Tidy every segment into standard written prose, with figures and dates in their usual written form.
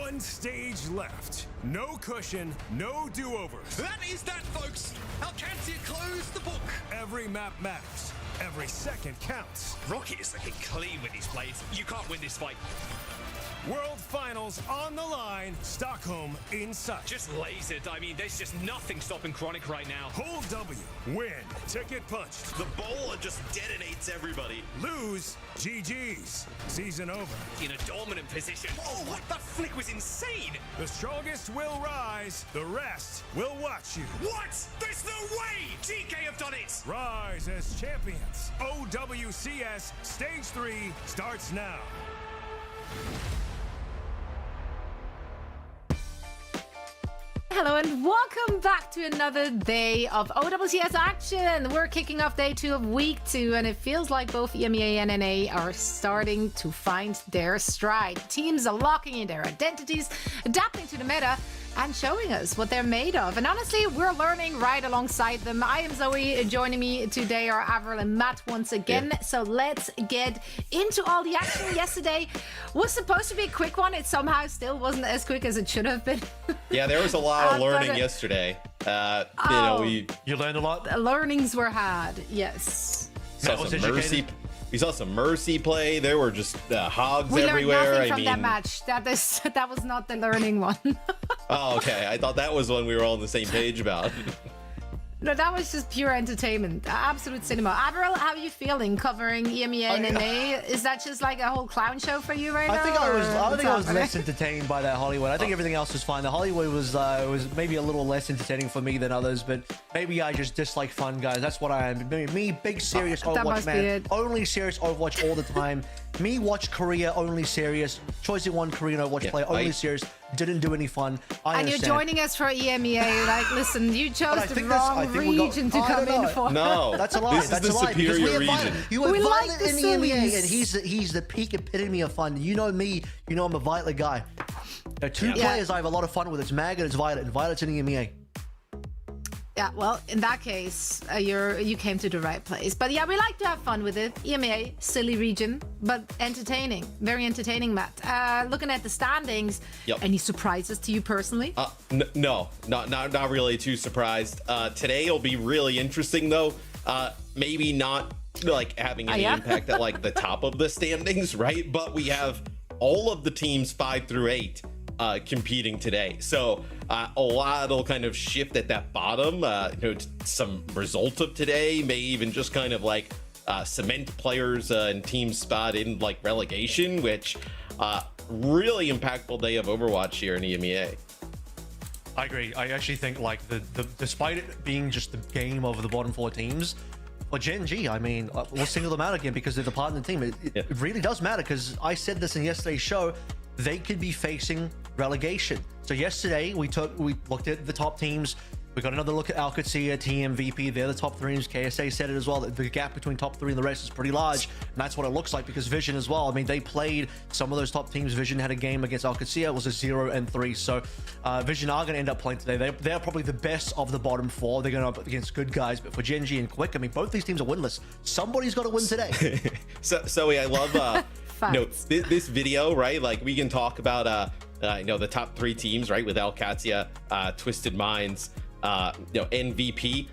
One stage left. No cushion, no do-overs. That is that, folks. Alcancia closed the book. Every map matters. Every second counts. Rocket is looking clean with his plays. You can't win this fight. World Finals on the line. Stockholm in sight. Just lasered. I mean, there's just nothing stopping Chronic right now. Hold W. Win. Ticket punched. The bowler just detonates everybody. Lose. GG's. Season over. In a dominant position. Oh, what? That flick was insane. The strongest will rise. The rest will watch you. What? There's no way. GK have done it. Rise as champions. OWCS Stage 3 starts now. Hello and welcome back to another day of OWCS action. We're kicking off day 2 of week 2 and it feels like both EMEA and NA are starting to find their stride. Teams are locking in their identities, adapting to the meta and showing us what they're made of. And honestly, we're learning right alongside them. I am Zoe. Joining me today are Avril and Matt once again. Yeah. So let's get into all the action. Yesterday was supposed to be a quick one. It somehow still wasn't as quick as it should have been. Yeah, there was a lot of learning yesterday. You learned a lot? The learnings were had, yes. We saw some Mercy play. There were just hogs everywhere. We learned nothing from that match. That was not the learning one. Oh, okay. I thought that was one we were all on the same page about. No, that was just pure entertainment. Absolute cinema. Avril, how are you feeling covering EMEA and NA? Is that just like a whole clown show for you right now? I think I was less entertained by that Hollywood. I think everything else was fine. The Hollywood was maybe a little less entertaining for me than others, but maybe I just dislike fun, guys. That's what I am. Me, big serious Overwatch man. Only serious Overwatch all the time. Me watch Korea, only serious. Choice one Korean Overwatch player, only serious. Didn't do any fun. And you're joining us for EMEA. Like, listen, you chose the wrong region to come in for. No, that's a lie. This is the superior region. You were Violet in the EMEA, and he's the peak epitome of fun. You know me. You know I'm a Violet guy. There are two players I have a lot of fun with. It's Mag and it's Violet. And Violet's in the EMEA. Yeah, well, in that case, you came to the right place. But yeah, we like to have fun with it. EMEA, silly region, but entertaining. Very entertaining, Matt. Looking at the standings, any surprises to you personally? No, not really too surprised. Today will be really interesting, though. Maybe not like having any impact at like the top of the standings, right? But we have all of the teams 5 through 8 competing today, so a lot will kind of shift at that bottom. Some result of today may even just kind of like cement players and teams spot in like relegation, which really impactful day of Overwatch here in EMEA. I agree. I actually think like the despite it being just the game of the bottom 4 teams, for Gen.G, I mean, we'll single them out again because they're the partner team. It really does matter, because I said this in yesterday's show. They could be facing relegation. So yesterday we looked at the top teams. We got another look at Alcacia, TMVP. They're the top 3 teams. KSA said it as well, that the gap between top 3 and the rest is pretty large, and that's what it looks like because Vision as well. I mean, they played some of those top teams. Vision had a game against Alcacia. It was a 0-3. So Vision are going to end up playing today. They're probably the best of the bottom 4. They're going to up against good guys, but for Gen.G and Quick, I mean, both these teams are winless. Somebody's got to win today. So I love this video, right? Like, we can talk about the top 3 teams, right, with Alcacia, Twisted Minds, MVP.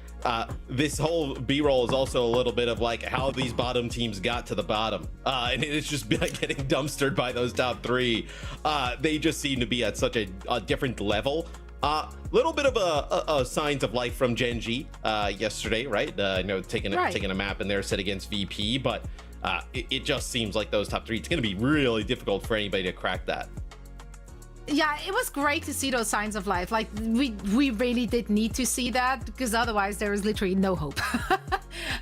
This whole B-roll is also a little bit of like how these bottom teams got to the bottom, and it's just like getting dumpstered by those top 3. They just seem to be at such a different level. Little bit of a signs of life from Gen.G yesterday, right? Taking a map in there set against VP, but it just seems like those top 3, it's going to be really difficult for anybody to crack that. Yeah, it was great to see those signs of life. Like, we really did need to see that, because otherwise there is literally no hope.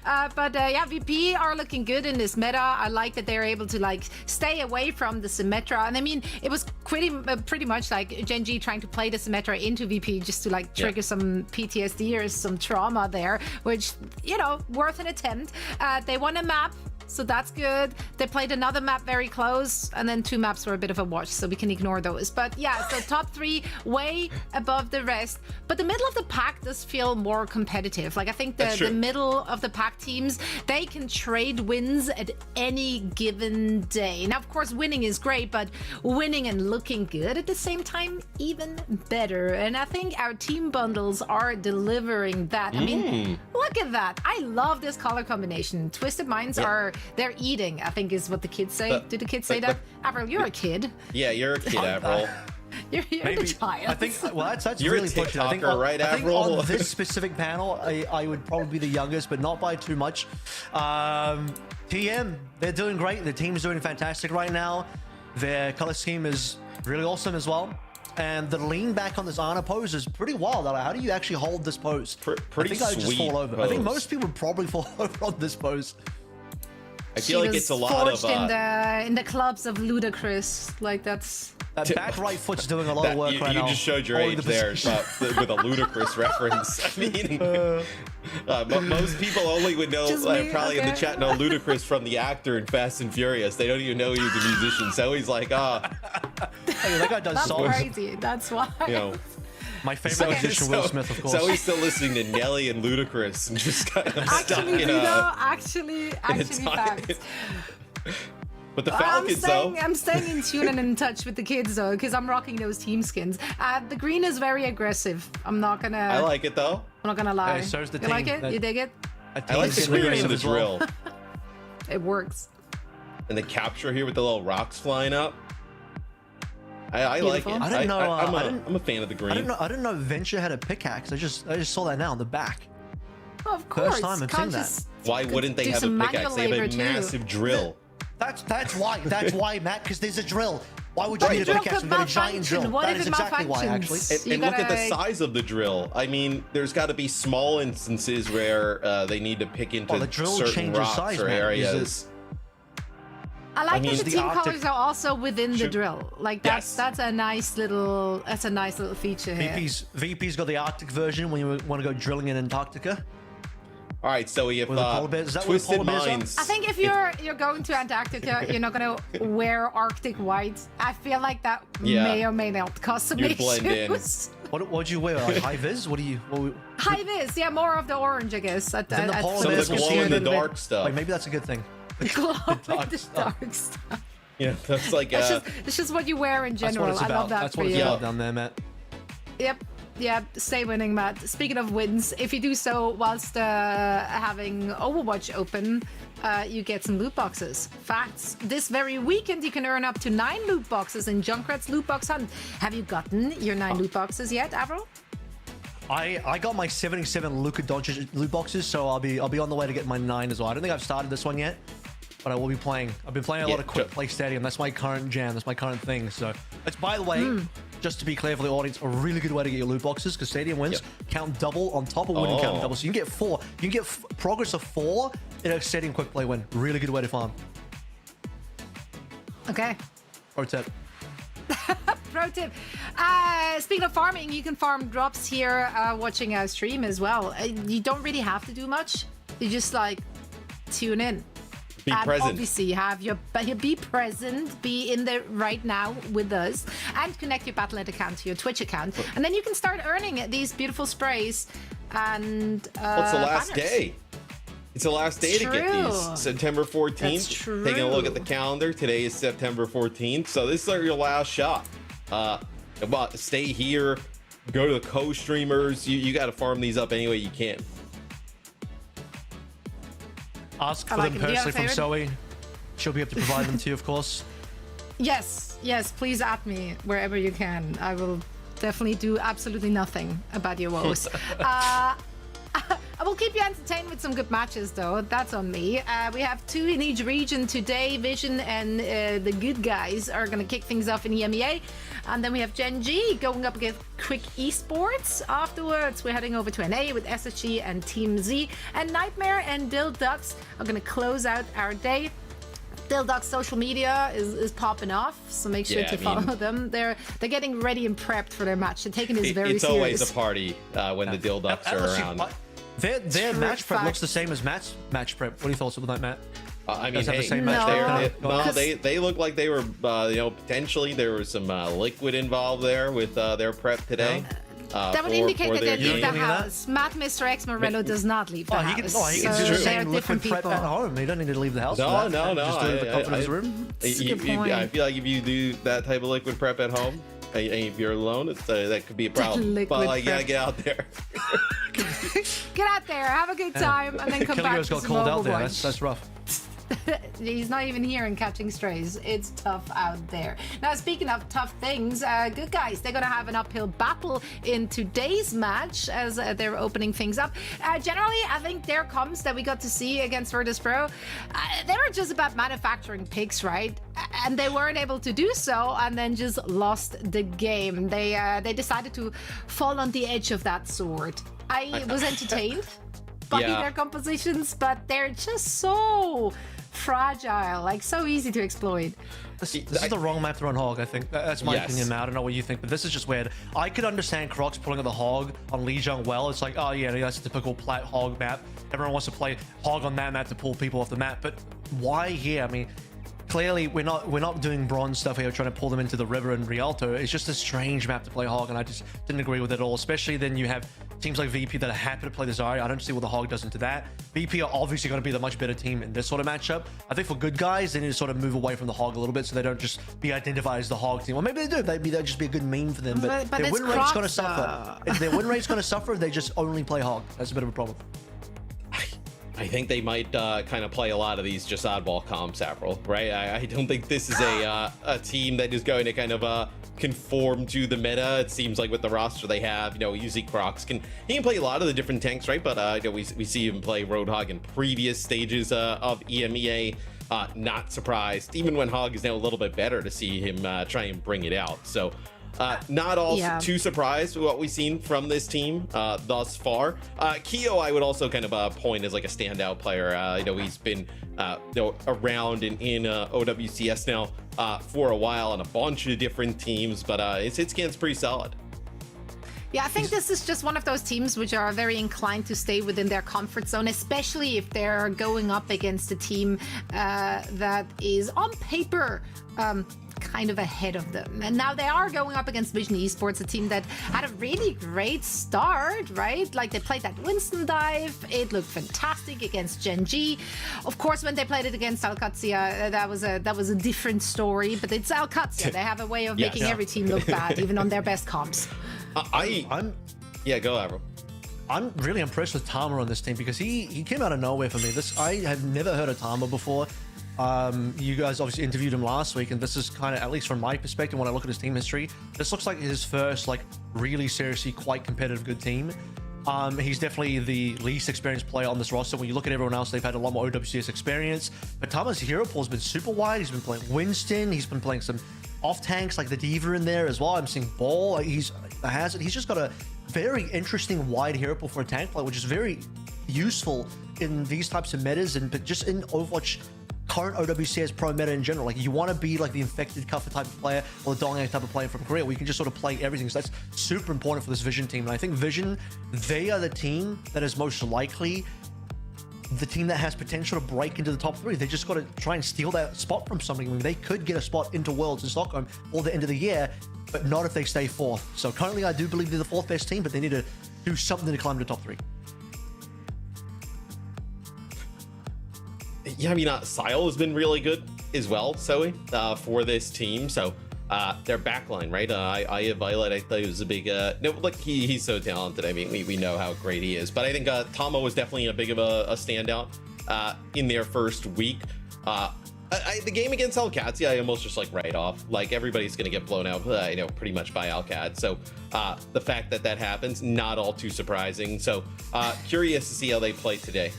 But VP are looking good in this meta. I like that they're able to like stay away from the Symmetra. And I mean, it was pretty much like Gen.G trying to play the Symmetra into VP just to like trigger some PTSD or some trauma there, which, worth an attempt. They won a map. so that's good. They played another map very close, and then 2 maps were a bit of a wash, so we can ignore those. But yeah, so top 3 way above the rest. But the middle of the pack does feel more competitive. Like I think the middle of the pack teams, they can trade wins at any given day. Now, of course, winning is great, but winning and looking good at the same time, even better. And I think our team bundles are delivering that. I mean, look at that. I love this color combination. Twisted Minds are, they're eating, I think is what the kids say. Do the kids say that? Avril, you're a kid. Yeah, you're a kid, Avril. You're the child. I think, well, that's You're really a pushing. I think, right, I think Avril? on this specific panel, I would probably be the youngest, but not by too much. TM, they're doing great. The team's doing fantastic right now. Their color scheme is really awesome as well. And the lean back on this Ana pose is pretty wild. Like, how do you actually hold this pose? Pretty I think I would just fall over. pose. I think most people would probably fall over on this pose. I feel like it's a lot of in the clubs of ludicrous. Like that's that back right foot's doing a lot of work right now. You just showed your age there with a ludicrous reference. I mean, most people only would know, probably in the chat, know Ludacris from the actor in Fast and Furious. They don't even know he was a musician. So he's like, hey, that guy does songs. That's crazy. That's why. You know. My favorite musician, Will Smith, of course. So he's still listening to Nelly and Ludacris and just kind of stuck in actually facts. But the Falcons, I'm staying in tune and in touch with the kids though, because I'm rocking those team skins. The green is very aggressive. I'm not gonna. I like it though. I'm not gonna lie. So is the you team. like it? You dig it? I like the green and the drill. It works. And the capture here with the little rocks flying up. I like it. I didn't know. I'm a fan of the green. I didn't know Venture had a pickaxe. I just saw that now on the back. Oh, of course. First time I've seen that. Why wouldn't they have a pickaxe? They have a massive drill. That's why. That's why, Matt. Because there's a drill. Why would you need a pickaxe with a giant drill? That is exactly why, actually. And look at the size of the drill. I mean, there's got to be small instances where they need to pick into certain rocks or areas. I like that the team colors are also within the drill. Like that's a nice little feature here. VP's got the Arctic version when you want to go drilling in Antarctica. All right, so we have Twisted Minds. I think if you're going to Antarctica, you're not going to wear Arctic white. I feel like that may or may not cause some issues. What'd you wear? Like high vis? High vis, yeah, more of the orange, I guess. Some of the glow in the dark stuff. Like maybe that's a good thing. Glow in the dark stuff. Yeah, that's like it's just what you wear in general. I love that for you. That's what it's about down there, Matt. Yep. Yeah, stay winning, Matt. Speaking of wins, if you do so whilst having Overwatch open, you get some loot boxes. Facts. This very weekend, you can earn up to 9 loot boxes in Junkrat's loot box hunt. Have you gotten your 9 loot boxes yet, Avril? I got my 77 Luka Doncic loot boxes, so I'll be on the way to get my 9 as well. I don't think I've started this one yet, but I will be playing. I've been playing a lot of Quick Play Stadium. That's my current jam. That's my current thing. So it's, by the way, just to be clear for the audience, a really good way to get your loot boxes, because Stadium wins count double on top of winning count double. So you can get 4. You can get progress of 4 in a Stadium Quick Play win. Really good way to farm. Okay. Pro tip. Pro tip. Speaking of farming, you can farm drops here watching our stream as well. You don't really have to do much. You just like tune in. Be present. Obviously, have your be present, be in there right now with us, and connect your Battle.net account to your Twitch account, and then you can start earning these beautiful sprays. And it's the last day. It's the last day to get these. September 14th. That's true. Taking a look at the calendar, today is September 14th, so this is your last shot. But stay here, go to the co-streamers. You got to farm these up any way you can. Ask for them personally from Zoe. She'll be able to provide them to you, of course. Yes, please at me wherever you can. I will definitely do absolutely nothing about your woes. I will keep you entertained with some good matches, though. That's on me. We have 2 in each region today. Vision and the good guys are going to kick things off in EMEA. And then we have Gen.G going up against Quick Esports. Afterwards, we're heading over to NA with SSG and Team Z. And Nightmare and Dill Ducks are going to close out our day. Dill Ducks' social media is popping off, so make sure to follow them. They're getting ready and prepped for their match. They're taking this very serious. It's always a party when the Dill Ducks are around. Their match prep looks the same as Matt's match prep. What are your thoughts about that, Matt? I mean, Have the hey, same match they look like they were, potentially there was some liquid involved there with their prep today. That would indicate that they leave the You don't think that? house. Matt, Mr. X Morello does not leave the house. He can so do the they're same different liquid prep people. at home. He doesn't need to leave the house. No, for that. no. Just do the comfort of his room. That's a good point. I feel like if you do that type of liquid prep at home, and if you're alone, that could be a problem. Liquid But like, yeah, prep. get out there. Get out there, have a good time, and then come back Killigo's to got some called out there. Overwatch. That's rough. He's not even here and catching strays. It's tough out there. Now, speaking of tough things, good guys, they're going to have an uphill battle in today's match as they're opening things up. Generally, I think their comps that we got to see against Virtus.pro, they were just about manufacturing picks, right? And they weren't able to do so, and then just lost the game. They decided to fall on the edge of that sword. I was entertained by their compositions, but they're just so fragile, like so easy to exploit. This is the wrong map to run Hog, I think. That's my opinion, Matt. I don't know what you think, but this is just weird. I could understand Crocs pulling on the Hog on Lijiang well. It's like, oh yeah, that's a typical plat Hog map. Everyone wants to play Hog on that map to pull people off the map, but why here? I mean, clearly we're not doing bronze stuff here, trying to pull them into the river in Rialto. It's just a strange map to play Hog, and I just didn't agree with it at all. Especially then you have teams like VP that are happy to play the Zarya. I don't see what the Hog does into that. VP are obviously going to be the much better team in this sort of matchup. I think for good guys, they need to sort of move away from the Hog a little bit so they don't just be identified as the Hog team. Or maybe they do. Maybe that'd just be a good meme for them. But their win rate's going to suffer. If their win rate's going to suffer, they just only play Hog. That's a bit of a problem. I think they might kind of play a lot of these just oddball comps, Avril, right? I don't think this is a team that is going to kind of conform to the meta. It seems like with the roster they have, usually Crocs he can play a lot of the different tanks, right? But we see him play Roadhog in previous stages of EMEA. Not surprised, even when Hog is now a little bit better, to see him try and bring it out. So not all too surprised with what we've seen from this team thus far. Keo, I would also kind of point as like a standout player. He's been around in OWCS now for a while on a bunch of different teams, but his hit scan's pretty solid. Yeah, I think this is just one of those teams which are very inclined to stay within their comfort zone, especially if they're going up against a team that is on paper kind of ahead of them. And now they are going up against Vision Esports, a team that had a really great start, right? Like they played that Winston dive. It looked fantastic against Gen.G. Of course, when they played it against Alcatia, that was a different story, but it's Alcatia. They have a way of making every team look bad, even on their best comps. Go, Avril. I'm really impressed with Tama on this team because he came out of nowhere for me. I had never heard of Tama before. You guys obviously interviewed him last week, and this is kind of, at least from my perspective, when I look at his team history, this looks like his first really seriously quite competitive good team. He's definitely the least experienced player on this roster. When you look at everyone else, they've had a lot more OWCS experience. But Tama's hero pool has been super wide. He's been playing Winston. He's been playing some off tanks like the Diva in there as well. I'm seeing Ball. He's a hazard. He's just got a very interesting wide hero pool for a tank player, which is very useful in these types of metas, but just in Overwatch current OWCS pro meta in general. Like, you want to be like the infected Cuffer type of player or the Dongyang type of player from Korea, where you can just sort of play everything. So that's super important for this Vision team. And I think Vision, they are the team that is most likely the team that has potential to break into the top 3. They just got to try and steal that spot from somebody. I mean, they could get a spot into Worlds in Stockholm or the end of the year, but not if they stay 4th. So currently I do believe they're the 4th best team, but they need to do something to climb to the top 3. Yeah, I mean, Sile has been really good as well, Zoe, for this team. So their backline, right? I Violet, I thought he was a big he's so talented. I mean, we know how great he is, but I think Tama was definitely a big of a standout in their first week. The game against Alcatia, I almost just write off. Like, everybody's gonna get blown out, pretty much by Alcat. So the fact that happens, not all too surprising. So curious to see how they play today.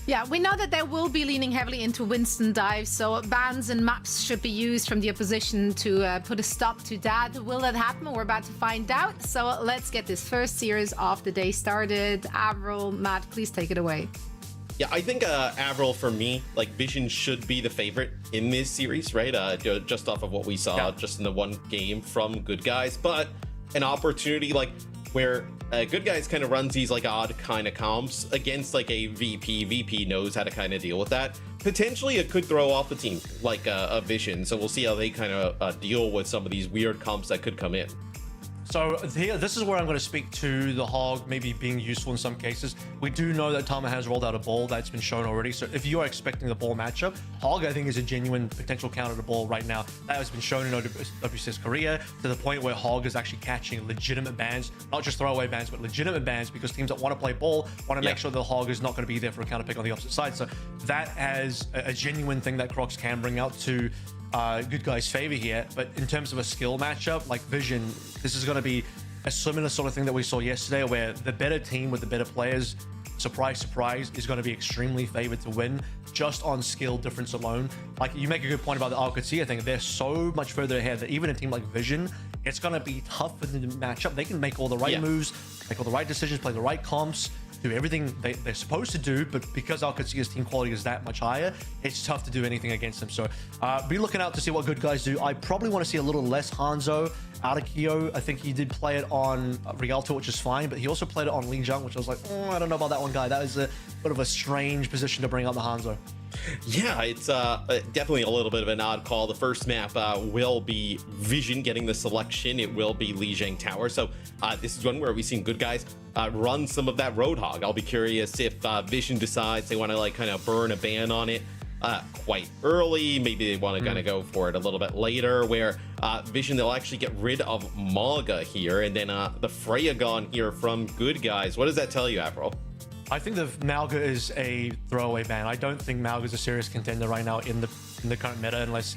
Yeah, we know that they will be leaning heavily into Winston dives, so bans and maps should be used from the opposition to put a stop to that. Will that happen? We're about to find out. So let's get this first series of the day started. Avril, Matt, please take it away. Yeah, I think Avril, for me, Vision should be the favorite in this series, right? Just off of what we saw just in the one game from Good Guys, but an opportunity where Good Guys kind of runs these like odd kind of comps against like a VP. VP knows how to kind of deal with that. Potentially it could throw off a team like a Vision, so we'll see how they kind of deal with some of these weird comps that could come in. So here, this is where I'm going to speak to the Hog maybe being useful in some cases. We do know that Tama has rolled out a ball that's been shown already. So if you are expecting the ball matchup, Hog I think is a genuine potential counter to ball right now. That has been shown in OWCS Korea to the point where Hog is actually catching legitimate bans, not just throwaway bans, but legitimate bans, because teams that want to play ball want to make sure the Hog is not going to be there for a counter pick on the opposite side. So that has a genuine thing that Crocs can bring out to Good Guys' favor here. But in terms of a skill matchup, like Vision, this is going to be a similar sort of thing that we saw yesterday, where the better team with the better players, surprise, surprise, is going to be extremely favored to win just on skill difference alone. Like, you make a good point about the RKC. I think they're so much further ahead that even a team like Vision, it's going to be tough for them to match up. They can make all the right moves, make all the right decisions, play the right comps, do everything they're supposed to do, but because RKC's team quality is that much higher, it's tough to do anything against them. So be looking out to see what Good Guys do. I probably want to see a little less Hanzo out of Kyo. I think he did play it on Rialto, which is fine, but he also played it on Lijiang, which I was like, I don't know about that one, guy. That is a bit of a strange position to bring out the Hanzo. Yeah, it's definitely a little bit of an odd call. The first map will be Vision getting the selection. It will be Lijiang Tower. So this is one where we've seen Good Guys run some of that Roadhog. I'll be curious if Vision decides they want to like kind of burn a ban on it quite early. Maybe they want to kind of go for it a little bit later, where Vision, they'll actually get rid of Maga here, and then the Freya gone here from Good Guys. What does that tell you, Avril? I think the Malga is a throwaway ban. I don't think Malga is a serious contender right now in the current meta, unless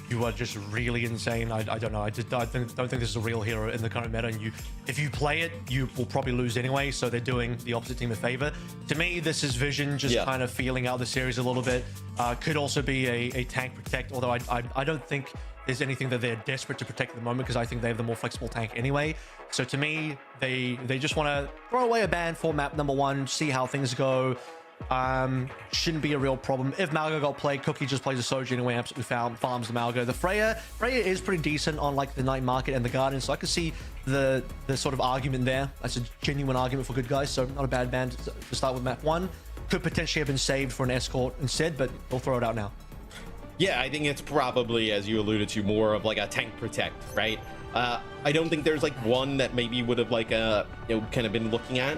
you are just really insane. I don't know. I don't think this is a real hero in the current meta, and if you play it, you will probably lose anyway. So they're doing the opposite team a favor. To me, this is Vision just kind of feeling out the series a little bit. Could also be a tank protect, although I don't think there's anything that they're desperate to protect at the moment, because I think they have the more flexible tank anyway. So to me, they just want to throw away a ban for map number 1, see how things go. Shouldn't be a real problem. If Malga got played, Cookie just plays a Soju anyway, absolutely farms the Malga. The Freya is pretty decent on like the night market and the garden, so I could see the sort of argument there. That's a genuine argument for Good Guys, so not a bad ban to start with map 1. Could potentially have been saved for an escort instead, but we'll throw it out now. Yeah, I think it's probably, as you alluded to, more of like a tank protect, right? I don't think there's like one that maybe would have like kind of been looking at.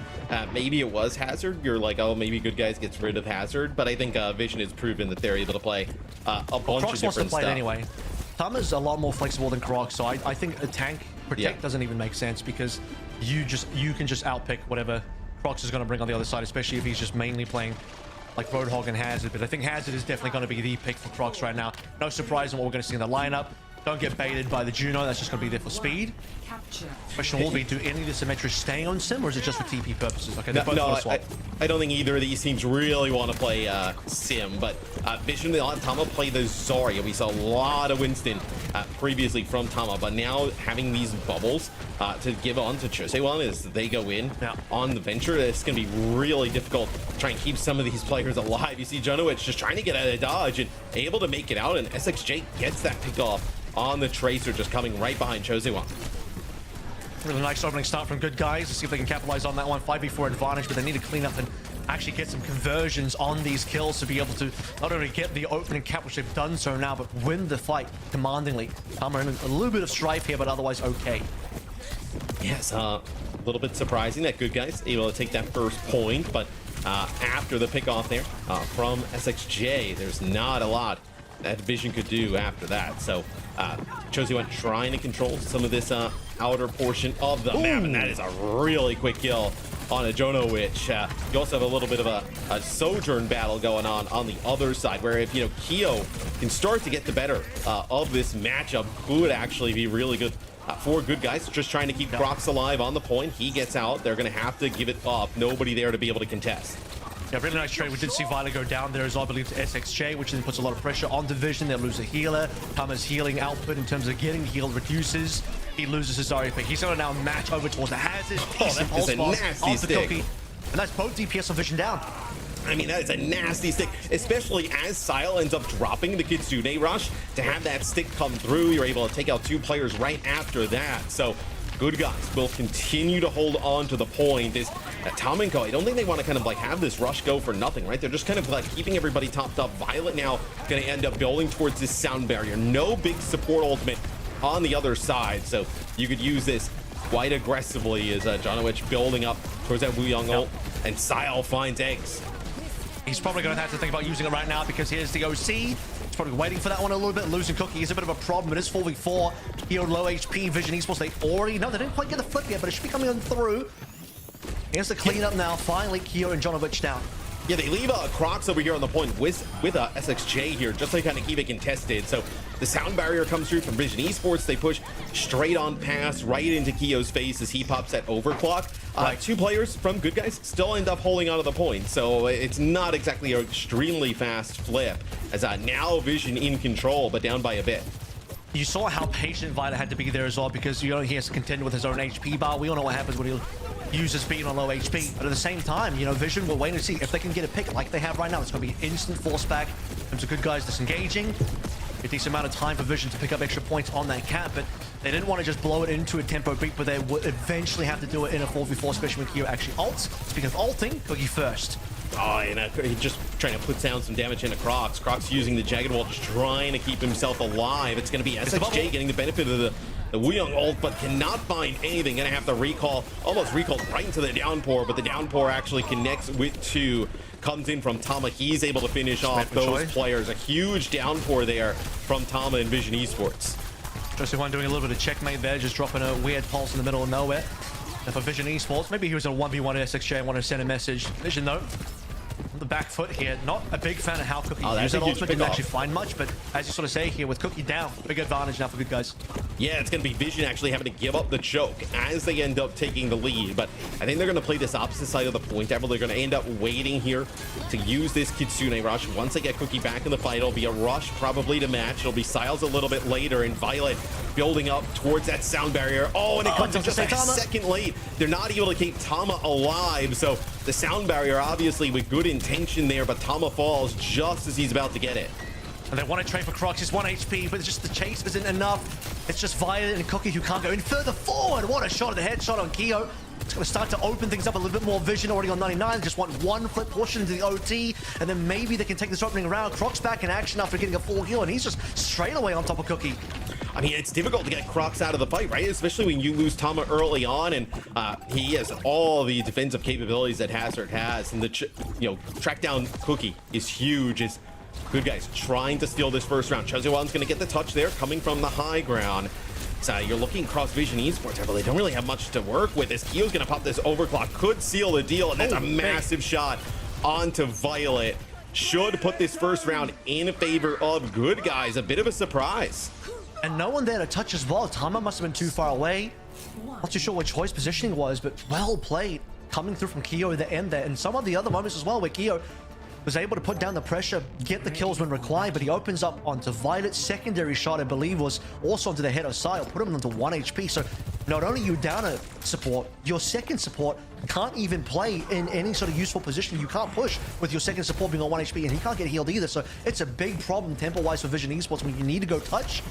Maybe it was Hazard. You're like, oh, maybe Good Guys gets rid of Hazard, but I think Vision has proven that they're able to play a bunch of different stuff. Anyway, Tama's a lot more flexible than Crocs, so I think a tank protect doesn't even make sense, because you can just outpick whatever Crocs is going to bring on the other side, especially if he's just mainly playing like Roadhog and Hazard. But I think Hazard is definitely going to be the pick for Crocs right now. No surprise in what we're going to see in the lineup. Don't get baited by the Juno. That's just going to be there for speed. Question will be, do any of the Symmetra stay on Sim, or is it just for TP purposes? Okay, they're both going to swap. I don't think either of these teams really want to play Sim, but Vision, they let Tama play the Zarya. We saw a lot of Winston previously from Tama, but now having these bubbles to give on to Chosewan as they go in on the Venture, it's going to be really difficult to try and keep some of these players alive. You see Jonowitz just trying to get out of dodge and able to make it out, and SXJ gets that pick off on the Tracer, just coming right behind Chosewan. Really nice opening start from Good Guys. Let's see if they can capitalize on that one. 5v4 advantage, but they need to clean up and actually get some conversions on these kills to be able to not only get the opening cap, which they've done so now, but win the fight commandingly. Tama in a little bit of strife here, but otherwise okay. Yes, a little bit surprising that Good Guys able to take that first point, but after the pick off there from SXJ, there's not a lot that Vision could do after that. So Chosewan trying to control some of this outer portion of the map, and that is a really quick kill on a Jonowitz. You also have a little bit of a Sojourn battle going on the other side, where if Kyo can start to get the better of this matchup, could actually be really good for Good Guys. Just trying to keep Crocs alive on the point. He gets out. They're going to have to give it up. Nobody there to be able to contest. Yeah, really nice trade. We did see Violet go down there as well, I believe, to SXJ, which then puts a lot of pressure on Division. They'll lose a healer. Tama's healing output in terms of getting healed reduces. He loses his Zarya pick. He's going to now match over towards the Hazard. That is a nasty stick. And that's both DPS of Vision down. I mean, that is a nasty stick, especially as Sile ends up dropping the Kitsune Rush. To have that stick come through, you're able to take out 2 players right after that. So Good Guys will continue to hold on to the point. Is Tama and Co, I don't think they want to kind of like have this rush go for nothing, right? They're just kind of like keeping everybody topped up. Violet now going to end up building towards this sound barrier. No big support ultimate on the other side, so you could use this quite aggressively as Jonowich building up towards that Wu Young ult, and Sile finds eggs. He's probably going to have to think about using it right now because here's the OC. He's probably waiting for that one a little bit. Losing Cookie is a bit of a problem. It is 4v4. Here, low HP. Vision Esports, they already know. They didn't quite get the flip yet, but it should be coming on through. Here's the cleanup now. Finally, Keo and Jonowich down. Yeah, they leave Crocs over here on the point with SXJ here just to kind of keep it contested. So the sound barrier comes through from Vision Esports. They push straight on past right into Keo's face as he pops that overclock. Right. 2 players from Good Guys still end up holding onto the point. So it's not exactly an extremely fast flip as now Vision in control, but down by a bit. You saw how patient Violet had to be there as well because he has to contend with his own HP bar. We all know what happens when he uses speed on low HP, but at the same time, Vision will wait and see if they can get a pick like they have right now. It's going to be instant force back in terms of Good Guys disengaging. A decent amount of time for Vision to pick up extra points on that cap, but they didn't want to just blow it into a tempo beat, but they would eventually have to do it in a 4v4, especially when Keo actually ults. Speaking of ulting, Cookie first. Oh, and he's just trying to put down some damage into Crocs. Crocs using the Jagged Wall, just trying to keep himself alive. It's going to be SXJ getting the benefit of the Wuyong ult, but cannot find anything. Going to have to recall, almost recall right into the downpour, but the downpour actually connects with 2. Comes in from Tama. He's able to finish off those players. A huge downpour there from Tama and Vision Esports. Just one doing a little bit of checkmate there, just dropping a weird pulse in the middle of nowhere. And for Vision Esports, maybe he was a 1v1 SXJ and wanted to send a message. Vision though, on the back foot here, not a big fan of how Cookie used that ultimate. Didn't actually find much, but as you sort of say here, with Cookie down, big advantage now for Good Guys. Yeah, it's going to be Vision actually having to give up the choke as they end up taking the lead, but I think they're going to play this opposite side of the point table. They're going to end up waiting here to use this Kitsune rush. Once they get Cookie back in the fight, it'll be a rush probably to match. It'll be Siles a little bit later, and Violet building up towards that sound barrier. Oh, and it comes in just a second late. They're not able to keep Tama alive, so the sound barrier obviously with good intention there, but Tama falls just as he's about to get it. And they want to trade for Crocs. He's 1 HP, but just the chase isn't enough. It's just Violet and Cookie who can't go any further forward. What a shot at the headshot on Keo. It's going to start to open things up a little bit more. Vision already on 99. Just want one flip portion into the OT, and then maybe they can take this opening round. Crocs back in action after getting a full heal, and he's just straight away on top of Cookie. I mean, it's difficult to get Crocs out of the fight, right? Especially when you lose Tama early on, and he has all the defensive capabilities that Hazard has, and the track down Cookie is huge. It's Good Guys trying to steal this first round. Chosewan's going to get the touch there, coming from the high ground. So you're looking across Vision Esports, but they don't really have much to work with. As Keo's going to pop this overclock, could seal the deal, and that's a massive shot onto Violet. Should put this first round in favor of Good Guys. A bit of a surprise. And no one there to touch as well. Tama must have been too far away. Not too sure what choice positioning was, but well played. Coming through from Keo at the end there. And some of the other moments as well where Keo was able to put down the pressure, get the kills when required, but he opens up onto Violet's secondary shot, I believe, was also onto the head of Sile, put him onto 1 HP. So not only you down a support, your second support can't even play in any sort of useful position. You can't push with your second support being on 1 HP, and he can't get healed either. So it's a big problem tempo-wise for Vision Esports when you need to go touch.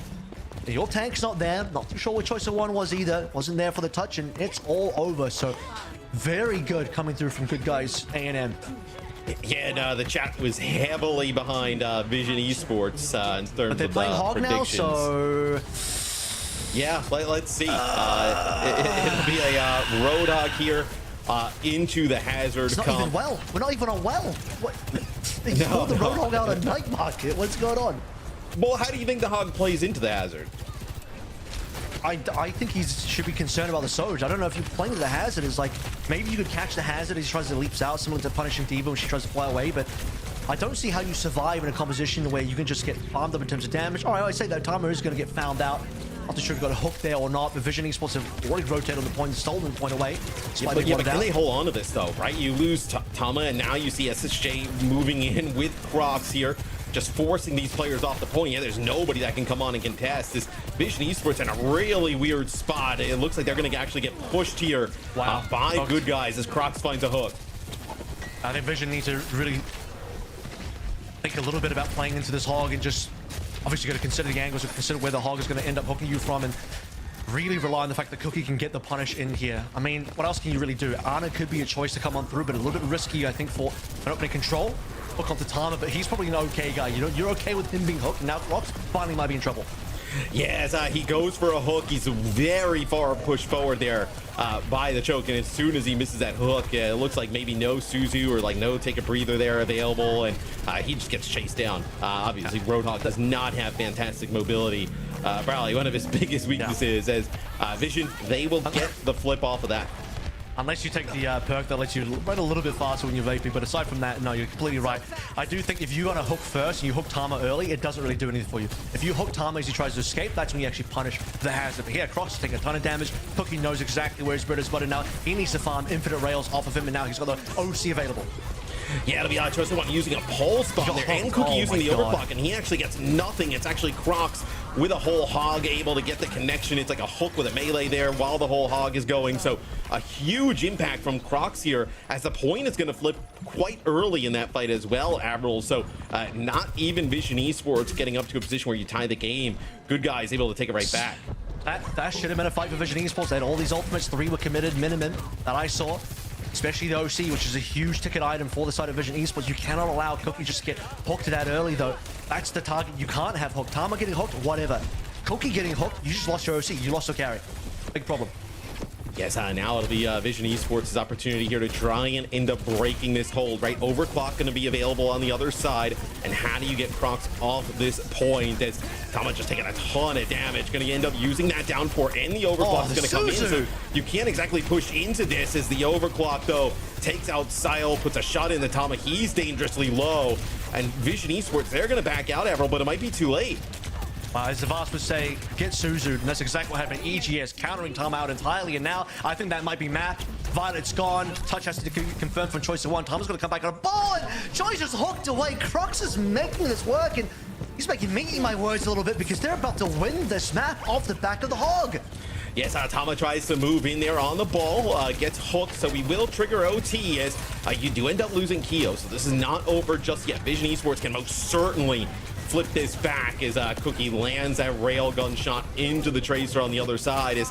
Your tank's not there. Not too sure what choice of one was either. Wasn't there for the touch, and it's all over. So very good coming through from Good Guys A&M. Yeah, no, the chat was heavily behind Vision Esports in terms but they're of playing Hog now, so yeah, let's see. It'll be a Roadhog here into the Hazard. It's not even well. We're not even on well. What? They pulled the Roadhog out of Night Market. What's going on? Well, how do you think the Hog plays into the Hazard? I think he should be concerned about the Surge. I don't know if you're playing the Hazard is like, maybe you could catch the Hazard as he tries to leaps out, similar to punishing Diva when she tries to fly away, but I don't see how you survive in a composition where you can just get farmed up in terms of damage. All right, I say that Tama is going to get found out. Not too sure if he got a hook there or not, but Vision Esports have already rotated on the point and stolen the point away. Yeah, but can they hold on to this though, right? You lose Tama, and now you see SSJ moving in with Crocs here, just forcing these players off the point. Yeah, there's nobody that can come on and contest. This Vision Esports in a really weird spot. It looks like they're going to actually get pushed here by Good Guys as Crocs finds a hook. I think Vision needs to really think a little bit about playing into this Hog and just obviously got to consider the angles, consider where the Hog is going to end up hooking you from, and really rely on the fact that Cookie can get the punish in here. I mean, what else can you really do? Ana could be a choice to come on through, but a little bit risky, I think, for an opening control. Hook onto Tama, but he's probably an okay guy. You know, you're okay with him being hooked. Now Crocs finally might be in trouble. Yes, he goes for a hook. He's very far pushed forward there by the choke, and as soon as he misses that hook, it looks like maybe no Suzu or like no take a breather there available, and he just gets chased down. Obviously, Roadhog does not have fantastic mobility. Probably one of his biggest weaknesses as Vision, they will get the flip off of that. Unless you take the perk that lets you run a little bit faster when you're vaping, but aside from that, no, you're completely right. I do think if you got to hook first and you hook Tama early, it doesn't really do anything for you. If you hook Tama as he tries to escape, that's when you actually punish the hazard. But here, Crocs is taking a ton of damage. Cookie knows exactly where his bread is buttered now. He needs to farm infinite rails off of him, and now he's got the OC available. Yeah, it'll be Chosen One using a pulse bomb there, and Cookie using the overclock, and he actually gets nothing. It's actually Crocs with a whole hog able to get the connection. It's like a hook with a melee there while the whole hog is going. So a huge impact from Crocs here, as the point is going to flip quite early in that fight as well, Admiral. So not even Vision Esports getting up to a position where you tie the game. Good guys able to take it right back. That should have been a fight for Vision Esports. They had all these ultimates. 3 were committed minimum that I saw. Especially the OC, which is a huge ticket item for the side of Vision Esports. You cannot allow Cookie just to get hooked that early, though. That's the target. You can't have hooked. Tama getting hooked, whatever. Cookie getting hooked, you just lost your OC. You lost your carry. Big problem. Yes, now it'll be Vision Esports' opportunity here to try and end up breaking this hold, right? Overclock going to be available on the other side. And how do you get Crocs off this point as Tama just taking a ton of damage? Going to end up using that downpour, and the overclock is going to come in. So you can't exactly push into this as the overclock, though, takes out Sile, puts a shot in the Tama. He's dangerously low. And Vision Esports, they're going to back out, Avril, but it might be too late. As Zavas would say, get Suzu, and that's exactly what happened. EGS countering Tama out entirely, and now I think that might be mapped. Violet's gone. Touch has to be confirmed from Choice of One. Tama's going to come back on a ball, and Choice is hooked away. Crocs is making this work, and he's making me eat my words a little bit because they're about to win this map off the back of the hog. Yes, Tama tries to move in there on the ball, gets hooked, so we will trigger OT as you do end up losing Keo, so this is not over just yet. Vision Esports can most certainly flip this back as Cookie lands that railgun shot into the Tracer on the other side. As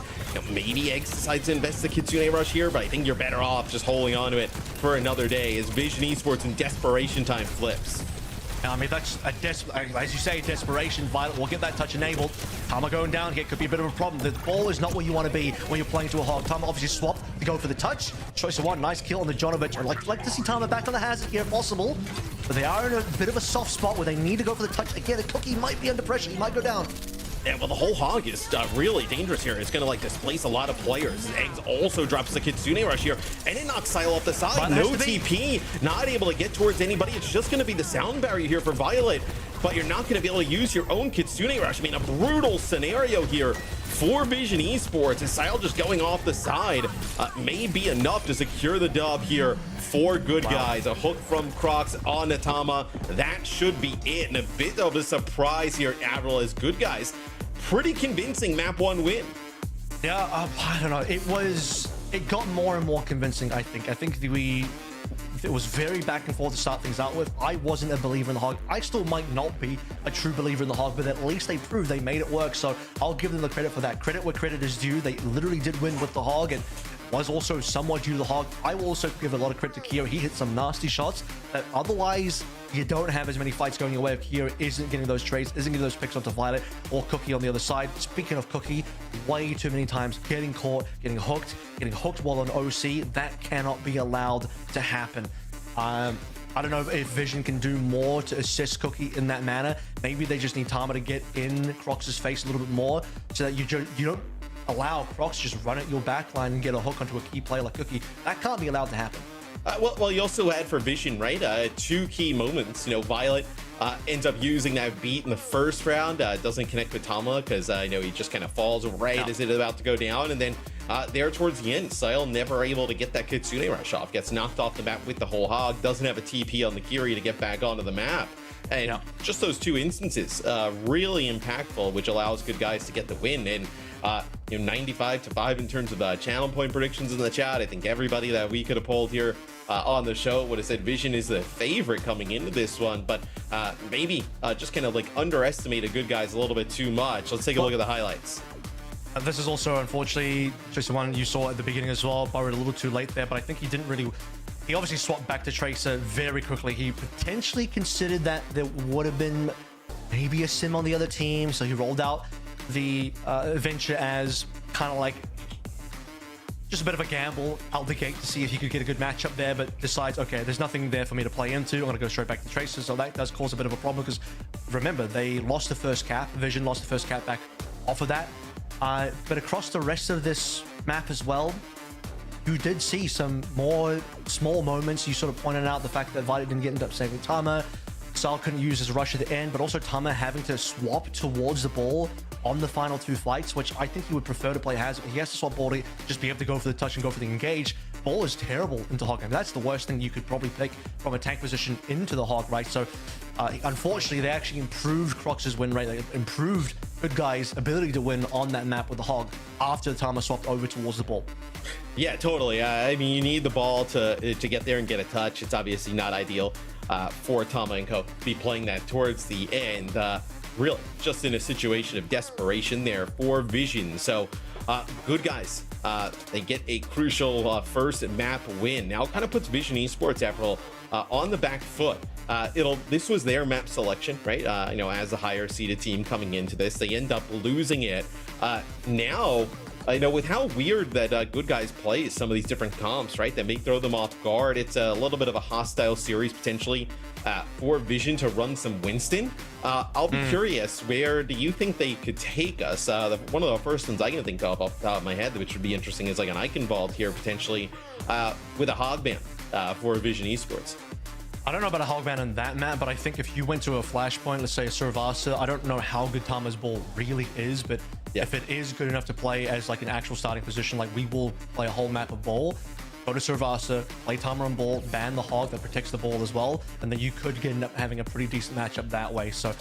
maybe Eggs decides to invest the Kitsune Rush here, but I think you're better off just holding on to it for another day as Vision Esports in desperation time flips. I mean, that's as you say, desperation. Violet will get that touch enabled. Tama going down here could be a bit of a problem. The ball is not where you want to be when you're playing to a hog. Tama obviously swapped to go for the touch. Choice of One, nice kill on the Jonovich. I'd like to see Tama back on the hazard here if possible. But they are in a bit of a soft spot where they need to go for the touch. Again, the Cookie might be under pressure. He might go down. Yeah, well, the whole hog is really dangerous here. It's going to, like, displace a lot of players. Eggs also drops the Kitsune Rush here, and it knocks Sile off the side. No TP, not able to get towards anybody. It's just going to be the sound barrier here for Violet, but you're not going to be able to use your own Kitsune Rush. I mean, a brutal scenario here for Vision Esports, and Sile just going off the side may be enough to secure the dub here for good guys. A hook from Crocs on Tama. That should be it, and a bit of a surprise here, Avril, as good guys. Pretty convincing map 1 win. Yeah, I don't know. It got more and more convincing, I think. It was very back and forth to start things out with. I wasn't a believer in the hog. I still might not be a true believer in the hog, but at least they proved they made it work. So I'll give them the credit for that. Credit where credit is due. They literally did win with the hog, and was also somewhat due to the hog. I will also give a lot of credit to Keo. He hit some nasty shots that otherwise you don't have as many fights going your way if Keo isn't getting those trades, isn't getting those picks onto Violet or Cookie on the other side. Speaking of Cookie, way too many times getting caught, getting hooked while on OC. That cannot be allowed to happen. I don't know if Vision can do more to assist Cookie in that manner. Maybe they just need Tama to get in Crocs' face a little bit more so that you don't allow Crocs to just run at your backline and get a hook onto a key player like Cookie. That can't be allowed to happen. Well, you also had for Vision, right? 2 key moments. Violet ends up using that beat in the first round. Doesn't connect with Tama because he just kind of falls right as it's about to go down. And then there towards the end, Sile never able to get that Kitsune Rush off. Gets knocked off the map with the whole hog. Doesn't have a TP on the Kiri to get back onto the map. And just those 2 instances, really impactful, which allows good guys to get the win. And 95-5 in terms of channel point predictions in the chat. I think everybody that we could have polled here on the show would have said Vision is the favorite coming into this one, but maybe just kind of like underestimated good guys a little bit too much. Let's take a look at the highlights. This is also, unfortunately, just the one you saw at the beginning as well. Borrowed a little too late there, but I think he didn't really... He obviously swapped back to Tracer very quickly. He potentially considered that there would have been maybe a sim on the other team, so he rolled out the Venture as kind of like just a bit of a gamble out the gate to see if he could get a good matchup there, but decides, okay, there's nothing there for me to play into. I'm going to go straight back to Tracer, so that does cause a bit of a problem because, remember, they lost the first cap. Vision lost the first cap back off of that. But across the rest of this map as well, you did see some more small moments. You sort of pointed out the fact that Vita didn't end up saving Tama. Sal couldn't use his rush at the end, but also Tama having to swap towards the ball on the final 2 fights, which I think he would prefer to play Hazard. He has to swap ball to just be able to go for the touch and go for the engage. Ball is terrible into Hog. I mean, that's the worst thing you could probably pick from a tank position into the Hog, right? So unfortunately, they actually improved Crox's win rate. They improved Good Guy's ability to win on that map with the Hog after the Tama swapped over towards the ball. Yeah, totally. I mean, you need the ball to get there and get a touch. It's obviously not ideal for Tama and Co. to be playing that towards the end. Really, just in a situation of desperation there for Vision. So, Good Guys, they get a crucial first map win. Now, it kind of puts Vision Esports, after all, on the back foot. This was their map selection, right? As a higher seeded team coming into this, they end up losing it. Now, with how weird that Good Guys plays some of these different comps, right? That may throw them off guard. It's a little bit of a hostile series potentially for Vision to run some Winston. I'll be curious, where do you think they could take us? One of the first ones I can think of off the top of my head, which would be interesting, is like an Icon Vault here potentially with a Hog ban for Vision Esports. I don't know about a Hog ban on that map, but I think if you went to a flashpoint, let's say a Survasa, I don't know how good Tama's ball really is, but if it is good enough to play as like an actual starting position, like we will play a whole map of ball, go to Survasa, play Tama on ball, ban the Hog that protects the ball as well, and then you could end up having a pretty decent matchup that way. So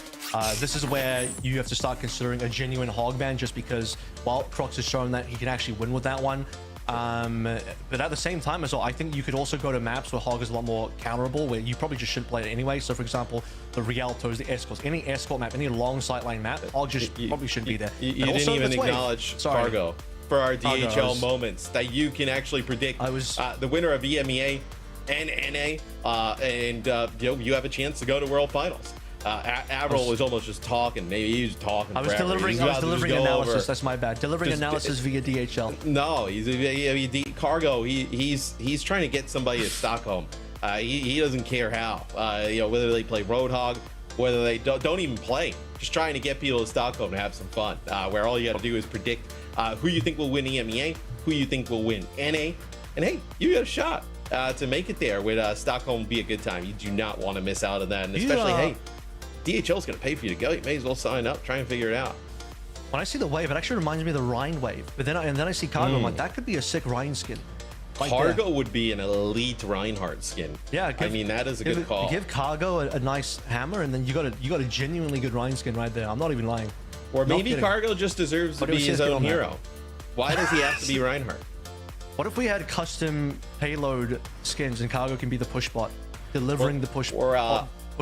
this is where you have to start considering a genuine Hog ban, just because while Crox has shown that he can actually win with that one, but at the same time as well, I think you could also go to maps where Hog is a lot more counterable, where you probably just shouldn't play it anyway. So for example, the Rialtos, the Escorts, any escort map, any long sightline map, Hog just probably shouldn't be there. You didn't even acknowledge Cargo for our DHL moments that you can actually predict the winner of EMEA and NA, and you have a chance to go to World Finals. Avril was almost just talking. Maybe he was talking. I was delivering analysis. That's my bad. Delivering analysis via DHL. No, Cargo. He's trying to get somebody to Stockholm. He doesn't care how. Whether they play Roadhog, whether they don't even play. Just trying to get people to Stockholm to have some fun. Where all you got to do is predict who you think will win EMEA, who you think will win NA, and hey, you got a shot to make it there. With Stockholm will be a good time. You do not want to miss out on that, and especially hey. DHL's going to pay for you to go. You may as well sign up, try and figure it out. When I see the wave, it actually reminds me of the Rhine wave. But then I see Cargo. I'm like, that could be a sick Rhine skin. Cargo would be an elite Reinhardt skin. Yeah, I mean, that is a good call. Give Cargo a nice hammer, and then you got a genuinely good Rhine skin right there. I'm not even lying. Or maybe Cargo just deserves to be his own hero. Why does he have to be Reinhardt? What if we had custom payload skins and Cargo can be the push bot, delivering the push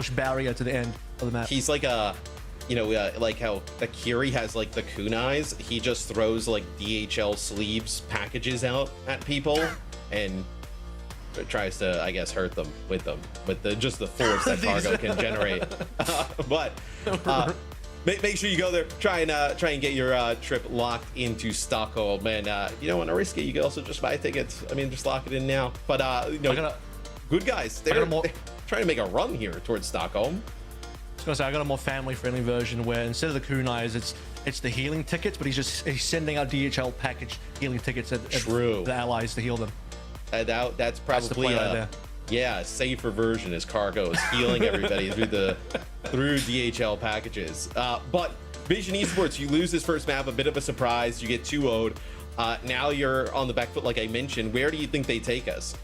barrier to the end of the map? He's like like how Akiri has like the kunais. He just throws like DHL sleeves packages out at people and tries to, I guess, hurt them with just the force that Cargo can generate. But make sure you go there. Try and get your trip locked into Stockholm. And you don't want to risk it. You can also just buy tickets. I mean, just lock it in now. But Good Guys, they're trying to make a run here towards Stockholm. I was gonna say, I got a more family-friendly version where instead of the kunais, it's the healing tickets, but he's sending out DHL package healing tickets at the allies to heal them. That's probably a safer version, as Cargo is healing everybody through DHL packages. But Vision Esports, you lose this first map, a bit of a surprise. You get 2-0'd. Now you're on the back foot, like I mentioned. Where do you think they take us?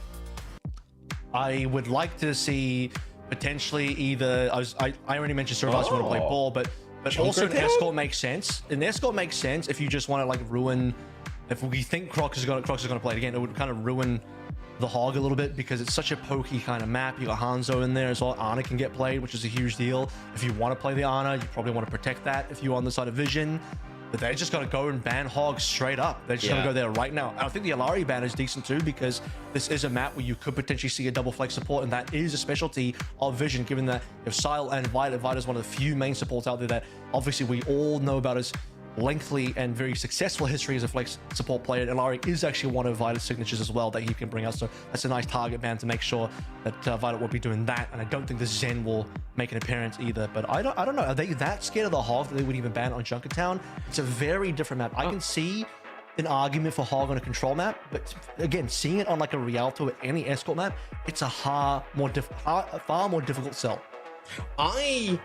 I would like to see potentially either I already mentioned Survivors want to play ball, but also an escort makes sense. An escort makes sense if you just want to like ruin. If we think Crox is going to play it again, it would kind of ruin the Hog a little bit because it's such a pokey kind of map. You got Hanzo in there as well. Ana can get played, which is a huge deal. If you want to play the Ana, you probably want to protect that if you're on the side of Vision. but they're just going to go and ban Hog straight up. They're just going to go there right now. I think the Alari ban is decent too, because this is a map where you could potentially see a double flex support, and that is a specialty of Vision, given that Sile and Vita is one of the few main supports out there that obviously we all know about as lengthy and very successful history as a flex support player. And Alari is actually one of Vita's signatures as well that he can bring out, so that's a nice target ban to make sure that Vita will be doing that. And I don't think the Zen will make an appearance either, but I don't know, are they that scared of the Hog that they would even ban on Junkertown? It's a very different map. I can see an argument for Hog on a control map, but again, seeing it on like a Rialto or any escort map, it's a far more difficult sell. I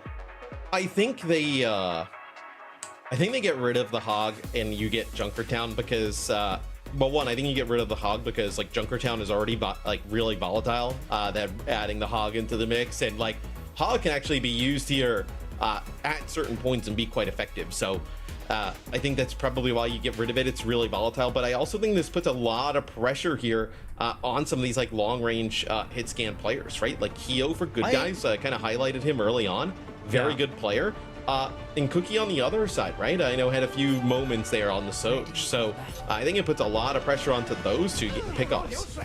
think they get rid of the Hog and you get Junkertown because, well, one, I think you get rid of the Hog because like Junkertown is already like really volatile. That adding the Hog into the mix, and like Hog can actually be used here at certain points and be quite effective. So I think that's probably why you get rid of it. It's really volatile, but I also think this puts a lot of pressure here on some of these like long range hit scan players, right? Like Keo for Good Guys, kind of highlighted him early on. Very good player. And Cookie on the other side, right? I know had a few moments there on the Soj. So I think it puts a lot of pressure onto those two getting pickoffs.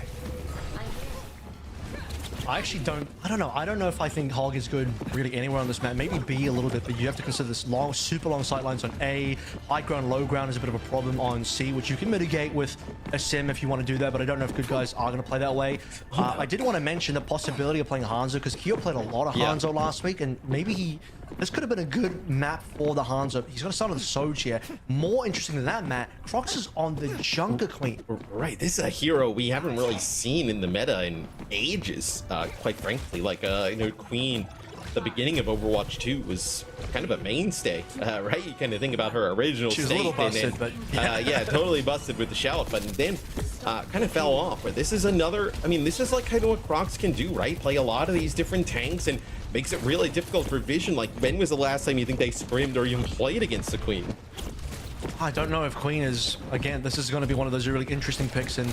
I actually I don't know if I think Hog is good really anywhere on this map. Maybe B a little bit, but you have to consider this super long sightlines on A. High ground, low ground is a bit of a problem on C, which you can mitigate with a sim if you want to do that, but I don't know if Good Guys are going to play that way. I did want to mention the possibility of playing Hanzo, because Keo played a lot of Hanzo last week, and maybe this could have been a good map for the Hanzo. He's going to start on the Soj here. More interesting than that, Matt, Crocs is on the Junker Queen. Right, this is a hero we haven't really seen in the meta in ages, quite frankly. Like, you know, Queen, the beginning of Overwatch 2 was kind of a mainstay, right? You kind of think about her original state. She was a little busted, but yeah, totally busted with the shout, but then kind of fell off. Where this is another, I mean, this is like kind of what Crocs can do, right? Play a lot of these different tanks and makes it really difficult for Vision. Like, when was the last time you think they scrimmed or even played against the Queen? I don't know if Queen is, again, this is going to be one of those really interesting picks, and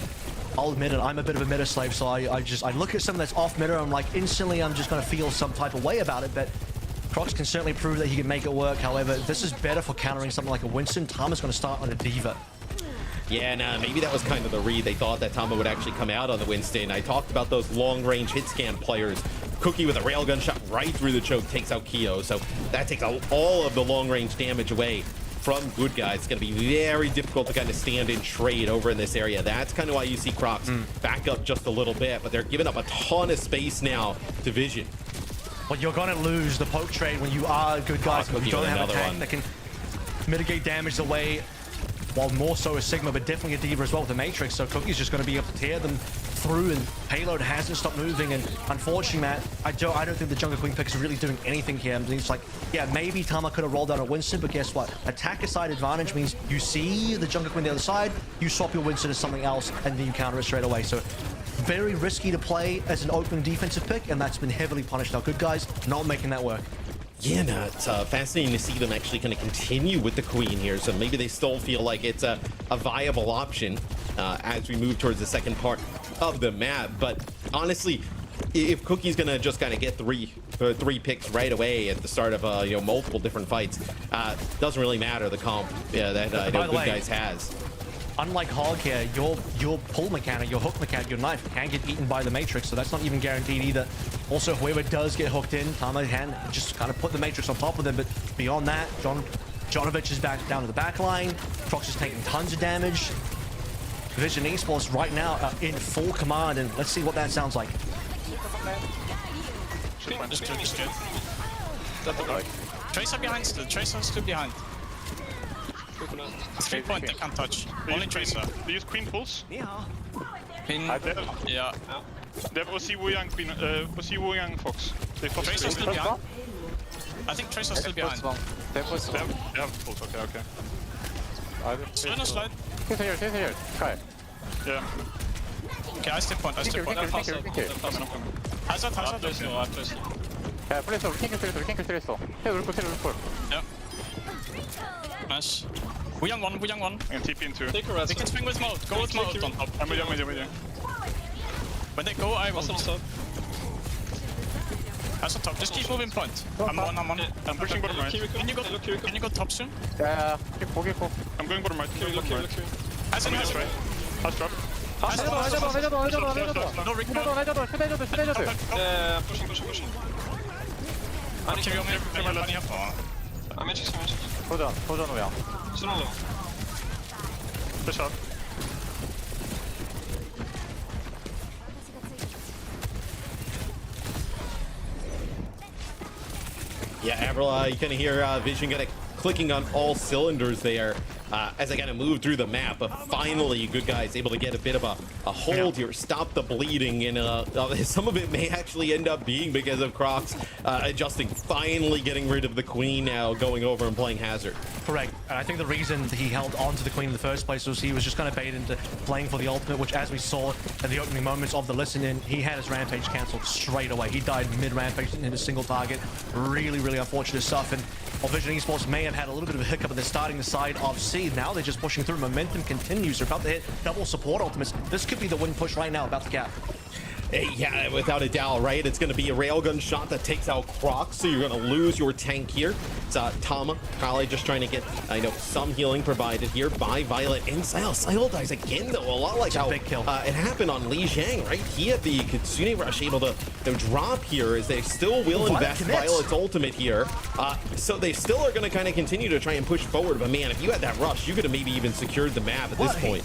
I'll admit it, I'm a bit of a meta slave, so I look at something that's off meta, I'm like, instantly I'm just going to feel some type of way about it, but Crocs can certainly prove that he can make it work. However, this is better for countering something like a Winston. Tama's going to start on a Diva. Yeah, nah, maybe that was kind of the read. They thought that Tama would actually come out on the Winston. I talked about those long-range hit scan players. Cookie with a railgun shot right through the choke takes out Keo, so that takes all of the long-range damage away from Good Guys. It's going to be very difficult to kind of stand and trade over in this area. That's kind of why you see Crocs back up just a little bit, but they're giving up a ton of space now to Vision. Well, you're going to lose the poke trade when you are Good Guys. You don't have a tank that can mitigate damage away, while more so a Sigma, but definitely a Diva as well with the Matrix. So Cookie's just going to be able to tear them through, and Payload hasn't stopped moving. And unfortunately, Matt, I don't think the Jungle Queen pick is really doing anything here. I mean, it's like, yeah, maybe Tama could have rolled out a Winston, but guess what? Attacker side advantage means you see the Jungle Queen the other side, you swap your Winston to something else, and then you counter it straight away. So very risky to play as an open defensive pick, and that's been heavily punished. Now, Good Guys not making that work. Yeah, no, it's fascinating to see them actually kind of continue with the Queen here. So maybe they still feel like it's a viable option as we move towards the second part of the map. But honestly, if Cookie's gonna just kind of get three picks right away at the start of you know, multiple different fights, doesn't really matter the comp that Good Guys has. Unlike Hog here, your pull mechanic, your hook mechanic, your knife can get eaten by the Matrix, so that's not even guaranteed either. Also, whoever does get hooked in, Tama can just kind of put the Matrix on top of them, but beyond that, Jonovic is back down to the back line. Crocs is taking tons of damage. Vision Esports right now are in full command, and let's see what that sounds like. Tracer behind still, Tracer still behind. 3 point, they can't touch. Only Tracer. They use Queen pulse. Pin. Yeah. They have OC Wu Yang Queen, OC Wu Yang Fox. Tracer still behind. I think Tracer still behind. They have pulse, okay. Slide, slide. He's here. Try. Yeah. Okay, I step point. Hazard. Yeah, please, king is Hey, we'll. Yeah. Nice. Wu Yang one. I can TP into. We can swing with mode. Go with mode on top. I'm with you. When they go, I will. That's on top. Just keep moving point. I'm on. I'm pushing bottom right. Can you go top soon? 야, 고 I'm going bottom right. Has any right? Has drop. No ring now. I'm pushing. Can we only money up? I'm magic. 도전 우양. Solo low. Push up. Yeah, Avril, you kind of hear Vision kind of clicking on all cylinders there as I kind of move through the map. But finally, good guys able to get a bit of a hold here, stop the bleeding, and some of it may actually end up being because of Crocs adjusting, finally getting rid of the Queen now, going over and playing Hazard. Correct. And I think the reason he held on to the Queen in the first place was he was just kind of baited into playing for the ultimate, which, as we saw in the opening moments of the listen-in, he had his Rampage cancelled straight away. He died mid-Rampage in a single target. Really, really unfortunate stuff. And while Vision Esports may have had a little bit of a hiccup, but they're starting the side of C. Now they're just pushing through. Momentum continues. They're about to hit double support ultimates. This could be the win push right now, about to cap. Yeah, without a doubt, right? It's going to be a railgun shot that takes out Crocs, so you're going to lose your tank here. It's Tama probably just trying to get, some healing provided here by Violet and Sile. Sile dies again, though, a lot like how big kill. It happened on Li Jiang, right? He had the Kitsune Rush able to drop here as they still will invest Violet's ultimate here. So they still are going to kind of continue to try and push forward, but man, if you had that rush, you could have maybe even secured the map at this point.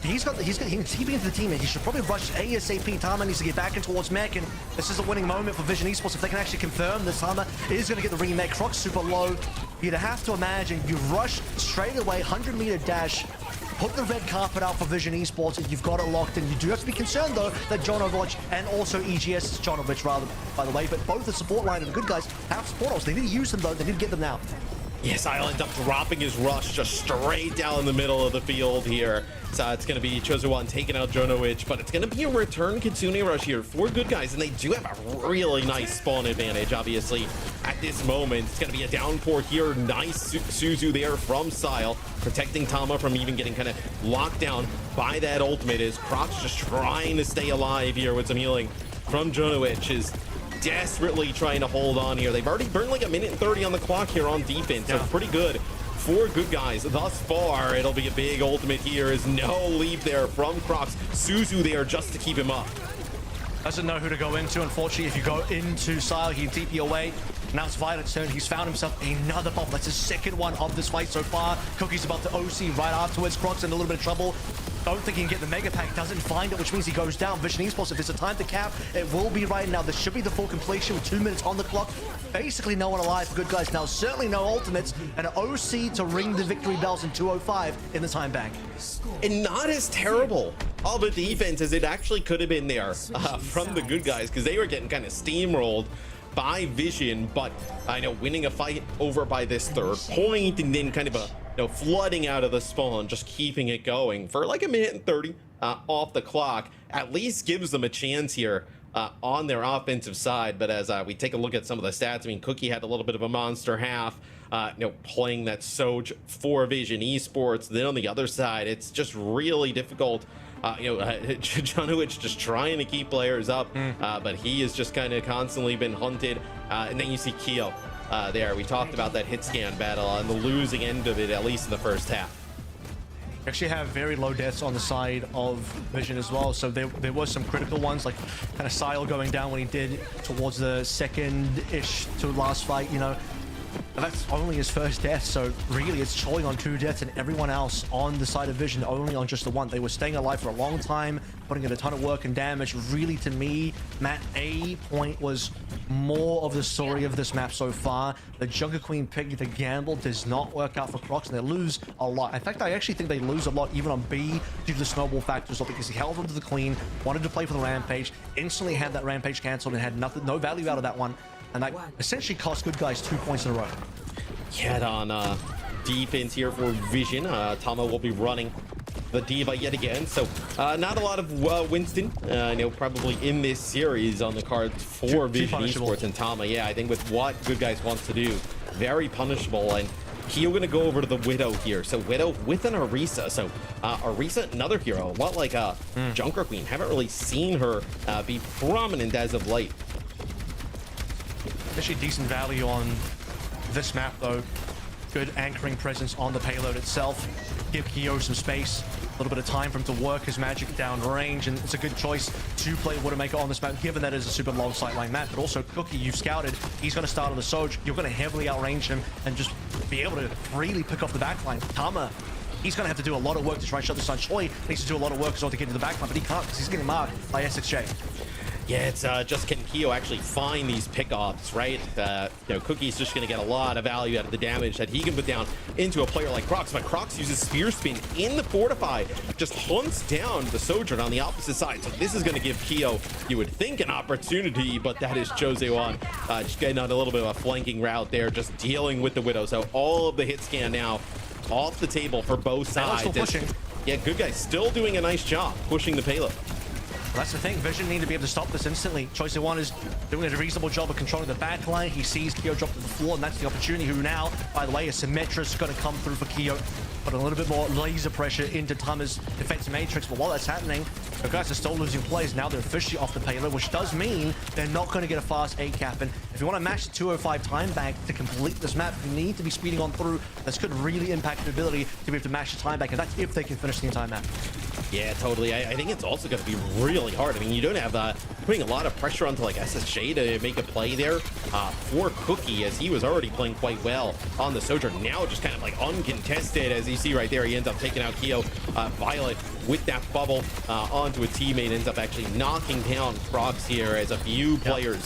He's keeping into the team, and he should probably rush ASAP. Tama needs to get back in towards mech, and this is a winning moment for Vision Esports if they can actually confirm this. Tama is going to get the remake. Crocs super low. You'd have to imagine you rush straight away, 100-meter dash, put the red carpet out for Vision Esports, and you've got it locked in. You do have to be concerned, though, that Overwatch and also EGS, Jonovich rather, by the way, but both the support line and the good guys have support ults. They need to use them, though. They need to get them now. Yes, I'll end up dropping his rush just straight down the middle of the field here. So it's going to be Chozuwan taking out Jonowich, but it's going to be a return Kitsune Rush here for good guys, and they do have a really nice spawn advantage, obviously, at this moment. It's going to be a downpour here. Nice Suzu there from Sile, protecting Tama from even getting kind of locked down by that ultimate, as Crocs just trying to stay alive here with some healing from Jonowich. Is desperately trying to hold on here. They've already burned like 1:30 on the clock here on defense, so pretty good for good guys thus far. It'll be a big ultimate here. Is no leap there from Crocs. Suzu there just to keep him up. Doesn't know who to go into. Unfortunately, if you go into Sile, he can TP away. Now it's Violet's turn. He's found himself another bomb. That's his second one of this fight so far. Cookie's about to OC right afterwards. Crocs in a little bit of trouble. Don't think he can get the Mega Pack. Doesn't find it, which means he goes down. Vision Esports, if there's a time to cap, it will be right now. This should be the full completion with 2 minutes on the clock. Basically no one alive for good guys now. Certainly no ultimates. And an OC to ring the victory bells in 2:05 in the time bank. And not as terrible of a defense as it actually could have been there from the good guys, because they were getting kind of steamrolled by Vision, but I know winning a fight over by this third point, and then kind of flooding out of the spawn, just keeping it going for like 1:30 off the clock, at least gives them a chance here on their offensive side. But as we take a look at some of the stats, I mean, Cookie had a little bit of a monster half, playing that Soj for Vision Esports. Then on the other side, it's just really difficult. Jonowich just trying to keep players up, but he has just kind of constantly been hunted. And then you see Keo there. We talked about that hit scan battle on the losing end of it, at least in the first half. Actually have very low deaths on the side of Vision as well, so there was some critical ones, like kind of Sile going down when he did towards the second-ish to last fight, But that's only his first death, so really it's Choi on 2 deaths and everyone else on the side of Vision only on just the 1. They were staying alive for a long time, putting in a ton of work and damage. Really, to me, Matt, A point was more of the story of this map so far. The Junker Queen pick, the gamble does not work out for Crocs, and they lose a lot. In fact, I actually think they lose a lot even on B due to the snowball factor as well, because he held onto the Queen, wanted to play for the Rampage, instantly had that Rampage cancelled and had no value out of that one. And that essentially cost good guys 2 points in a row. Yet on defense here for Vision. Tama will be running the Diva yet again. So not a lot of Winston, probably in this series on the cards for Vision Esports and Tama. Yeah, I think with what good guys wants to do, very punishable. And Keo going to go over to the Widow here. So Widow with an Orisa. So Orisa, another hero, a lot like Junker Queen. Haven't really seen her be prominent as of late. Actually decent value on this map though. Good anchoring presence on the payload itself. Give Kyo some space, a little bit of time for him to work his magic down range, and it's a good choice to play Widowmaker on this map, given that it is a super long sightline map. But also, Cookie, you've scouted, he's going to start on the Soj. You're going to heavily outrange him and just be able to freely pick off the backline. Tama, he's going to have to do a lot of work to try and shut this down. Choi needs to do a lot of work as well to get into the backline, but he can't because he's getting marked by SXJ. Yeah, it's just can Kyo actually find these pickoffs, right? Cookie's just going to get a lot of value out of the damage that he can put down into a player like Crocs. But Crocs uses Spear Spin in the Fortify, just hunts down the Sojourn on the opposite side. So this is going to give Kyo, you would think, an opportunity, but that is Joseon just getting on a little bit of a flanking route there, just dealing with the Widow. So all of the hit scan now off the table for both sides. Still pushing. Yeah, Good Guy still doing a nice job pushing the payload. That's the thing, Vision need to be able to stop this instantly. Choice One is doing a reasonable job of controlling the back line. He sees Kyo drop to the floor, and that's the opportunity. Who now, by the way, is Symmetra's going to come through for Kyo. But a little bit more laser pressure into Tama's defensive matrix. But while that's happening, the guys are still losing plays. Now they're officially off the payload, which does mean they're not going to get a fast 8 cap. And if you want to match the 205 time back to complete this map, you need to be speeding on through. This could really impact the ability to be able to match the time back, and that's if they can finish the entire map. Yeah, totally. I think it's also going to be really hard. I mean, you don't have putting a lot of pressure onto like SSJ to make a play there for Cookie, as he was already playing quite well on the Sojourn. Now just kind of like uncontested, as you see right there. He ends up taking out Kyo. Violet with that bubble onto a teammate, ends up actually knocking down Crocs here, as a few players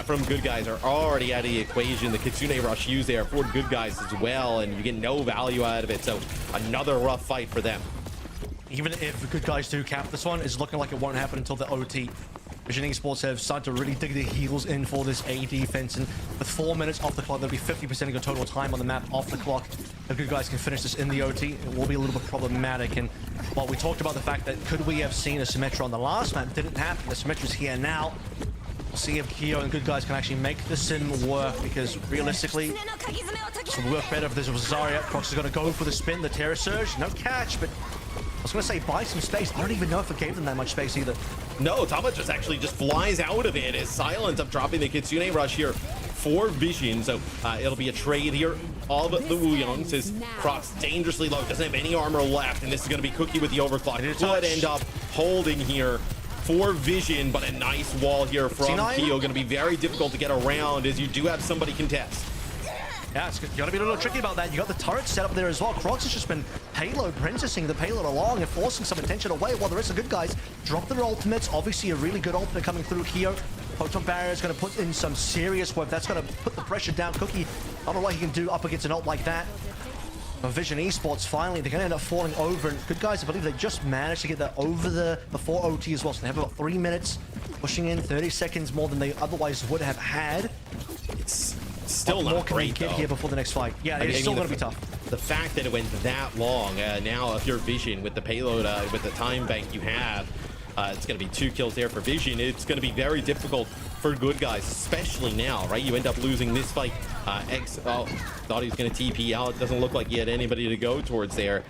from Good Guys are already out of the equation. The Kitsune Rush used there for Good Guys as well, and you get no value out of it. So another rough fight for them. Even if Good Guys do cap this one, it's looking like it won't happen until the OT. Vision Esports have started to really dig their heels in for this A defense, and with 4 minutes off the clock, there'll be 50% of your total time on the map off the clock. If Good Guys can finish this in the OT, it will be a little bit problematic. And while we talked about the fact that could we have seen a Symmetra on the last map, didn't happen. The Symmetra's here now. We'll see if Kyo and Good Guys can actually make the sim work, because realistically, this would work better if there's a Zarya. Crocs is going to go for the spin, the Terror Surge, no catch, but I was going to say buy some space. I don't even know if it gave them that much space either. No, Tama just flies out of it as Silence up dropping the Kitsune Rush here for Vision. So it'll be a trade here of the Wuyong. Says Crocs dangerously low, doesn't have any armor left, and this is going to be Cookie with the overclock. Could end up holding here for Vision, but a nice wall here from Kyo. Going to be very difficult to get around, as you do have somebody contest. Yeah, it's going to be a little tricky about that. You got the turret set up there as well. Crocs has just been payload princessing the payload along and forcing some attention away, while the rest of Good Guys drop their ultimates. Obviously, a really good ultimate coming through Kyo. Photon Barrier is going to put in some serious work. That's going to put the pressure down. Cookie, I don't know what he can do up against an ult like that. But Vision Esports, finally, they're going to end up falling over. And Good Guys, I believe they just managed to get that over before OT as well. So they have about 3 minutes, pushing in 30 seconds more than they otherwise would have had. It's still not more can great, we get here before the next fight? Yeah, it's still going to be tough. The fact that it went that long, now if you're Vision with the payload, with the time bank you have, it's going to be 2 kills there for Vision. It's going to be very difficult for Good Guys, especially now, right? You end up losing this fight. X thought he was going to TP out. It doesn't look like he had anybody to go towards there.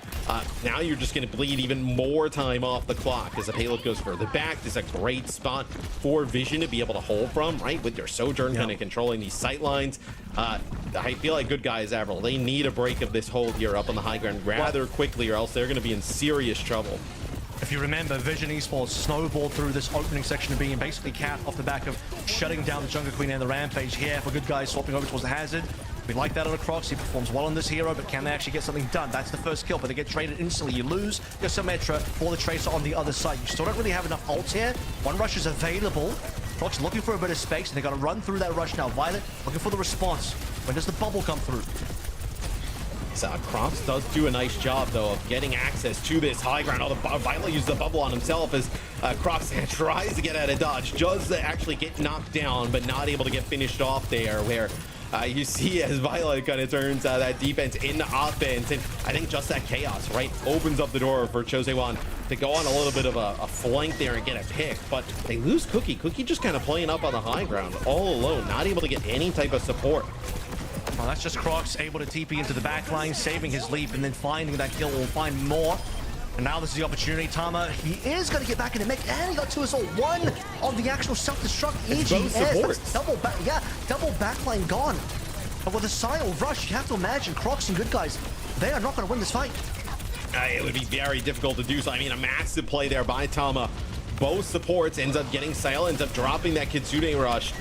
Now you're just going to bleed even more time off the clock as the payload goes further back. This is a great spot for Vision to be able to hold from, right? With their Sojourn kind of controlling these sight lines. I feel like Good Guys, Avril, they need a break of this hold here up on the high ground rather quickly, or else they're going to be in serious trouble. If you remember, Vision Esports snowballed through this opening section of being basically capped off the back of shutting down the Jungle Queen and the Rampage here for Good Guys swapping over towards the Hazard. We like that on the Crocs. He performs well on this hero, but can they actually get something done? That's the first kill, but they get traded instantly. You lose your Symmetra for the Tracer on the other side. You still don't really have enough ults here. One rush is available. Crocs looking for a bit of space, and they got to run through that rush now. Violet looking for the response. When does the bubble come through? Crocs does do a nice job, though, of getting access to this high ground. Violet uses the bubble on himself as Crocs tries to get out of dodge. Does actually get knocked down, but not able to get finished off there, where you see as Violet kind of turns that defense into offense. And I think just that chaos, right, opens up the door for Chosewan to go on a little bit of a flank there and get a pick. But they lose Cookie. Cookie just kind of playing up on the high ground all alone, not able to get any type of support. Well, that's just Crocs able to TP into the back line, saving his leap, and then finding that kill. Will find more. And now this is the opportunity. Tama, he is going to get back in the mix, and he got 2 assault. 1 on the actual self-destruct. It's both supports. That's double back, yeah, double backline gone. And with a silent rush, you have to imagine Crocs and Good Guys, they are not going to win this fight. It would be very difficult to do so. I mean, a massive play there by Tama. Both supports ends up getting silent, ends up dropping that Kitsune rush,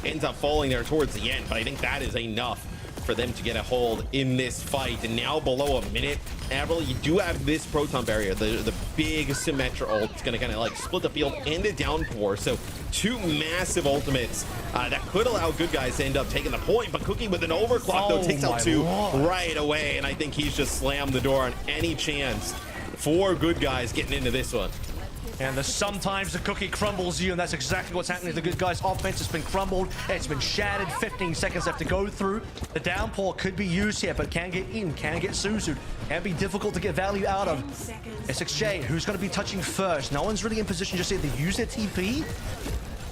ends up falling there towards the end. But I think that is enough for them to get a hold in this fight. And now below a minute, Avril, you do have this proton barrier, the big Symmetra ult. It's going to kind of like split the field and a downpour. So 2 massive ultimates that could allow Good Guys to end up taking the point. But Cookie with an overclock, though, takes out 2 right away. And I think he's just slammed the door on any chance for Good Guys getting into this one. And sometimes the cookie crumbles you, and that's exactly what's happening to the Good Guys. Offense has been crumbled. It's been shattered. 15 seconds left to go through. The downpour could be used here, but can get in, can get Suzu. Can be difficult to get value out of. SXJ, who's going to be touching first? No one's really in position just yet to use their TP.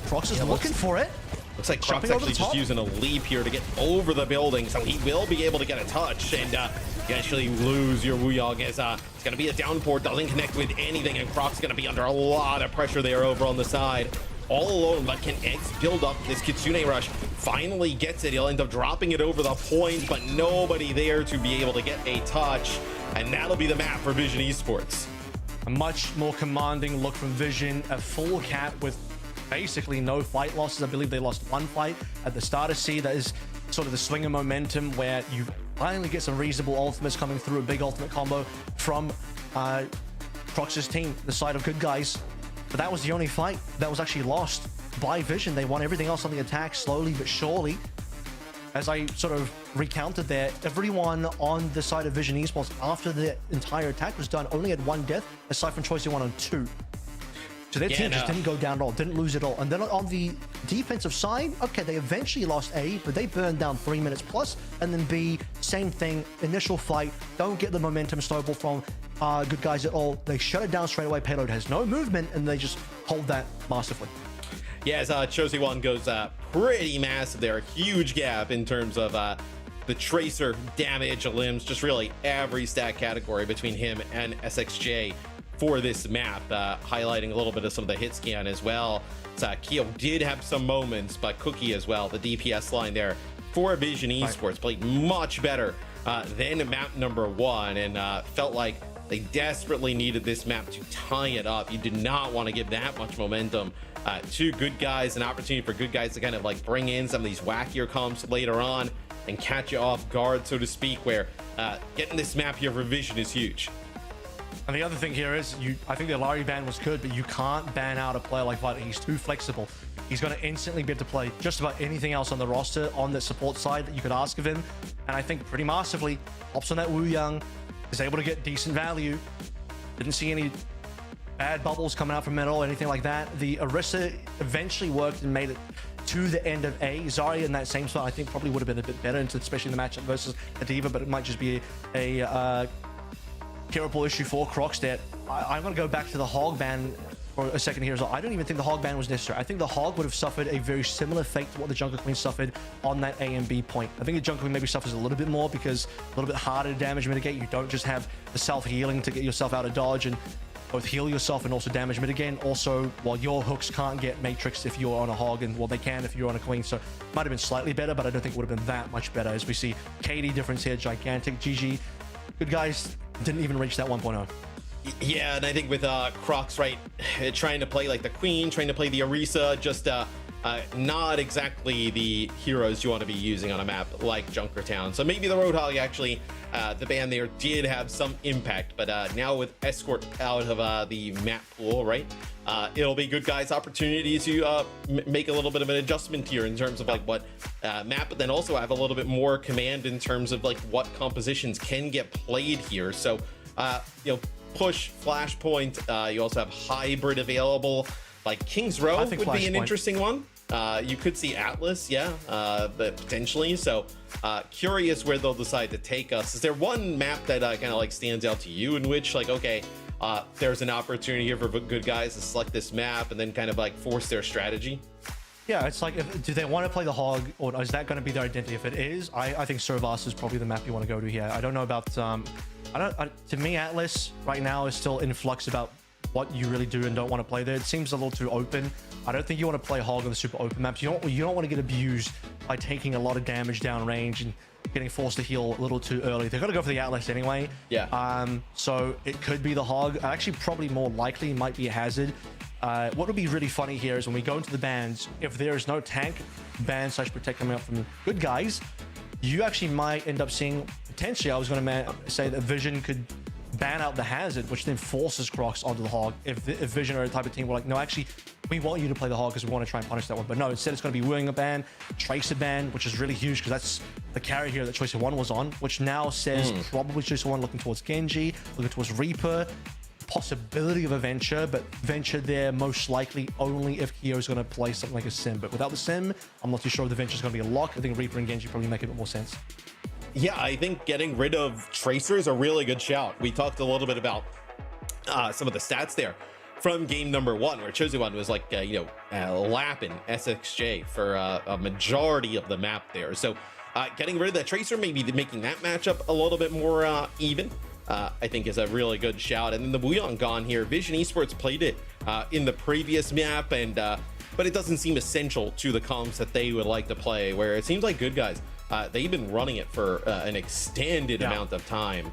Crocs is looking for it. Looks like Crocs actually just using a leap here to get over the building, so he will be able to get a touch. And you actually lose your Wuyong as it's going to be a downpour, doesn't connect with anything, and Crocs going to be under a lot of pressure there over on the side. All alone, but can Eggs build up this Kitsune rush? Finally gets it. He'll end up dropping it over the point, but nobody there to be able to get a touch. And that'll be the map for Vision Esports. A much more commanding look from Vision, a full cap with basically no fight losses. I believe they lost 1 fight at the start of C. That is sort of the swing of momentum where you finally get some reasonable ultimates coming through, a big ultimate combo from Crocs' team, the side of Good Guys. But that was the only fight that was actually lost by Vision. They won everything else on the attack slowly but surely. As I sort of recounted there, everyone on the side of Vision Esports after the entire attack was done only had 1 death, aside from Choice 1 on 2. So their team just didn't go down at all, didn't lose at all. And then on the defensive side, okay, they eventually lost A, but they burned down 3 minutes plus. And then B, same thing, initial fight, don't get the momentum snowball from Good Guys at all. They shut it down straight away. Payload has no movement, and they just hold that masterfully. Yeah, as Chosi 1 goes pretty massive there. A huge gap in terms of the Tracer damage, limbs, just really every stat category between him and SXJ for this map, highlighting a little bit of some of the hit scan as well. Keo did have some moments, but Cookie as well, the DPS line there for Vision Esports played much better than map number 1, and felt like they desperately needed this map to tie it up. You did not want to give that much momentum to Good Guys, an opportunity for Good Guys to kind of like bring in some of these wackier comps later on and catch you off guard, so to speak, where getting this map here for Vision is huge. And the other thing here is, I think the Larry ban was good, but you can't ban out a player like Vita. He's too flexible. He's going to instantly be able to play just about anything else on the roster on the support side that you could ask of him. And I think pretty massively, hops on that Wuyong, is able to get decent value. Didn't see any bad bubbles coming out from middle or anything like that. The Orisa eventually worked and made it to the end of A. Zarya in that same spot, I think probably would have been a bit better, especially in the matchup versus a D.Va, but it might just be a curable issue for Crocs there. I'm going to go back to the Hog ban for a second here as well. I don't even think the Hog ban was necessary. I think the Hog would have suffered a very similar fate to what the Jungle Queen suffered on that A and B point. I think the Jungle Queen maybe suffers a little bit more because a little bit harder to damage mitigate. You don't just have the self-healing to get yourself out of dodge and both heal yourself and also damage mitigate. Also, while your hooks can't get matrixed if you're on a Hog, and well, they can if you're on a Queen, so it might have been slightly better, but I don't think it would have been that much better. As we see KD difference here, gigantic. GG. Good Guys didn't even reach that 1.0. Yeah, and I think with Crocs, right, trying to play like the Queen, trying to play the Orisa, just not exactly the heroes you want to be using on a map like Junkertown. So maybe the Roadhog actually, the ban there did have some impact, but now with Escort out of the map pool, right, it'll be Good Guys' opportunity to make a little bit of an adjustment here in terms of like what map, but then also have a little bit more command in terms of like what compositions can get played here. So, you know, push, Flashpoint, you also have Hybrid available. Like King's Row would be an interesting one. You could see Atlas, yeah, but potentially. So curious where they'll decide to take us. Is there one map that kind of like stands out to you in which like, okay, there's an opportunity here for Good Guys to select this map and then kind of like force their strategy? Yeah, it's like, do they want to play the Hog, or is that going to be their identity? If it is, I think Servas is probably the map you want to go to here. I don't know about To me, Atlas right now is still in flux about what you really do and don't want to play there. It seems a little too open. I don't think you want to play Hog on the super open maps. You don't want to get abused by taking a lot of damage down range and getting forced to heal a little too early. They're gonna go for the Atlas anyway. Yeah. So it could be the Hog. Actually, probably more likely might be a Hazard. What would be really funny here is when we go into the bans, if there is no tank ban / protect coming up from good guys, you actually might end up seeing potentially. I was going to say that Vision could ban out the Hazard, which then forces Crocs onto the Hog. If Vision are the type of team, we're like, no, actually, we want you to play the Hog because we want to try and punish that one. But no, instead it's going to be Wooing a ban, Tracer ban, which is really huge because that's the carry here that Choice 1 was on, which now says probably Choice 1 looking towards Gen.G, looking towards Reaper, possibility of a Venture, but Venture there most likely only if Kyo's going to play something like a Sim. But without the Sim, I'm not too sure if the Venture is going to be a lock. I think Reaper and Gen.G probably make a bit more sense. Yeah, I think getting rid of Tracer is a really good shout. We talked a little bit about some of the stats there from game number 1, where Chosen One was like, lapping SXJ for a majority of the map there. So getting rid of that Tracer, maybe making that matchup a little bit more even, I think is a really good shout. And then the Wuyang gone here. Vision Esports played it in the previous map, and but it doesn't seem essential to the comps that they would like to play, where it seems like good guys, they've been running it for an extended amount of time,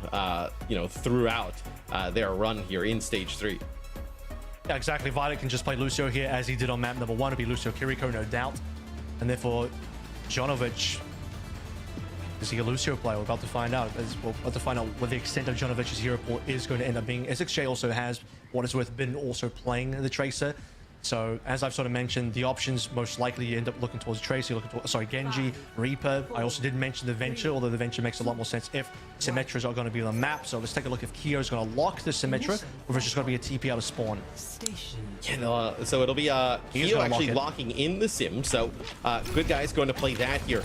throughout their run here in stage 3. Yeah, exactly. Violet can just play Lucio here as he did on map number 1. It'll be Lucio Kiriko, no doubt. And therefore, Jonovic, is he a Lucio player? We're about to find out. We're about to find out what the extent of Jonovic's hero pool is going to end up being. SXJ also has, what it's worth, been also playing the Tracer. So, as I've sort of mentioned, the options most likely you end up looking towards Tracer, Gen.G, Reaper. I also did mention the Venture, although the Venture makes a lot more sense if Symmetras are going to be on the map. So let's take a look if Kyo's going to lock the Symmetra, or if it's just going to be a TP out of spawn. Yeah, no, so it'll be Kyo actually locking in the Sim. So good guys going to play that here.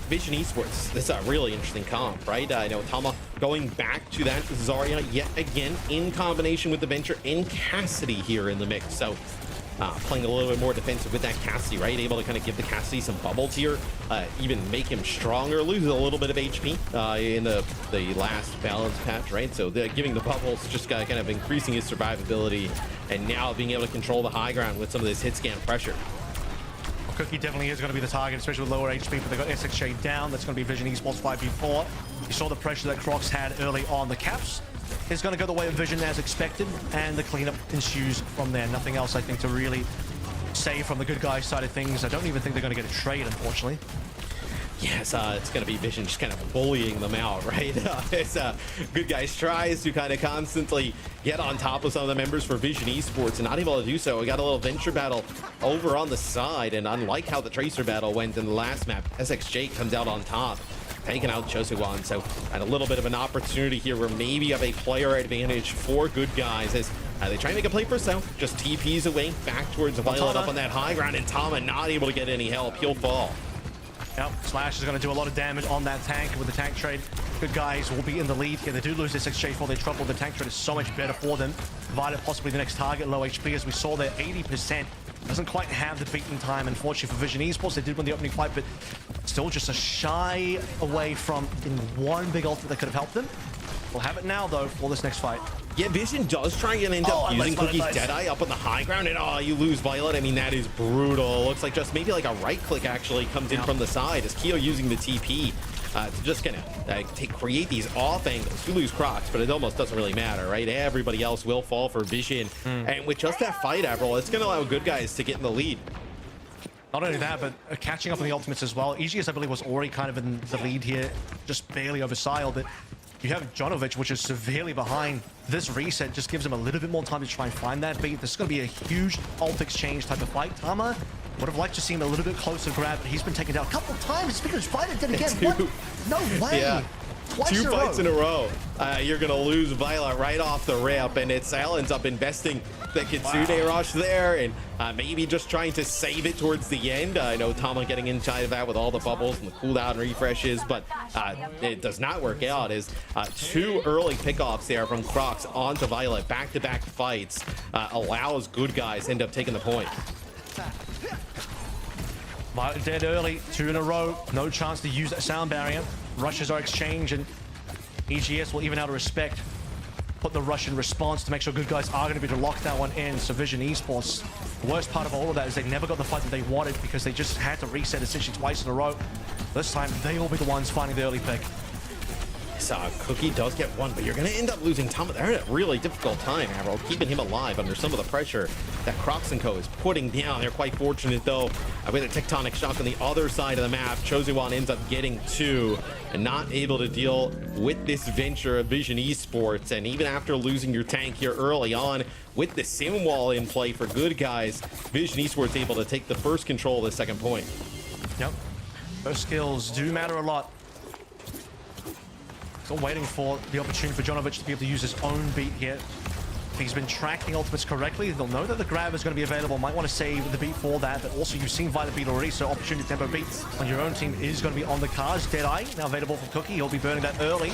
Vision Esports, this is a really interesting comp, right? I know Tama going back to that Zarya yet again in combination with the Venture and Cassidy here in the mix. So playing a little bit more defensive with that Cassidy, right? Able to kind of give the Cassidy some bubbles here, even make him stronger, lose a little bit of HP in the last balance patch, right? So giving the bubbles, just kind of increasing his survivability, and now being able to control the high ground with some of this hit scan pressure. Well, Cookie definitely is going to be the target, especially with lower HP, but they've got SXJ down. That's going to be Vision Esports 5v4. You saw the pressure that Crocs had early on. The Caps is going to go the way of Vision as expected, and the cleanup ensues from there. Nothing else, I think, to really say from the good guys side of things. I don't even think they're going to get a trade, unfortunately. Yes, it's going to be Vision just kind of bullying them out, right? It's good guys tries to kind of constantly get on top of some of the members for Vision Esports and not able to do so. We got a little Venture battle over on the side, and unlike how the Tracer battle went in the last map, SXJ comes out on top, taking out Chosuwan. So and a little bit of an opportunity here where maybe you have a player advantage for good guys as they try and make a play for South. Just TPs away back towards Violet up on that high ground, and Tama not able to get any help. He'll fall. Yep, Slash is going to do a lot of damage on that tank with the tank trade. Good guys will be in the lead here. They do lose this exchange for their trouble. The tank trade is so much better for them. Violet possibly the next target, low HP, as we saw there, 80%. Doesn't quite have the beating time, unfortunately, for Vision Esports. They did win the opening fight, but still just a shy away from in one big ultimate that could have helped them. We'll have it now, though, for this next fight. Yeah, Vision does try and end up using Cookie's Deadeye up on the high ground, and you lose Violet. I mean, that is brutal. Looks like just maybe like a right click actually comes in from the side as Kyo using the TP to just kind of create these off angles. You lose Crocs, but it almost doesn't really matter, right? Everybody else will fall for Vision. And with just that fight, Avril, it's going to allow good guys to get in the lead. Not only that, but catching up on the ultimates as well. EGS, I believe, was already kind of in the lead here, just barely over Sile, but you have Jonovic, which is severely behind. This reset just gives him a little bit more time to try and find that beat. This is going to be a huge ult exchange type of fight. Tama would have liked to see him a little bit closer grab, but he's been taken down a couple of times. Speaking of fight, it did again. What? No way. Yeah. Two fights in a row. You're going to lose Violet right off the ramp, and it's Al ends up investing the Kitsune rush there, and maybe just trying to save it towards the end. I know Tama getting inside of that with all the bubbles and the cooldown refreshes, but it does not work out as two early pickoffs there from Crocs onto Violet. Back-to-back fights allows good guys to end up taking the point. Violet dead early, 2 in a row. No chance to use that sound barrier. Rushes are exchanged, and EGS will even out of respect put the Russian response to make sure good guys are going to be able to lock that one in. So Vision Esports, the worst part of all of that is they never got the fight that they wanted because they just had to reset essentially twice in a row. This time, they will be the ones finding the early pick. Cookie does get one, but you're going to end up losing Tom. They're at a really difficult time, Avril, keeping him alive under some of the pressure that Crocs & Co. is putting down. They're quite fortunate, though, with a tectonic shock on the other side of the map. Chosewan ends up getting 2 and not able to deal with this venture of Vision Esports. And even after losing your tank here early on with the sim wall in play for good guys, Vision Esports able to take the first control of the second point. Yep. Those skills do matter a lot. Still waiting for the opportunity for Jonovic to be able to use his own beat here. If he's been tracking ultimates correctly, they'll know that the grab is going to be available. Might want to save the beat for that, but also you've seen Violet beat already, so opportunity tempo beat on your own team is going to be on the cards. Deadeye now available for Cookie. He'll be burning that early.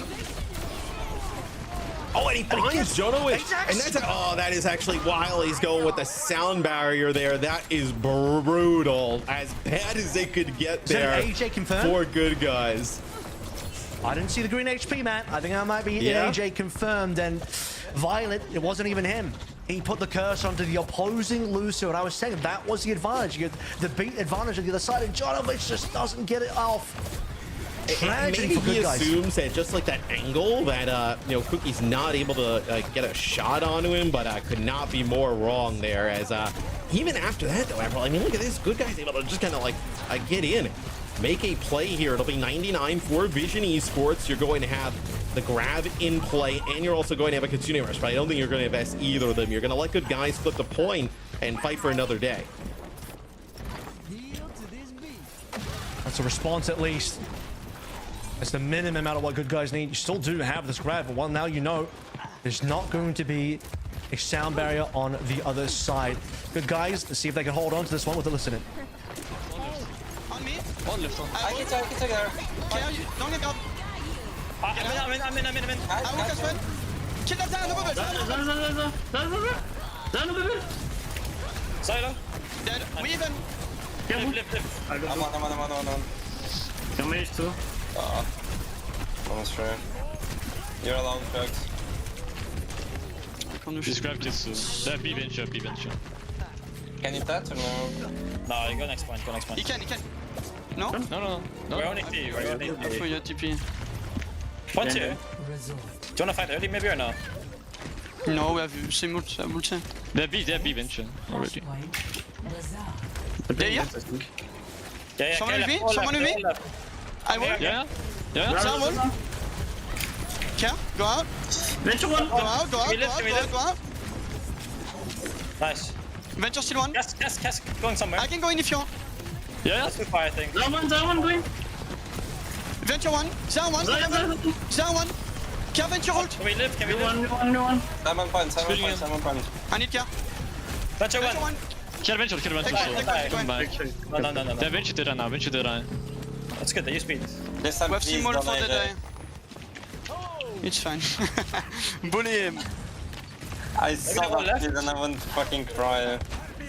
Oh, and he finds Jonovic. And that's that is actually wild. He's going with the sound barrier there. That is brutal. As bad as they could get there. AJ confirmed? For good guys. I didn't see the green HP, Matt. I think I might be AJ confirmed. And Violet, it wasn't even him. He put the curse onto the opposing Lucio. And I was saying that was the advantage. You get the beat advantage on the other side. And Jonovic just doesn't get it off. Maybe he assumes that just like that angle that Cookie's not able to get a shot onto him, but could not be more wrong there. As even after that though, Avril, I mean, look at this, good guy's able to just kind of like get in, make a play here. It'll be 99 for Vision Esports. You're going to have the grab in play, and you're also going to have a Kitsune Rush, but I don't think you're going to invest either of them. You're going to let good guys flip the point and fight for another day. That's a response at least. That's the minimum out of what good guys need. You still do have this grab, but well, now you know there's not going to be a sound barrier on the other side. Good guys, let's see if they can hold on to this one with the listening. On me. One left. I can take there. Don't get up. I'm in. I will catch one. Kill that down. Silo. Dead. We even. Live. I'm on. Damage too. Almost sure. You're alone, Crocs. This grab is B venture. Can you that or no? No, go next point. He can. No? No. We're only T. For your TP. Point here. Do you wanna fight early maybe or no? No, we have multi. They're B venture already. Yeah. Yeah. Someone with me? I will. Yeah. Someone. Yeah, go out. Venture one. Go out. Nice. Venture still one. Yes. Going somewhere. I can go in if you want. Yeah. That's good fire, I think. Down one going. Venture one. Down one. Care venture ult. Can we live? No one. I'm on point. I need care. Venture one. Kill venture. Come back. No. They're venture to run now. That's good, they use speed. We have seen more for the day. It's fine. Bully him. I saw that kid and I want to fucking cry.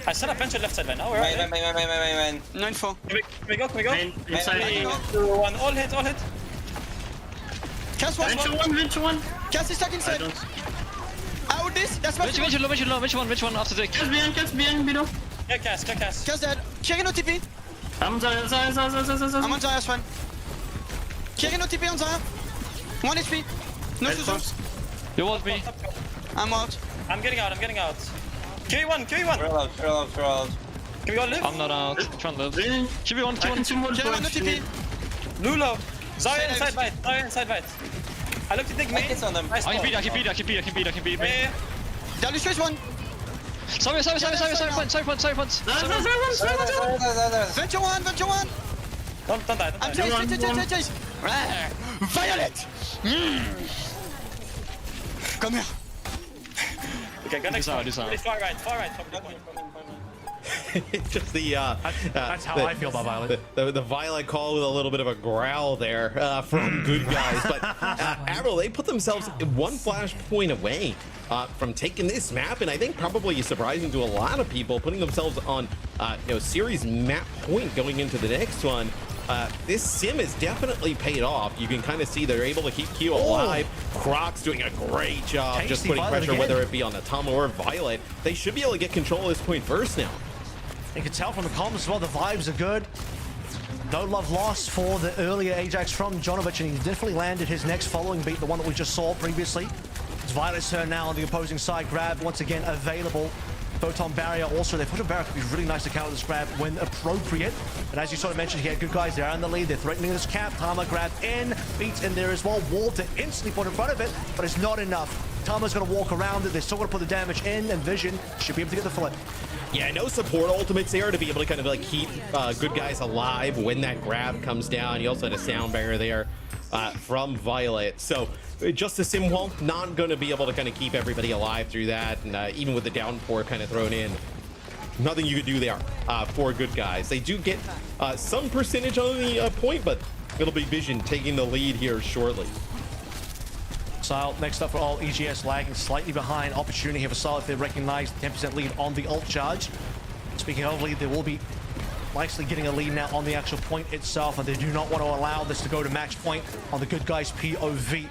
I set up venture left side right now. Where are they? Main. 9-4. Can we go? Inside. 3, 2, 1. All hit. Cast one. Venture one. Cast is stuck inside. Out this. That's my Venture low. After the Cast behind, below. Yeah, cast. Cast dead. Kirino TP. I'm on Zarya. I'm on Zarya's one. Kirino TP on Zarya. 1 HP. No Suzu. You want me? I'm out. I'm getting out. QE1. We're out. Can we go live? I'm not out. Try and live. QB1. Kirino no TP. Lulo. Zarya inside right. I looked to dig main. I can beat. Yeah. Darius is one. Sorry point. Venture one. Don't die. I'm chase. Violet. Come here. Okay, go next one. This out. Far right. Just the That's how I feel about Violet. The Violet call with a little bit of a growl there from good guys. But Avril, they put themselves one flash point away from taking this map, and I think probably surprising to a lot of people, putting themselves on series map point going into the next one. this sim has definitely paid off. You can kind of see they're able to keep Q alive. Croc's doing a great job just putting pressure, whether it be on the Tama or Violet. They should be able to get control of this point first now. You can tell from the comments as well, the vibes are good. No love lost for the earlier Ajax from Jonovic, and he definitely landed his next following beat, the one that we just saw previously. It's Violet's turn now on the opposing side. Grab once again available. Photon barrier also. They put a barrier could be really nice to counter this grab when appropriate. And as you sort of mentioned here, good guys, they're in the lead. They're threatening this cap. Tama grab in, beats in there as well. Wall to instantly put in front of it, but it's not enough. Tama's going to walk around it. They're still going to put the damage in, and Vision should be able to get the flip. Yeah, no support ultimates there to be able to kind of like keep good guys alive when that grab comes down. You also had a sound barrier there from Violet. So just the sim wall, not going to be able to kind of keep everybody alive through that. And even with the downpour kind of thrown in, nothing you could do there for good guys. They do get some percentage on the point, but it'll be Vision taking the lead here shortly. Sile, next up for all, EGS lagging slightly behind. Opportunity here for Sile if they recognize the 10% lead on the ult charge. Speaking of lead, they will be likely getting a lead now on the actual point itself, and they do not want to allow this to go to match point on the good guys POV.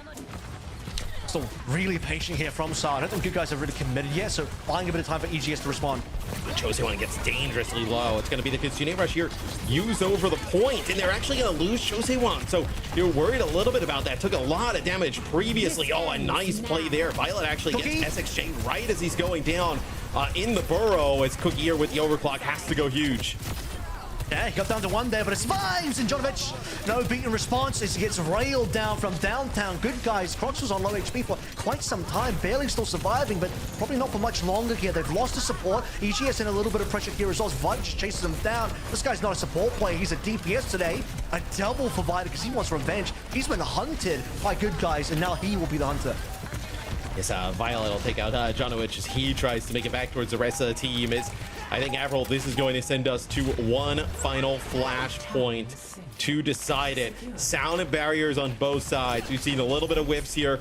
Still really patient here from Sile. I don't think good guys are really committed yet, so buying a bit of time for EGS to respond. Josewan gets dangerously low. It's going to be the Kitsune Rush here. Use over the point, and they're actually going to lose Josewan. So you're worried a little bit about that. Took a lot of damage previously. Oh, a nice play there. Violet actually gets SXJ right as he's going down in the burrow, as Cookie here with the overclock has to go huge. Yeah, he got down to one there, but it survives, and Jonovic, no beat in response as he gets railed down from downtown. Good guys, Crocs was on low HP for quite some time, barely still surviving, but probably not for much longer here. They've lost the support. EGS in a little bit of pressure here as well as Vite chases him down. This guy's not a support player, he's a DPS today. A double for Vite because he wants revenge. He's been hunted by good guys, and now he will be the hunter. Yes, Violet will take out Jonovic as he tries to make it back towards the rest of the team. I think, Avril, this is going to send us to one final flashpoint to decide it. Sound and barriers on both sides. We've seen a little bit of whiffs here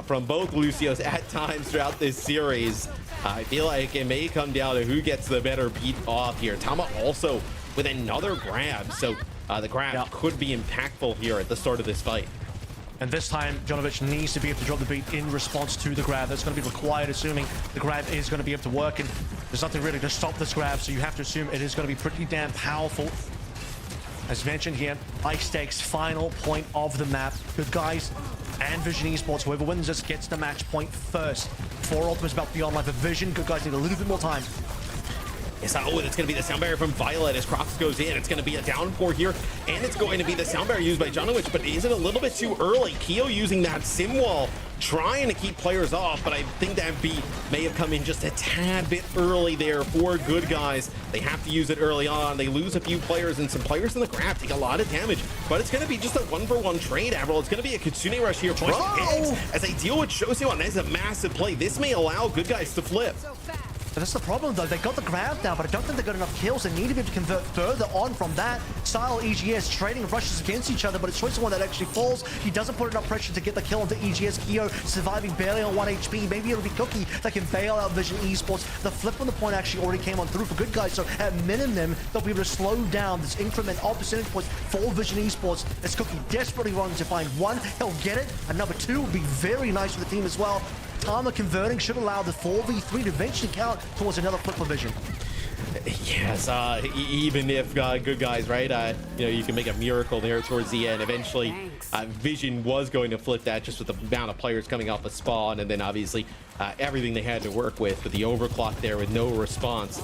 from both Lucios at times throughout this series. I feel like it may come down to who gets the better beat off here. Tama also with another grab, so the grab could be impactful here at the start of this fight. And this time, Jonovic needs to be able to drop the beat in response to the grab. That's going to be required, assuming the grab is going to be able to work. And there's nothing really to stop this grab, so you have to assume it is going to be pretty damn powerful. As mentioned here, Ice Stakes, final point of the map. Good guys and Vision Esports, whoever wins this gets the match point first. 4 ultimates about to be online for Vision. Good guys need a little bit more time. Yes, oh, it's going to be the sound barrier from Violet as Crocs goes in. It's going to be a downpour here, and it's going to be the sound barrier used by Jonovic, but is it a little bit too early? Keo using that sim wall, trying to keep players off, but I think that beat may have come in just a tad bit early there for good guys. They have to use it early on. They lose a few players, and some players in the grab take a lot of damage, but it's going to be just a 1-for-1 trade, Avril. It's going to be a Kitsune Rush here from Eggs as they deal with Josewan. That's a massive play. This may allow good guys to flip. But that's the problem, though. They got the grab down, but I don't think they got enough kills. They need to be able to convert further on from that. Style EGS trading rushes against each other, but it's Choice one that actually falls. He doesn't put enough pressure to get the kill onto EGS. Keo surviving barely on 1 HP. Maybe it'll be Cookie that can bail out Vision Esports. The flip on the point actually already came on through for good guys, so at minimum, they'll be able to slow down this increment of percentage points for Vision Esports. As Cookie desperately runs to find one, he'll get it. And number 2 will be very nice for the team as well. Tama converting should allow the 4v3 to eventually count towards another flip for Vision. Yes, even if good guys, right? You can make a miracle there towards the end. Eventually, Vision was going to flip that just with the amount of players coming off a spawn, and then obviously everything they had to work with the overclock there with no response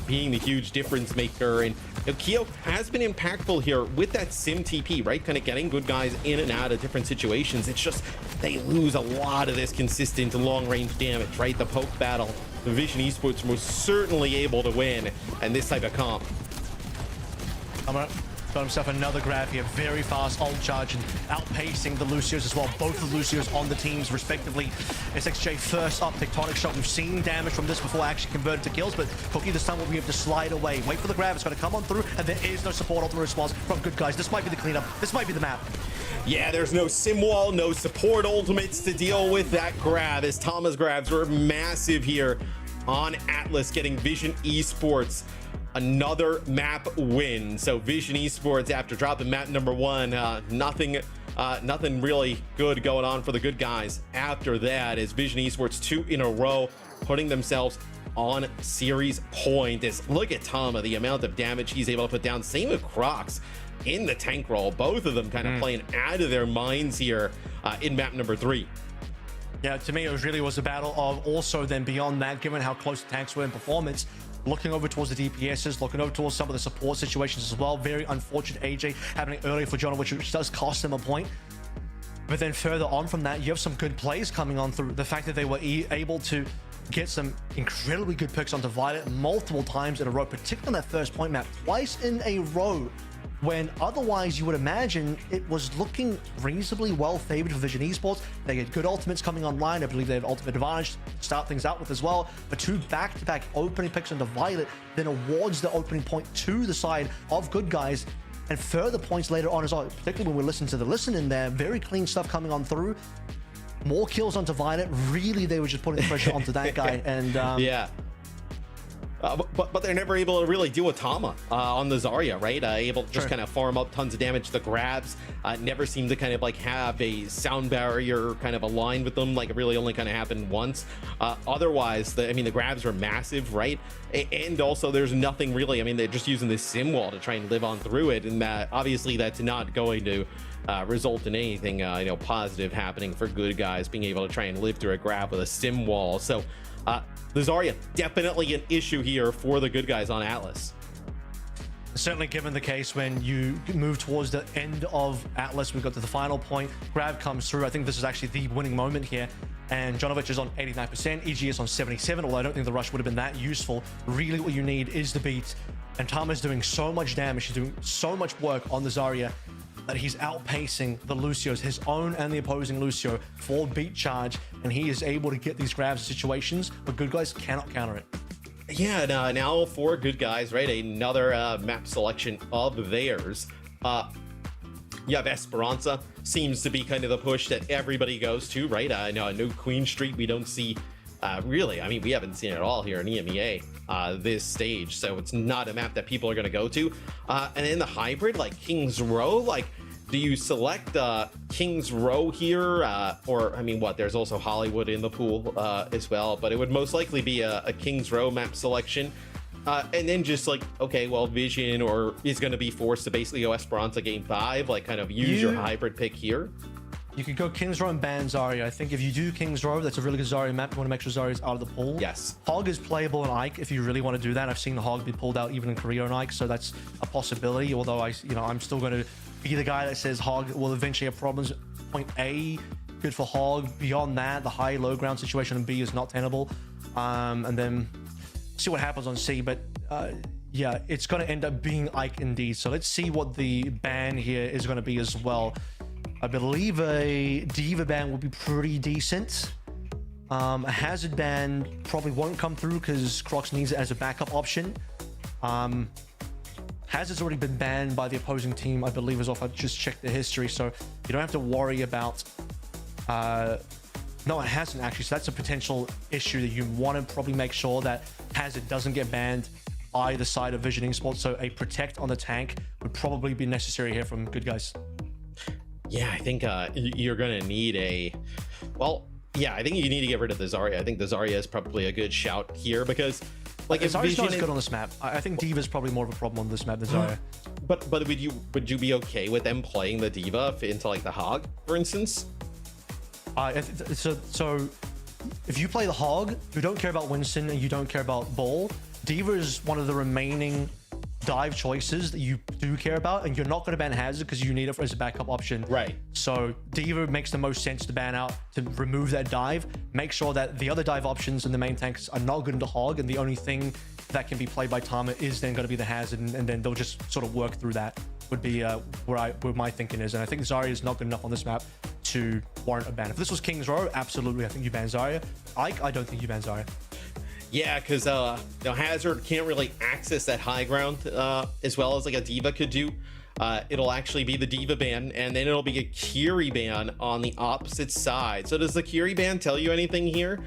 being the huge difference maker. And Keo has been impactful here with that sim TP, right? Kind of getting good guys in and out of different situations. It's just they lose a lot of this consistent long range damage, right? The poke battle. The Vision Esports was certainly able to win and this type of comp. Got himself another grab here, very fast ult charge and outpacing the Lucios as well. Both the Lucios on the teams respectively. SXJ first up, Tectonic Shot. We've seen damage from this before actually converted to kills, but Cookie this time will be able to slide away. Wait for the grab, it's going to come on through, and there is no support ultimate response from good guys. This might be the cleanup. This might be the map. Yeah, there's no sim wall, no support ultimates to deal with that grab, as Tama's grabs were massive here on Atlas, getting Vision Esports another map win. So Vision Esports, after dropping map number 1, nothing really good going on for the good guys after that, as Vision Esports 2 in a row putting themselves on series point. Look at Tama, the amount of damage he's able to put down. Same with Crocs in the tank role. Both of them kind of playing out of their minds here in map number 3. Yeah, to me, it really was a battle of also then beyond that, given how close the tanks were in performance, looking over towards the DPSs, looking over towards some of the support situations as well. Very unfortunate AJ happening earlier for John, which does cost him a point. But then further on from that, you have some good plays coming on through. The fact that they were able to get some incredibly good picks onto Violet multiple times in a row, particularly on that first point map, twice in a row, when otherwise you would imagine it was looking reasonably well favored for Vision Esports. They had good ultimates coming online. I believe they had ultimate advantage to start things out with as well. But 2 back-to-back opening picks onto Violet, then awards the opening point to the side of good guys, and further points later on as well, particularly when we listen to the listening there. Very clean stuff coming on through. More kills onto Violet. Really, they were just putting pressure onto that guy. And yeah. But they're never able to really deal with Tama on the Zarya, right? Able to just kind of farm up tons of damage. The grabs never seem to kind of like have a sound barrier kind of aligned with them. Like it really only kind of happened once. Otherwise, the grabs were massive, right? And also there's nothing really, they're just using this sim wall to try and live on through it. And that obviously that's not going to result in anything positive happening for good guys being able to try and live through a grab with a sim wall. So the Zarya, definitely an issue here for the good guys on Atlas. Certainly given the case when you move towards the end of Atlas, we've got to the final point, grab comes through. I think this is actually the winning moment here. And Jonovic is on 89%, EG is on 77, although I don't think the rush would have been that useful. Really what you need is the beat. And Tama's doing so much damage, he's doing so much work on the Zarya that he's outpacing the Lucios, his own and the opposing Lucio, for beat charge, and he is able to get these grabs situations, but good guys cannot counter it. Yeah, now for good guys, right? Another map selection of theirs. You have Esperanza, seems to be kind of the push that everybody goes to, right? No Queen Street, we don't see really. We haven't seen it at all here in EMEA this stage, so it's not a map that people are going to go to. And in the hybrid, like King's Row, like, do you select King's Row here? Or, what? There's also Hollywood in the pool as well, but it would most likely be a King's Row map selection. And then just like, okay, well, Vision or is going to be forced to basically go Esperanza game 5, like kind of use your hybrid pick here. You could go King's Row and ban Zarya. I think if you do King's Row, that's a really good Zarya map. You want to make sure Zarya's out of the pool. Yes. Hog is playable in Ike if you really want to do that. I've seen the Hog be pulled out even in Korea and Ike, so that's a possibility. Although I'm still going to be the guy that says Hog will eventually have problems. Point A, good for Hog. Beyond that, the high-low ground situation in B is not tenable. And then see what happens on C. But yeah, it's going to end up being Ike indeed. So let's see what the ban here is going to be as well. I believe a Diva ban will be pretty decent. A Hazard ban probably won't come through because Crocs needs it as a backup option. Hazard's already been banned by the opposing team, I believe, as well. I just checked the history, so you don't have to worry about... No, it hasn't actually, so that's a potential issue that you want to probably make sure that Hazard doesn't get banned either side of Vision Esports. So a protect on the tank would probably be necessary here from good guys. Yeah, I think you're going to need a... Well, yeah, I think you need to get rid of the Zarya. I think the Zarya is probably a good shout here because... Like, if Zarya's not as good on this map. I think Diva's probably more of a problem on this map than Zarya. But would you be okay with them playing the Diva into like the Hog, for instance? So if you play the Hog, you don't care about Winston and you don't care about Bull, Diva is one of the remaining dive choices that you do care about, and you're not going to ban Hazard because you need it as a backup option. Right. So Diva makes the most sense to ban out, to remove that dive, make sure that the other dive options in the main tanks are not good into Hog, and the only thing that can be played by Tama is then going to be the Hazard, and then they'll just sort of work through that, would be where my thinking is. And I think Zarya is not good enough on this map to warrant a ban. If this was King's Row, absolutely, I think you ban Zarya. Ike, I don't think you ban Zarya. Yeah, because Hazard can't really access that high ground as well as like a Diva could do. It'll actually be the Diva ban, and then it'll be a Kiri ban on the opposite side. So does the Kiri ban tell you anything here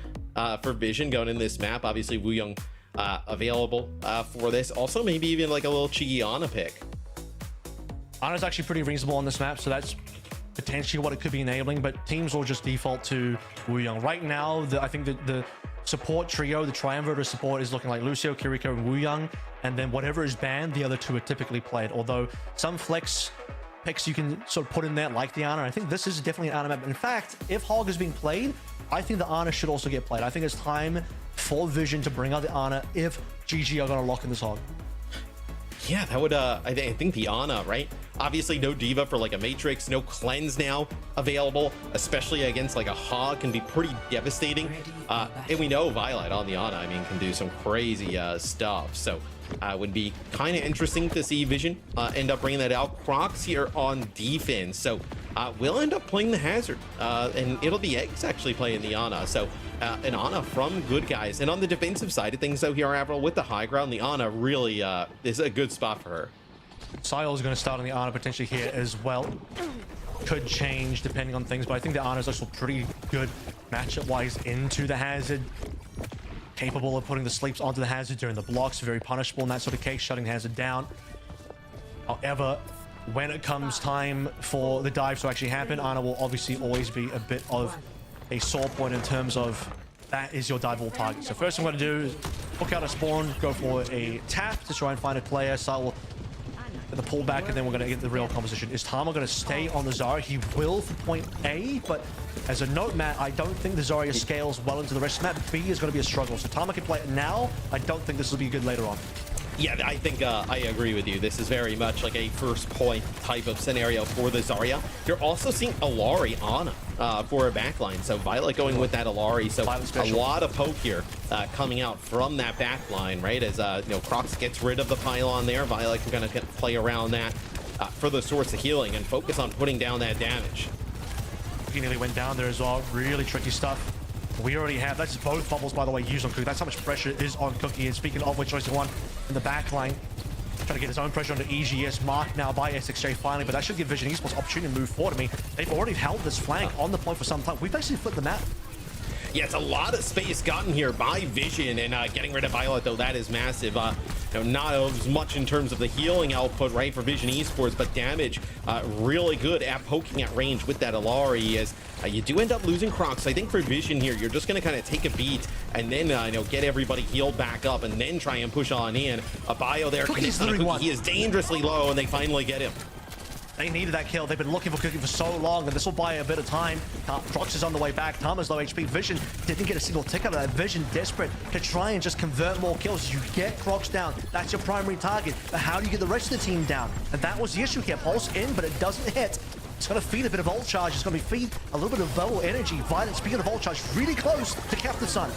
for Vision going in this map? Obviously, Wooyoung available for this. Also, maybe even like a little cheeky Ana pick. Ana's actually pretty reasonable on this map, so that's potentially what it could be enabling, but teams will just default to Wooyoung. Right now, I think that the support trio, the triumvirate support, is looking like Lucio, Kiriko, and Wooyoung, and then whatever is banned, the other two are typically played. Although some flex picks you can sort of put in there, like the Ana. I think this is definitely an Ana map. In fact, if Hog is being played, I think the Ana should also get played. I think it's time for Vision to bring out the Ana if GG are going to lock in this Hog. Yeah, that would, I think the Ana, right? Obviously, no Diva for like a Matrix, no Cleanse now available, especially against like a Hog, can be pretty devastating. And we know Violet on the Ana, I mean, can do some crazy stuff. So would be kind of interesting to see Vision end up bringing that out. Crocs here on defense. So we'll end up playing the Hazard, and it'll be Eggs actually playing the Ana. So an Ana from Good Guys. And on the defensive side of things, though, here, Avril, with the high ground, the Ana really is a good spot for her. Sile is going to start on the Ana potentially here as well. Could change depending on things, but I think the Ana is also pretty good matchup-wise into the Hazard. Capable of putting the sleeps onto the Hazard during the blocks. Very punishable in that sort of case, shutting Hazard down. However, when it comes time for the dives to actually happen, Ana will obviously always be a bit of a sore point in terms of that is your diveable target. So first I'm going to do is hook out a spawn, go for a tap to try and find a player. Sile will the pullback, and then we're going to get the real composition. Is Tama going to stay on the Zarya? He will for point A, but as a note, Matt, I don't think the Zarya scales well into the rest of the map. B is going to be a struggle. So Tama can play it now. I don't think this will be good later on. Yeah, I think I agree with you. This is very much like a first point type of scenario for the Zarya. You're also seeing Alari Ana for a backline. So Violet going with that Alari. So a lot of poke here coming out from that backline, right? As you know, Crocs gets rid of the pylon there. Violet can kind of play around that for the source of healing and focus on putting down that damage. He nearly went down there as well. Really tricky stuff. We already have, that's both bubbles, by the way, used on Cookie. That's how much pressure is on Cookie. And speaking of which, choice one in the back line, trying to get his own pressure onto EGS, marked now by SXJ finally, but that should give Vision Esports opportunity to move forward. I mean, they've already held this flank on the point for some time. We've basically flipped the map. Yeah, it's a lot of space gotten here by Vision, and getting rid of Violet, though, that is massive. You know, not as much in terms of the healing output, right, for Vision Esports, but damage really good at poking at range with that Alari, as you do end up losing Crocs. I think for Vision here, you're just going to kind of take a beat and then, you know, get everybody healed back up and then try and push on in. A bio there, Cookie. He is dangerously low, and they finally get him. They needed that kill. They've been looking for Cookie for so long, and this will buy a bit of time. Crocs is on the way back. Tama's low HP. Vision didn't get a single tick out of that. Vision desperate to try and just convert more kills. You get Crocs down. That's your primary target. But how do you get the rest of the team down? And that was the issue here. Pulse in, but it doesn't hit. It's going to feed a bit of ult charge. It's going to feed a little bit of bubble energy. Violent, speaking of ult charge, really close to Captive Sun.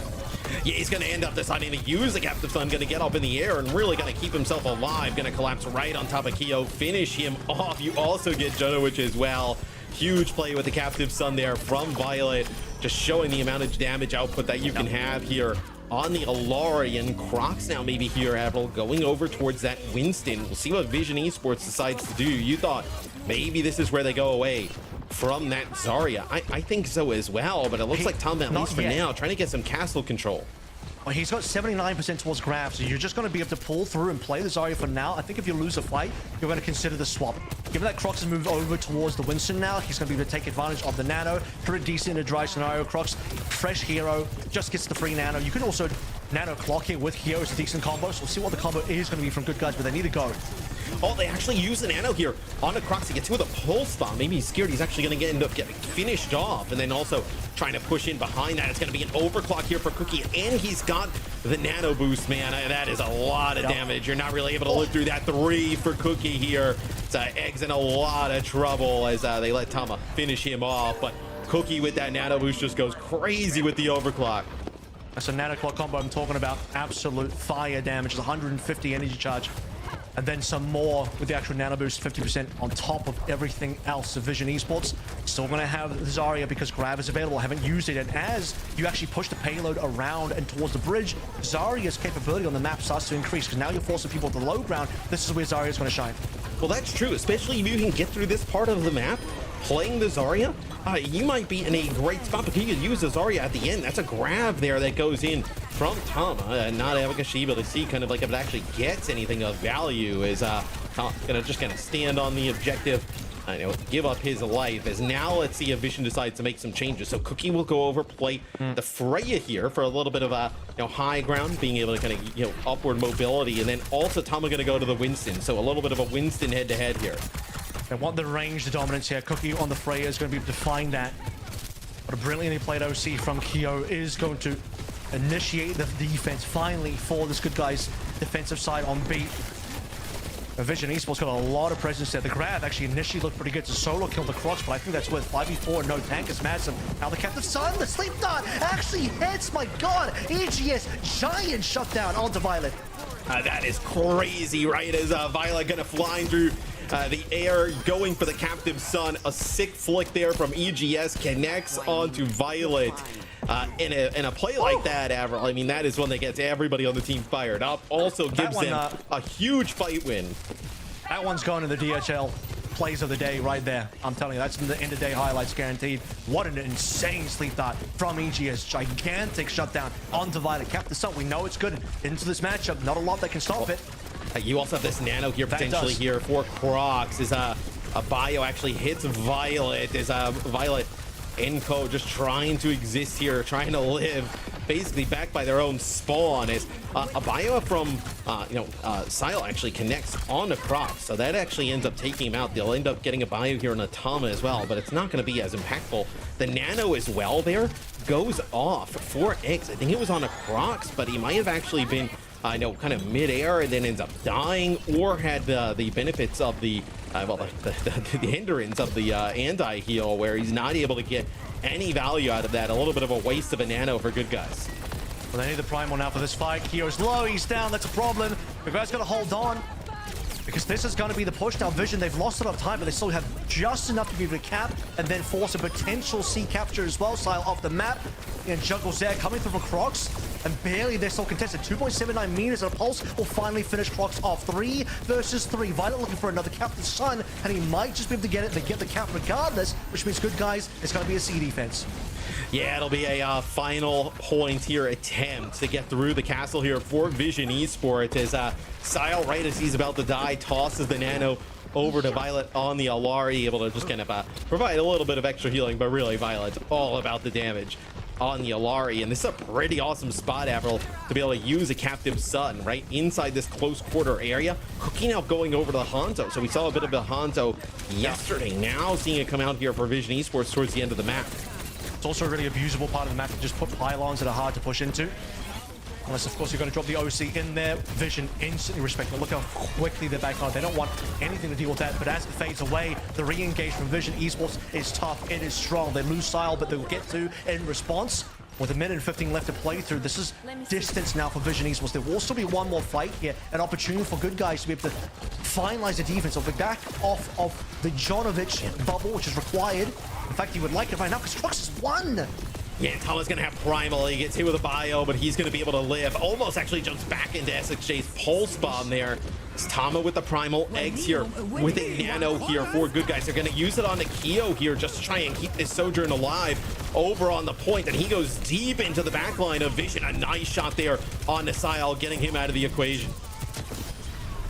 Yeah, he's going to end up deciding to use the Captive Sun, going to get up in the air and really going to keep himself alive. Going to collapse right on top of Keo, finish him off. You also get Jonowich as well. Huge play with the Captive Sun there from Violet, just showing the amount of damage output that you can have here on the Alari. And Crocs now maybe here, Avril, going over towards that Winston. We'll see what Vision Esports decides to do. You thought maybe this is where they go away from that Zarya. I think so as well, but it looks like Tom, at least for now, trying to get some castle control. Well, he's got 79% towards grab, so you're just going to be able to pull through and play the Zarya for now. I think if you lose a fight, you're going to consider the swap. Given that Crocs has moved over towards the Winston now, he's going to be able to take advantage of the Nano. Pretty decent in a dry scenario. Crocs, fresh hero, just gets the free Nano. You can also Nano clock it with Hero. It's a decent combo, so we'll see what the combo is going to be from Good Guys, but they need to go. Oh, they actually use the Nano here on the Crocs to get to the pulse bomb. Maybe he's scared he's actually going to end up getting finished off, and then also trying to push in behind that. It's going to be an overclock here for Cookie, and he's got the Nano boost, man. That is a lot of damage. You're not really able to live through that 3 for Cookie here. It's Eggs in a lot of trouble as they let Tama finish him off, but Cookie with that Nano boost just goes crazy with the overclock. That's a Nano clock combo I'm talking about. Absolute fire damage. It's 150 energy charge. And then some more with the actual Nano boost, 50% on top of everything else. So Vision Esports still going to have Zarya because Grav is available. Haven't used it. And as you actually push the payload around and towards the bridge, Zarya's capability on the map starts to increase because now you're forcing people to the low ground. This is where Zarya is going to shine. Well, that's true, especially if you can get through this part of the map. Playing the Zarya, you might be in a great spot, but you can use the Zarya at the end. That's a grab there that goes in from Tama, not able to see kind of like if it actually gets anything of value. Is gonna stand on the objective. Give up his life. As now let's see if Vision decides to make some changes. So Cookie will go over, play the Freya here for a little bit of a high ground, being able to kind of upward mobility, and then also Tama gonna go to the Winston. So a little bit of a Winston head-to-head here. They want the range, the dominance here. Cookie on the Freya is going to be able to find that. But a brilliantly played OC from Kyo is going to initiate the defense finally for this good guy's defensive side on B. Vision Esports got a lot of presence there. The grab actually initially looked pretty good to solo kill the Crocs, but I think that's worth 5v4. No tank is massive. Now the Captain Sun, the sleep dart actually hits. My god, EGS giant shutdown onto Violet. That is crazy, right? As Violet gonna flying through the air, going for the Captive Sun. A sick flick there from EGS connects onto Violet. In a play like that, Avril, I mean, that is one that gets everybody on the team fired up. Also gives them a huge fight win. That one's going to the DHL plays of the day right there. I'm telling you, that's in the end of day highlights guaranteed. What an insane sleep dart from EGS. Gigantic shutdown onto Violet. Captain Sun, we know it's good into this matchup. Not a lot that can stop it. You also have this nano here potentially here for Crocs. Is a bio actually hits Violet. Is Violet Enco just trying to exist here, trying to live, basically backed by their own spawn. Is a bio from Sile actually connects on the Crocs, so that actually ends up taking him out. They'll end up getting a bio here on Atama as well, but it's not going to be as impactful. The nano as well there goes off 4x. I think it was on a Crocs, but he might have actually been kind of mid-air and then ends up dying, or had the benefits of the the hindrance of the anti-heal, where he's not able to get any value out of that. A little bit of a waste of a nano for good guys. Well, they need the primal now for this fight. Kyo's low, he's down, that's a problem. The guy's got to hold on, because this is going to be the push. Now Vision, they've lost a lot of time, but they still have just enough to be able to cap and then force a potential C capture as well. Sile off the map, and juggles there, coming through for Crocs, and barely they're still contested. 2.79 meters of pulse will finally finish Crocs off. 3 versus 3. Violet looking for another Captain Sun, and he might just be able to get it. They get the cap regardless, which means good guys, it's going to be a C defense. Yeah, it'll be a final point here attempt to get through the castle here for Vision Esports, as Sile, right as he's about to die, tosses the nano over to Violet on the Alari, able to just kind of provide a little bit of extra healing, but really Violet's all about the damage on the Alari. And this is a pretty awesome spot, Avril, to be able to use a Captive Sun right inside this close quarter area. Cookie now going over to the Hanzo, so we saw a bit of the Hanzo yesterday. Now seeing it come out here for Vision Esports towards the end of the map. It's also a really abusable part of the map to just put pylons that are hard to push into. Unless, of course, you're going to drop the OC in there. Vision instantly respect it. Look how quickly they're back on. They don't want anything to deal with that. But as it fades away, the re-engage from Vision Esports is tough. It is strong. They lose Sile, but they'll get to in response. With a minute and 15 left to play through, this is distance now for Vision Esports. There will still be one more fight here. An opportunity for good guys to be able to finalize the defense. They'll be back off of the Jonovic bubble, which is required. In fact, he would like it right now because Crux has won. Yeah, Tama's gonna have Primal. He gets hit with a bio, but he's gonna be able to live. Almost actually jumps back into SXJ's pulse bomb there. It's Tama with the Primal, Eggs here with a nano here for good guys. They're gonna use it on the Kyo here just to try and keep this Sojourn alive over on the point, and he goes deep into the back line of Vision. A nice shot there on the Sile, getting him out of the equation.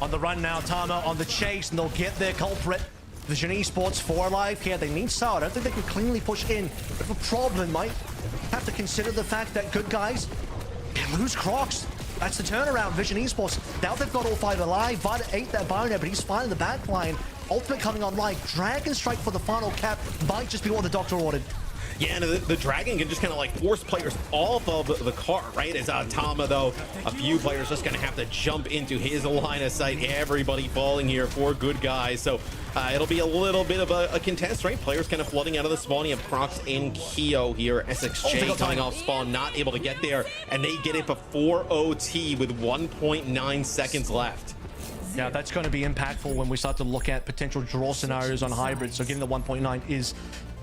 On the run now, Tama on the chase, and they'll get their culprit. Vision Esports 4 alive here. They need Sile. I don't think they can cleanly push in. But the problem might have to consider the fact that good guys can lose Crocs. That's the turnaround. Vision Esports, now they've got all 5 alive. Vada ate that Bionet, but he's fine in the back line. Ultimate coming online. Dragon Strike for the final cap might just be what the doctor ordered. Yeah, and the Dragon can just kind of like force players off of the cart, right? As Tama, though, a few players just going to have to jump into his line of sight. Everybody falling here for good guys. So it'll be a little bit of a contest, right? Players kind of flooding out of the spawn. You have Crocs and Kyo here. SXJ coming off spawn, not able to get there. And they get it before OT with 1.9 seconds left. Yeah, that's going to be impactful when we start to look at potential draw scenarios on hybrid. So getting the 1.9 is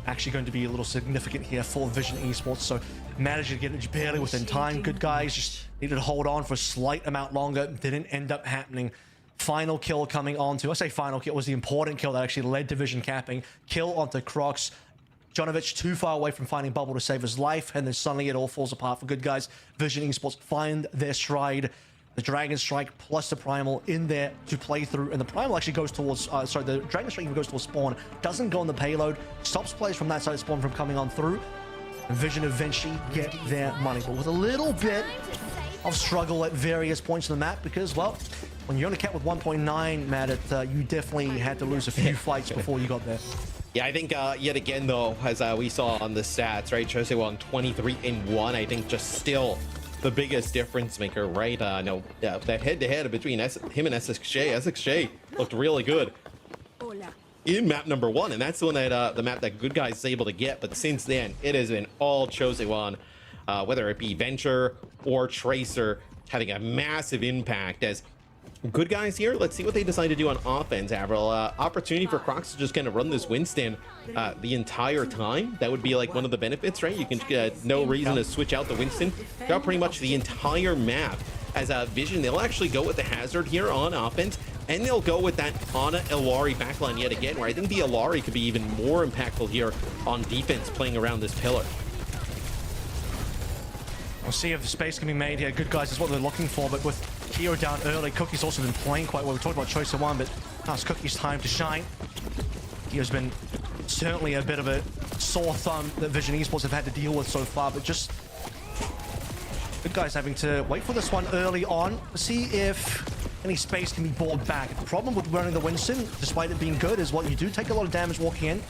actually going to be a little significant here for Vision Esports. So managed to get it barely within time. Good guys just needed to hold on for a slight amount longer. Didn't end up happening. Final kill coming on to, I say final kill, was the important kill that actually led to Vision capping. Kill onto Crocs. Jonovic too far away from finding Bubble to save his life, and then suddenly it all falls apart for Good Guys. Vision Esports find their stride. The Dragon Strike plus the Primal in there to play through, and the Primal actually goes towards, the Dragon Strike even goes towards spawn, doesn't go on the payload, stops players from that side of spawn from coming on through, and Vision eventually get their money, but with a little bit of struggle at various points on the map, because, well, when you're only capped with 1.9, Matt, you definitely had to lose a few fights before you got there. Yeah, I think yet again, though, as we saw on the stats, right, Chosewan 23-1, I think just still the biggest difference maker, right? No, yeah, that head-to-head between him and SXJ looked really good in map number 1, and that's the one that the map that Good Guys is able to get. But since then, it has been all Chosewan, whether it be Venture or Tracer, having a massive impact. As Good Guys here, let's see what they decide to do on offense. Avril, opportunity for Crocs to just kind of run this Winston the entire time. That would be like one of the benefits, right? You can get no reason to switch out the Winston throughout pretty much the entire map. As a Vision, they'll actually go with the Hazard here on offense, and they'll go with that Ana Illari backline yet again, where I think the Illari could be even more impactful here on defense, playing around this pillar. We'll see if the space can be made here. Good Guys is what they're looking for, but with Keo down early, Cookie's also been playing quite well. We talked about Choice of One, but now it's Cookie's time to shine. Keo's been certainly a bit of a sore thumb that Vision Esports have had to deal with so far, but just Good Guys having to wait for this one early on, see if any space can be bought back. The problem with running the Winston, despite it being good, is what you do take a lot of damage walking in.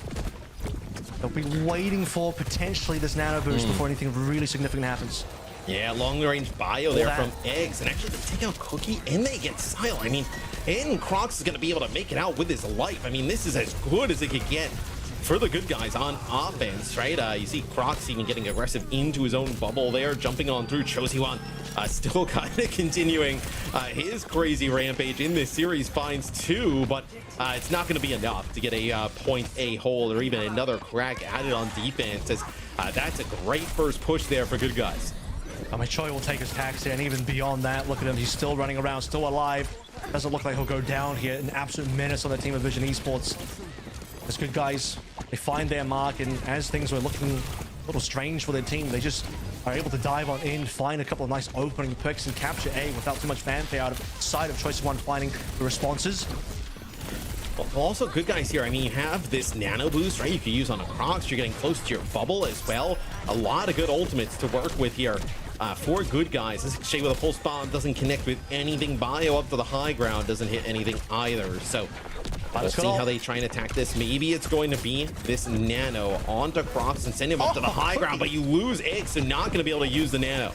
They'll be waiting for potentially this nano boost before anything really significant happens. Yeah, long-range bio there from Eggs, and actually they take out Cookie and they get Sile. I mean, and Crocs is going to be able to make it out with his life. I mean, this is as good as it could get for the Good Guys on offense, right? You see Crocs even getting aggressive into his own bubble there, jumping on through. Chosewan still kind of continuing his crazy rampage in this series, finds 2, but it's not going to be enough to get a point A hold or even another crack added on defense, as that's a great first push there for Good Guys. I mean, Choi will take his taxi, and even beyond that, look at him, he's still running around, still alive. Doesn't look like he'll go down here. An absolute menace on the team of Vision Esports. As Good Guys, they find their mark, and as things were looking a little strange for their team, they just are able to dive on in, find a couple of nice opening picks, and capture A without too much fanfare out of sight of Choice of One finding the responses. Well, also Good Guys here, I mean, you have this nano boost, right? You can use on a Crocs. You're getting close to your bubble as well. A lot of good ultimates to work with here for Good Guys. This Shay with a full spawn doesn't connect with anything. Bio up to the high ground doesn't hit anything either. So we'll see how they try and attack this. Maybe it's going to be this nano onto Crocs and send him up to the high ground, but you lose Eggs, so not going to be able to use the nano.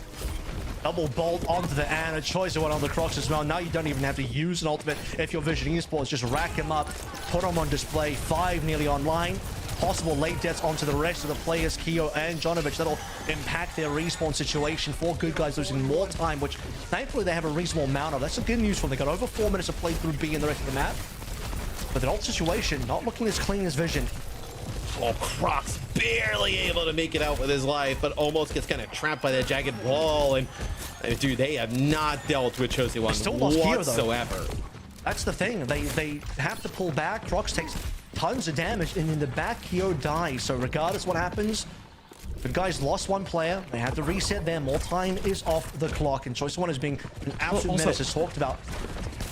Double bolt onto the Ana, Choice of One on the Crocs as well. Now you don't even have to use an ultimate if you're Vision Esports. Just rack him up, put him on display. 5 nearly online. Possible late deaths onto the rest of the players, Keo and Jonovic. That'll impact their respawn situation for Good Guys, losing more time, which thankfully they have a reasonable amount of. That's some good news for them. They got over 4 minutes to play through B and the rest of the map. But the ult situation not looking as clean as Vision. Oh, Crocs barely able to make it out with his life, but almost gets kind of trapped by that jagged wall. And dude, they have not dealt with Chosewan whatsoever. That's the thing. They have to pull back. Crocs takes tons of damage, and in the back, Keo dies. So regardless what happens, the guys lost 1 player. They had to reset there. More time is off the clock, and Choice of One is being an absolute menace, as talked about.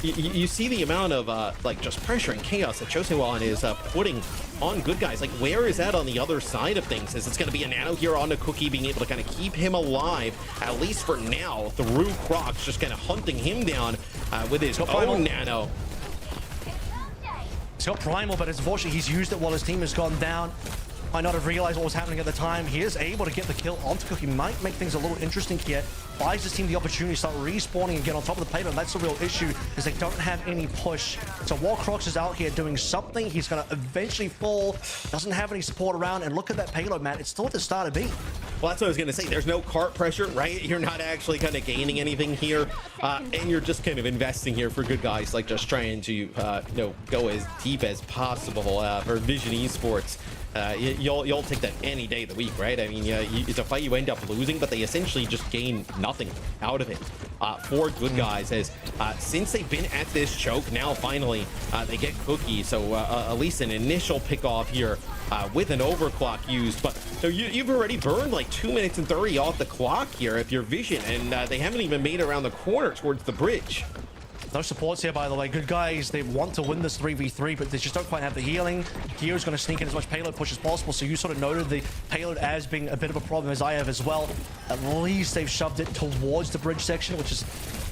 You see the amount of like just pressure and chaos that Chosewan is putting on Good Guys. Like, where is that on the other side of things? Is it's going to be a nano here on the Cookie, being able to kind of keep him alive, at least for now, through Crocs, just kind of hunting him down with his own nano. He's got Primal, but unfortunately he's used it while his team has gone down. Might not have realized what was happening at the time. He is able to get the kill onto Cookie. Might make things a little interesting here. Buys his team the opportunity to start respawning and get on top of the payload. That's the real issue, is they don't have any push. So while Crocs is out here doing something, he's going to eventually fall. Doesn't have any support around. And look at that payload, Matt. It's still at the start of B. Well, that's what I was going to say. There's no cart pressure, right? You're not actually kind of gaining anything here. And you're just kind of investing here for Good Guys, like just trying to, go as deep as possible for Vision Esports. you'll take that any day of the week, right? I mean, it's a fight you end up losing, but they essentially just gain nothing out of it. For Good Guys, as since they've been at this choke, now finally they get Cookie, so at least an initial pick off here with an overclock used. But so you've already burned like 2 minutes and 30 off the clock here if you're Vision, and they haven't even made it around the corner towards the bridge. No supports here, by the way. Good Guys, they want to win this 3v3, but they just don't quite have the healing. Kyo's going to sneak in as much payload push as possible, so you sort of noted the payload as being a bit of a problem, as I have as well. At least they've shoved it towards the bridge section, which is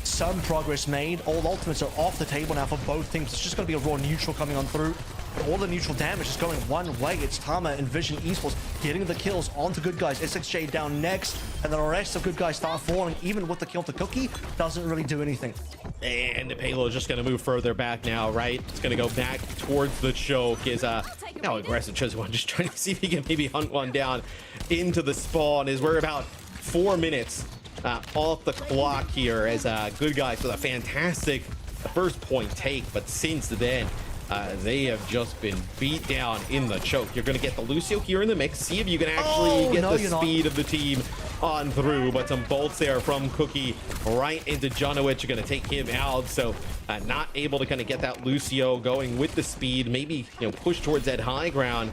some progress made. All ultimates are off the table now for both teams. It's just going to be a raw neutral coming on through. But all the neutral damage is going one way. It's Tama and Vision Esports getting the kills onto Good Guys. SXJ down next, and the rest of Good Guys start falling. Even with the kill to Cookie, doesn't really do anything. And the payload is just going to move further back now, right? It's going to go back towards the choke. Is now aggressive Chosen One, just trying to see if he can maybe hunt one down into the spawn. As we're about 4 minutes off the clock here, as Good Guys with a fantastic first point take, but since then they have just been beat down in the choke. You're going to get the Lucio here in the mix. See if you can actually get the speed of the team on through, but some bolts there from Cookie right into Jonowicz. You're going to take him out, so not able to kind of get that Lucio going with the speed. Maybe, you know, push towards that high ground.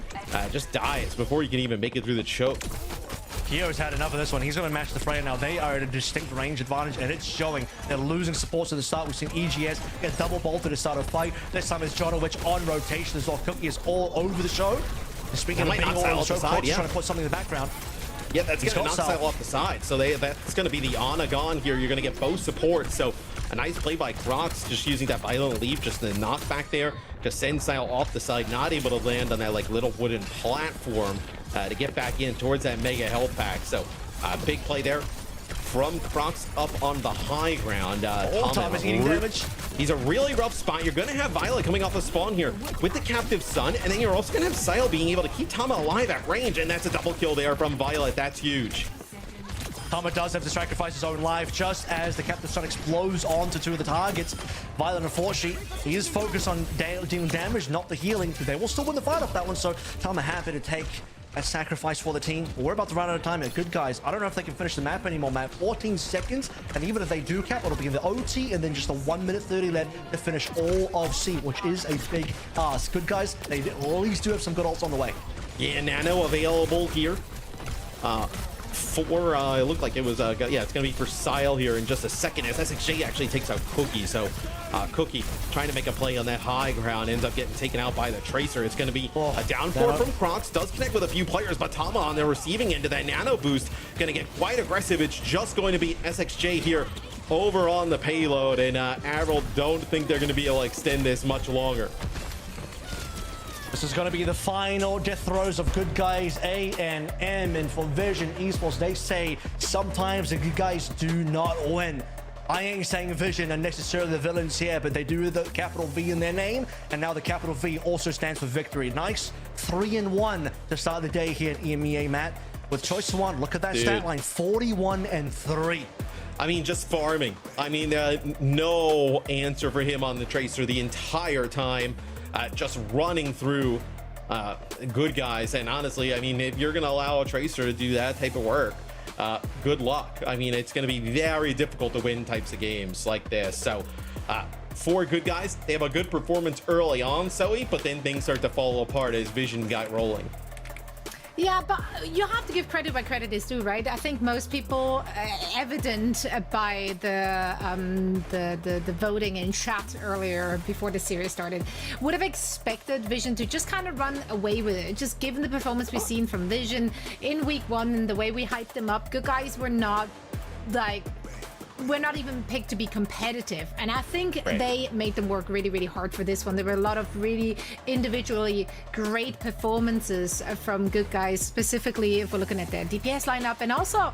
Just dies before you can even make it through the choke. Kyo's had enough of this one. He's going to match the Freya now. They are at a distinct range advantage, and it's showing. They're losing supports at the start. We've seen EGS get double bolted to start a fight. This time it's Jonowicz on rotation as well. Cookie is all over the show. And speaking of being all over the show, trying to put something in the background. Yeah, that's going to knock Sile off the side. So that's going to be the Ana gone here. You're going to get both supports. So a nice play by Crocs, just using that violent leap, just the knockback there to send Sile off the side, not able to land on that like little wooden platform to get back in towards that mega health pack. So big play there from Crocs up on the high ground. Thomas eating damage. He's a really rough spot. You're going to have Violet coming off the spawn here with the Captive Sun, and then you're also going to have Sile being able to keep Tama alive at range, and that's a double kill there from Violet. That's huge. Tama does have to sacrifice his own life just as the Captive Sun explodes onto two of the targets. Violet, unfortunately, he is focused on dealing damage, not the healing. They will still win the fight off that one, so Tama happy to take a sacrifice for the team. But we're about to run out of time here. Good Guys, I don't know if they can finish the map anymore, man. 14 seconds, and even if they do cap, it'll be in the OT, and then just a 1 minute 30 left to finish all of C, which is a big ask. Good Guys, they at least do have some good ults on the way. Yeah, Nano available here. It looked like it was yeah, it's gonna be for Sile here in just a second as SXJ actually takes out Cookie. So Cookie trying to make a play on that high ground, ends up getting taken out by the Tracer. It's gonna be a down four from Crocs, does connect with a few players, but Tama on the receiving end of that nano boost gonna get quite aggressive. It's just going to be SXJ here over on the payload, and Avril don't think they're gonna be able to extend this much longer. This is going to be the final death throes of Good Guys A and M, and for Vision Esports, they say sometimes the Good Guys do not win. I ain't saying Vision are necessarily the villains here, but they do have the capital V in their name, and now the capital V also stands for victory. Nice 3-1 to start the day here at EMEA, Matt. With Choice One, look at that stat line, 41-3. I mean, just farming. I mean, no answer for him on the Tracer the entire time. Just running through Good Guys, and honestly, I mean, if you're gonna allow a Tracer to do that type of work, good luck. I mean, it's gonna be very difficult to win types of games like this. So for Good Guys, they have a good performance early on, Zoe, but then things start to fall apart as Vision got rolling. Yeah, but you have to give credit where credit is due, right? I think most people, evident by the voting in chat earlier before the series started, would have expected Vision to just kind of run away with it. Just given the performance we've seen from Vision in week one and the way we hyped them up, Good Guys were not like... we're not even picked to be competitive, and I think they made them work really, really hard for this one. There were a lot of really individually great performances from Good Guys, specifically if we're looking at their DPS lineup and also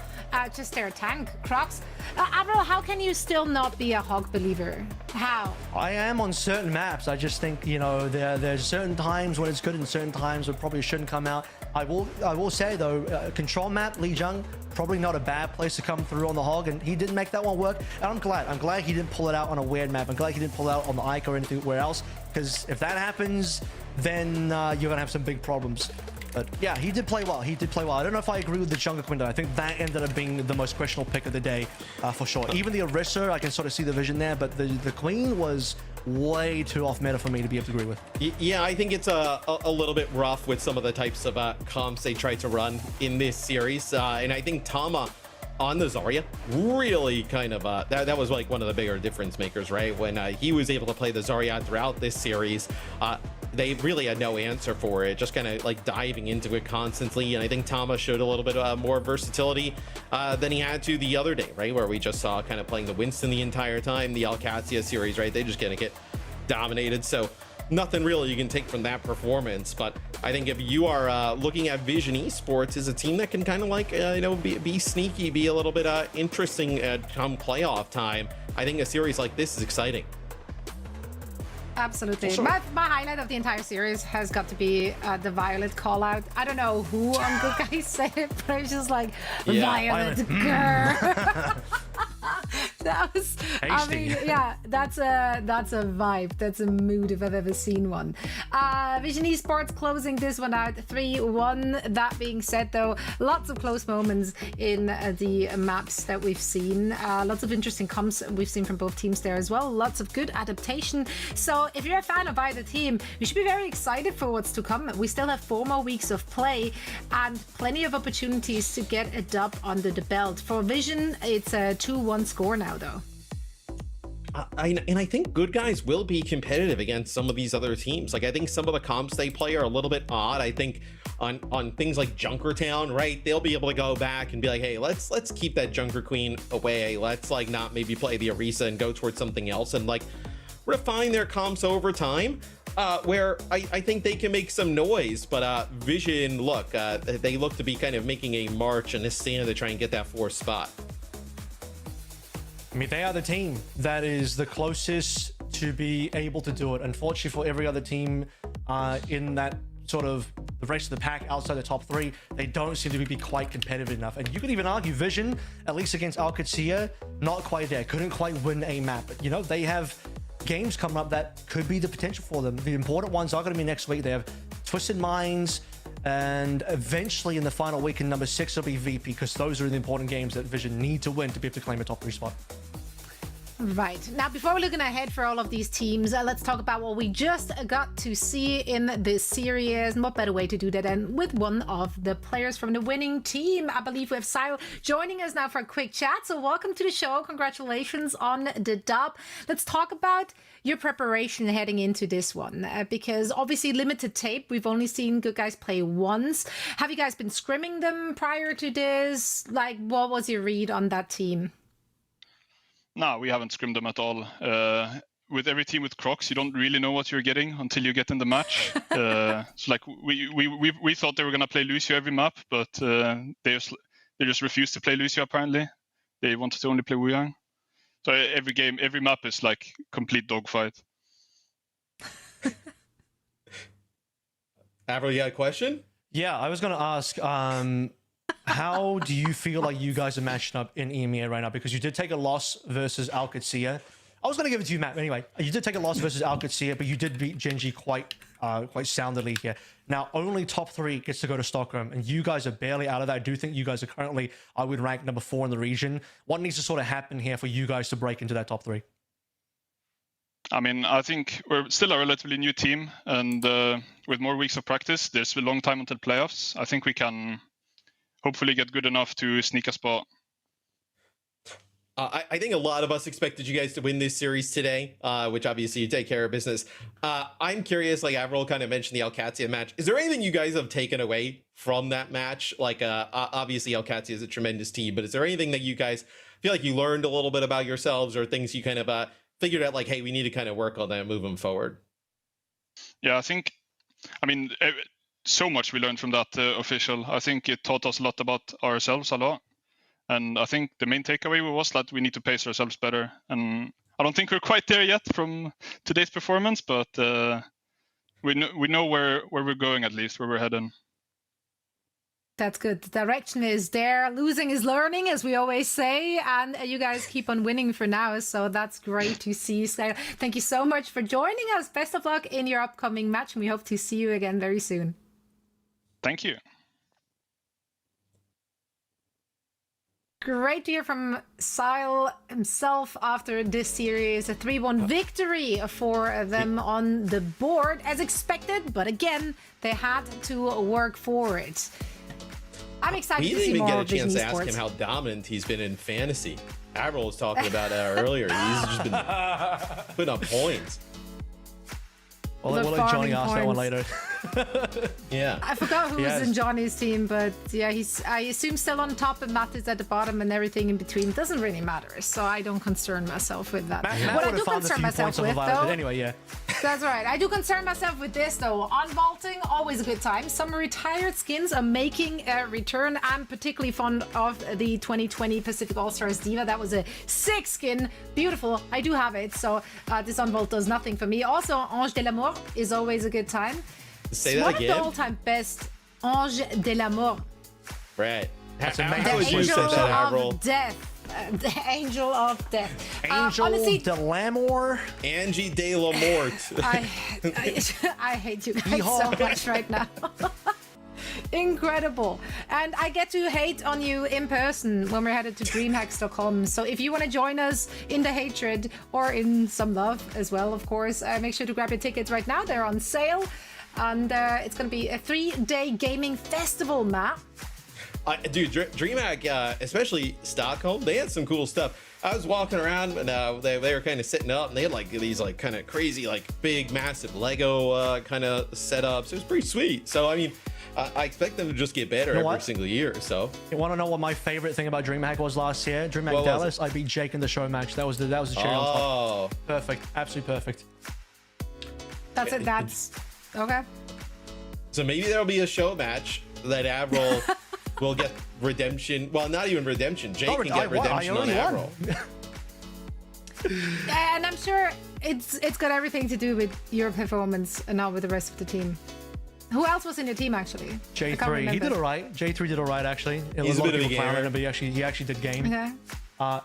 just their tank, Crocs. Avril, how can you still not be a Hog believer? How? I am on certain maps. I just think, you know, there's certain times when it's good and certain times it probably shouldn't come out. I will say though, control map, Lee Jung, probably not a bad place to come through on the Hog, and he didn't make that one work, and I'm glad he didn't pull it out on a weird map. I'm glad he didn't pull it out on the Ike or anywhere else, because if that happens, then you're gonna have some big problems. But yeah, he did play well. He did play well. I don't know if I agree with the Jungkook window. I think that ended up being the most questionable pick of the day, for sure. Even the Orisa, I can sort of see the vision there, but the Queen was way too off meta for me to be able to agree with. Yeah, I think it's a little bit rough with some of the types of comps they tried to run in this series. And I think Tama on the Zarya really kind of that was like one of the bigger difference makers, right? When he was able to play the Zarya throughout this series, they really had no answer for it, just kind of like diving into it constantly. And I think Tama showed a little bit more versatility than he had to the other day, right? Where we just saw kind of playing the Winston the entire time, the Alcatia series, right? They just gonna get dominated. So nothing really you can take from that performance. But I think if you are looking at Vision Esports as a team that can kind of like be sneaky, be a little bit interesting come playoff time, I think a series like this is exciting. Absolutely. My highlight of the entire series has got to be the Violet call out. I don't know who on Good Guys said it, but it's just like, Violet girl. That was, I mean, yeah, that's a vibe. That's a mood if I've ever seen one. Vision Esports closing this one out 3-1. That being said, though, lots of close moments in the maps that we've seen. Lots of interesting comps we've seen from both teams there as well. Lots of good adaptation. So if you're a fan of either team, you should be very excited for what's to come. We still have 4 more weeks of play and plenty of opportunities to get a dub under the belt. For Vision, it's a 2-1 score now, though. And I think Good Guys will be competitive against some of these other teams. Like, I think some of the comps they play are a little bit odd. I think on things like Junkertown, right, they'll be able to go back and be like, hey, let's keep that Junker Queen away. Let's like not maybe play the Orisa and go towards something else and like refine their comps over time. Where I think they can make some noise, but Vision, look, they look to be kind of making a march and a stand to try and get that 4th spot. I mean, they are the team that is the closest to be able to do it. Unfortunately for every other team in that sort of the rest of the pack outside the top 3, they don't seem to be quite competitive enough. And you could even argue Vision, at least against Alcatia, not quite there. Couldn't quite win a map. But, you know, they have games coming up that could be the potential for them. The important ones are going to be next week. They have Twisted Minds, and eventually in the final week in number 6 will be VP, because those are the important games that Vision need to win to be able to claim a top 3 spot. Right. Now, before we're looking ahead for all of these teams, let's talk about what we just got to see in this series. What better way to do that than with one of the players from the winning team? I believe we have Sile joining us now for a quick chat. So welcome to the show. Congratulations on the dub. Let's talk about your preparation heading into this one, because obviously limited tape. We've only seen Good Guys play once. Have you guys been scrimming them prior to this? Like, what was your read on that team? No, we haven't scrimmed them at all. With every team with Crocs, you don't really know what you're getting until you get in the match. So like we thought they were gonna play Lucio every map, but they just refused to play Lucio. Apparently, they wanted to only play Wuyang. So every game, every map is like complete dogfight. Avril, you got a question? Yeah, I was going to ask, how do you feel like you guys are matching up in EMEA right now? Because you did take a loss versus Alcatia. I was going to give it to you, Matt. Anyway, you did take a loss versus Alcatia, but you did beat Gen.G quite soundly here. Now, only top 3 gets to go to Stockholm, and you guys are barely out of that. I do think you guys are currently, I would rank number 4 in the region. What needs to sort of happen here for you guys to break into that top 3? I mean, I think we're still a relatively new team, and with more weeks of practice, there's a long time until playoffs. I think we can hopefully get good enough to sneak a spot. I think a lot of us expected you guys to win this series today, which obviously you take care of business. I'm curious, like Avril kind of mentioned the Alcatia match. Is there anything you guys have taken away from that match? Like, obviously Alcatia is a tremendous team, but is there anything that you guys feel like you learned a little bit about yourselves, or things you kind of figured out like, hey, we need to kind of work on that moving forward? Yeah, I mean, so much we learned from that official. I think it taught us a lot about ourselves a lot. And I think the main takeaway was that we need to pace ourselves better. And I don't think we're quite there yet from today's performance, but we know where we're going, at least where we're heading. That's good. The direction is there. Losing is learning, as we always say. And you guys keep on winning for now. So that's great to see. So thank you so much for joining us. Best of luck in your upcoming match. And we hope to see you again very soon. Thank you. Great to hear from Sile himself after this series. A 3-1 victory for them on the board, as expected. But again, they had to work for it. I'm excited to see more of We didn't even get a chance to Esports. ask him how dominant he's been in fantasy. Avril was talking about earlier. He's just been putting up points. We'll let Johnny ask that one points. later. Yeah. I forgot who was Yes. in Johnny's team, but yeah, I assume still on top and Matt is at the bottom and everything in between. Doesn't really matter, so I don't concern myself with that. Matt What I would do have found a concern few myself points of with, Leviathan. though, Anyway, yeah. that's right. I do concern myself with this, though. On vaulting, always a good time. Some retired skins are making a return. I'm particularly fond of the 2020 Pacific All-Stars Diva. That was a sick skin. Beautiful. I do have it, so this on vault does nothing for me. Also, Ange de la Mort is always a good time. Say It's that one again. of the all-time best, Ange de la Mort. Right. That's How amazing. would you Angel say that, Avril? of Death. The Angel of Death. Angel Honestly, de l'Amour. Angie de la Mort. I hate you guys so much right now. Incredible. And I get to hate on you in person when we're headed to DreamHack Stockholm. So if you want to join us in the hatred or in some love as well, of course, make sure to grab your tickets right now. They're on sale. And it's going to be a 3-day gaming festival, Matt. Dude, DreamHack, especially Stockholm, they had some cool stuff. I was walking around and they were kind of sitting up and they had like these like kind of crazy, like big, massive Lego kind of setups. It was pretty sweet. So, I mean, I expect them to just get better every single year. So, You want to know what my favorite thing about DreamHack was last year? DreamHack What was Dallas. I beat Jake in the show match. That was the cherry on top. oh, Perfect. Absolutely perfect. That's it. That's okay. so maybe there'll be a show match that Avril will get redemption. Well, not even redemption. Jake can get redemption on Avril. And I'm sure it's got everything to do with your performance and not with the rest of the team. Who else was in your team, actually? I can't J3, he remember. did all right. J3 did all right, actually. He's a bit of a gamer. him, but he actually did game. Okay.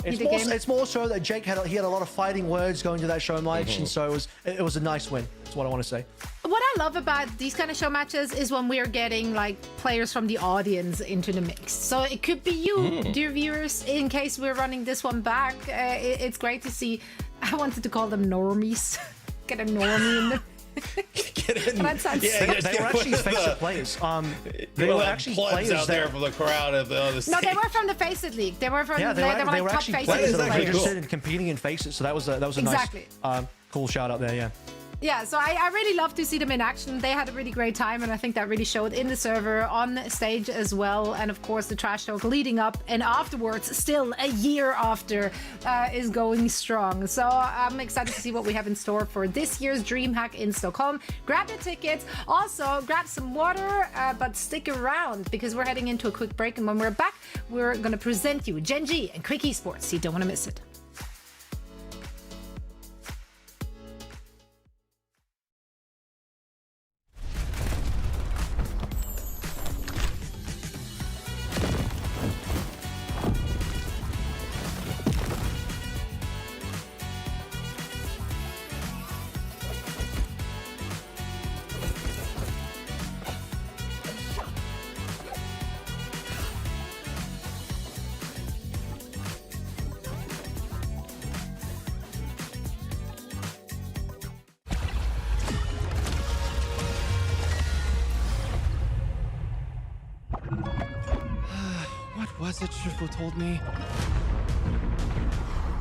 It's more so that Jake had a lot of fighting words going to that show match, and so it was a nice win. That's what I want to say. What I love about these kind of show matches is when we're getting like players from the audience into the mix. So it could be you, dear viewers, in case we're running this one back. It's great to see. I wanted to call them normies. Get a normie in the. That sounds They were actually FACEIT players. They were actually players out there for the crowd of the No, stage. they were from the FACEIT League. They were from. Yeah, they were like top actually FACEIT players that were Exactly. interested Cool. in competing in FACEIT. So that was a Exactly. nice, cool shout out there. Yeah. Yeah, so I really love to see them in action. They had a really great time, and I think that really showed in the server, on stage as well. And of course, the trash talk leading up and afterwards, still a year after, is going strong. So I'm excited to see what we have in store for this year's DreamHack in Stockholm. Grab your tickets. Also, grab some water, but stick around because we're heading into a quick break. And when we're back, we're going to present you Gen.G and Quick Esports. You don't want to miss it. What was it Shifu told me?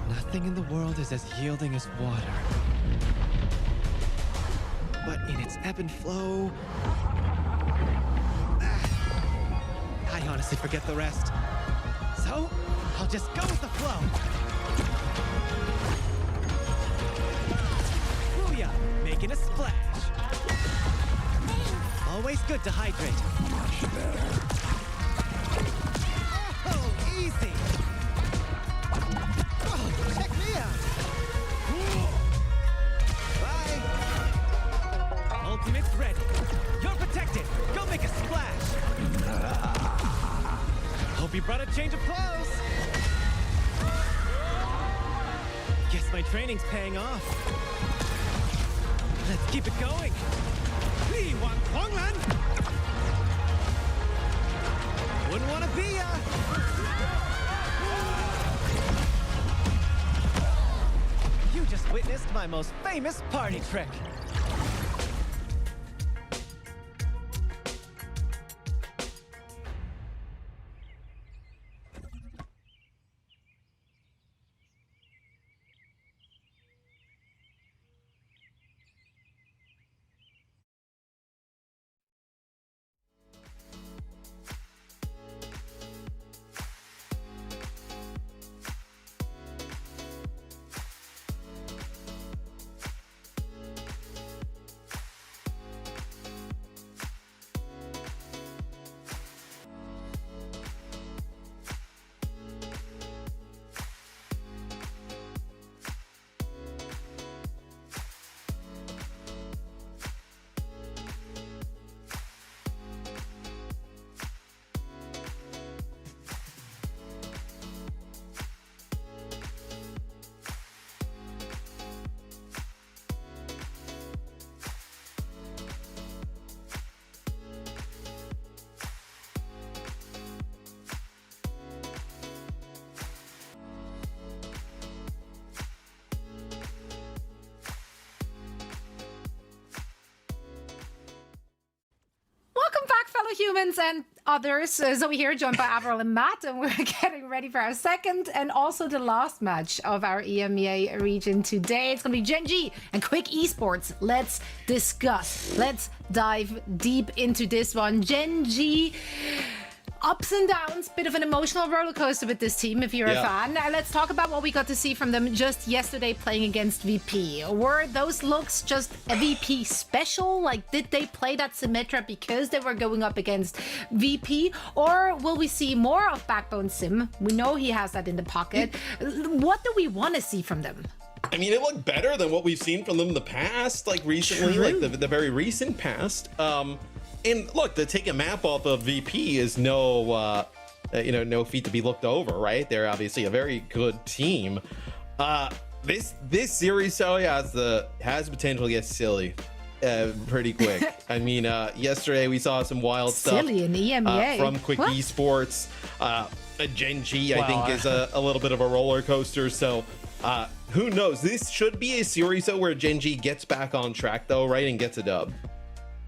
Nothing in the world is as yielding as water. But in its ebb and flow... I honestly forget the rest. So, I'll just go with the flow. Booyah! Making a splash. Always good to hydrate. Much better. Oh, easy! Oh, check me out! Bye! Ultimate's ready. You're protected. Go make a splash. Hope you brought a change of clothes. Guess my training's paying off. Let's keep it going. Li Wang Huanglan! Wouldn't want to be ya. You just witnessed my most famous party trick. Humans and others. Zoe here, joined by Avril and Matt, and we're getting ready for our second and also the last match of our EMEA region today. It's going to be Gen.G and Quick Esports. Let's discuss. Let's dive deep into this one. Gen.G, ups and downs, bit of an emotional roller coaster with this team if you're a fan. Let's talk about what we got to see from them just yesterday playing against VP. Were those looks just a VP special? Like, did they play that Symmetra because they were going up against VP? Or will we see more of Backbone Sim? We know he has that in the pocket. What do we want to see from them? I mean, it looked better than what we've seen from them in the past, like recently, like the very recent past. And look, to take a map off of VP is no feat to be looked over, right? They're obviously a very good team. This series, so has potential to get silly pretty quick. I mean, yesterday we saw some wild stuff silly in EMEA from Quick Esports. Gen.G, I think, is a little bit of a roller coaster. So who knows? This should be a series though where Gen.G gets back on track though, right, and gets a dub.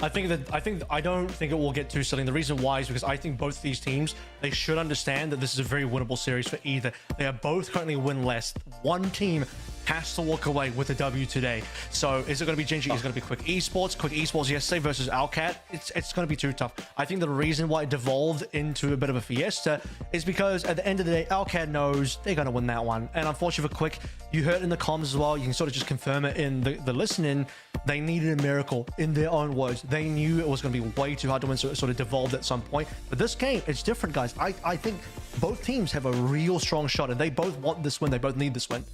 I don't think it will get too silly. And the reason why is because I think both these teams, they should understand that this is a very winnable series for either. They are both currently winless. One team has to walk away with a W today. So is it going to be Gen.G? Is it going to be Quick Esports? Quick Esports yesterday versus Alcat? It's going to be too tough. I think the reason why it devolved into a bit of a fiesta is because at the end of the day, Alcat knows they're going to win that one. And unfortunately for Quick, you heard in the comms as well, you can sort of just confirm it in the listening, they needed a miracle in their own words. They knew it was going to be way too hard to win, so it sort of devolved at some point. But this game, it's different, guys. I think both teams have a real strong shot, and they both want this win. They both need this win.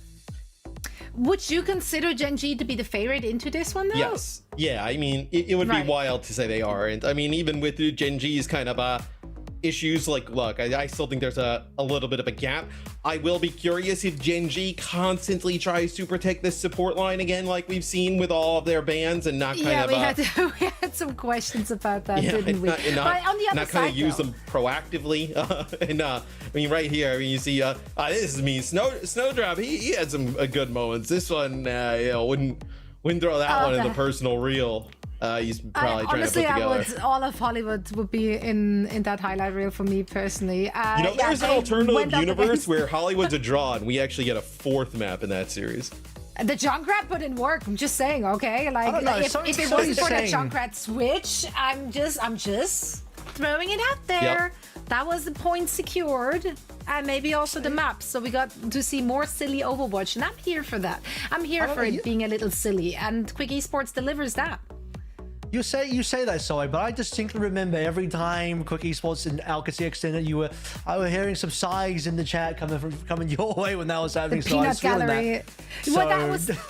Would you consider Gen.G to be the favorite into this one, though? Yes. Yeah, I mean, it would be wild to say they aren't. I mean, even with Gen.G's kind of issues, like, look, I still think there's a little bit of a gap. I will be curious if Gen.G constantly tries to protect this support line again, like we've seen with all of their bans, and not kind of... we had some questions about that, didn't we? But on the other side, kind of use them proactively. I mean, right here, I mean, you see, this is me, Snowdrop. He had some good moments. This one, wouldn't throw that one in the personal reel. He's probably trying honestly, to put together. all of Hollywood would be in that highlight reel for me personally. There's an alternative universe where Hollywood's a draw and we actually get a fourth map in that series. The Junkrat put in work. I'm just saying, okay? Like if it wasn't for that Junkrat switch, I'm just throwing it out there. Yep. That was the point secured. And maybe also the maps. So we got to see more silly Overwatch. And I'm here for that. I'm here for it being a little silly. And Quick Esports delivers that. You say that, Zoe, but I distinctly remember every time Quick Esports and Alcatia extended, I were hearing some sighs in the chat coming your way when that was happening. The peanut gallery. Well, that was. It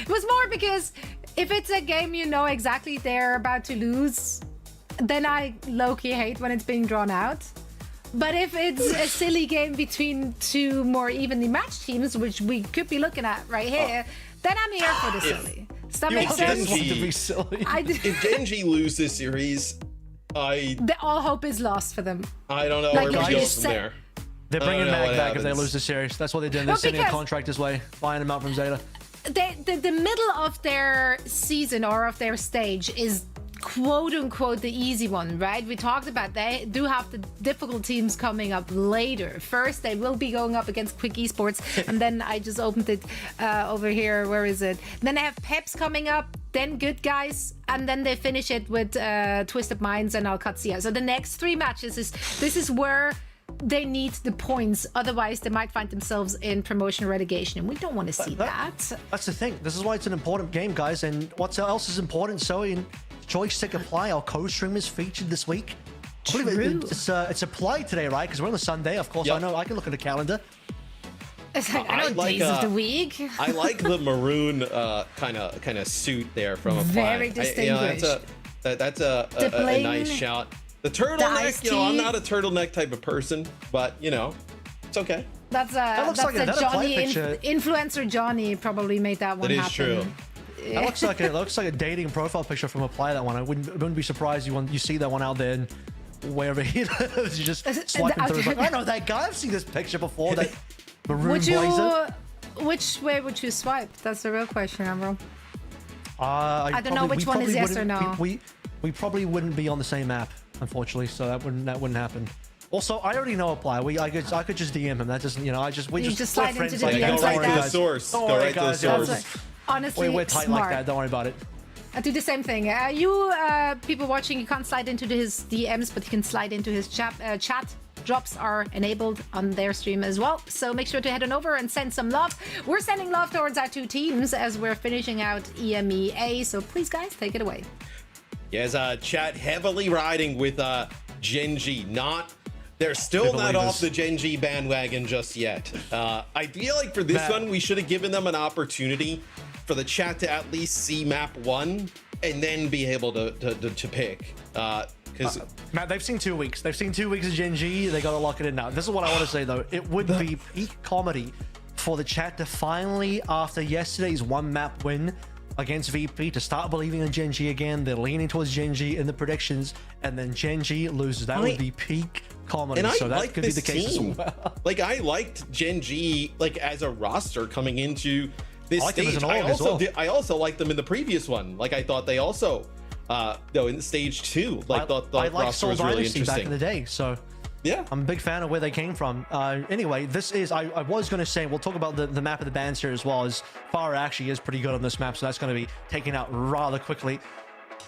was more because if it's a game you know exactly they're about to lose, then I low-key hate when it's being drawn out. But if it's a silly game between two more evenly matched teams, which we could be looking at right here, then I'm here for the silly. Does that make sense? If Gen.G lose this series, all hope is lost for them. I don't know Like, where if we you go just from there. They're I don't bringing know Mag what back if they happens. lose the series. That's what they're doing. They're No, sending a because- contract his way, buying him out from Zeta. The middle of their season or of their stage is quote unquote the easy one, right? We talked about they do have the difficult teams coming up later. First, they will be going up against Quick Esports, and then I just opened it over here. Where is it? Then they have Peps coming up, then Good Guys, and then they finish it with Twisted Minds and Alcatia. So the next 3 matches this is where they need the points, otherwise they might find themselves in promotion relegation, and we don't want to see that. That's the thing. This is why it's an important game, guys. And what else is important? So in Joystick Apply, our co-streamers featured this week. I believe it's Apply today, right? Because we're on the Sunday, of course. Yep. I know. I can look at the calendar. It's like, I know days of the week. I like the maroon kind of suit there from Apply. Very distinguished. That's a nice shout. The turtleneck, I'm not a turtleneck type of person, but it's okay. That's Johnny influencer Johnny probably made that one happen. That is true. Yeah. That looks like a dating profile picture from Apply. That one. I wouldn't be surprised you see that one out there and wherever he lives. You just swiping through. It's like, I know that guy. I've seen this picture before. That maroon blazer. Which way would you swipe? That's the real question, Amro. I don't know which one is yes or no. We probably wouldn't be on the same app, unfortunately, so that wouldn't happen. Also, I already know Apply. I could just DM him. That doesn't, we just slide into the DMs like right to the source. Go right to the source. Honestly, we're tight smart. like that. Don't worry about it. I do the same thing. People watching, you can't slide into his DMs, but you can slide into his chat. Drops are enabled on their stream as well, so make sure to head on over and send some love. We're sending love towards our 2 teams as we're finishing out EMEA, so please guys, take it away. Yes, chat heavily riding with Gen.G. They're still not off the Gen.G bandwagon just yet. I feel like for this one, we should have given them an opportunity for the chat to at least see map 1 and then be able to pick. Because Matt, they've seen 2 weeks. They've seen 2 weeks of Gen.G. They gotta lock it in now. This is what I want to say though. It would be peak comedy for the chat to finally, after yesterday's 1 map win against VP, to start believing in Gen.G again. They're leaning towards Gen.G in the predictions, and then Gen.G loses. That would be peak comedy. And so that could be the case as well. Like, I liked Gen.G as a roster coming into this stage. I also liked them in the previous one. Like, I thought they also in stage 2, thought the roster was really interesting back in the day. So yeah, I'm a big fan of where they came from. Anyway, this is I was going to say, we'll talk about the map of the bands here as well, as Farah actually is pretty good on this map, so that's going to be taken out rather quickly.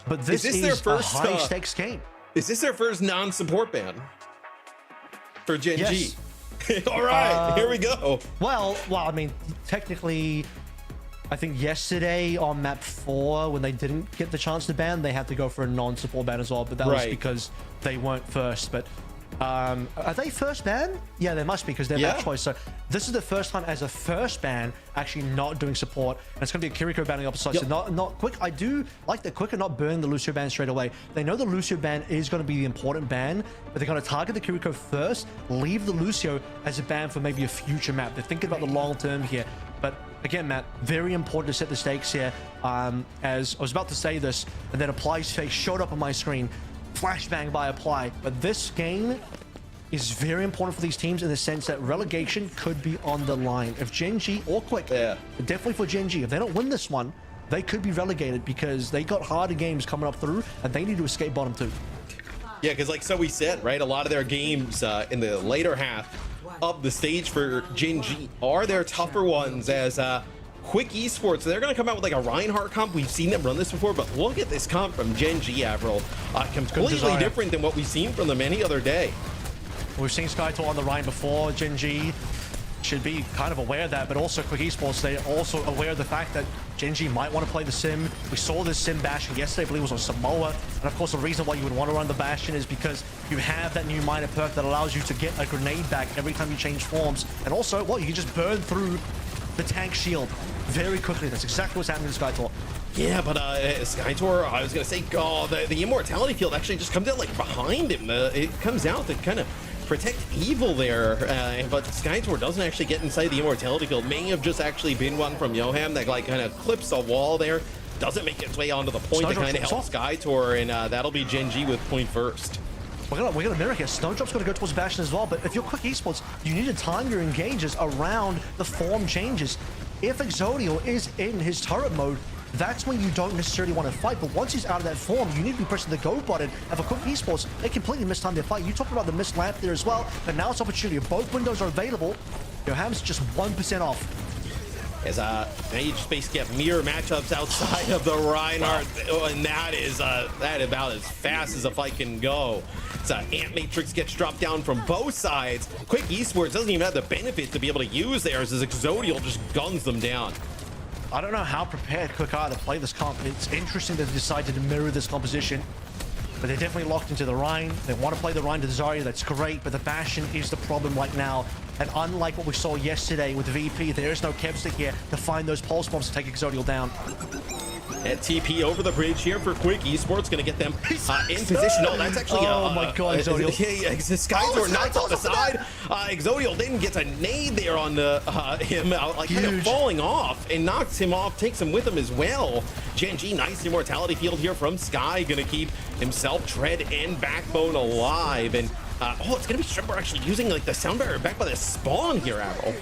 But this is their first high stakes game. Is this their first non-support ban for Gen.G? Yes. All right, here we go. Well, I mean, technically, I think yesterday on map 4, when they didn't get the chance to ban, they had to go for a non-support ban as well, but that was because they weren't first. But are they first ban? Yeah, they must be, because they're map choice. So this is the first time as a first ban actually not doing support, and it's going to be a Kiriko ban on the opposite side. So not Quick. I do like that Quick are not burning the Lucio ban straight away. They know the Lucio ban is going to be the important ban, but they're going to target the Kiriko first, leave the Lucio as a ban for maybe a future map. They're thinking about the long term here. But again, Matt, very important to set the stakes here. As I was about to say this, and then Apply's face showed up on my screen. Flashbang by Apply. But this game is very important for these teams in the sense that relegation could be on the line. If Gen.G or Quick, definitely for Gen.G, if they don't win this one, they could be relegated because they got harder games coming up through, and they need to escape bottom 2. Yeah, because like we said, right, a lot of their games in the later half of the stage for Gen.G are their tougher ones, as Quick Esports, they're going to come out with like a Reinhardt comp. We've seen them run this before, but look at this comp from Gen.G, Avril. Completely different than what we've seen from them any other day. We've seen SkyTor on the Rhine before. Gen.G should be kind of aware of that, but also Quick Esports, they're also aware of the fact that Gen.G might want to play the Sim. We saw this Sim Bastion yesterday, I believe it was on Samoa. And of course, the reason why you would want to run the Bastion is because you have that new minor perk that allows you to get a grenade back every time you change forms. And also, you can just burn through the tank shield very quickly. That's exactly what's happening to SkyTor. Yeah, but SkyTor, I was going to say, the immortality field actually just comes out like behind him. It comes out to kind of protect evil there, but SkyTor doesn't actually get inside the immortality field. May have just actually been one from Johan that like kind of clips a wall there. doesn't make its way onto the point to kind of help SkyTour, and that'll be Gen.G with point first. We're gonna mirror here. Snowdrop's gonna go towards Bastion as well, but if you're Quick Esports, you need to time your engages around the form changes. If Exodial is in his turret mode, that's when you don't necessarily want to fight, but once he's out of that form, you need to be pressing the go button. And for Quick Esports, they completely mistimed their fight. You talked about the missed lamp there as well, but now it's opportunity. Both windows are available. Yoham's just 1% off. As Mage Space get mirror matchups outside of the Reinhardt, and that is about as fast as a fight can go. So Ant Matrix gets dropped down from both sides. Quick Esports doesn't even have the benefit to be able to use theirs as Exodial just guns them down. I don't know how prepared Quick are to play this comp. It's interesting that they decided to mirror this composition, but they're definitely locked into the Rhine. They want to play the Rhine to the Zarya, that's great, but the Bastion is the problem right now. And unlike what we saw yesterday with the VP, there is no Kevstick here to find those pulse bombs to take Exodial down. And TP over the bridge here for Quick Esports, gonna get them in position. No, that's actually oh my god, Exodial. SkyTour knocks on the side. Exodial then gets a nade there on the him out, like kind of falling off, and knocks him off, takes him with him as well. Gen.G, nice immortality field here from Sky, gonna keep himself, Tread, and Backbone alive. And oh, it's gonna be Shrimper actually using like the sound barrier back by the spawn here, Avril.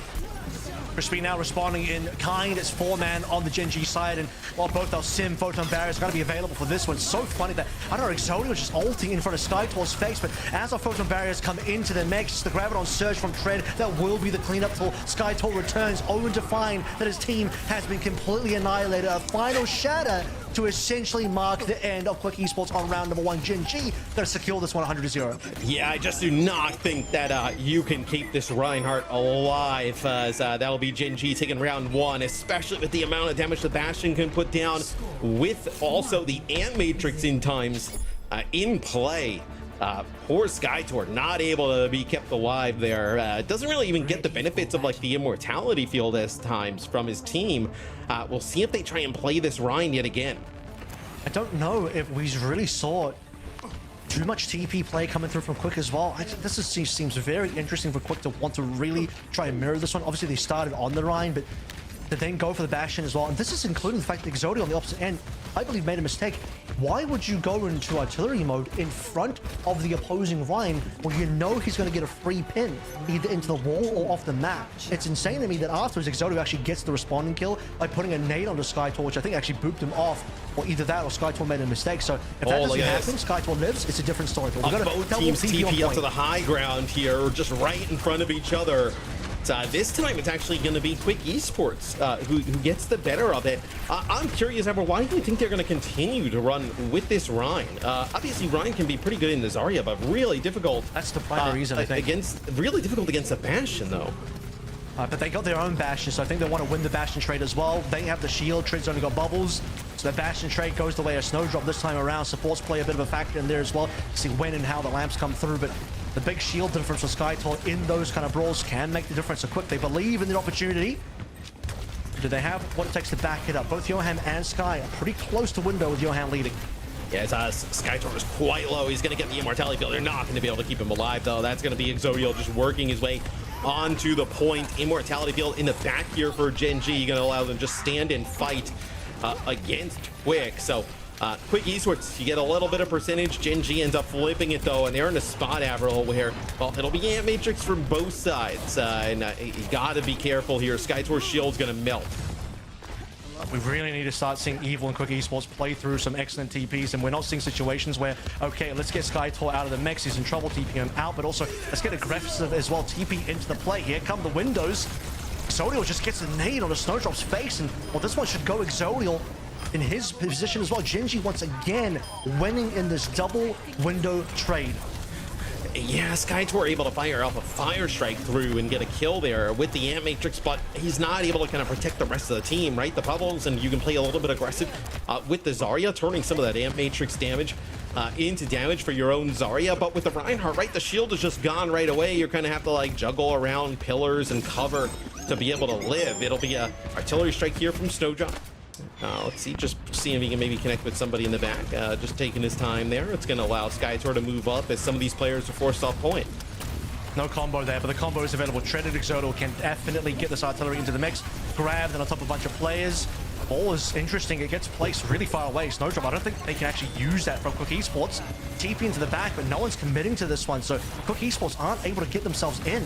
Crispy now responding in kind. It's 4-man on the Gen.G side, and while both our Sim Photon barriers are going to be available for this one, it's so funny that I don't know, Exodial was just ulting in front of SkyTour's face, but as our Photon barriers come into the mix, the Graviton surge from Tread, that will be the cleanup till SkyTour returns, only to find that his team has been completely annihilated. A final shatter to essentially mark the end of Quick Esports on round number 1. Gen.G gonna secure this one 100-0. Yeah, I just do not think that you can keep this Reinhardt alive, as that'll be Gen.G taking round 1, especially with the amount of damage the Bastion can put down, with also the Ant Matrix in times in play. Poor SkyTour not able to be kept alive there. Doesn't really even get the benefits of like the immortality field as times from his team. We'll see if they try and play this Rhine yet again. I don't know if we really saw too much TP play coming through from Quick as well. This seems very interesting for Quick to want to really try and mirror this one. Obviously they started on the Rhine, but to then go for the Bastion as well. And this is including the fact that Exodial on the opposite end, I believe, made a mistake. Why would you go into artillery mode in front of the opposing Rhine when you know he's going to get a free pin either into the wall or off the map? It's insane to me that afterwards Exodial actually gets the responding kill by putting a nade onto SkyTour, which I think actually booped him off, or either that or SkyTour made a mistake. So if that doesn't happen, SkyTour lives, it's a different story. But we're both teams TP up to the high ground here, just right in front of each other. This time it's actually going to be Quick Esports who gets the better of it. I'm curious, Ever, why do you think they're going to continue to run with this Rhine? Obviously, Rhine can be pretty good in the Zarya, but really difficult. That's the primary reason, I think. Really difficult against the Bastion, though. But they got their own Bastion, so I think they want to win the Bastion trade as well. They have the shield, Tread's only got bubbles. So the Bastion trade goes the way of Snowdrop this time around. Supports play a bit of a factor in there as well. See when and how the lamps come through, but the big shield difference for SkyTour in those kind of brawls can make the difference. So Quick, they believe in the opportunity. Do they have what it takes to back it up? Both Yoham and Sky are pretty close to window with Yoham leading. Yeah, SkyTour is quite low. He's going to get the immortality field. They're not going to be able to keep him alive, though. That's going to be Exodial just working his way onto the point. Immortality field in the back here for Gen.G. Going to allow them to just stand and fight against Quick. So Quick Esports, you get a little bit of percentage. Gen.G ends up flipping it, though, and they're in a spot, Avril, where, well, it'll be Ant Matrix from both sides. And you got to be careful here. SkyTour's shield's going to melt. We really need to start seeing Evil and Quick Esports play through some excellent TPs, and we're not seeing situations where, okay, let's get SkyTour out of the mix, he's in trouble, TP him out, but also let's get aggressive as well, TP into the play. Here come the windows. Exodial just gets a nade on the Snowdrop's face, and well, this one should go Exodial in his position as well. Gen.G once again winning in this double window trade. Yeah, SkyTour able to fire off a fire strike through and get a kill there with the Ant Matrix, but he's not able to kind of protect the rest of the team, right? The bubbles, and you can play a little bit aggressive with the Zarya, turning some of that Ant Matrix damage into damage for your own Zarya. But with the Reinhardt, right, the shield is just gone right away. You're gonna have to like juggle around pillars and cover to be able to live. It'll be a artillery strike here from Snowdrop. Let's see, just see if he can maybe connect with somebody in the back. Just taking his time there. It's going to allow SkyTour to move up as some of these players are forced off point. No combo there, but the combo is available. Treaded Exodial can definitely get this artillery into the mix. Grabbed on top of a bunch of players. ball is interesting. It gets placed really far away. Snowdrop, I don't think they can actually use that from Quick Esports. TP into the back, but no one's committing to this one, so Quick Esports aren't able to get themselves in.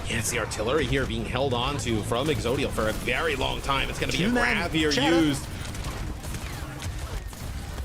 Yeah, it's the artillery here being held on to from Exodial for a very long time. It's going to be a grab here used.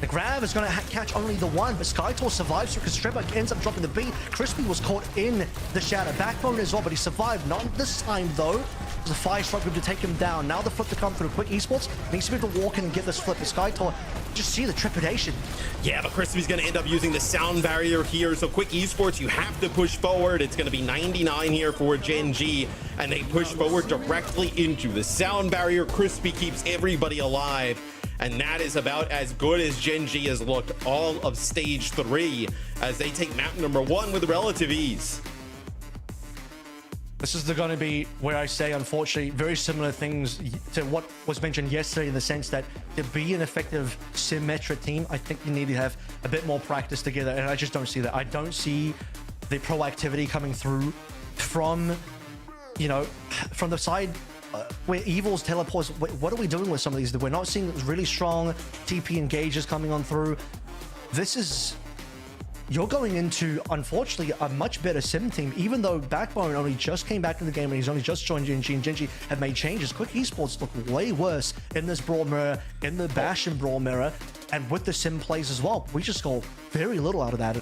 The grab is going to catch only the one, but Skytor survives because Trebek ends up dropping the B. Crispy was caught in the shadow. Backbone as well, but he survived. Not this time, though. There's a 5-strike move to take him down. Now the flip to come through. Quick Esports needs to be able to walk in and get this flip. The Skytor, just see the trepidation. Yeah, but Crispy's going to end up using the sound barrier here. So Quick Esports, you have to push forward. It's going to be 99 here for Gen.G, and they push forward directly into the sound barrier. Crispy keeps everybody alive, and that is about as good as Gen.G has looked all of stage 3 as they take map number 1 with relative ease. This is going to be where I say, unfortunately, very similar things to what was mentioned yesterday, in the sense that to be an effective symmetric team, I think you need to have a bit more practice together, and I just don't see that. I don't see the proactivity coming through from, you know, from the side where Evil's teleports. What are we doing with some of these? We're not seeing really strong TP engages coming on through. This is... You're going into, unfortunately, a much better sim team, even though Backbone only just came back in the game and he's only just joined Gen.G, and Gen.G have made changes. Quick Esports look way worse in this Brawl Mirror, in the Bastion Brawl Mirror, and with the sim plays as well. We just got very little out of that.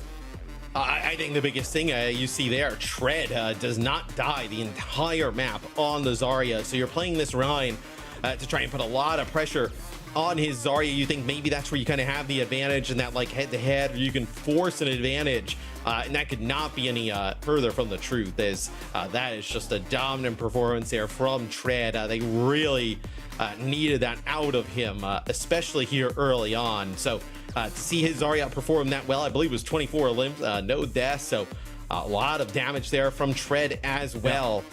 I think the biggest thing you see there, Tread does not die the entire map on the Zarya. So you're playing this Rhine to try and put a lot of pressure on his Zarya. You think maybe that's where you kind of have the advantage, and that like head-to-head you can force an advantage, and that could not be any further from the truth. As that is just a dominant performance there from Tread. They really needed that out of him, especially here early on. So to see his Zarya perform that well, I believe it was 24 limbs, no deaths, so a lot of damage there from Tread as well.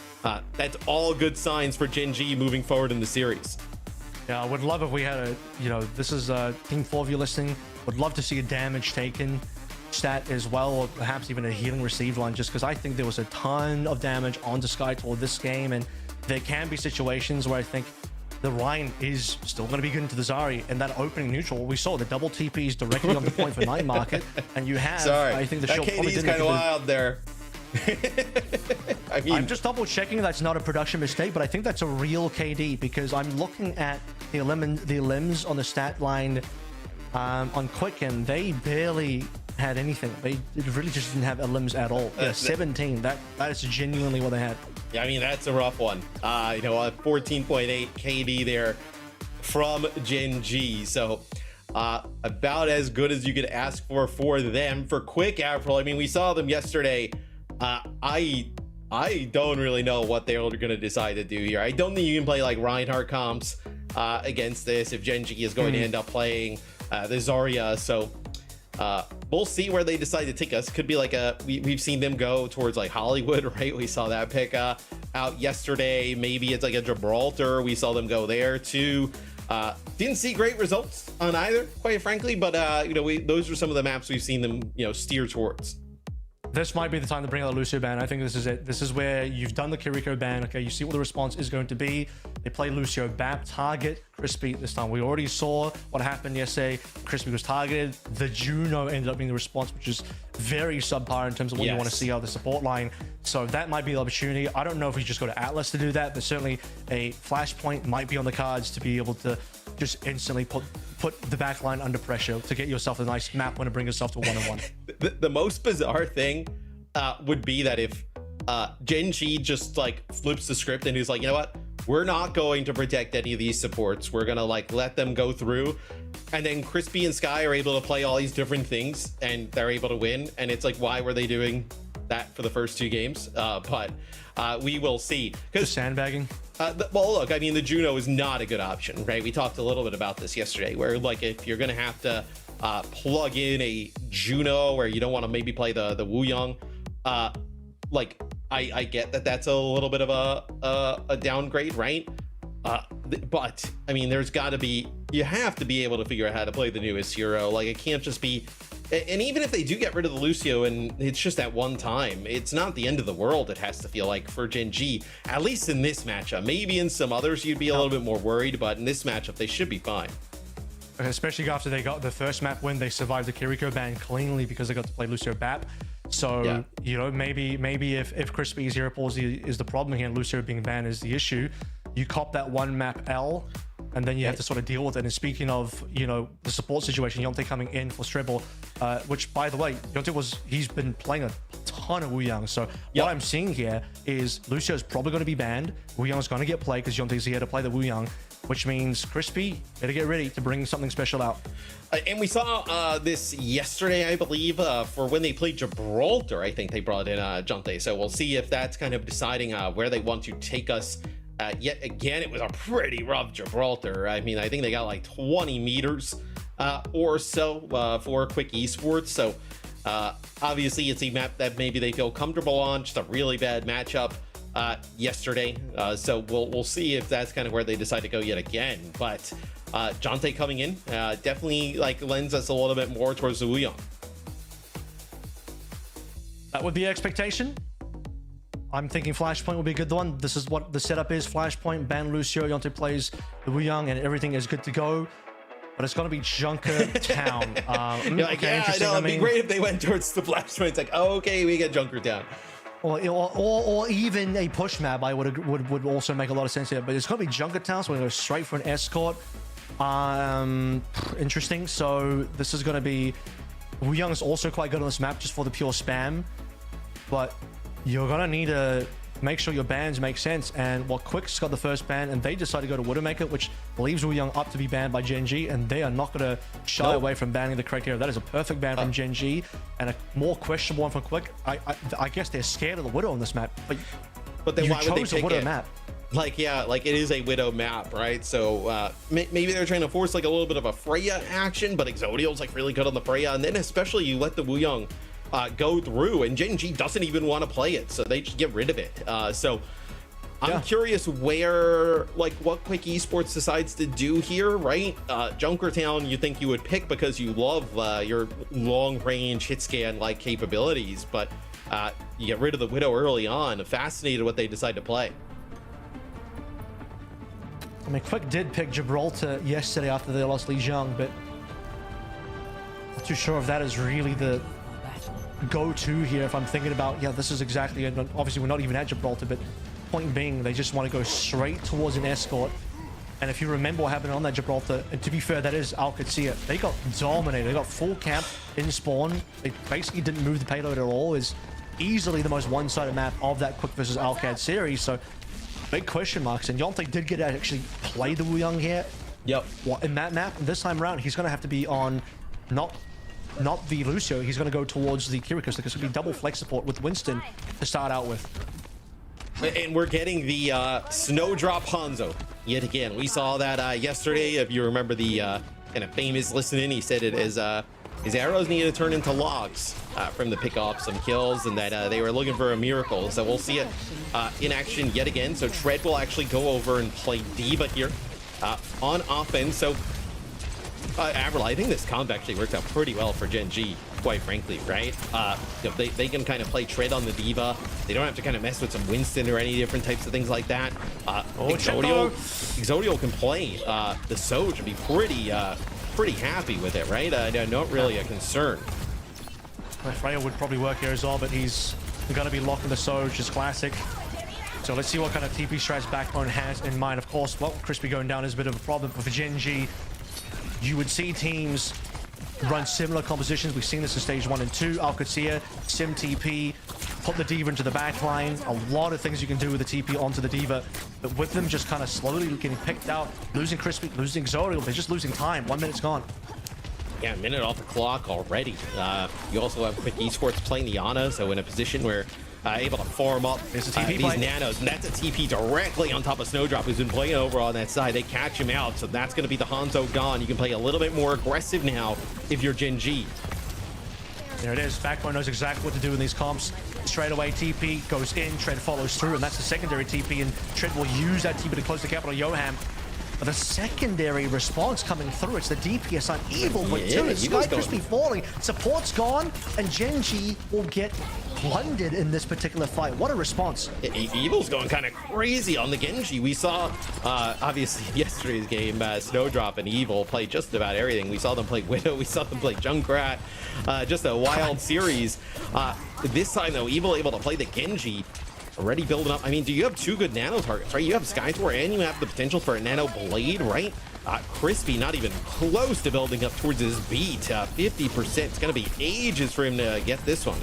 That's all good signs for Gen.G moving forward in the series. Yeah, I would love if we had a, you know, this is Team 4 of you listening, would love to see a damage taken stat as well, or perhaps even a healing received line, just because I think there was a ton of damage onto Skytor this game, and there can be situations where I think the Rhine is still going to be good into the Zarya, and that opening neutral, we saw the double TPs directly on the point for Night Market, and you have, I think the shield probably didn't kind of wild there. I mean, I'm just double checking that's not a production mistake, but I think that's a real KD, because I'm looking at the limbs on the stat line on Quick, and they barely had anything. They really just didn't have limbs at all. Yeah, 17. That is genuinely what they had. Yeah, I mean, that's a rough one. You know, a 14.8 KD there from Gen.G. So about as good as you could ask for them. For Quick, April, I mean, we saw them yesterday. I don't really know what they're going to decide to do here. I don't think you can play like Reinhardt comps against this if Gen.G is going to end up playing the Zarya. So we'll see where they decide to take us. Could be like we've seen them go towards like Hollywood, right? We saw that pick out yesterday. Maybe it's like a Gibraltar. We saw them go there too. Didn't see great results on either, quite frankly, but you know, those are some of the maps we've seen them, you know, steer towards. This might be the time to bring out the Lucio ban. I think this is it. This is where you've done the Kiriko ban. Okay, you see what the response is going to be. They play Lucio BAP, target Crispy this time. We already saw what happened yesterday. Crispy was targeted. The Juno ended up being the response, which is very subpar in terms of what you want to see out of the support line. So that might be the opportunity. I don't know if we just go to Atlas to do that, but certainly a Flashpoint might be on the cards to be able to just instantly put the back line under pressure to get yourself a nice map win and bring yourself to 1-on-1. The most bizarre thing would be that if Gen.G just like flips the script and he's like, you know what, we're not going to protect any of these supports, we're gonna like let them go through, and then Crispy and Sky are able to play all these different things and they're able to win, and it's like, why were they doing that for the first 2 games? But we will see. Because sandbagging. Well, look, I mean, the Juno is not a good option, right? We talked a little bit about this yesterday, where like if you're gonna have to plug in a Juno, where you don't want to maybe play the Wuyong, like I get that that's a little bit of a downgrade, right? But I mean, there's got to be you have to be able to figure out how to play the newest hero. Like, it can't just be. And even if they do get rid of the Lucio and it's just at one time, it's not the end of the world, it has to feel like, for Gen.G, at least in this matchup. Maybe in some others you'd be a little bit more worried, but in this matchup they should be fine. Especially after they got the first map win, they survived the Kiriko ban cleanly because they got to play Lucio BAP. So, yeah. You know, maybe if Crispy's Zero Palsy is the problem here and Lucio being banned is the issue, you cop that one map L, and then you have to sort of deal with it. And speaking of, you know, the support situation, Yonte coming in for Stribble, which, by the way, Yonte he's been playing a ton of Wuyang. So what I'm seeing here is Lucio's probably going to be banned. Wuyang's going to get played because Yonte's here to play the Wuyang, which means Crispy better get ready to bring something special out. And we saw this yesterday, I believe, for when they played Gibraltar. I think they brought in Jonte. So we'll see if that's kind of deciding where they want to take us. Yet again, it was a pretty rough Gibraltar. I mean, I think they got like 20 meters or so for Quick Esports. So obviously, it's a map that maybe they feel comfortable on. Just a really bad matchup yesterday. So we'll see if that's kind of where they decide to go yet again. But Jonte coming in definitely like lends us a little bit more towards the Wuyang. That would be expectation. I'm thinking Flashpoint would be a good one. This is what the setup is. Flashpoint, ban Lucio, Yonte plays the Wuyang, and everything is good to go. But it's going to be Junker Town. Like, yeah, I know. It'd be great if they went towards the Flashpoint. It's like, oh, okay, we get Junker Town. Or even a push map, I would also make a lot of sense here. But it's going to be Junker Town, so we're going to go straight for an escort. Interesting. So this is going to be... Wuyang is also quite good on this map just for the pure spam. But you're going to need to make sure your bans make sense. And Quick's got the first ban, and they decide to go to Widowmaker, which leaves Wuyang up to be banned by Gen.G, and they are not going to shy away from banning the correct hero. That is a perfect ban from Gen.G, and a more questionable one from Quick. I guess they're scared of the Widow on this map, but then you why would they chose pick a Widow it? map. Like, yeah, like it is a Widow map, right? So maybe they're trying to force like a little bit of a Freya action, but Exodial's like really good on the Freya, and then especially you let the Wuyang go through, and Gen.G doesn't even want to play it, so they just get rid of it. So I'm curious where, like, what Quick Esports decides to do here, right? Junkertown you think you would pick because you love your long-range hit scan like capabilities, but you get rid of the Widow early on. Fascinated what they decide to play. I mean, Quick did pick Gibraltar yesterday after they lost Li Jiang, but not too sure if that is really the go-to here. If I'm thinking about, this is exactly it. Obviously, we're not even at Gibraltar, but point being, they just want to go straight towards an escort. And if you remember what happened on that Gibraltar, and to be fair, that is Alcatsia. They got dominated. They got full camp in spawn. They basically didn't move the payload at all. It's easily the most one-sided map of that Quick versus Alcad series. So big question marks. And Yonte did get to actually play the Wuyang here. Yep. In that map, this time around, he's going to have to be on not the Lucio. He's going to go towards the Kiriko. So there's going to be double flex support with Winston to start out with. And we're getting the Snowdrop Hanzo yet again. We saw that yesterday. If you remember the kind of famous listening, he said it as his arrows needed to turn into logs from to pick off some kills, and that they were looking for a miracle. So we'll see it in action yet again. So Tread will actually go over and play Diva here on offense. So Avril, I think this comp actually worked out pretty well for Gen.G, quite frankly, right? They can kind of play Tread on the Diva. They don't have to kind of mess with some Winston or any different types of things like that. Exodial can play the Soj and be pretty happy with it, right? Not really a concern. Freya would probably work here as well, but he's going to be locking the Soj, is classic. So let's see what kind of TP strats Backbone has in mind. Of course, Crispy going down is a bit of a problem, but for Gen.G, you would see teams run similar compositions. We've seen this in stage 1 and 2. Alcatsia, Sim TP, put the Diva into the back line. A lot of things you can do with the TP onto the Diva. But with them just kind of slowly getting picked out, losing Crispy, losing Exodial, they're just losing time. 1 minute's gone. Yeah, a minute off the clock already. You also have Quick Esports playing the Ana, so in a position where able to farm up these nanos, and that's a TP directly on top of Snowdrop, who's been playing over on that side. They catch him out, so that's going to be the Hanzo gone. You can play a little bit more aggressive now if you're Gen.G. There it is. Backbone knows exactly what to do in these comps. Straight away, TP goes in, Tread follows through, and that's the secondary TP, and Tread will use that TP to close the capital. Yoham But the secondary response coming through, it's the DPS on Evil with Yeah, two. Evil's Sky Crispy falling, support's gone, and Gen.G will get plundered in this particular fight. What a response. Evil's going kind of crazy on the Gen.G. We saw, obviously, in yesterday's game, Snowdrop and Evil play just about everything. We saw them play Widow, we saw them play Junkrat, just a wild series. This time, though, Evil able to play the Gen.G. Already building up. I mean, do you have two good nano targets, right? You have Skytor and you have the potential for a nano blade, right? Crispy not even close to building up towards his beat. 50%. It's going to be ages for him to get this one.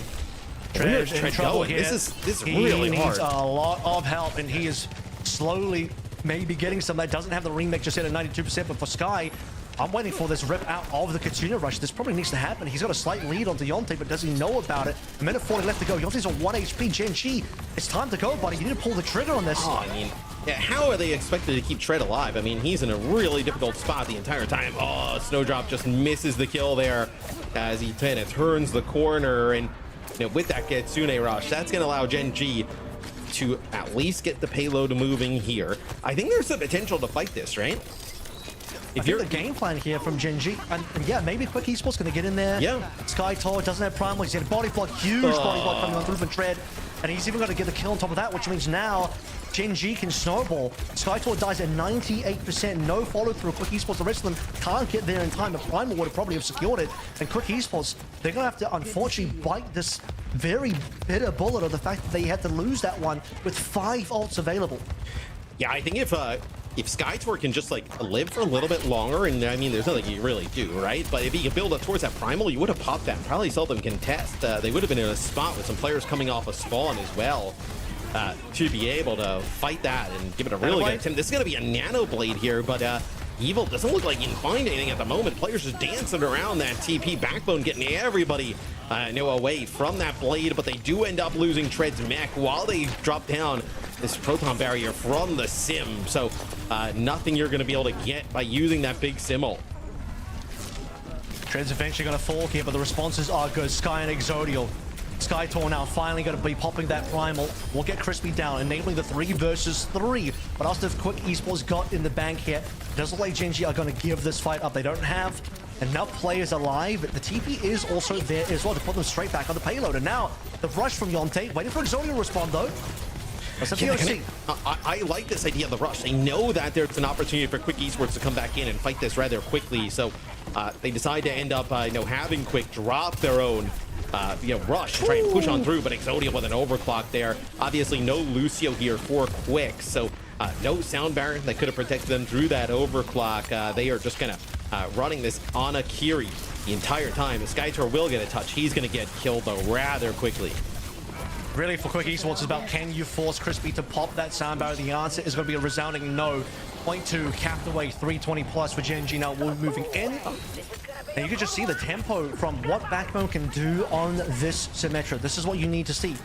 Tread in trouble here. This is really hard. He needs a lot of help, and he is slowly maybe getting some. That doesn't have the remake just yet at 92%, but for Sky, I'm waiting for this rip out of the Kitsune Rush. This probably needs to happen. He's got a slight lead onto Yonte, but does he know about it? A minute 40 left to go. Yonte's on 1 HP. Gen.G, it's time to go, buddy. You need to pull the trigger on this. Oh, I mean, yeah, how are they expected to keep Tread alive? I mean, he's in a really difficult spot the entire time. Oh, Snowdrop just misses the kill there as he kind of turns the corner. And you know, with that Kitsune Rush, that's going to allow Gen.G to at least get the payload moving here. I think there's the potential to fight this, right? If you're the game plan here from Gen.G, and yeah, maybe Quick Esports gonna get in there. Yeah. Skytor doesn't have primal. He's got a body block, huge body block coming on through from Tread, and he's even got to get the kill on top of that, which means now Gen.G can snowball. Skytor dies at 98%, no follow through. Quick Esports, the rest of them can't get there in time. The primal would probably have secured it, and Quick Esports, they're gonna have to unfortunately bite this very bitter bullet of the fact that they had to lose that one with 5 ults available. Yeah, I think if Skytor can just like live for a little bit longer, and I mean, there's nothing you really do, right? But if he could build up towards that primal, you would have popped that. Probably seldom contest. They would have been in a spot with some players coming off a spawn as well to be able to fight that and give it a really good attempt. This is going to be a nano blade here, but Evil doesn't look like he can find anything at the moment. Players just dancing around that TP. Backbone getting everybody away from that blade, but they do end up losing Tread's mech while they drop down this proton barrier from the sim. So nothing you're going to be able to get by using that big Simmel. Tread's eventually going to fall here, but the responses are good. Sky and Exodial. Skytor now finally going to be popping that primal. We'll get Crispy down, enabling the 3 versus 3. But after Quick Esports got in the bank here, it doesn't look like Gen.G are going to give this fight up. They don't have enough players alive. The TP is also there as well to put them straight back on the payload. And now the rush from Yonte, waiting for Exodial to respond though. I like this idea of the rush. They know that there's an opportunity for Quick Esports to come back in and fight this rather quickly. So they decide to end up having Quick drop their own rush to try and push on through, but Exodial with an overclock there. Obviously no Lucio here for Quick, so no sound barrier that could have protected them through that overclock. They are just kind of running this on a Kiri the entire time. The Skytor will get a touch. He's going to get killed though rather quickly. Really, for Quick Esports, is about can you force Crispy to pop that sound barrier? The answer is going to be a resounding no. 0.2 capped away, 320 plus for Gen.G. Now we're moving in. And you can just see the tempo from what Backbone can do on this Symmetra. This is what you need to see.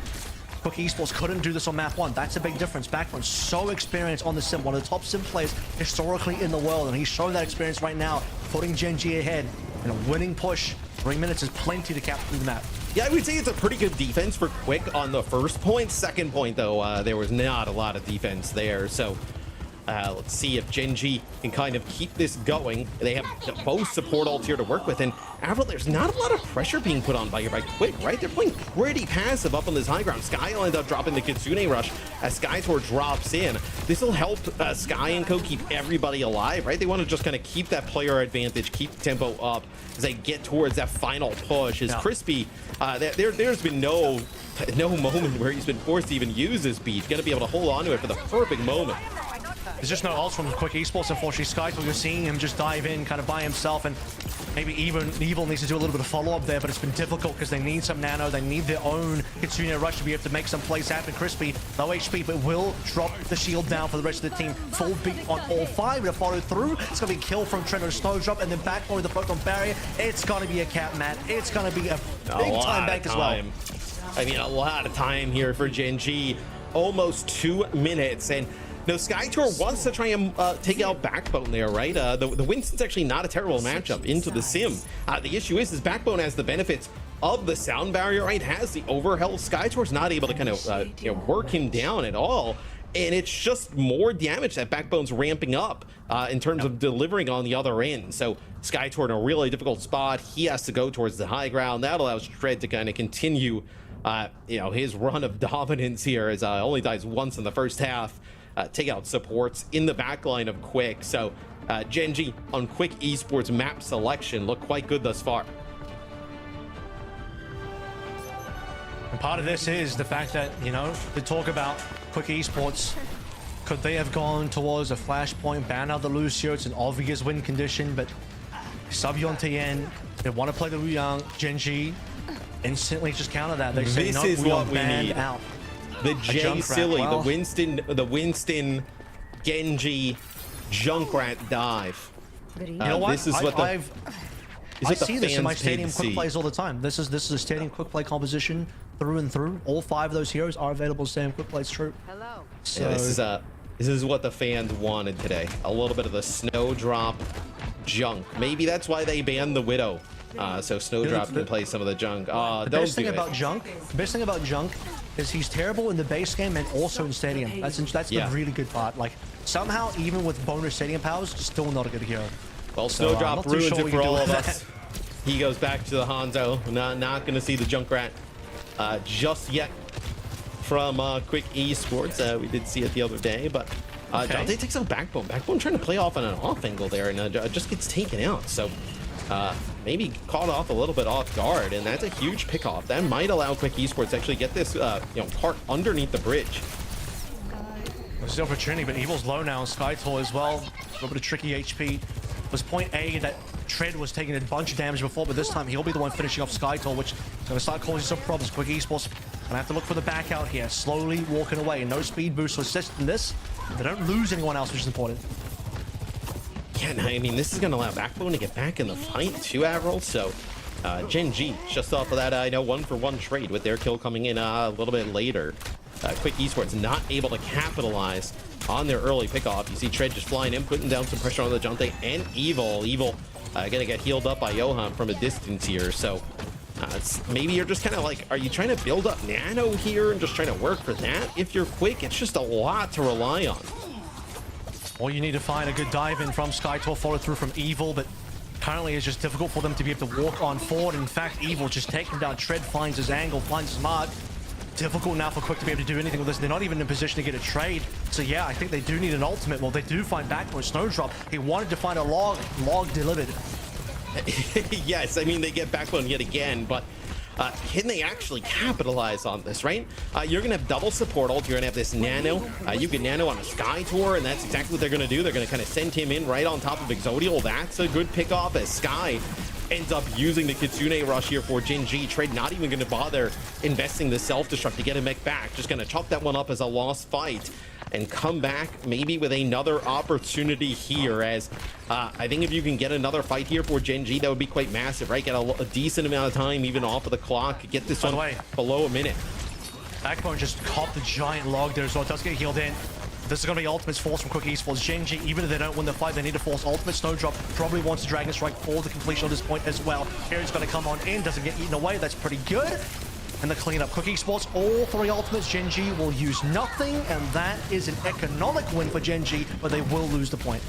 Quick Esports couldn't do this on map 1. That's a big difference. Backbone's so experienced on the sim, one of the top sim players historically in the world, and he's showing that experience right now, putting Gen.G ahead in a winning push. 3 minutes is plenty to cap through the map. Yeah, I would say it's a pretty good defense for Quick on the first point. Second point, though, there was not a lot of defense there. So let's see if Gen.G can kind of keep this going. They have both support ults here to work with. And Avril, there's not a lot of pressure being put on by Quick, right? They're playing pretty passive up on this high ground. Sky will end up dropping the Kitsune Rush as Skytor drops in. This will help Sky and Co keep everybody alive, right? They want to just kind of keep that player advantage, keep the tempo up as they get towards that final push. As Crispy, there's been no moment where he's been forced to even use his beat. Going to be able to hold on to it for the perfect moment. There's just no ults from Quick Esports, unfortunately. Skytor, you're seeing him just dive in kind of by himself, and maybe even Evil needs to do a little bit of follow-up there, but it's been difficult because they need some nano, they need their own Kitsune Rush to be able to make some plays happen. Crispy, low HP, but will drop the shield down for the rest of the team. Full beat on all 5 to follow through. It's going to be kill from Trent on Snowdrop, and then back on the Proton Barrier. It's going to be a cap, Matt. It's going to be a big time bank as well. I mean, a lot of time here for Gen.G. Almost 2 minutes, and now, Skytor wants to try and take out Backbone there, right? The Winston's actually not a terrible matchup into the sim. The issue is Backbone has the benefits of the sound barrier, right? Has the overhealth. Skytor's not able to kind of work him down at all. and it's just more damage that Backbone's ramping up in terms of delivering on the other end. So SkyTour in a really difficult spot. He has to go towards the high ground. That allows Tread to kind of continue his run of dominance here, as only dies once in the first half. Take out supports in the backline of Quick. So Gen.G on Quick Esports map selection look quite good thus far. And part of this is the fact that, to talk about Quick Esports, could they have gone towards a flashpoint, ban out the Lucio? It's an obvious win condition, but Subyon TN, they want to play the Wuyang. Gen.G instantly just counter that. They say, this no, is what we need. Out. The J silly, well, the Winston Gen.G Junkrat dive. You know what? This is what I see this in my stadium quick plays all the time. This is a stadium quick play composition through and through. All 5 of those heroes are available in stadium quick plays. True. Hello. So yeah, this is what the fans wanted today. A little bit of the Snowdrop junk. Maybe that's why they banned the Widow. So Snowdrop can play some of the junk. The best thing about Junk is he's terrible in the base game and also in stadium. That's the really good part. Like, somehow, even with bonus stadium powers, still not a good hero. Well, Snowdrop ruins it for all of us. He goes back to the Hanzo. Not going to see the Junkrat just yet from Quick Esports. We did see it the other day, but Dante takes out Backbone. Backbone trying to play off on an off angle there, and just gets taken out. So maybe caught off a little bit off guard, and that's a huge pickoff. That might allow Quick Esports to actually get this part underneath the bridge. There's the opportunity, but Evil's low now. SkyTour as well. A little bit of tricky HP. It was point A that Tread was taking a bunch of damage before, but this time he'll be the one finishing off SkyTour, which is going to start causing some problems. Quick Esports gonna have to look for the back out here, slowly walking away. No speed boost to assist in this. They don't lose anyone else, which is important. Yeah, I mean, this is going to allow Backbone to get back in the fight too, Avril. So Gen.G just off of that 1-for-1 trade with their kill coming in a little bit later. Quick Esports not able to capitalize on their early pickoff. You see Tread just flying in, putting down some pressure on the Jante and Evil gonna get healed up by Johan from a distance here. So maybe you're just kind of like, are you trying to build up Nano here and just trying to work for that? If you're Quick, it's just a lot to rely on. Or you need to find a good dive in from SkyTour, follow through from Evil, but currently it's just difficult for them to be able to walk on forward. In fact, Evil just taking down Tread, finds his angle, finds his mark. Difficult now for Quick to be able to do anything with this. They're not even in a position to get a trade. So yeah, I think they do need an ultimate. Well, they do find Backbone Snowdrop. He wanted to find a log delivered. Yes, I mean, they get Backbone yet again, but can they actually capitalize on this, right? You're going to have double support ult. You're going to have this Nano. You can Nano on a SkyTour, and that's exactly what they're going to do. They're going to kind of send him in right on top of Exodial. That's a good pickoff as Sky ends up using the Kitsune rush here for Gen.G. Trade not even going to bother investing the self-destruct to get a mech back. Just going to chalk that one up as a lost fight and come back maybe with another opportunity here, as I think if you can get another fight here for Gen.G, that would be quite massive, right? Get a decent amount of time even off of the clock. Get this one below a minute. Backbone just caught the giant log there as well. Does get healed in. This is going to be ultimates force from Quick Esports. Gen.G, even if they don't win the fight, they need to force ultimate. Snowdrop probably wants a Dragon Strike for the completion of this point as well. Here's going to come on in, doesn't get eaten away. That's pretty good. And the cleanup. Quick Esports, all 3 ultimates. Gen.G will use nothing, and that is an economic win for Gen.G, but they will lose the point.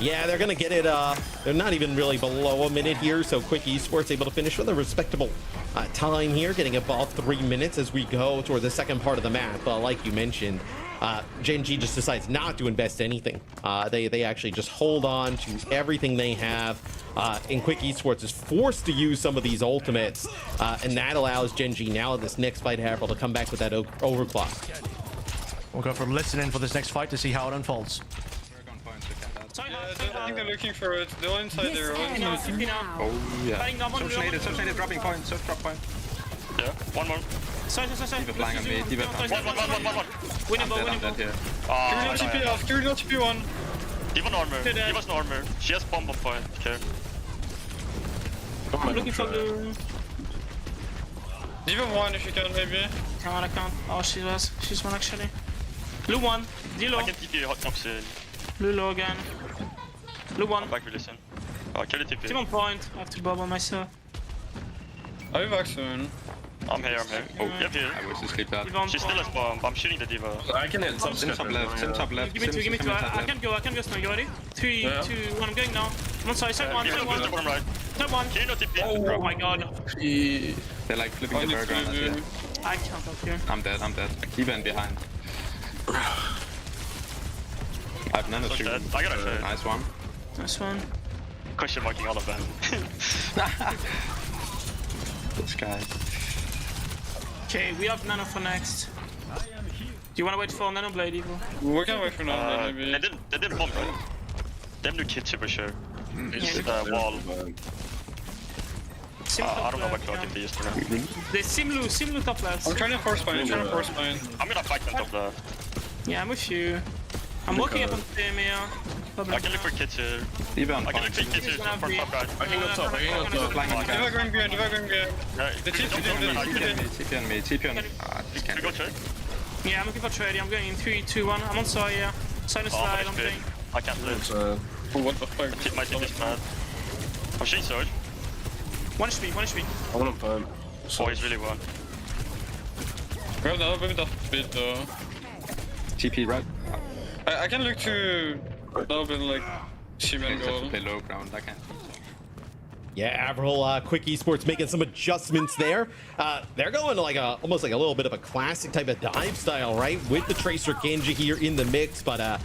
Yeah, they're going to get it. They're not even really below a minute here, so Quick Esports able to finish with a respectable time here, getting about 3 minutes as we go toward the second part of the map. Like you mentioned, Gen.G just decides not to invest anything. They actually just hold on to everything they have. And Quick Esports is forced to use some of these ultimates, and that allows Gen.G now in this next fight to come back with that overclock. We'll go for listening for this next fight to see how it unfolds. I think they're looking for it. They're inside their own. Oh yeah. Subsnated, dropping point, drop point. Yeah, one more. One. Curie got TP one. Even armor. Give us no armor. She has bomb of point. Okay. I'm looking for blue. Even one if you can, maybe. I can't. Oh, she's one actually. Blue one. Dill. I can TP hot knocks. Blue low again. Blue one. Back we listen. Oh, kill the TP. Team on point. I have to bubble myself. I'll be back soon. I'm here. Oh, yep, here. I wish to sleep that. She still has bomb. I'm shooting the diva. I can hit some Sim top left, Sim top left. Give me two. I can go now. You ready? 3, 2, 1. I'm going now. I'm on side one. Side one. Right. Side one. Can you not TP? Oh my god. They're like flipping the burger on us here. I can't help you. I'm dead. Keep in behind. I have nano shoot. I got a shot. Nice one. Nice one. Question marking all of them. This guy. Okay, we have nano for next. Do you want to wait for nano blade, Evo? We can wait for now, maybe. They didn't bomb, right? They have no kitchen for sure. It's wall. I don't know what clock it is. They Simlu top left. I'm trying to force mine. I'm gonna fight them top left. Yeah, I'm with you. I'm walking up on the EMEA. I can look for kitchen. Even I can look for kitchen for top right. I can go top. Diva going behind. The TP on me. TP on me. Just can't. Go check. Yeah, I'm looking for trading. I'm going in 3, 2, 1. I'm on side, yeah. Side and slide, I'm playing. I can't live. What the fuck? My team is mad. I'm shooting surge. 1 HP. I want to pump. Oh, he's really well. We have now a bit of speed though. TP right. I can look to now been like She-Man goal. Play low ground. I can't. Yeah, Avril, Quick Esports making some adjustments there. They're going to like almost like a little bit of a classic type of dive style, right? With the Tracer Gen.G here in the mix, but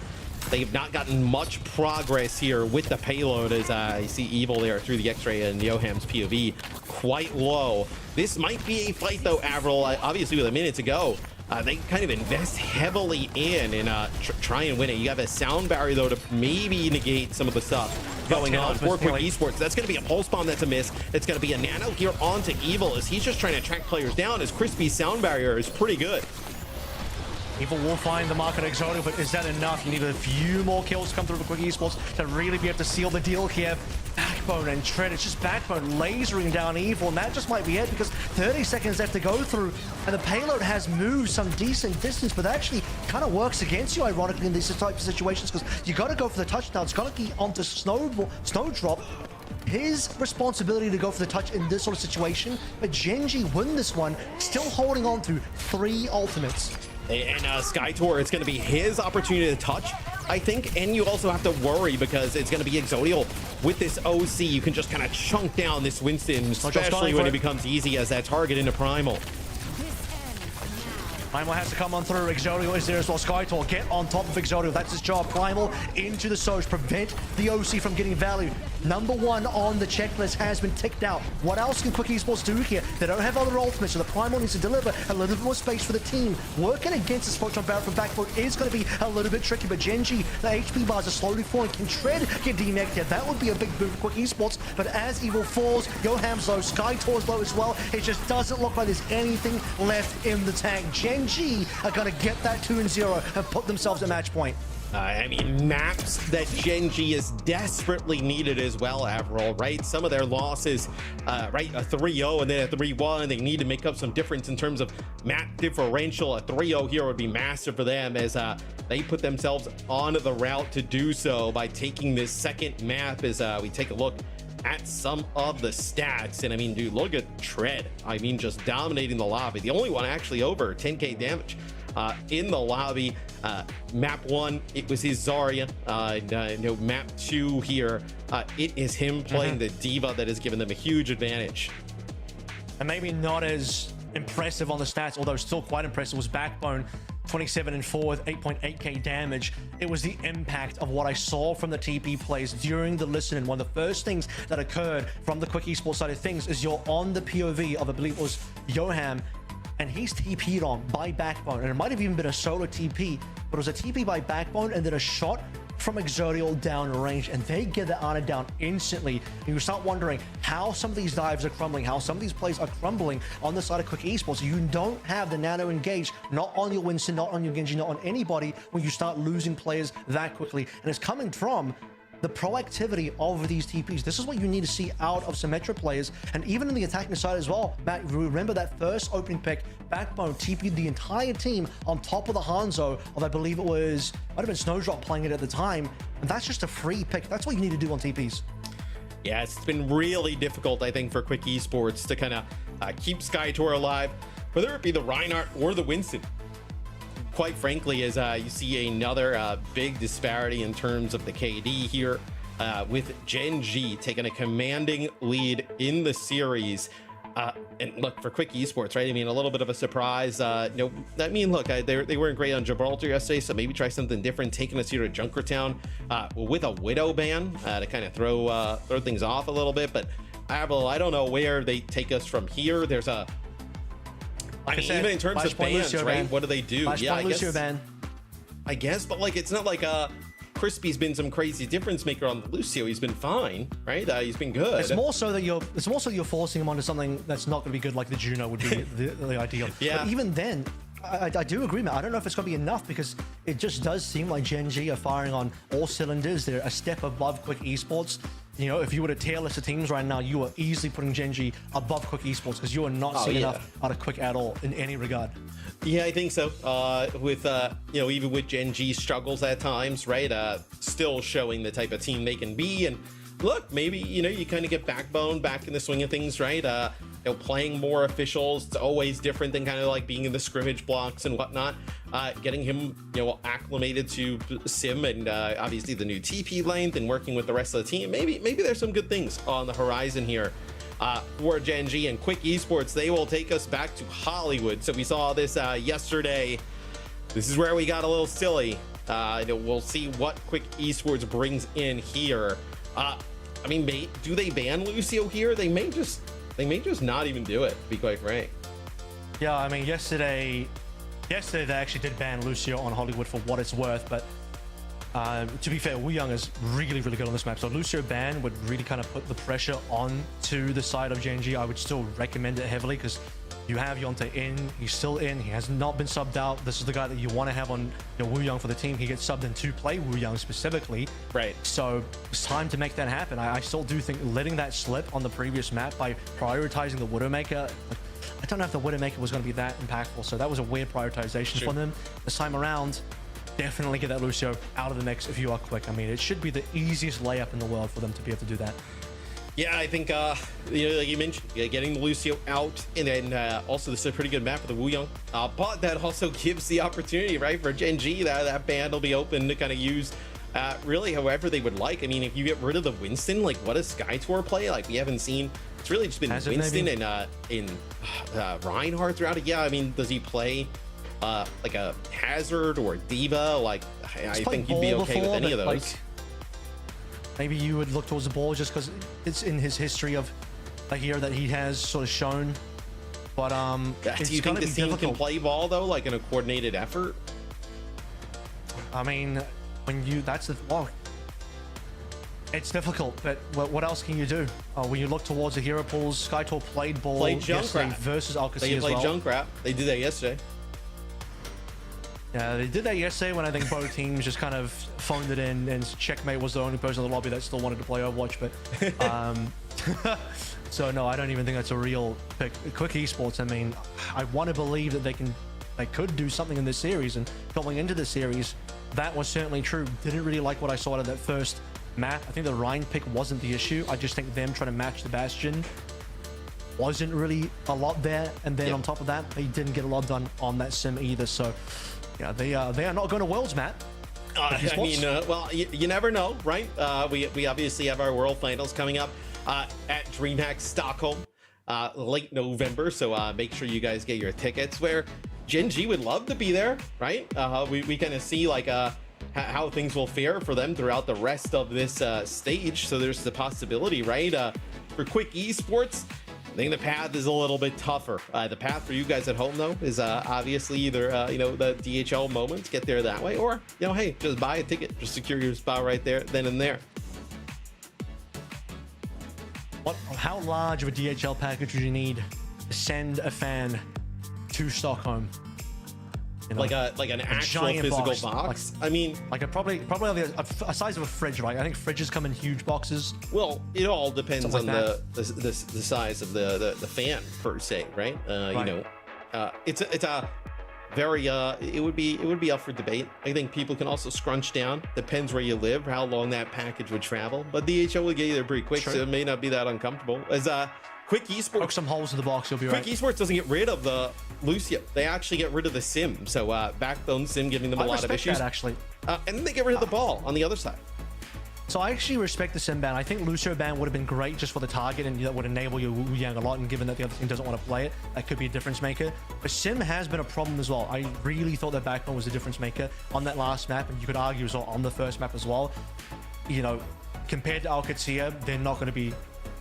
they've not gotten much progress here with the payload as you see Evil there through the X-ray and Yoham's POV quite low. This might be a fight though, Avril, obviously with a minute to go. They kind of invest heavily in and try and win it. You have a sound barrier though to maybe negate some of the stuff going on for Quick Esports. That's going to be a pulse bomb that's a miss. It's going to be a nano here onto Evil as he's just trying to track players down as Crispy's sound barrier is pretty good. Evil will find the mark on Exotic, but is that enough? You need a few more kills to come through for Quick Esports to really be able to seal the deal here. Backbone and Tread, it's just Backbone lasering down Evil, and that just might be it because 30 seconds left to go through, and the payload has moved some decent distance, but that actually kind of works against you, ironically, in these types of situations because you got to go for the touchdown. It's got to be onto Snowdrop. His responsibility to go for the touch in this sort of situation, but Gen.G win this one, still holding on to 3 ultimates. And Skytor, it's going to be his opportunity to touch, I think. And you also have to worry because it's going to be Exodial with this OC. You can just kind of chunk down this Winston, especially when it becomes easy as that target into Primal. Primal has to come on through. Exodial is there as well. Skytor, get on top of Exodial. That's his job. Primal into the Soj. Prevent the OC from getting value. Number 1 on the checklist has been ticked out. What else can Quick Esports do here? They don't have other ultimates, so the Primal needs to deliver a little bit more space for the team. Working against this Photon Barrel from backboard is going to be a little bit tricky, but Gen.G, the HP bars are slowly falling. Can Tread get demeched here? That would be a big boom for Quick Esports, but as Evil falls, Yoham's low, Skytor's low as well. It just doesn't look like there's anything left in the tank. Gen.G are going to get that 2-0 and put themselves at match point. I mean, maps that Gen.G is desperately needed as well, Avril, right? Some of their losses, right? A 3-0 and then a 3-1. They need to make up some difference in terms of map differential. A 3-0 here would be massive for them as they put themselves on the route to do so by taking this second map as we take a look at some of the stats. And I mean, dude, look at Tread. I mean, just dominating the lobby. The only one actually over 10k damage in the lobby. Map 1, it was his Zarya. Map 2 here, it is him playing the Diva that has given them a huge advantage. And maybe not as impressive on the stats, although still quite impressive, was Backbone. 27-4 with 8.8k damage. It was the impact of what I saw from the TP plays during the listening. One of the first things that occurred from the Quick Esports side of things is you're on the POV of, I believe it was Yoham, and he's TP'd on by Backbone, and it might have even been a solo TP, but it was a TP by Backbone and then a shot from Exodial down range, and they get the Ana down instantly. And you start wondering how some of these dives are crumbling, how some of these plays are crumbling on the side of Quick Esports. You don't have the nano engaged, not on your Winston, not on your Gen.G, not on anybody when you start losing players that quickly. And it's coming from the proactivity of these TPs. This is what you need to see out of Symmetra players, and even in the attacking side as well. Matt, remember that first opening pick, Backbone TP'd the entire team on top of the Hanzo of, I believe it was, might have been Snowdrop playing it at the time, and that's just a free pick. That's what you need to do on TPs. Yeah, it's been really difficult, I think, for Quick Esports to kind of keep SkyTour alive, whether it be the Reinhardt or the Winston. Quite frankly, as you see another big disparity in terms of the KD here, with Gen.G taking a commanding lead in the series. And look, for Quick Esports, right? I mean, a little bit of a surprise. You know, I mean, look, they weren't great on Gibraltar yesterday, so maybe try something different. Taking us here to Junkertown with a Widow ban to kind of throw things off a little bit. But I don't know where they take us from here. There's a, I mean, even in terms of bans, right? What do they do? Yeah, I guess, but like, it's not like Crispy's been some crazy difference maker on the Lucio. He's been fine, right? He's been good. It's more so that you're forcing him onto something that's not going to be good, like the Juno would be the ideal. Yeah. But even then, I do agree, man. I don't know if it's going to be enough, because it just does seem like Gen.G are firing on all cylinders. They're a step above Quick Esports. You know, if you were to tier list the teams right now, you are easily putting Gen.G above Quick Esports, because you are not seeing enough out of Quick at all in any regard. Yeah, I think so. With you know, even with Gen.G struggles at times, right? Still showing the type of team they can be. And look, maybe, you know, you kind of get Backbone back in the swing of things, right? You know, playing more officials, it's always different than kind of like being in the scrimmage blocks and whatnot. Getting him, you know, acclimated to Sim and obviously the new TP length and working with the rest of the team. Maybe there's some good things on the horizon here. For Gen.G and Quick Esports, they will take us back to Hollywood. So we saw this yesterday. This is where we got a little silly. You know, we'll see what Quick Esports brings in here. I mean, do they ban Lucio here? They may just not even do it, to be quite frank. Yeah, I mean, yesterday they actually did ban Lucio on Hollywood for what it's worth, but to be fair, WooYoung is really, really good on this map. So Lucio ban would really kind of put the pressure on to the side of Gen.G. I would still recommend it heavily, because you have Yonta in, he's still in, he has not been subbed out. This is the guy that you want to have on, you know, WooYoung for the team. He gets subbed in to play WooYoung specifically. Right. So it's time to make that happen. I still do think letting that slip on the previous map by prioritizing the Widowmaker, I don't know if the Widowmaker was going to be that impactful. So that was a weird prioritization for them. This time around, definitely get that Lucio out of the mix if you are Quick. I mean, it should be the easiest layup in the world for them to be able to do that. Yeah, I think, you know, like you mentioned, getting the Lucio out, and then also this is a pretty good map for the WooYoung. But that also gives the opportunity, right, for Gen.G, that band will be open to kind of use really however they would like. I mean, if you get rid of the Winston, like, what does SkyTour play? Like, we haven't seen, it's really just been Winston and Reinhardt throughout it. Yeah, I mean, does he play like a Hazard or Diva? Like, I think you'd be okay with any of those. Like, maybe you would look towards the ball just because it's in his history of a year that he has sort of shown. But do you think the team can play ball though, like in a coordinated effort? I mean, it's difficult, but what else can you do? When you look towards the hero pools, SkyTour played ball yesterday versus Alcacy as well. They played Junkrat. They did that yesterday. Yeah, they did that yesterday when I think both teams just kind of phoned it in, and Checkmate was the only person in the lobby that still wanted to play Overwatch. But so no, I don't even think that's a real pick. Quick Esports, I mean, I want to believe that they could do something in this series, and going into the series, that was certainly true. Didn't really like what I saw out of that first map. I think the Rhine pick wasn't the issue. I just think them trying to match the Bastion wasn't really a lot there, and then on top of that, they didn't get a lot done on that sim either. So yeah, they are not going to Worlds, Matt. I mean, well, you never know, right? We obviously have our World Finals coming up at DreamHack Stockholm late November, so make sure you guys get your tickets. Where Gen.G would love to be there, right? We kind of see like how things will fare for them throughout the rest of this stage. So there's the possibility, right? For Quick Esports, I think the path is a little bit tougher. The path for you guys at home, though, is obviously either, you know, the DHL moments, get there that way, or, you know, hey, just buy a ticket, just secure your spot right there, then and there. How large of a DHL package would you need to send a fan to Stockholm? You know, like an actual physical box. Like, I mean, like probably a size of a fridge, right? I think fridges come in huge boxes. Well, it all depends on the size of the fan per se, right? You know, it's a very it would be up for debate. I think people can also scrunch down, depends where you live, how long that package would travel, but DHL will get you there pretty quick. So it may not be that uncomfortable. As Quick Esports, poke some holes in the box, you'll be Quick right. Esports doesn't get rid of the Lucio, they actually get rid of the sim. So backbone sim giving them a lot of issues. That, actually, and then they get rid of the ball on the other side. So I actually respect the sim ban. I think Lucio ban would have been great just for the target, and that would enable your Wu Yang a lot, and given that the other team doesn't want to play it, that could be a difference maker. But sim has been a problem as well. I really thought that backbone was a difference maker on that last map, and you could argue as well on the first map as well. You know, compared to Alcatia, they're not going to be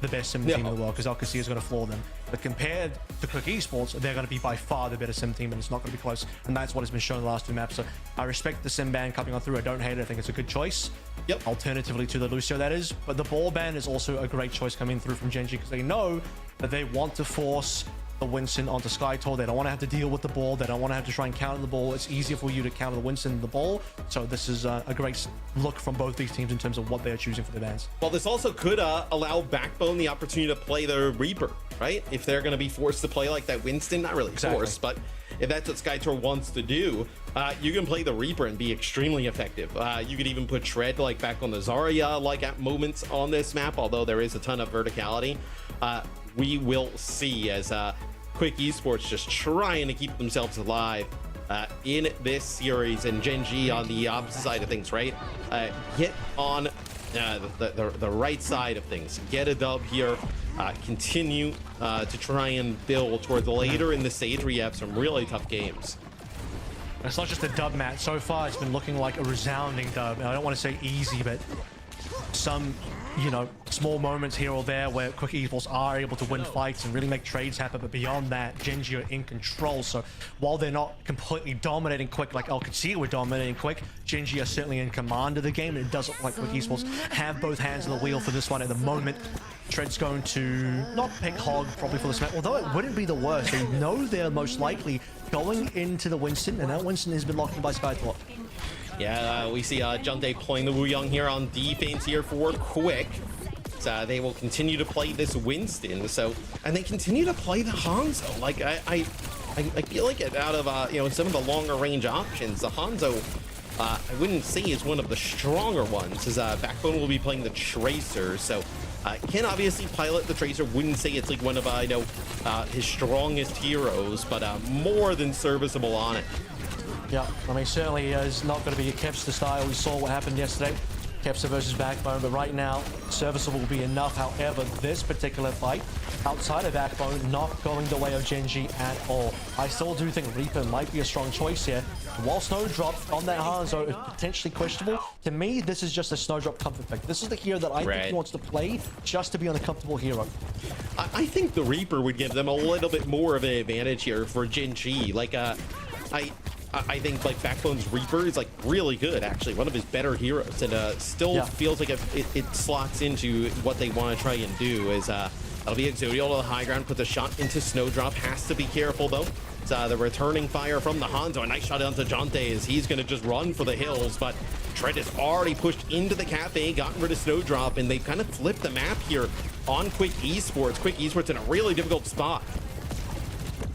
the best sim team in the world, because Alcacia is going to floor them. But compared to Quick Esports, they're going to be by far the better sim team, and it's not going to be close. And that's what has been shown in the last two maps. So I respect the sim ban coming on through. I don't hate it. I think it's a good choice. Yep. Alternatively to the Lucio, that is. But the ball ban is also a great choice coming through from Gen.G, because they know that they want to force the Winston onto SkyTour. They don't want to have to deal with the ball. They don't want to have to try and counter the ball. It's easier for you to counter the Winston than the ball. So this is a great look from both these teams in terms of what they are choosing for their bans. Well, this also could allow Backbone the opportunity to play the Reaper, right? If they're going to be forced to play like that Winston, not really forced, but if that's what SkyTour wants to do, you can play the Reaper and be extremely effective. You could even put Shred like back on the Zarya like at moments on this map, although there is a ton of verticality. We will see as Quick Esports just trying to keep themselves alive in this series, and Gen.G on the opposite side of things, right? Get on the right side of things, get a dub here, continue to try and build towards later in the stage where you have some really tough games. It's not just a dub, Matt. So far, it's been looking like a resounding dub. I don't want to say easy, but some, you know, small moments here or there where Quick Esports are able to win fights and really make trades happen. But beyond that, Gen.G are in control. So while they're not completely dominating Quick like Alcatia were dominating Quick, Gen.G are certainly in command of the game. And it doesn't look like Quick Esports have both hands on the wheel for this one at the moment. Shred's going to not pick Hog probably for this map, although it wouldn't be the worst. They know they're most likely going into the Winston, and that Winston has been locked in by SkyTour. Yeah, we see Jante playing the Wu Yang here on defense here for Quick. So they will continue to play this Winston. So, and they continue to play the Hanzo. Like I feel like it out of you know, some of the longer range options, the Hanzo I wouldn't say is one of the stronger ones. As Backbone will be playing the Tracer. So can obviously pilot the Tracer. Wouldn't say it's like one of you know, his strongest heroes, but more than serviceable on it. Yeah, I mean, certainly is not going to be a Kepster style. We saw what happened yesterday. Kepster versus Backbone, but right now, serviceable will be enough. However, this particular fight, outside of Backbone, not going the way of Gen.G at all. I still do think Reaper might be a strong choice here. While Snowdrop on that Hanzo is potentially questionable, to me, this is just a Snowdrop comfort pick. This is the hero that I think he wants to play just to be on a comfortable hero. I think the Reaper would give them a little bit more of an advantage here for Gen.G. Like, I think like Backbone's Reaper is like really good, actually, one of his better heroes, and still feels like it slots into what they want to try and do. Is that'll be Exodio to the high ground, put the shot into Snowdrop. Has to be careful though. It's the returning fire from the Hanzo. A nice shot onto Jante as he's going to just run for the hills, but Tread has already pushed into the cafe, gotten rid of Snowdrop, and they've kind of flipped the map here on Quick Esports. Quick Esports in a really difficult spot.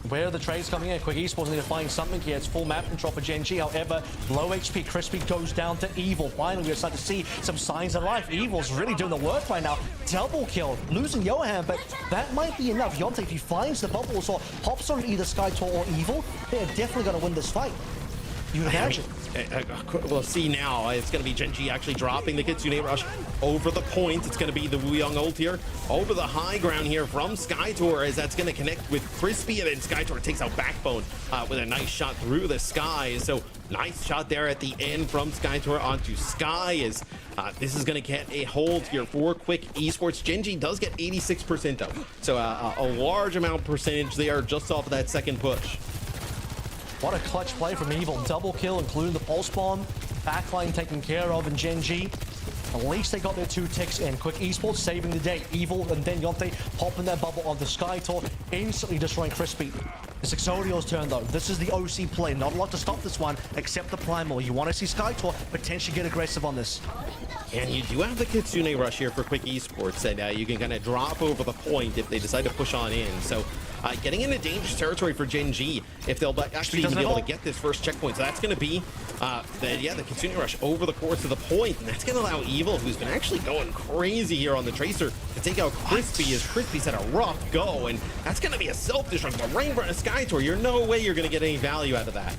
Where are the trades coming in? Quick Esports need to find something here. It's full map control for Gen.G. However, low HP. Crispy goes down to Evil. Finally, we're starting to see some signs of life. Evil's really doing the work right now. Double kill. Losing Johan, but that might be enough. Yonte, if he finds the bubbles or hops on either SkyTour or Evil, they're definitely going to win this fight. You would imagine. We'll see now. It's going to be Gen.G actually dropping the Kitsune Rush over the point. It's going to be the Wu Yang ult here over the high ground here from SkyTour, as that's going to connect with Crispy, and then SkyTour takes out Backbone with a nice shot through the sky. So nice shot there at the end from SkyTour onto Sky, as this is going to get a hold here for Quick Esports. Gen.G does get 86% though, so a large amount percentage there just off of that second push. What a clutch play from Evil. Double kill, including the pulse bomb. Backline taken care of in Gen.G. At least they got their 2 ticks in. Quick Esports saving the day. Evil and then Yonte popping their bubble on the SkyTour, instantly destroying Crispy. It's Exodio's turn though. This is the OC play. Not a lot to stop this one, except the Primal. You want to see SkyTour potentially get aggressive on this. And you do have the Kitsune Rush here for Quick Esports, and you can kind of drop over the point if they decide to push on in. So getting into dangerous territory for Gen.G if they'll actually even be able to get this first checkpoint. So that's going to be the continuing rush over the course of the point, and that's going to allow Evil, who's been actually going crazy here on the Tracer, to take out Crispy, as Crispy's had a rough go, and that's going to be a self-destruct. The Rainbow and a Skytor, you're no way you're going to get any value out of that.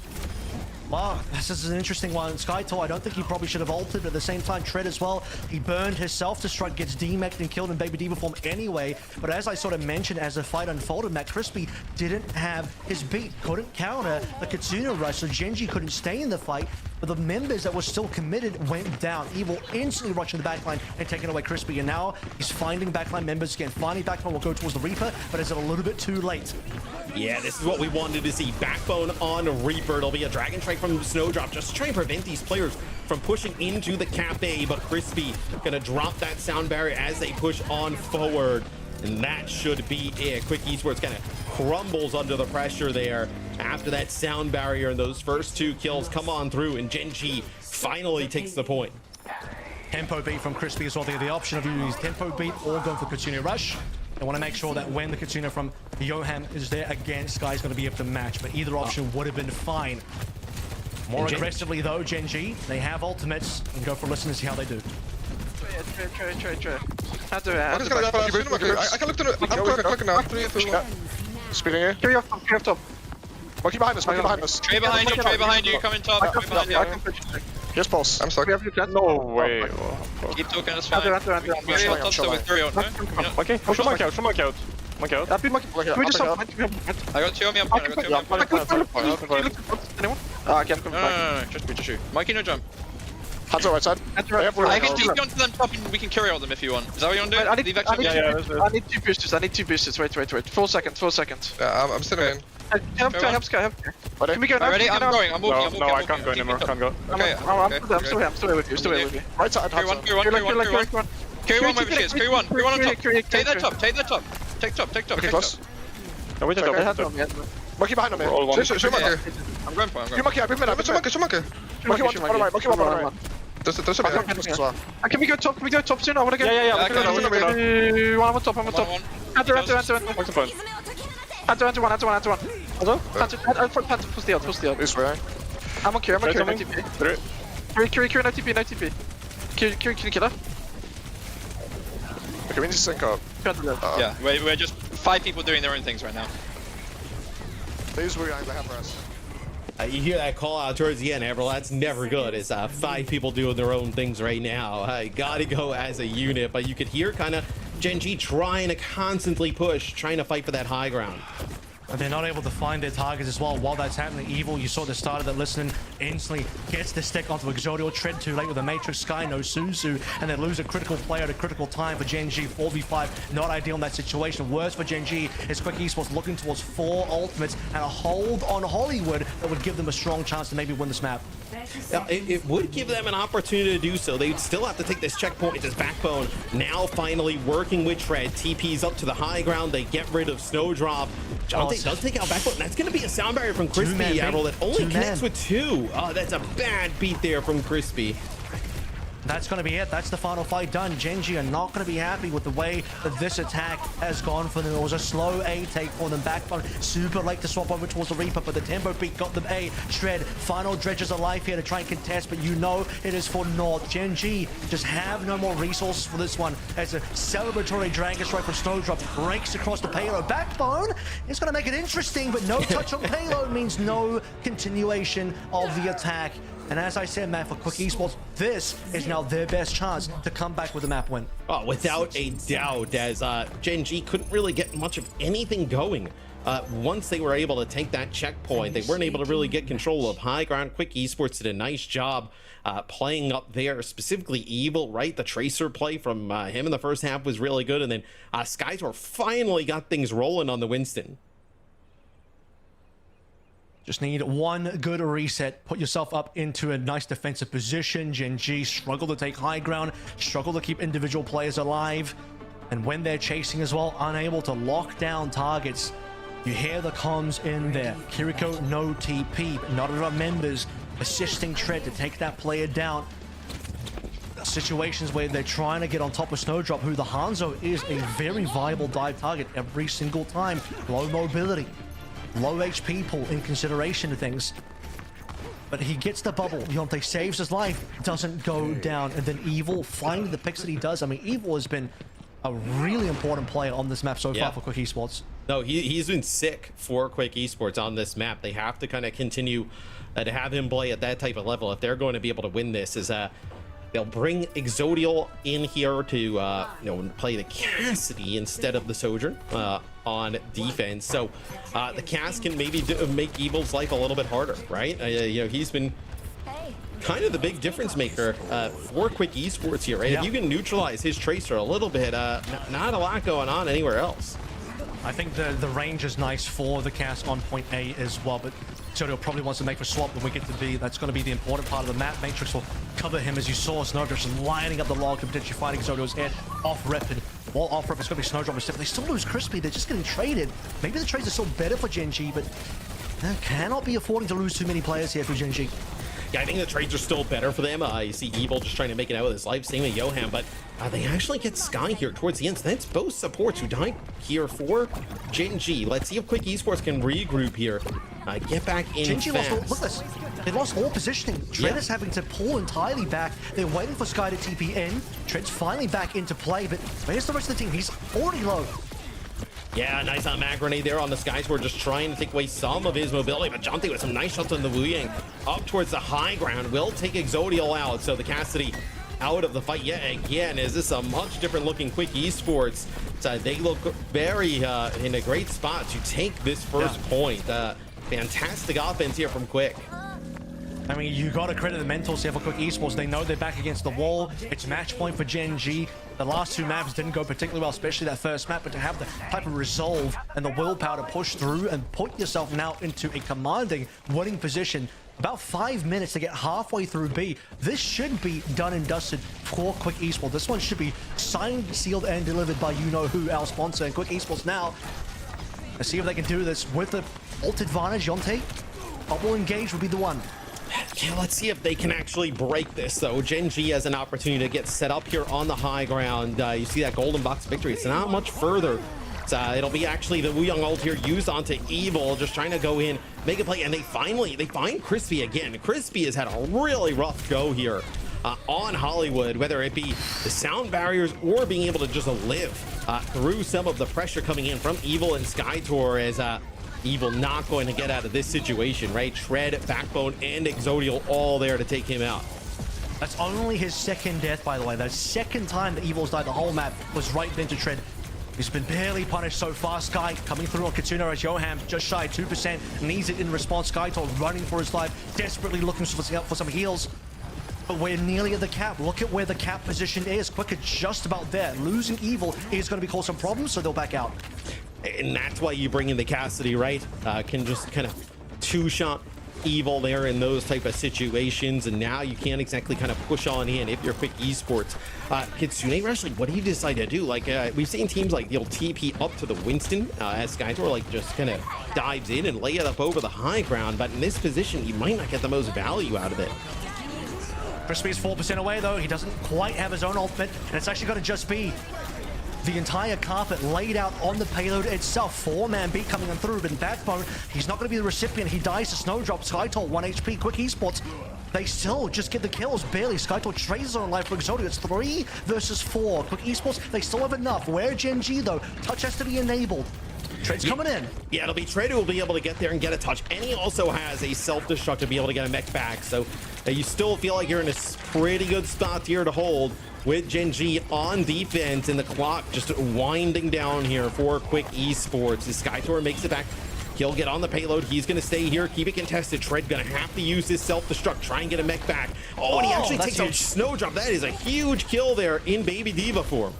Wow, this is an interesting one. Skytor, I don't think he probably should have ulted, but at the same time, Tread as well. He burned his self-destruct, gets demeched and killed in Baby Diva form anyway. But as I sort of mentioned, as the fight unfolded, Matt Crispy didn't have his beat, couldn't counter the Kitsune rush, so Gen.G couldn't stay in the fight. But the members that were still committed went down. Evil instantly rushing the backline and taking away Crispy. And now he's finding backline members again. Finally, Backbone will go towards the Reaper, but is it a little bit too late? Yeah, this is what we wanted to see. Backbone on Reaper. It'll be a Dragon Strike from Snowdrop just to try and prevent these players from pushing into the Cafe. But Crispy gonna drop that sound barrier as they push on forward. And that should be it. Quick Esports kind of crumbles under the pressure there after that sound barrier, and those first 2 kills come on through, and Gen.G finally takes the point. Tempo beat from Crispy as well. They have the option of using tempo beat or going for Kitsune rush. They want to make sure that when the Kitsune from Johan is there again, Sky's going to be able to match, but either option would have been fine. More aggressively though, Gen.G, they have ultimates, and go for a listen and see how they do. I can look to the... I'm clicking now. 3, 2, 1. Speeding here. Carry off top. Monkey behind us, monkey behind us. Trey behind you, coming top. Yes, boss. I'm stuck. No way. Keep talking, that's fine. Carry on top still with Carry on, okay, push monkey out, monkey out. Monkey out. Can we just stop? I got 2 on me, I'm fine. Anyone? Okay, I'm coming back. Just shoot. Mikey, no jump. Hands on right side. I can just go onto them top and we can carry all them if you want. Is that what you want to do? I need 2 boosters, Wait. 4 seconds. Yeah, I'm still in. Help Sky. Can we go now? Ready? I'm going. No, I can't go anymore. Okay. I'm still here with you. Right side. Carry one. Carry one, whatever she is. Carry one on top. Take that top. Take top. Okay, close. No, we don't go. Monkey behind me. Shoot monkey. I'm going for Shoot monkey, shoot monkey. Monkey one right. There's a behind us as well. Can we go top soon? I wanna go. Yeah. I'm on top. Enter. Push the out. This way. I'm on Q, no TP. Q, no TP. Q, killer. Okay, we need to sync up. Yeah, we're just 5 people doing their own things right now. These were guys that have us. You hear that call out towards the end, Avril? That's never good. It's 5 people doing their own things right now. I gotta go as a unit, but you could hear kind of Gen.G trying to constantly push, trying to fight for that high ground. And they're not able to find their targets as well. While that's happening, Evil, you saw the start of that listening, instantly gets the stick onto Exodio. Tread too late with the Matrix, Sky, no Suzu, and they lose a critical player at a critical time for Gen.G. 4v5, not ideal in that situation. Worse for Gen.G is Quick Esports looking towards 4 ultimates and a hold on Hollywood that would give them a strong chance to maybe win this map. Now, it would give them an opportunity to do so. They'd still have to take this checkpoint as Backbone. Now finally working with Tread. TP's up to the high ground. They get rid of Snowdrop. Jonte does take out Backbone. That's going to be a sound barrier from Crispy, Avril, that only connects with 2. Oh, that's a bad beat there from Crispy. That's going to be it. That's the final fight done. Gen.G are not going to be happy with the way that this attack has gone for them. It was a slow A take for them. Backbone super late to swap over towards the Reaper, but the tempo beat got them A. Shred, final dredges alive here to try and contest, but you know it is for naught. Gen.G just have no more resources for this one as a celebratory Dragon Strike from Snowdrop breaks across the payload. Backbone is going to make it interesting, but no touch on payload means no continuation of the attack. And as I said, Matt, for Quick Esports, this is now their best chance to come back with a map win. Oh, without a doubt, as Gen.G couldn't really get much of anything going. Once they were able to take that checkpoint, they weren't able to really get control of high ground. Quick Esports did a nice job playing up there, specifically Evil, right? The Tracer play from him in the first half was really good. And then Skytor finally got things rolling on the Winston. Just need one good reset. Put yourself up into a nice defensive position. Gen.G struggle to take high ground, struggle to keep individual players alive. And when they're chasing as well, unable to lock down targets. You hear the comms in there. Kiriko, no TP, but not enough members assisting Tread to take that player down. situations where they're trying to get on top of Snowdrop, who the Hanzo is a very viable dive target every single time. Low mobility, low HP pool in consideration of things. But he gets the bubble. Yonte saves his life, doesn't go down. And then Evil, finding the picks that he does. I mean, Evil has been a really important player on this map so far for Quick Esports. No, he's been sick for Quick Esports on this map. They have to kind of continue to have him play at that type of level if they're going to be able to win this. They'll bring Exodial in here to you know, play the Cassidy instead of the Sojourn on defense. So the Cass can maybe make Evil's life a little bit harder, right? You know, he's been kind of the big difference maker for Quick Esports here, right? If you can neutralize his Tracer a little bit, not a lot going on anywhere else. I think the range is nice for the Cass on point A as well, but Exodial probably wants to make a swap when we get to B. That's going to be the important part of the map. Matrix will cover him, as you saw. Snowdrop just lining up the log to potentially find Exodial's head off rip. And while off rip, it's going to be Snowdrop instead. They still lose Crispy. They're just getting traded. Maybe the trades are still better for Gen.G, but they cannot be affording to lose too many players here for Gen.G. Yeah, I think the trades are still better for them. You see Evil just trying to make it out with his life, same with Johan, but they actually get Sky here towards the end. So that's both supports who died here for Gen.G. Let's see if Quick Esports can regroup here. Get back in Gen.G fast. look at this. They lost all positioning. Tread is having to pull entirely back. They're waiting for Sky to TP in. Tread's finally back into play, but where's the rest of the team? He's already low. Yeah, nice on Mag Grenade there on the Sky Sword, just trying to take away some of his mobility, but Jonte with some nice shots on the Wu Yang up towards the high ground will take Exodial out. So the Cassidy out of the fight yet again. Is this a much different looking Quick Esports? So they look very in a great spot to take this first point. Fantastic offense here from Quick. I mean, you got to credit the mentals here for Quick Esports. They know they're back against the wall. It's match point for Gen.G. The last two maps didn't go particularly well, especially that first map, but to have the type of resolve and the willpower to push through and put yourself now into a commanding winning position. About 5 minutes to get halfway through B. This should be done and dusted for Quick Esports. This one should be signed, sealed, and delivered by you-know-who, our sponsor. And Quick Esports now, let's see if they can do this with the ult advantage. Yonte, bubble engage would be the one. Yeah, let's see if they can actually break this, though. Gen.G has an opportunity to get set up here on the high ground. You see that golden box victory. It's not much further. It'll be actually the Wu Yang ult here used onto Evil, just trying to go in, make a play, and they find Crispy again. Crispy has had a really rough go here on Hollywood, whether it be the sound barriers or being able to just live through some of the pressure coming in from Evil and Skytor, as Evil not going to get out of this situation, right? Tread, Backbone, and Exodial all there to take him out. That's only his second death, by the way. The second time that Evil's died the whole map was right then to Tread. He's been barely punished so far. Sky coming through on Katuna as Johan just shy 2%. Needs it in response. Skytor running for his life, desperately looking for some heals. But we're nearly at the cap. Look at where the cap position is. Quicker just about there. Losing Evil is going to be causing some problems, so they'll back out. And that's why you bring in the Cassidy, right? Can just kind of two-shot Evil there in those type of situations, and now you can't exactly kind of push on in if you're Quick Esports. Kitsune Rush, like, what do you decide to do? Like, we've seen teams like they'll TP up to the Winston as Skytor like just kind of dives in and lay it up over the high ground, but in this position you might not get the most value out of it. Crispy's 4% away though. He doesn't quite have his own ultimate, and it's actually going to just be the entire carpet laid out on the payload itself. 4-man beat coming on through, but in Backbone, he's not going to be the recipient. He dies to Snowdrop. Skytor 1 HP. Quick Esports, they still just get the kills barely. Skytor trades his own life for Exodial. It's 3 versus 4. Quick Esports, they still have enough. Where Gen.G though, touch has to be enabled. Tread's coming in. Yeah, it'll be Tread who will be able to get there and get a touch, and he also has a self-destruct to be able to get a mech back. So you still feel like you're in a pretty good spot here to hold, with Gen.G on defense, and the clock just winding down here for Quick Esports. The Skytor makes it back. He'll get on the payload. He's going to stay here, keep it contested. Tread going to have to use his self-destruct, try and get a mech back. Oh, and he actually takes out Snowdrop. That is a huge kill there in Baby Diva form.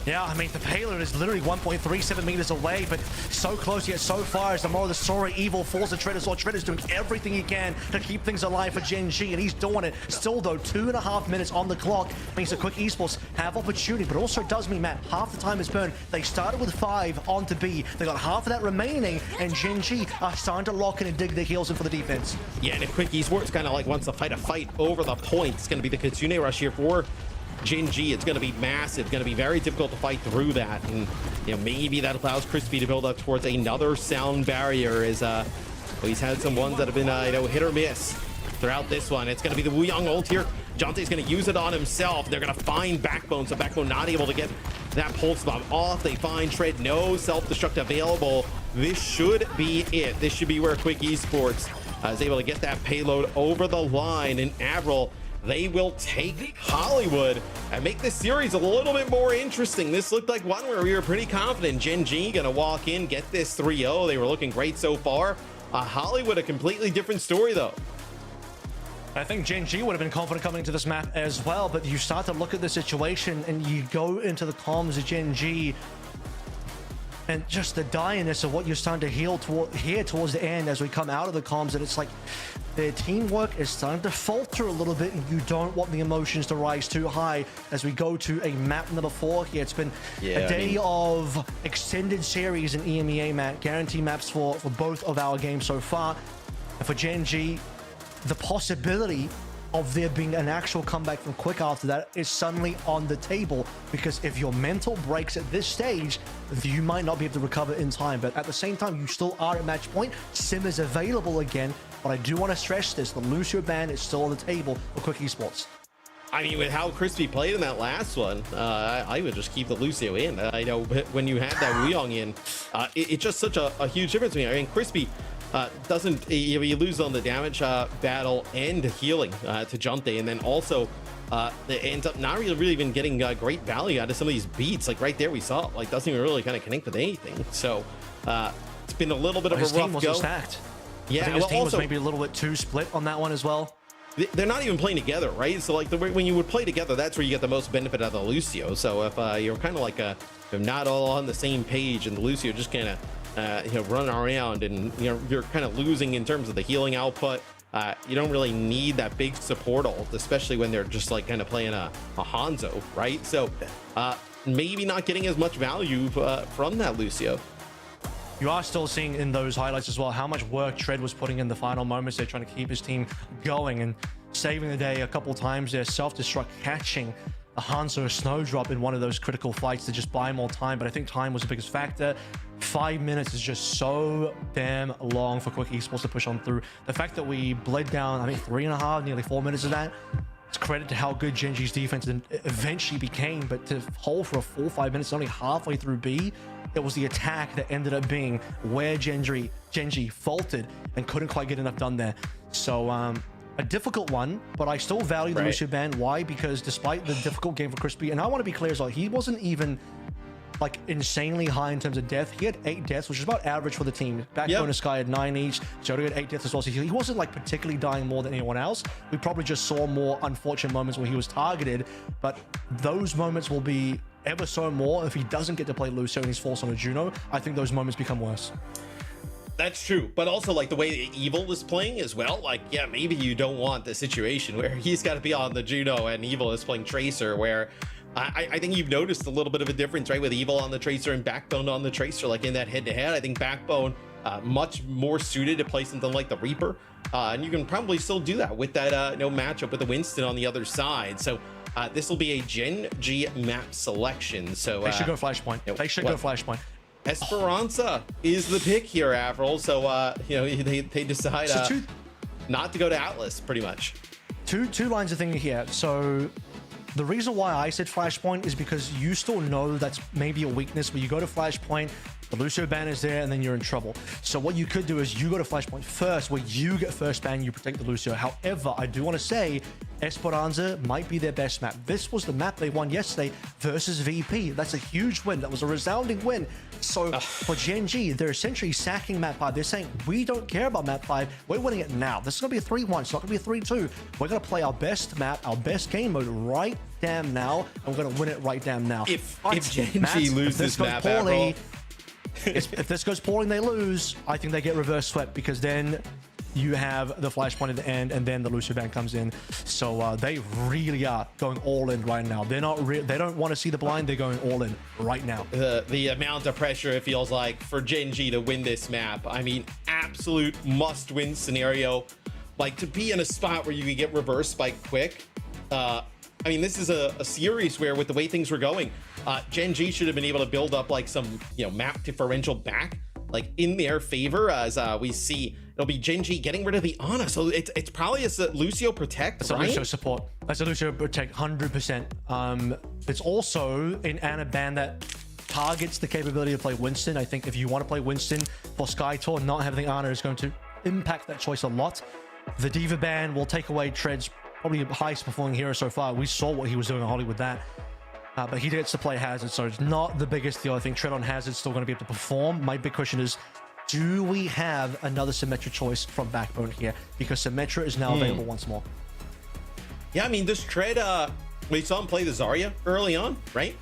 Yeah, I mean, the payload is literally 1.37 meters away, but so close yet so far as the moral of the story. Evil falls to Tread as well. Tread is doing everything he can to keep things alive for Gen.G, and he's doing it. Still, though, 2.5 minutes on the clock means that Quick Esports have opportunity, but also it does mean, Matt, half the time is burned. They started with 5 onto B. They got half of that remaining, and Gen.G are starting to lock in and dig their heels in for the defense. Yeah, and if Quick Esports kind of like wants to fight a fight over the point, it's going to be the Kitsune Rush here for Gen.G, it's going to be massive, going to be very difficult to fight through that. And, you know, maybe that allows Crispy to build up towards another sound barrier as well, he's had some ones that have been, you know, hit or miss throughout this one. It's going to be the Wuyong ult here. Jonte's going to use it on himself. They're going to find Backbone, so Backbone not able to get that pulse bomb off. They find Shred, no self-destruct available. This should be it. This should be where Quick Esports is able to get that payload over the line. And Avril, they will take Hollywood and make this series a little bit more interesting. This looked like one where we were pretty confident. Gen.G gonna walk in, get this 3-0. They were looking great so far. Hollywood, a completely different story though. I think Gen.G would have been confident coming into this map as well, but you start to look at the situation and you go into the comms of Gen.G and just the direness of what you're starting to hear towards the end as we come out of the comms, and it's like their teamwork is starting to falter a little bit, and you don't want the emotions to rise too high as we go to a map number 4 here. It's been a day of extended series in EMEA map, guarantee maps for both of our games so far. And for Gen.G, the possibility of there being an actual comeback from Quick after that is suddenly on the table, because if your mental breaks at this stage, you might not be able to recover in time. But at the same time, you still are at match point. Sim is available again, but I do want to stress this: the Lucio ban is still on the table for Quick Esports. I mean, with how Crispy played in that last one, I would just keep the Lucio in. I know when you had that Wuyong in, it's just such a huge difference to me. I mean, Crispy doesn't, you lose on the damage battle and healing to Jonte, and then also it ends up not really even getting great value out of some of these beats. Like right there, we saw like doesn't even really kind of connect with anything. So it's been a little bit of a rough team wasn't go. Stacked. Yeah, I think his team was maybe a little bit too split on that one as well. They're not even playing together, right? So like when you would play together, that's where you get the most benefit out of the Lucio. So if you're kind of like if not all on the same page, and the Lucio just kind of you know, run around, and you know, you're kind of losing in terms of the healing output. You don't really need that big support ult, especially when they're just like kind of playing a Hanzo, right? So maybe not getting as much value from that Lucio. You are still seeing in those highlights as well how much work Tread was putting in the final moments. They're trying to keep his team going and saving the day a couple times. They're self-destruct, catching a Hanzo Snowdrop in one of those critical fights to just buy more time, but I think time was the biggest factor. 5 minutes is just so damn long for Quick Esports to push on through. The fact that we bled down, I mean, 3.5, nearly 4 minutes of that, it's credit to how good Gen.G's defense eventually became, but to hold for a full 5 minutes, only halfway through B, it was the attack that ended up being where Gen.G faltered and couldn't quite get enough done there. So, a difficult one, but I still value the Lucio ban. Why? Because despite the difficult game for Crispy, and I want to be clear as well, he wasn't even like insanely high in terms of death. He had 8 deaths, which is about average for the team. Backbone and Sky had 9 each. Jody had 8 deaths as well. So he wasn't like particularly dying more than anyone else. We probably just saw more unfortunate moments where he was targeted, but those moments will be ever so more if he doesn't get to play Lucio and he's forced on a Juno. I think those moments become worse. That's true, but also like the way Evil is playing as well, like, yeah, maybe you don't want the situation where he's got to be on the Juno and Evil is playing Tracer, where I think you've noticed a little bit of a difference, right, with Evil on the Tracer and Backbone on the Tracer. Like in that head-to-head, I think Backbone much more suited to play something like the Reaper, and you can probably still do that with that no matchup with the Winston on the other side. So this will be a Gen.G map selection. So they should go Flashpoint. They should go Flashpoint. Esperanza is the pick here, Avril. So you know, they decide not to go to Atlas, pretty much. Two lines of thinking here. So the reason why I said Flashpoint is because you still know that's maybe a weakness, but you go to Flashpoint, the Lucio ban is there, and then you're in trouble. So what you could do is you go to Flashpoint first, where you get first ban, you protect the Lucio. However, I do want to say Esperanza might be their best map. This was the map they won yesterday versus VP. That's a huge win. That was a resounding win. So for Gen.G, they're essentially sacking map 5. They're saying, we don't care about map 5. We're winning it now. This is going to be a 3-1. It's not going to be a 3-2. We're going to play our best map, our best game mode right damn now, and we're going to win it right damn now. If Gen.G loses this map, poorly, if this goes poorly and they lose, I think they get reverse swept, because then you have the Flashpoint at the end, and then the Lucio ban comes in. So they really are going all in right now. They're not. They don't want to see the blind. They're going all in right now. The amount of pressure it feels like for Gen.G to win this map. I mean, absolute must-win scenario. Like to be in a spot where you can get reversed by Quick. I mean, this is a series where, with the way things were going, Gen.G should have been able to build up like some, map differential back, like in their favor, as we see it'll be Gen.G getting rid of the Ana. So it's probably a Lucio protect. That's a Lucio support. That's a Lucio protect 100%. It's also an Ana ban that targets the capability to play Winston. I think if you want to play Winston for SkyTour, not having the Ana is going to impact that choice a lot. The Diva ban will take away Tread's probably highest performing hero so far. We saw what he was doing on Holly with that. But he gets to play Hazard, so it's not the biggest deal. I think Tread on Hazard's still going to be able to perform. My big question is, do we have another Symmetra choice from Backbone here? Because Symmetra is now available once more. Yeah, I mean, this Tread, we saw him play the Zarya early on, right?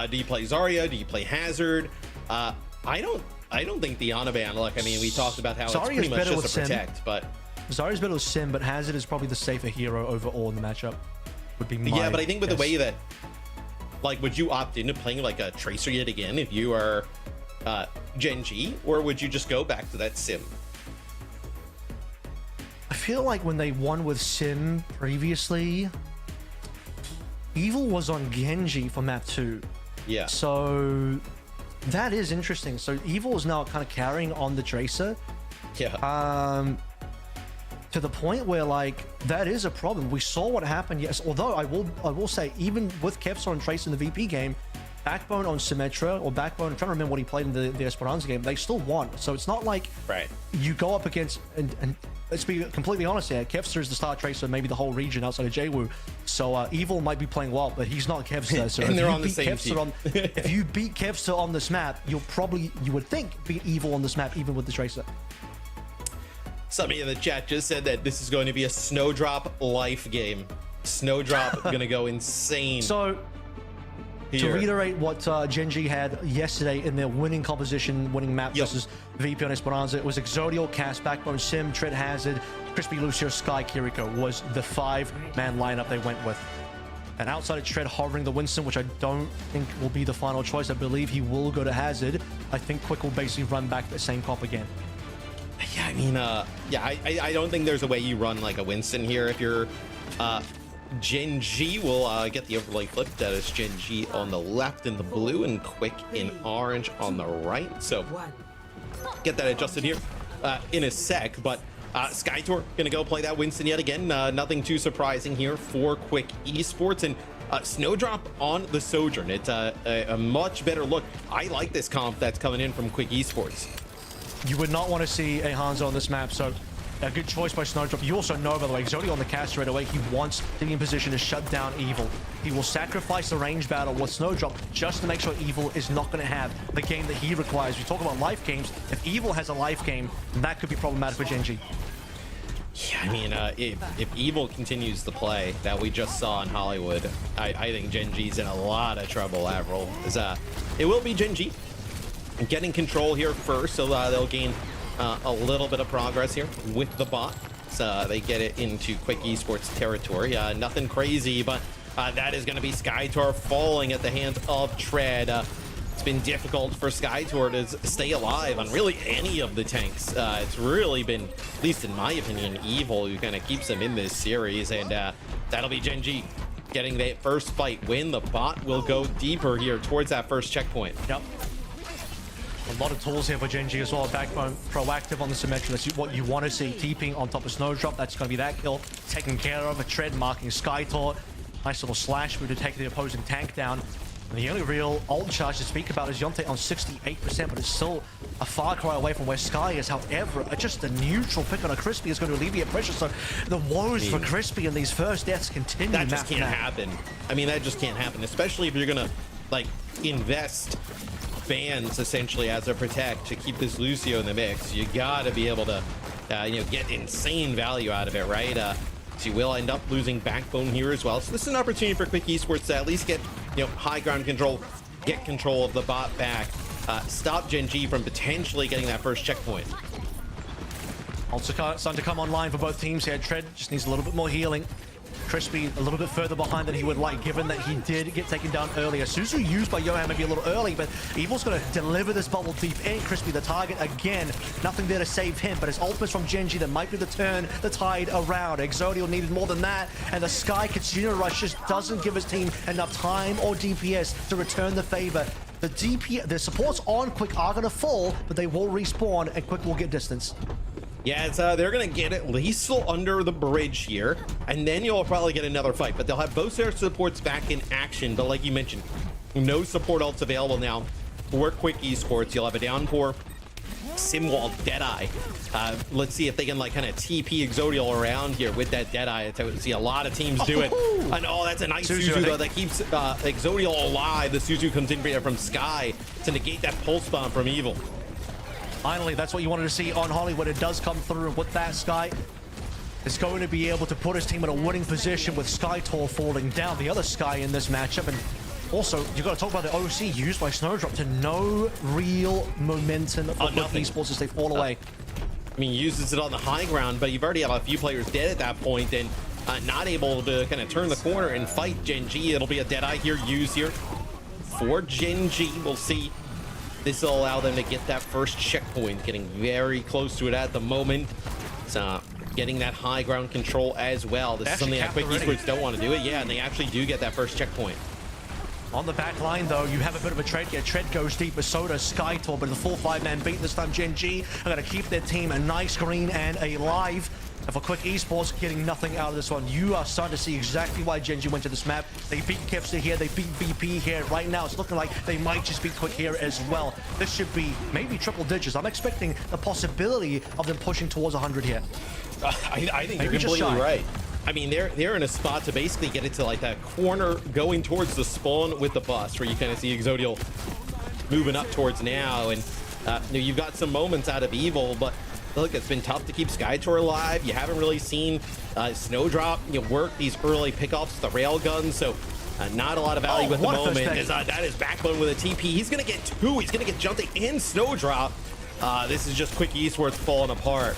Do you play Zarya? Do you play Hazard? I don't think the Ana ban, look, I mean, we talked about how Zarya's it's pretty much just a Sim. protect, but... Zarya's better with Sim, but Hazard is probably the safer hero overall in the matchup. Would be my Yeah, but I think with guess. the way that, like, would you opt into playing like a Tracer yet again if you are Gen.G, or would you just go back to that Sim? I feel like when they won with Sim previously, Evil was on Gen.G for map 2. Yeah. So that is interesting. So Evil is now kind of carrying on the Tracer. Yeah. To the point where, like, that is a problem. We saw what happened. Yes, although I will say, even with Kevstar and Trace in the VP game, Backbone on Symmetra, or Backbone, I'm trying to remember what he played in the Esperanza game, they still won. So it's not like you go up against, and let's be completely honest here, Kevstar is the star Tracer, maybe the whole region outside of JWoo. So Evil might be playing well, but he's not Kevstar. So and if they're you on the beat same Kevstar team. if you beat Kevstar on this map, you would think beat Evil on this map, even with the Tracer. Somebody in the chat just said that this is going to be a Snowdrop life game. Snowdrop gonna go insane. So, here. to reiterate what Gen.G had yesterday in their winning composition, winning map versus VP on Esperanza, it was Exodio, Cast, Backbone, Sim, Tread Hazard, Crispy Lucio, Sky, Kiriko was the 5-man lineup they went with. And outside of Tread hovering the Winston, which I don't think will be the final choice, I believe he will go to Hazard. I think Quick will basically run back the same comp again. Yeah, I mean, I don't think there's a way you run like a Winston here. If you're Gen.G, will get the overlay flipped. That is Gen.G on the left in the blue and Quick in orange on the right. So get that adjusted here in a sec. But SkyTour gonna go play that Winston yet again. Nothing too surprising here for Quick Esports, and Snowdrop on the Sojourn. It's a much better look. I like this comp that's coming in from Quick Esports. You would not want to see a Hanzo on this map, so a good choice by Snowdrop. You also know, by the way, Exodio on the cast straight away, he wants to be in position to shut down Evil. He will sacrifice the range battle with Snowdrop just to make sure Evil is not going to have the game that he requires. We talk about life games. If Evil has a life game, that could be problematic for Gen.G. Yeah, I mean, if Evil continues the play that we just saw in Hollywood, I think Gen.G's in a lot of trouble, Avril. It will be Gen.G getting control here first, so they'll gain a little bit of progress here with the bot. So they get it into Quick Esports territory. Nothing crazy, but that is going to be SkyTour falling at the hands of Tread. It's been difficult for SkyTour to stay alive on really any of the tanks. It's really been, at least in my opinion, Evil who kind of keeps them in this series, and that'll be Gen.G getting that first fight win. The bot will go deeper here towards that first checkpoint. Yep. A lot of tools here for Gen.G as well. Backbone proactive on the Symmetra. That's what you want to see. TPing on top of Snowdrop. That's going to be that kill. Taken care of. A Tread marking SkyTour. Nice little slash move to take the opposing tank down. And the only real ult charge to speak about is Yonte on 68%, but it's still a far cry away from where Sky is. However, just a neutral pick on a Crispy is going to alleviate pressure. So the woes for Crispy in these first deaths continue. That just can't happen. I mean, that just can't happen, especially if you're going to, like, invest bans essentially as a protect to keep this Lucio in the mix. You gotta be able to get insane value out of it, right? So you will end up losing Backbone here as well. So this is an opportunity for Quick Esports to at least get high ground control, get control of the bot back, stop Gen.G from potentially getting that first checkpoint. Also starting to come online for both teams here. Tread just needs a little bit more healing. Crispy a little bit further behind than he would like, given that he did get taken down earlier. Suzu used by Johan maybe a little early, but Evil's going to deliver this bubble deep in. Crispy, the target again. Nothing there to save him, but his ultimate's from Gen.G that might be the turn the tide around. Exodio needed more than that, and the Sky Kitsune Rush just doesn't give his team enough time or DPS to return the favor. The supports on Quick are going to fall, but they will respawn, and Quick will get distance. Yeah, it's, they're going to get at least under the bridge here, and then you'll probably get another fight. But they'll have both their supports back in action. But like you mentioned, no support ults available now for Quick Esports. You'll have a downpour, Simwall, Deadeye. Let's see if they can like kind of TP Exodio around here with that Deadeye. That's how we see a lot of teams do it. And oh, that's a nice Suzu though, that keeps Exodio alive. The Suzu comes in from Sky to negate that pulse bomb from Evil. Finally, that's what you wanted to see on Holly when it does come through. And with that, Sky is going to be able to put his team in a winning position with Skytor falling down. The other Sky in this matchup. And also, you got to talk about the OC used by Snowdrop to no real momentum for Esports as they fall away. I mean, he uses it on the high ground, but you've already had a few players dead at that point and not able to kind of turn the corner and fight Gen.G. It'll be a Deadeye here, used here for Gen.G. We'll see. This will allow them to get that first checkpoint, getting very close to it at the moment. So getting that high ground control as well. This is something that Quick Esports don't want to do it. Yeah, and they actually do get that first checkpoint. On the back line, though, you have a bit of a trade here. Tread goes deep, but so does Skytor, but the full 5-man beat this time. Gen.G are going to keep their team a nice green and alive. And for Quick Esports, getting nothing out of this one. You are starting to see exactly why Gen.G went to this map. They beat Kipster here, they beat VP here. Right now, it's looking like they might just beat Quick here as well. This should be maybe triple digits. I'm expecting the possibility of them pushing towards 100 here. I think you're completely right. I mean, they're in a spot to basically get it to like that corner going towards the spawn with the bus, where you kind of see Exodio moving up towards now. And you've got some moments out of Evil, but look, it's been tough to keep Skytor alive. You haven't really seen Snowdrop work these early pickoffs, the railgun, so not a lot of value at the moment. That is Backbone with a TP. He's going to get two. He's going to get Junte and Snowdrop. This is just Quick Esports falling apart.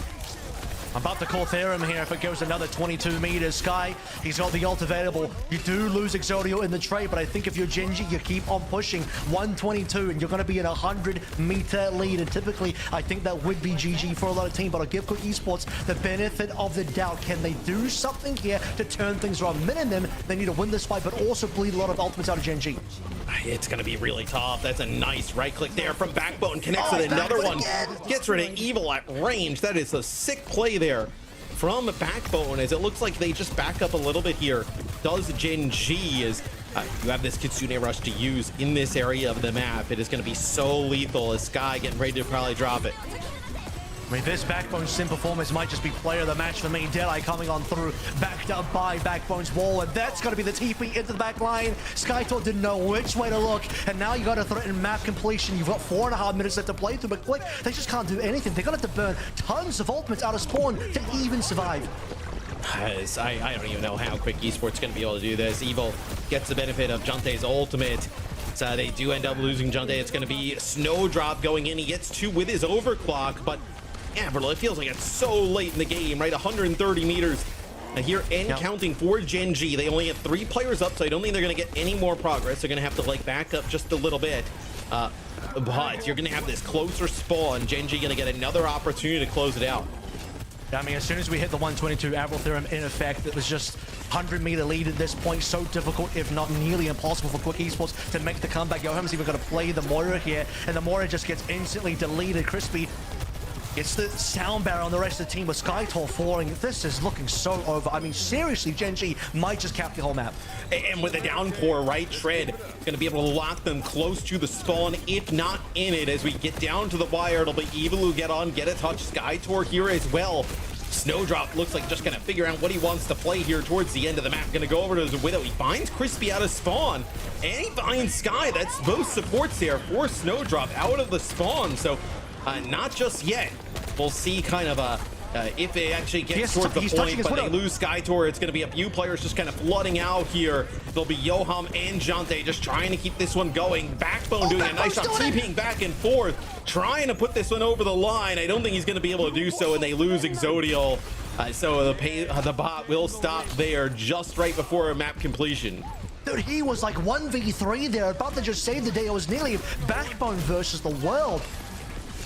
I'm about to call Theorem here if it goes another 22 meters. Sky, he's got the ult available. You do lose Exodio in the trade, but I think if you're Gen.G, you keep on pushing 122 and you're going to be in a 100-meter lead. And typically, I think that would be GG for a lot of teams, but I'll give Quick Esports the benefit of the doubt. Can they do something here to turn things around? Minimum, they need to win this fight, but also bleed a lot of ultimates out of Gen.G. It's going to be really tough. That's a nice right click there from Backbone. Connects with another one. Gets rid of Evil at range. That is a sick play there from Backbone, as it looks like they just back up a little bit here. Does Gen.G as you have this Kitsune Rush to use in this area of the map. It is going to be so lethal as Sky getting ready to probably drop it. I mean, this Backbone sim performance might just be player of the match for me. Deadeye coming on through, backed up by Backbone's wall, and that's going to be the TP into the back line. Skytor didn't know which way to look, and now you got to threaten map completion. You've got 4.5 minutes left to play through, but Quick, they just can't do anything. They're going to have to burn tons of ultimates out of spawn to even survive. I don't even know how Quick Esports going to be able to do this. Evil gets the benefit of Junte's ultimate. So they do end up losing Junte. It's going to be Snowdrop going in. He gets two with his overclock, but yeah, but it feels like it's so late in the game, right? 130 meters here and counting for Gen.G. They only have 3 players up, so I don't think they're going to get any more progress. They're going to have to like back up just a little bit. But you're going to have this closer spawn. Gen.G going to get another opportunity to close it out. I mean, as soon as we hit the 122 Avril Theorem in effect, it was just 100-meter lead at this point. So difficult, if not nearly impossible for Quick Esports to make the comeback. Yoham's even going to play the Moira here, and the Moira just gets instantly deleted. Crispy gets the sound barrier on the rest of the team with Skytor falling. This is looking so over. I mean, seriously, Gen.G might just cap the whole map. And with the downpour, right, Tread going to be able to lock them close to the spawn, if not in it. As we get down to the wire, it'll be Evil who get on, get a touch. Skytor here as well. Snowdrop looks like just going to figure out what he wants to play here towards the end of the map. Going to go over to his Widow. He finds Crispy out of spawn, and he finds Sky. That's both supports there for Snowdrop out of the spawn. So not just yet. We'll see kind of if they actually get towards the point, but they lose Skytor. It's going to be a few players just kind of flooding out here. There'll be Yoham and Junte just trying to keep this one going. Backbone doing a nice job TPing back and forth, trying to put this one over the line. I don't think he's going to be able to do so, and they lose Exodio. So the bot will stop there just right before map completion. Dude, he was like 1v3 there, about to just save the day. It was nearly Backbone versus the world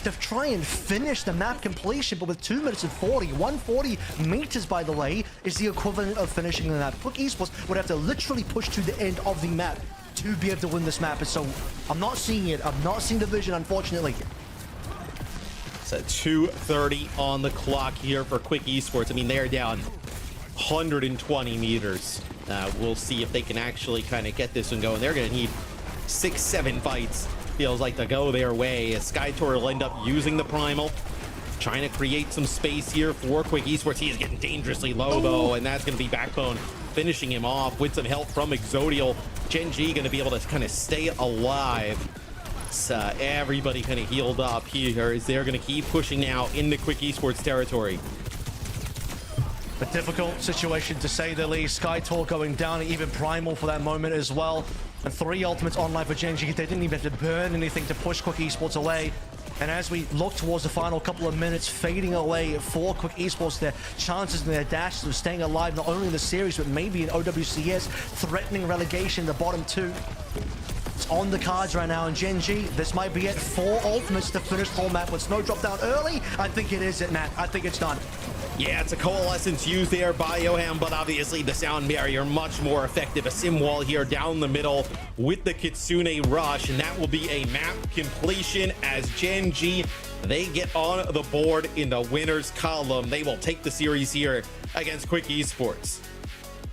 to try and finish the map completion, but with 2 minutes and 140 meters, by the way, is the equivalent of finishing the map. Quick Esports would have to literally push to the end of the map to be able to win this map. And so I'm not seeing it. I'm not seeing the vision, unfortunately. It's at 2:30 on the clock here for Quick Esports. I mean, they're down 120 meters. We'll see if they can actually kind of get this one going. They're going to need 6-7 fights, feels like, to go their way. Skytor will end up using the Primal, trying to create some space here for Quick Esports. He is getting dangerously low, though, and that's going to be Backbone finishing him off with some help from Exodial. Gen.G going to be able to kind of stay alive. Everybody kind of healed up here as they're going to keep pushing now into Quick Esports territory. A difficult situation to say the least. Skytor going down, even Primal for that moment as well. And 3 ultimates online for Gen.G. They didn't even have to burn anything to push Quick Esports away. And as we look towards the final couple of minutes, fading away for Quick Esports, their chances and their dashes of staying alive, not only in the series, but maybe in OWCS, threatening relegation in the bottom 2. It's on the cards right now, and Gen.G, this might be it. 4 ultimates to finish the whole map with Snow drop down early. I think it is it, Matt. I think it's done. Yeah, it's a coalescence used there by Yoham, but obviously the sound barrier much more effective. A sim wall here down the middle with the Kitsune Rush, and that will be a map completion as Gen.G, they get on the board in the winners column. They will take the series here against Quick Esports.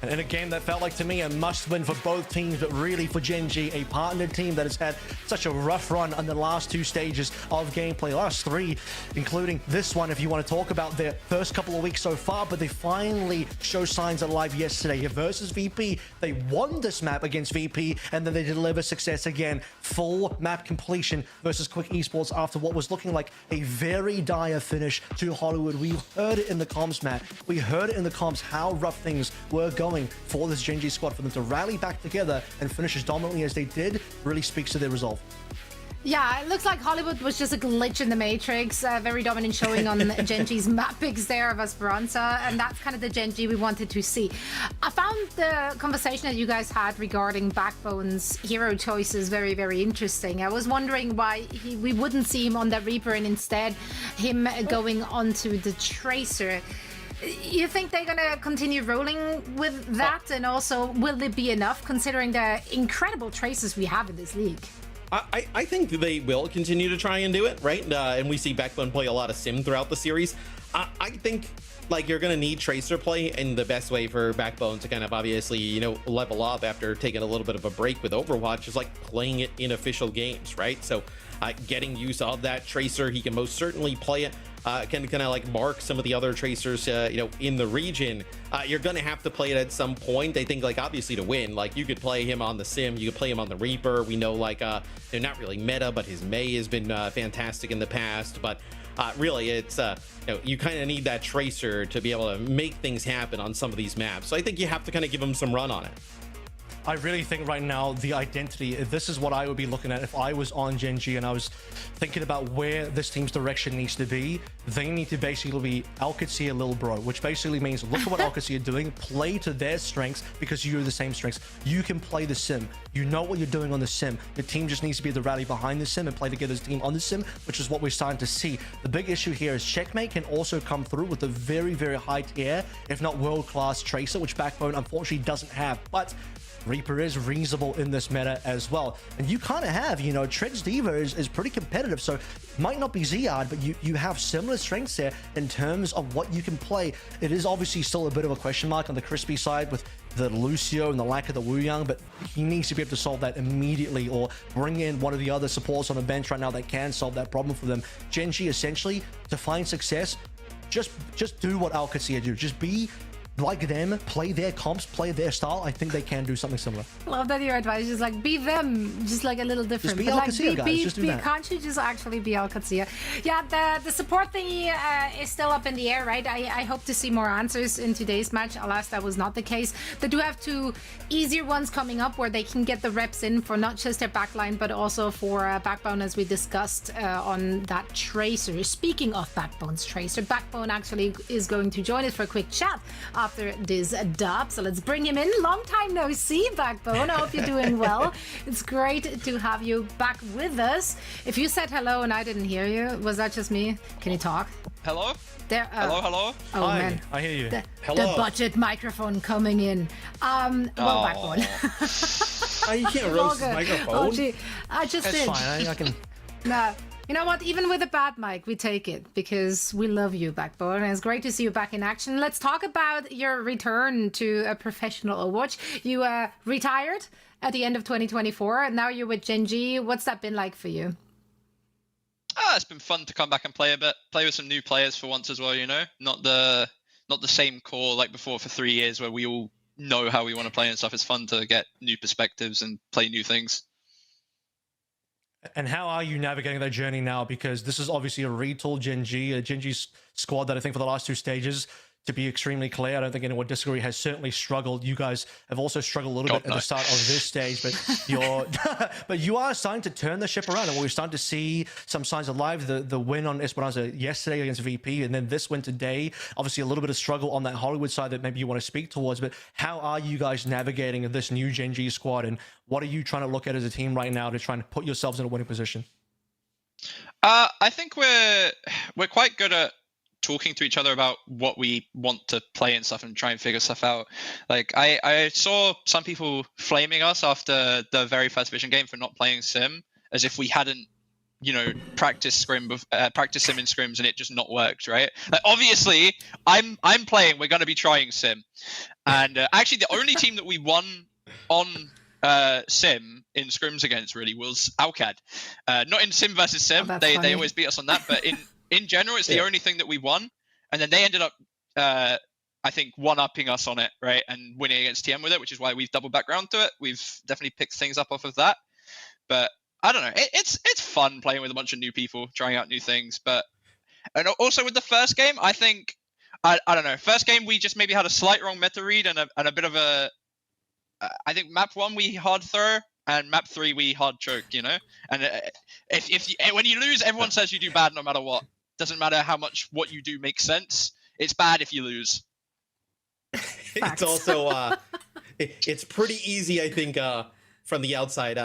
And in a game that felt like, to me, a must-win for both teams, but really for Gen.G, a partnered team that has had such a rough run on the last 2 stages of gameplay, last 3, including this one, if you want to talk about their first couple of weeks so far, but they finally show signs of life yesterday versus VP. They won this map against VP, and then they deliver success again. Full map completion versus Quick Esports after what was looking like a very dire finish to Hollywood. We heard it in the comms, Matt. We heard it in the comms how rough things were going for this Gen.G squad. For them to rally back together and finish as dominantly as they did really speaks to their resolve. Yeah, it looks like Hollywood was just a glitch in the Matrix. Very dominant showing on Gen.G's map picks there of Esperanza, and that's kind of the Gen.G we wanted to see. I found the conversation that you guys had regarding Backbone's hero choices very, very interesting. I was wondering why we wouldn't see him on the Reaper and instead him going onto the Tracer. You think they're gonna continue rolling with that, and also will it be enough considering the incredible traces we have in this league? I think they will continue to try and do it, right? And we see Backbone play a lot of sim throughout the series. I think like you're gonna need Tracer play, and the best way for Backbone to kind of obviously, you know, level up after taking a little bit of a break with Overwatch is like playing it in official games, right? So getting use of that Tracer, he can most certainly play it. Can kind of like mark some of the other Tracers, you know, in the region. You're gonna have to play it at some point. I think, like, obviously to win, like, you could play him on the Sim, you could play him on the Reaper. We know, like, they're not really meta, but his Mei has been fantastic in the past. But really, it's you know, you kind of need that Tracer to be able to make things happen on some of these maps. So I think you have to kind of give him some run on it. I really think right now the identity, this is what I would be looking at if I was on Gen.G and I was thinking about where this team's direction needs to be. They need to basically be Alcacia little bro, which basically means look at what Alcacia are doing, play to their strengths because you're the same strengths. You can play the Sim. You know what you're doing on the Sim. The team just needs to be the rally behind the Sim and play together as a team on the Sim, which is what we're starting to see. The big issue here is Checkmate can also come through with a very, very high tier, if not world-class Tracer, which Backbone unfortunately doesn't have. But Reaper is reasonable in this meta as well. And you kind of have, you know, Tred's Diva is pretty competitive, so might not be Ziad, but you have similar strengths there in terms of what you can play. It is obviously still a bit of a question mark on the Crispy side with the Lucio and the lack of the Wu Yang, but he needs to be able to solve that immediately or bring in one of the other supports on the bench right now that can solve that problem for them. Gen.G essentially, to find success, just do what Alcacia do. Just be like them, play their comps, play their style, I think they can do something similar. Love that your advice is like, be them, just like a little different. Just be Alcacia, guys. Just do that. Can't you just actually be Alcacia? Yeah, the support thingy is still up in the air, right? I hope to see more answers in today's match. Alas, that was not the case. They do have 2 easier ones coming up where they can get the reps in for not just their backline, but also for Backbone, as we discussed on that Tracer. Speaking of Backbone's Tracer, Backbone actually is going to join us for a quick chat after this dub. So let's bring him in. Long time no see, Backbone. I hope you're doing well. It's great to have you back with us. If you said hello and I didn't hear you, was that just me? Can you talk? Hello? There, hello? Oh, Hi, man. I hear you. The budget microphone coming in. Well, Backbone. You can't roast the microphone. Oh, gee. I just That's did. fine. I can... Nah. You know what? Even with a bad mic, we take it because we love you, Backbone. And it's great to see you back in action. Let's talk about your return to a professional Overwatch. You retired at the end of 2024, and now you're with Gen.G. What's that been like for you? It's been fun to come back and play a bit, play with some new players for once as well. You know, not the same core like before for 3 years where we all know how we want to play and stuff. It's fun to get new perspectives and play new things. And how are you navigating that journey now? Because this is obviously a retool Gen.G, a Gen.G squad that I think for the last 2 stages, to be extremely clear, I don't think anyone would disagree, has certainly struggled. You guys have also struggled a little bit at the start of this stage, but you are starting to turn the ship around, and we're starting to see some signs of life. The win on Esperanza yesterday against VP, and then this win today. Obviously, a little bit of struggle on that Hollywood side that maybe you want to speak towards. But how are you guys navigating this new Gen.G squad, and what are you trying to look at as a team right now to try and put yourselves in a winning position? I think we're quite good at talking to each other about what we want to play and stuff and try and figure stuff out. Like I saw some people flaming us after the very first Vision game for not playing Sim, as if we hadn't, you know, practiced Sim in scrims and it just not worked, right? Like, obviously, I'm playing. We're going to be trying Sim, and actually the only team that we won on Sim in scrims against really was Alcad. Not in Sim versus Sim. They always beat us on that, but in general, it's the only thing that we won. And then they ended up, I think, one-upping us on it, right? And winning against TM with it, which is why we've doubled back around to it. We've definitely picked things up off of that. But I don't know. It's fun playing with a bunch of new people, trying out new things. And also with the first game, I think, I don't know. First game, we just maybe had a slight wrong meta read and a bit of a, I think map 1 we hard throw. And map 3 we hard choke, you know. And when you lose, everyone says you do bad no matter what. Doesn't matter how much what you do makes sense. It's bad if you lose. It's also it's pretty easy, I think, from the outside.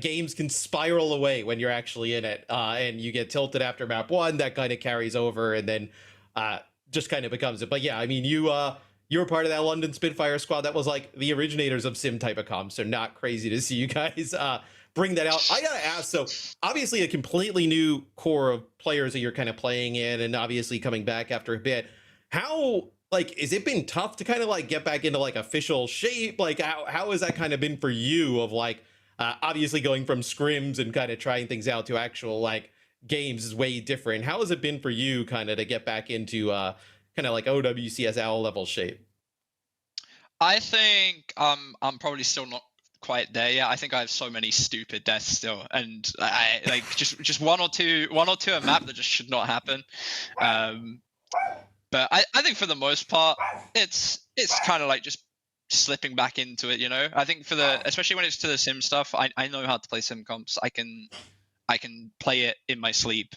Games can spiral away when you're actually in it, and you get tilted after map 1. That kind of carries over, and then just kind of becomes it. But yeah, I mean, you were part of that London Spitfire squad that was like the originators of Sim type of comps, so not crazy to see you guys bring that out. I gotta ask, so obviously a completely new core of players that you're kind of playing in, and obviously coming back after a bit. How, like, has it been tough to kind of like get back into like official shape? Like, how has that kind of been for you of like, obviously going from scrims and kind of trying things out to actual like games is way different. How has it been for you kind of to get back into kind of like OWCS owl level shape? I think I'm probably still not quite there yet. I think I have so many stupid deaths still, and I like just one or two a map that just should not happen. But I think for the most part, it's kind of like just slipping back into it, you know. I think especially when it's to the sim stuff, I know how to play sim comps. I can play it in my sleep.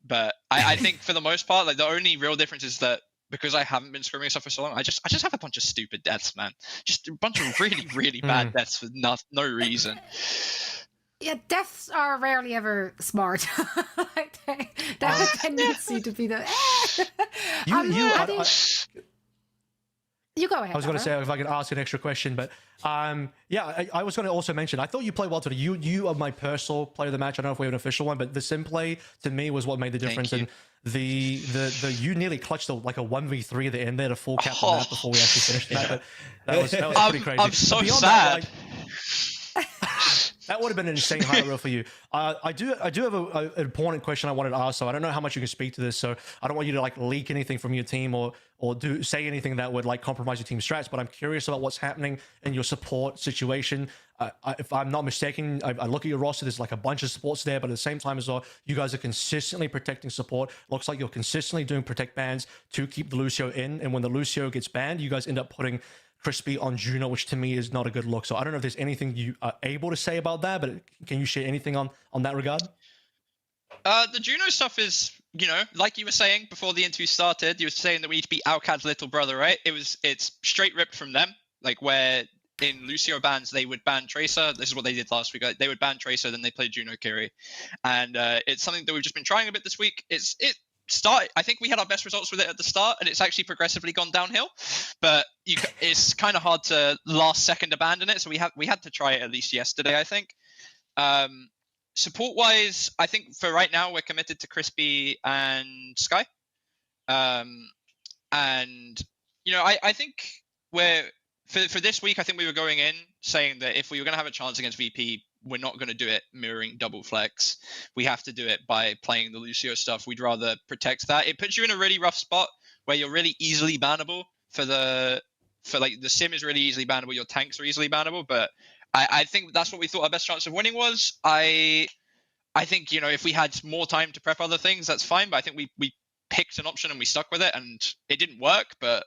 But I think for the most part, like the only real difference is that because I haven't been scrimming stuff for so long, I just have a bunch of stupid deaths, man. Just a bunch of really, really bad deaths for no reason. Yeah, deaths are rarely ever smart. Like they have a tendency to be the. You go ahead. I was going to say if I could ask an extra question, but yeah, I was going to also mention. I thought you played well today. You are my personal player of the match. I don't know if we have an official one, but the sim play to me was what made the difference. And the you nearly clutched like a 1v3 at the end there to full cap the map before we actually finished that. But that was pretty crazy. I'm so sad. That would have been an insane highlight reel for you. I do have an important question I wanted to ask. So I don't know how much you can speak to this. So I don't want you to like leak anything from your team or say anything that would like compromise your team strats. But I'm curious about what's happening in your support situation. If I'm not mistaken, I look at your roster. There's like a bunch of supports there, but at the same time as well, you guys are consistently protecting support. Looks like you're consistently doing protect bans to keep the Lucio in. And when the Lucio gets banned, you guys end up putting Crispy on Juno, which to me is not a good look. So I don't know if there's anything you are able to say about that, but can you share anything on that regard? The Juno stuff is, you know, like you were saying before the interview started, you were saying that we need to be Alcad's little brother, right? It's straight ripped from them, like where in Lucio bans they would ban Tracer. This is what they did last week. They would ban Tracer, then they played Juno Kiri, and it's something that we've just been trying a bit this week. I think we had our best results with it at the start, and it's actually progressively gone downhill. But it's kind of hard to last second abandon it. So we had to try it at least yesterday, I think. Support wise, I think for right now we're committed to Crispy and Sky. And you know, I think for this week, I think we were going in saying that if we were going to have a chance against VP, we're not going to do it mirroring double flex. We have to do it by playing the Lucio stuff. We'd rather protect that. It puts you in a really rough spot where you're really easily bannable for the sim is really easily bannable. Your tanks are easily bannable. But I think that's what we thought our best chance of winning was. I think, you know, if we had more time to prep other things, that's fine. But I think we picked an option and we stuck with it, and it didn't work. But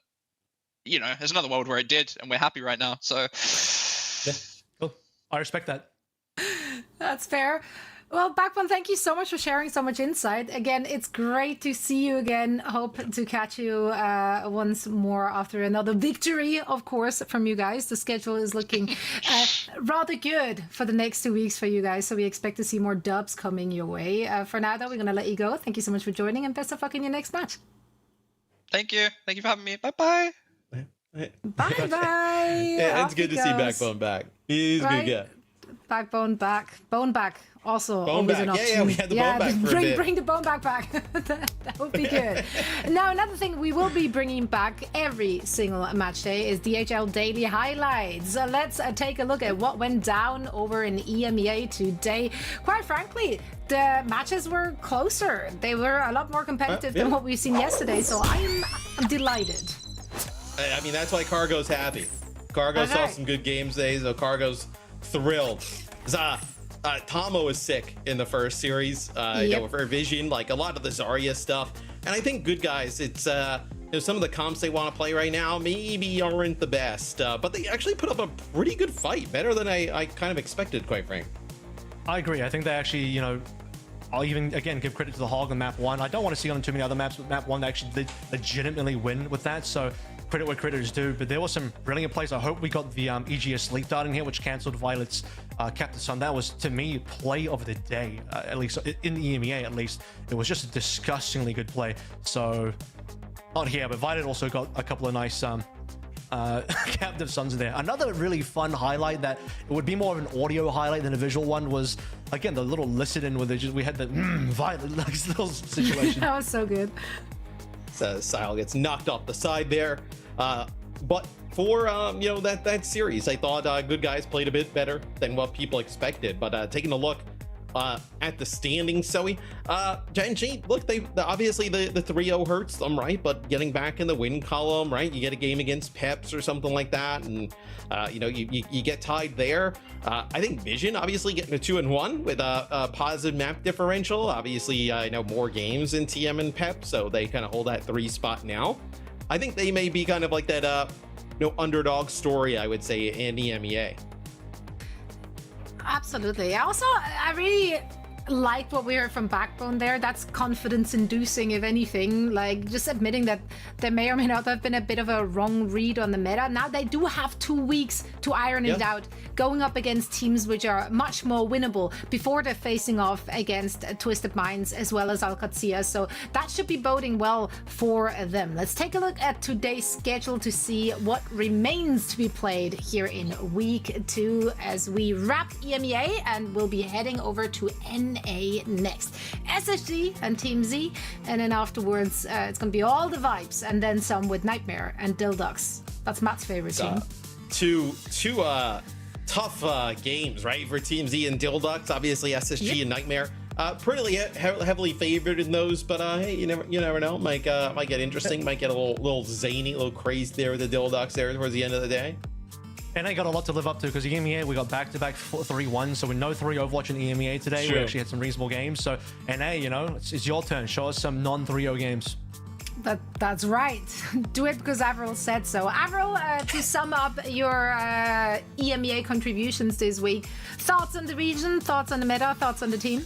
you know, there's another world where it did, and we're happy right now. So yeah, cool. I respect that. That's fair. Well, Backbone, thank you so much for sharing so much insight. Again, it's great to see you again. Hope to catch you once more after another victory, of course, from you guys. The schedule is looking rather good for the next 2 weeks for you guys, so we expect to see more dubs coming your way. For now, though, we're going to let you go. Thank you so much for joining, and best of luck in your next match. Thank you. Thank you for having me. Bye-bye. Bye-bye. Yeah, it's good to see Backbone back. He's a good guy. Backbone back. Bone back. Also, bone always back. an option. Yeah, we had the bone back for a bit. Bring the bone back. That would be good. Now, another thing we will be bringing back every single match day is DHL Daily Highlights. So let's take a look at what went down over in EMEA today. Quite frankly, the matches were closer. They were a lot more competitive than what we've seen yesterday. So I'm delighted. I mean, that's why Cargo's happy. Cargo saw some good games today, so Cargo's thrilled. Tomo was sick in the first series. You know, for Vision, like a lot of the Zarya stuff. And I think good guys, it's you know, some of the comps they want to play right now maybe aren't the best, but they actually put up a pretty good fight, better than I kind of expected, quite frank. I agree. I think they actually, you know, I'll even again give credit to the Hog on map 1. I don't want to see on too many other maps, but map 1 they actually did legitimately win with that. So credit where credit is due, but there was some brilliant plays. I hope we got the EGS Sleep Dart in here, which cancelled Violet's Captain Sun. That was, to me, play of the day, at least in the EMEA, at least. It was just a disgustingly good play. So, not here, but Violet also got a couple of nice Captive Suns there. Another really fun highlight that it would be more of an audio highlight than a visual one was, again, the little listen where we had the Violet little situation. That was so good. So Sile gets knocked off the side there. But for you know, that series, I thought good guys played a bit better than what people expected. But taking a look at the standings, Zoe, Gen.G, look, they obviously the 3-0 hurts them, right? But getting back in the win column, right? You get a game against Peps or something like that, and you know, you get tied there. I think Vision obviously getting a 2-1 with a positive map differential. Obviously, you know, more games in TM and Pep, so they kind of hold that 3 spot now. I think they may be kind of like that you know, underdog story, I would say, in EMEA. Absolutely. I really liked what we heard from Backbone there. That's confidence inducing, if anything, like just admitting that there may or may not have been a bit of a wrong read on the meta. Now they do have 2 weeks to iron it out, going up against teams which are much more winnable before they're facing off against Twisted Minds as well as Alcatraz. So that should be boding well for them. Let's take a look at today's schedule to see what remains to be played here in week 2 as we wrap EMEA, and we'll be heading over to NA next. SSG and Team Z, and then afterwards it's gonna be all the vibes and then some with Nightmare and Dill. That's Matt's favorite team. tough games, right, for Team Z and Dill. Obviously, SSG and Nightmare pretty heavily favored in those, but hey, you never know. Might get interesting. Might get a little zany, a little crazy there with the Dill there towards the end of the day. And they got a lot to live up to because the EMEA, we got back-to-back 3-1, so with no 3 Overwatch in EMEA today, we actually had some reasonable games. So, NA, you know, it's your turn. Show us some non-3-0 games. That's right. Do it because Avril said so. Avril, to sum up your EMEA contributions this week, thoughts on the region, thoughts on the meta, thoughts on the team?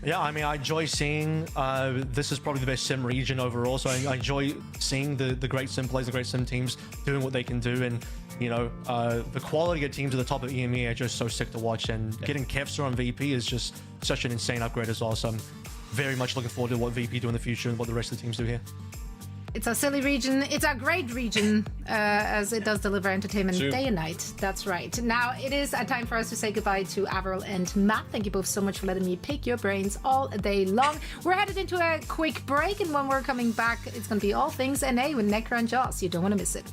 Yeah, I mean, I enjoy seeing, this is probably the best sim region overall, so I enjoy seeing the great sim players, the great sim teams doing what they can do, and, you know, the quality of teams at the top of EMEA are just so sick to watch, and getting Kevster on VP is just such an insane upgrade as well, so I'm very much looking forward to what VP do in the future and what the rest of the teams do here. It's a silly region. It's a great region, as it does deliver entertainment day and night. That's right. Now it is a time for us to say goodbye to Avril and Matt. Thank you both so much for letting me pick your brains all day long. We're headed into a quick break, and when we're coming back, it's going to be all things NA with Necro and Joss. You don't want to miss it.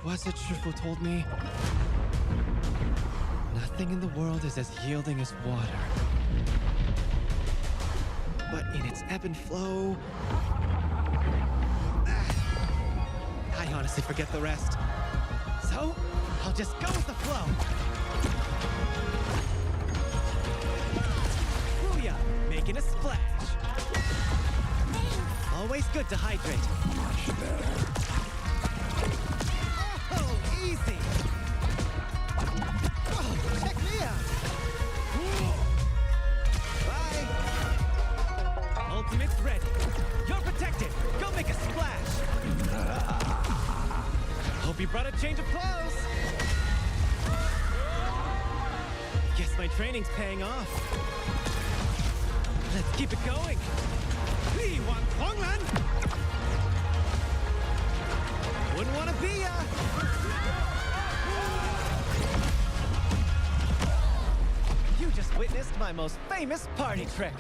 Was it Shifu told me? Nothing in the world is as yielding as water. But in its ebb and flow... I honestly forget the rest. So, I'll just go with the flow. Booyah! Making a splash. Always good to hydrate. Much better. Easy! Oh, check me out! Bye! Ultimate's ready. You're protected! Go make a splash! Hope you brought a change of clothes! Guess my training's paying off. Let's keep it going! Lee Wan Honglan! Wouldn't want to be ya! You just witnessed my most famous party trick.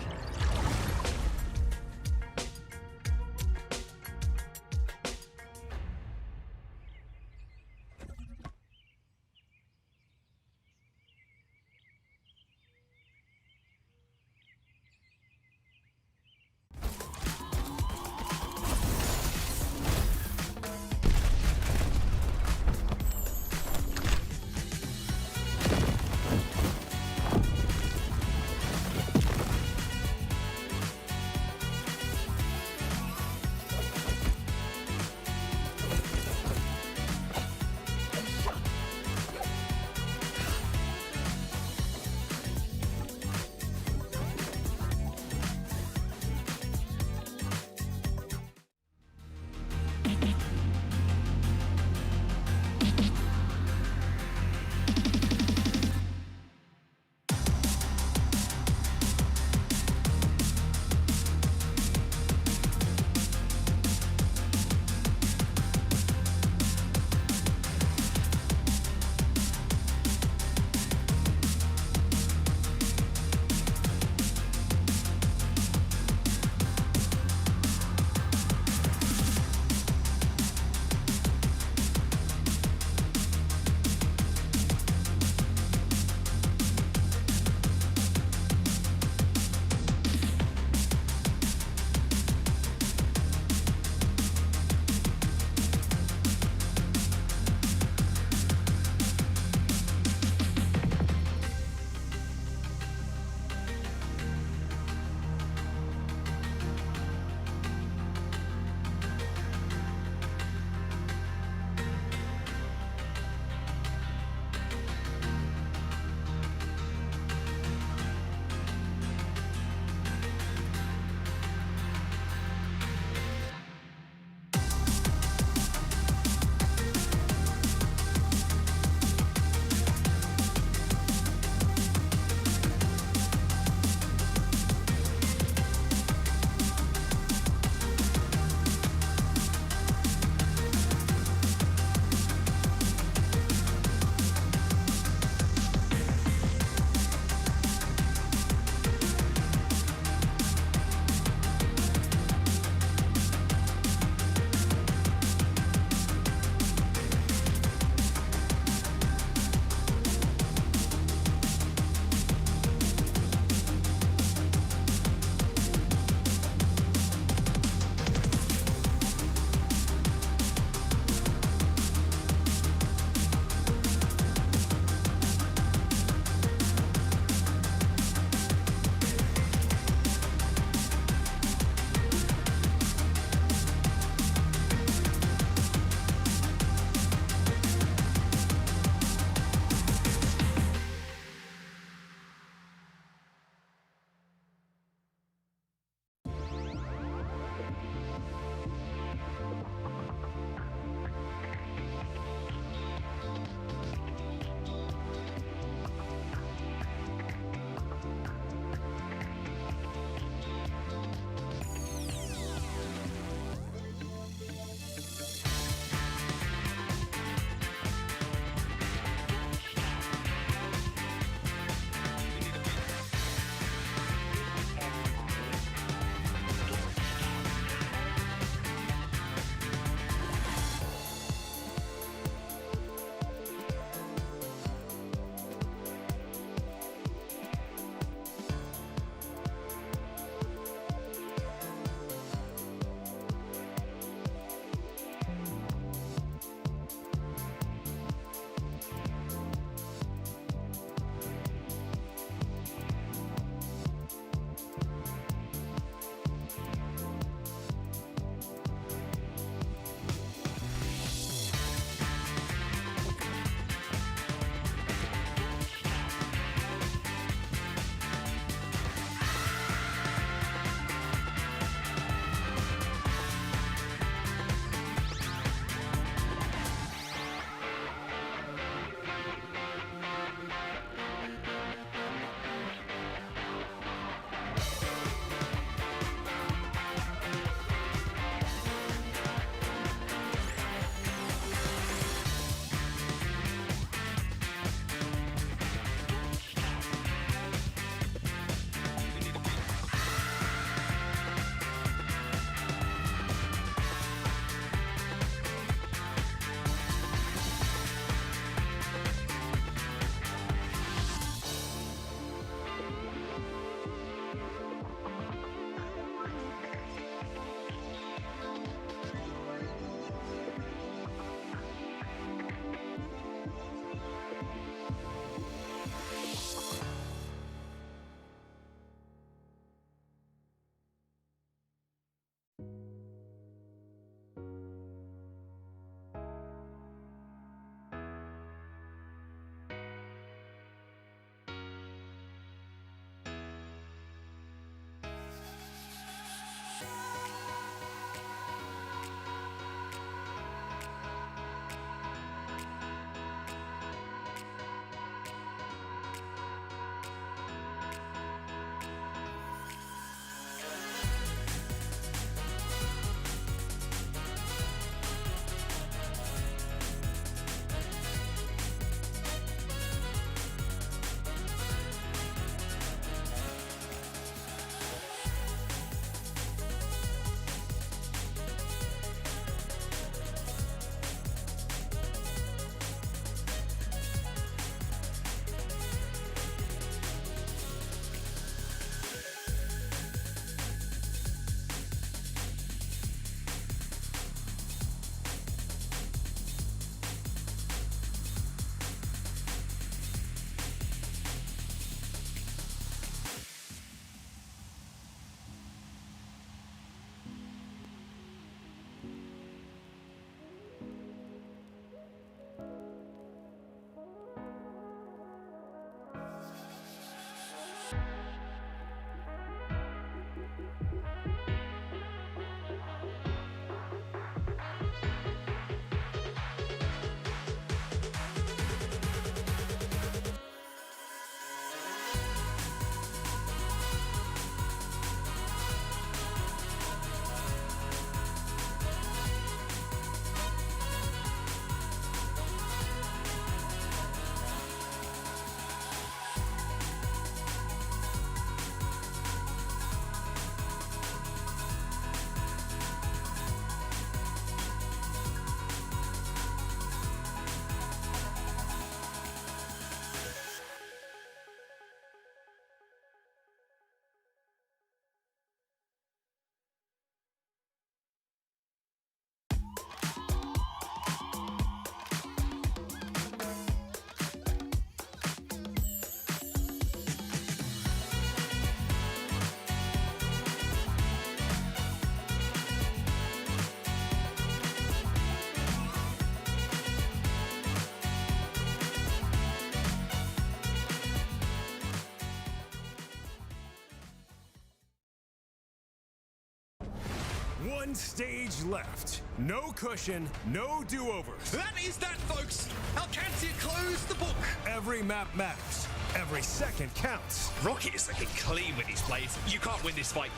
One stage left. No cushion, no do-overs. That is that, folks. Alcancia closed the book. Every map matters. Every second counts. Rocket is looking clean with his plays. You can't win this fight.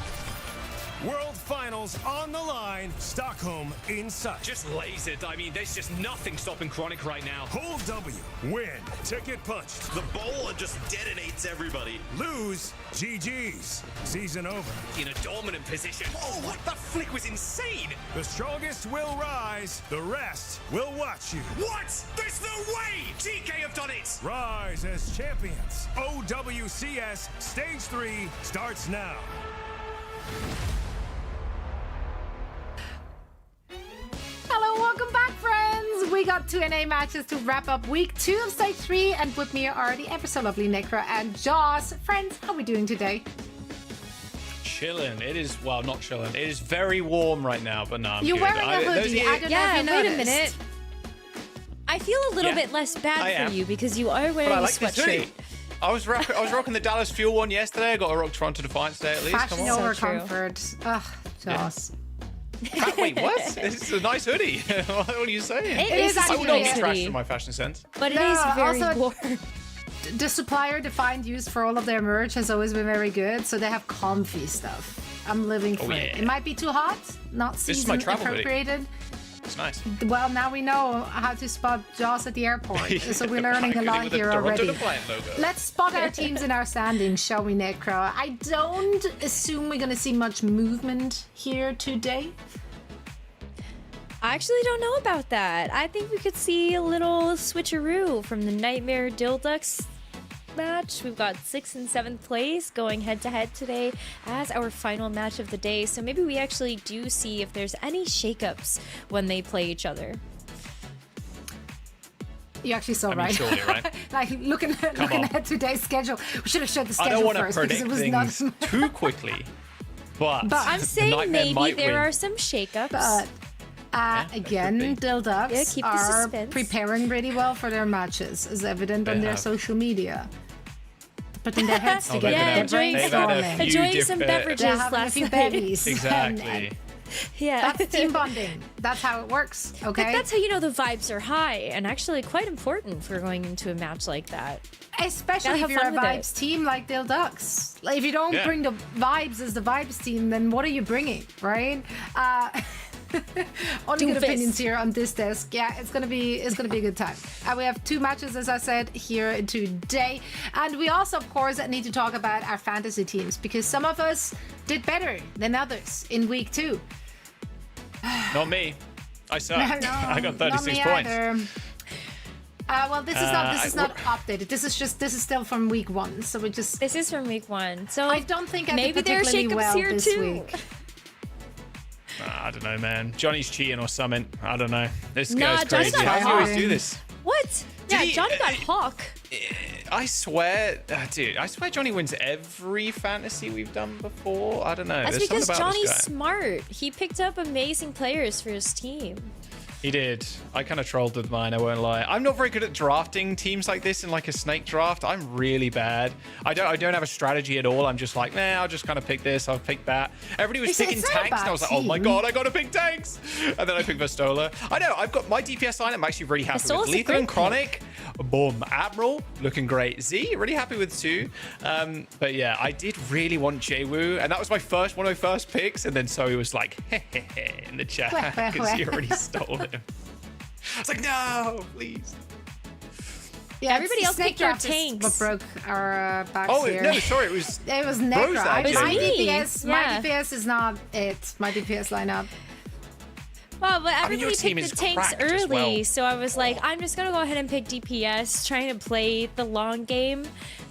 World Finals on the line. Stockholm in sight. Just lasered. I mean, there's just nothing stopping Chronic right now. Hold W. Win. Ticket punched. The bowler just detonates everybody. Lose. GG's. Season over. In a dominant position. Oh, what? That flick was insane. The strongest will rise. The rest will watch you. What? There's no way. TK have done it. Rise as champions. OWCS Stage 3 starts now. Hello, welcome back, friends. We got 2 NA matches to wrap up week 2 of Stage 3, and with me are the ever so lovely Necra and Joss. Friends, how are we doing today? Chilling. It is, well, not chilling. It is very warm right now, but no, I'm You're good. wearing a hoodie. I don't know if you wait noticed. a minute. I feel a little bit less bad for you because you are wearing I a like this hoodie. sweatshirt. I was rocking the Dallas Fuel one yesterday. I got to rock Toronto Defiance today at least. Fashion Come on. over comfort. Ugh, Joss. Wait, what? This is a nice hoodie. What are you saying? It is I would not be actually a trashed hoodie. in my fashion sense. But it is very also, warm. The supplier defined use for all of their merch has always been very good, so they have comfy stuff. I'm living for it. It might be too hot, not This is my season travel hoodie. appropriated. It's nice. Well, now we know how to spot Joss at the airport, so we're learning a lot With the here Toronto already. Defiant logo. Let's spot our teams in our standings, shall we, Necro? I don't assume we're going to see much movement here today. I actually don't know about that. I think we could see a little switcheroo from the Nightmare Dill Ducks match. We've got 6th and 7th place going head to head today as our final match of the day. So maybe we actually do see if there's any shakeups when they play each other. You actually saw, I mean, right? surely, right? Like looking at today's schedule. We should have showed the I schedule don't want to first because predict it was things not. too quickly, but I'm the saying Nightmare maybe might there win. are some shakeups. But again, Dill Ducks keep the are suspense. preparing really well for their matches, as evident on their social media. Putting their heads together, Yeah, they're brainstorming. enjoying some beverages They're having a last few night. bevies. Exactly. Yeah. That's team bonding. That's how it works, okay? Like, that's how you know the vibes are high and actually quite important for going into a match like that. Especially Gotta if have you're a fun with vibes team like Dill Ducks. Like, if you don't bring the vibes as the vibes team, then what are you bringing, right? Only good Doofus. opinions here on this desk. Yeah, it's gonna be a good time. We have 2 matches, as I said, here today, and we also, of course, need to talk about our fantasy teams because some of us did better than others in week 2. Not me. I suck. No, I got 36 not me points. either. Well, this is not updated. This is still from week 1. So we just. This is from week 1. So I don't think I maybe did there are particularly shakeups well here this too. week. I don't know, man. Johnny's cheating or something. I don't know. This Nah, guy's Johnny crazy. got How do you always Hawk. do this? What? Yeah, Johnny got Hawk. I swear, dude, I swear Johnny wins every fantasy we've done before. I don't know. That's There's because something about Johnny's this guy. smart. He picked up amazing players for his team. He did. I kind of trolled with mine, I won't lie. I'm not very good at drafting teams like this in like a snake draft. I'm really bad. I don't have a strategy at all. I'm just like, nah, I'll just kind of pick this, I'll pick that. Everybody was picking it's not a tanks, and I bad was like, oh my team. god, I gotta pick tanks. And then I picked Vestola. I know, I've got my DPS line, I'm actually really happy Vestola's with. a Letha great and Chronic, boom. Admiral, looking great. Z, really happy with 2. But yeah, I did really want Jwoo, and that was one of my first picks, and then Zoe was like, hehehe, in the chat, because you already stole him. I was like, no, please. Yeah, Everybody else snake picked their draft is tanks. What broke our backs Oh, here. no, sorry, it was Necra. Rosad, It was My me. DPS, my Yeah. DPS is not it. My DPS lineup. Well, but I mean, your everybody team picked is the tanks cracked as early, well. so I was like, I'm just gonna go ahead and pick DPS, trying to play the long game.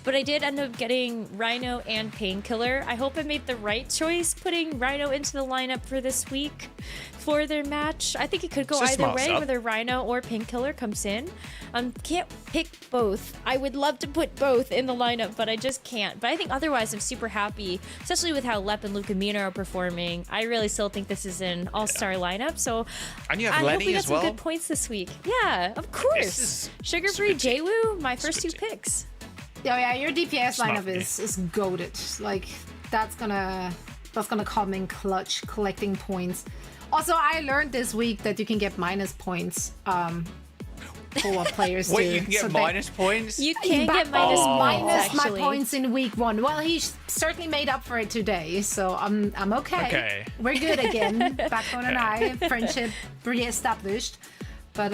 But I did end up getting Rhino and Painkiller. I hope I made the right choice putting Rhino into the lineup for this week for their match. I think it could go It's a either smart way, sub. whether Rhino or Painkiller comes in. Can't pick both. I would love to put both in the lineup, but I just can't. But I think otherwise I'm super happy, especially with how Lep and Lucamina are performing. I really still think this is an all-star lineup. So And you have I hope Lenny we got as some well. good points this week. Yeah, of course. is Sugar-free super Jwoo, my first 2 picks. Oh yeah, your DPS Smart lineup is goated. Like that's gonna that's gonna come in clutch, collecting points. Also, I learned this week that you can get minus points for what players do. Wait, you can get minus points? You can get minus minus my actually. points in week 1. Well, he certainly made up for it today, so I'm okay. Okay. We're good again. Backbone and I, friendship re-established. But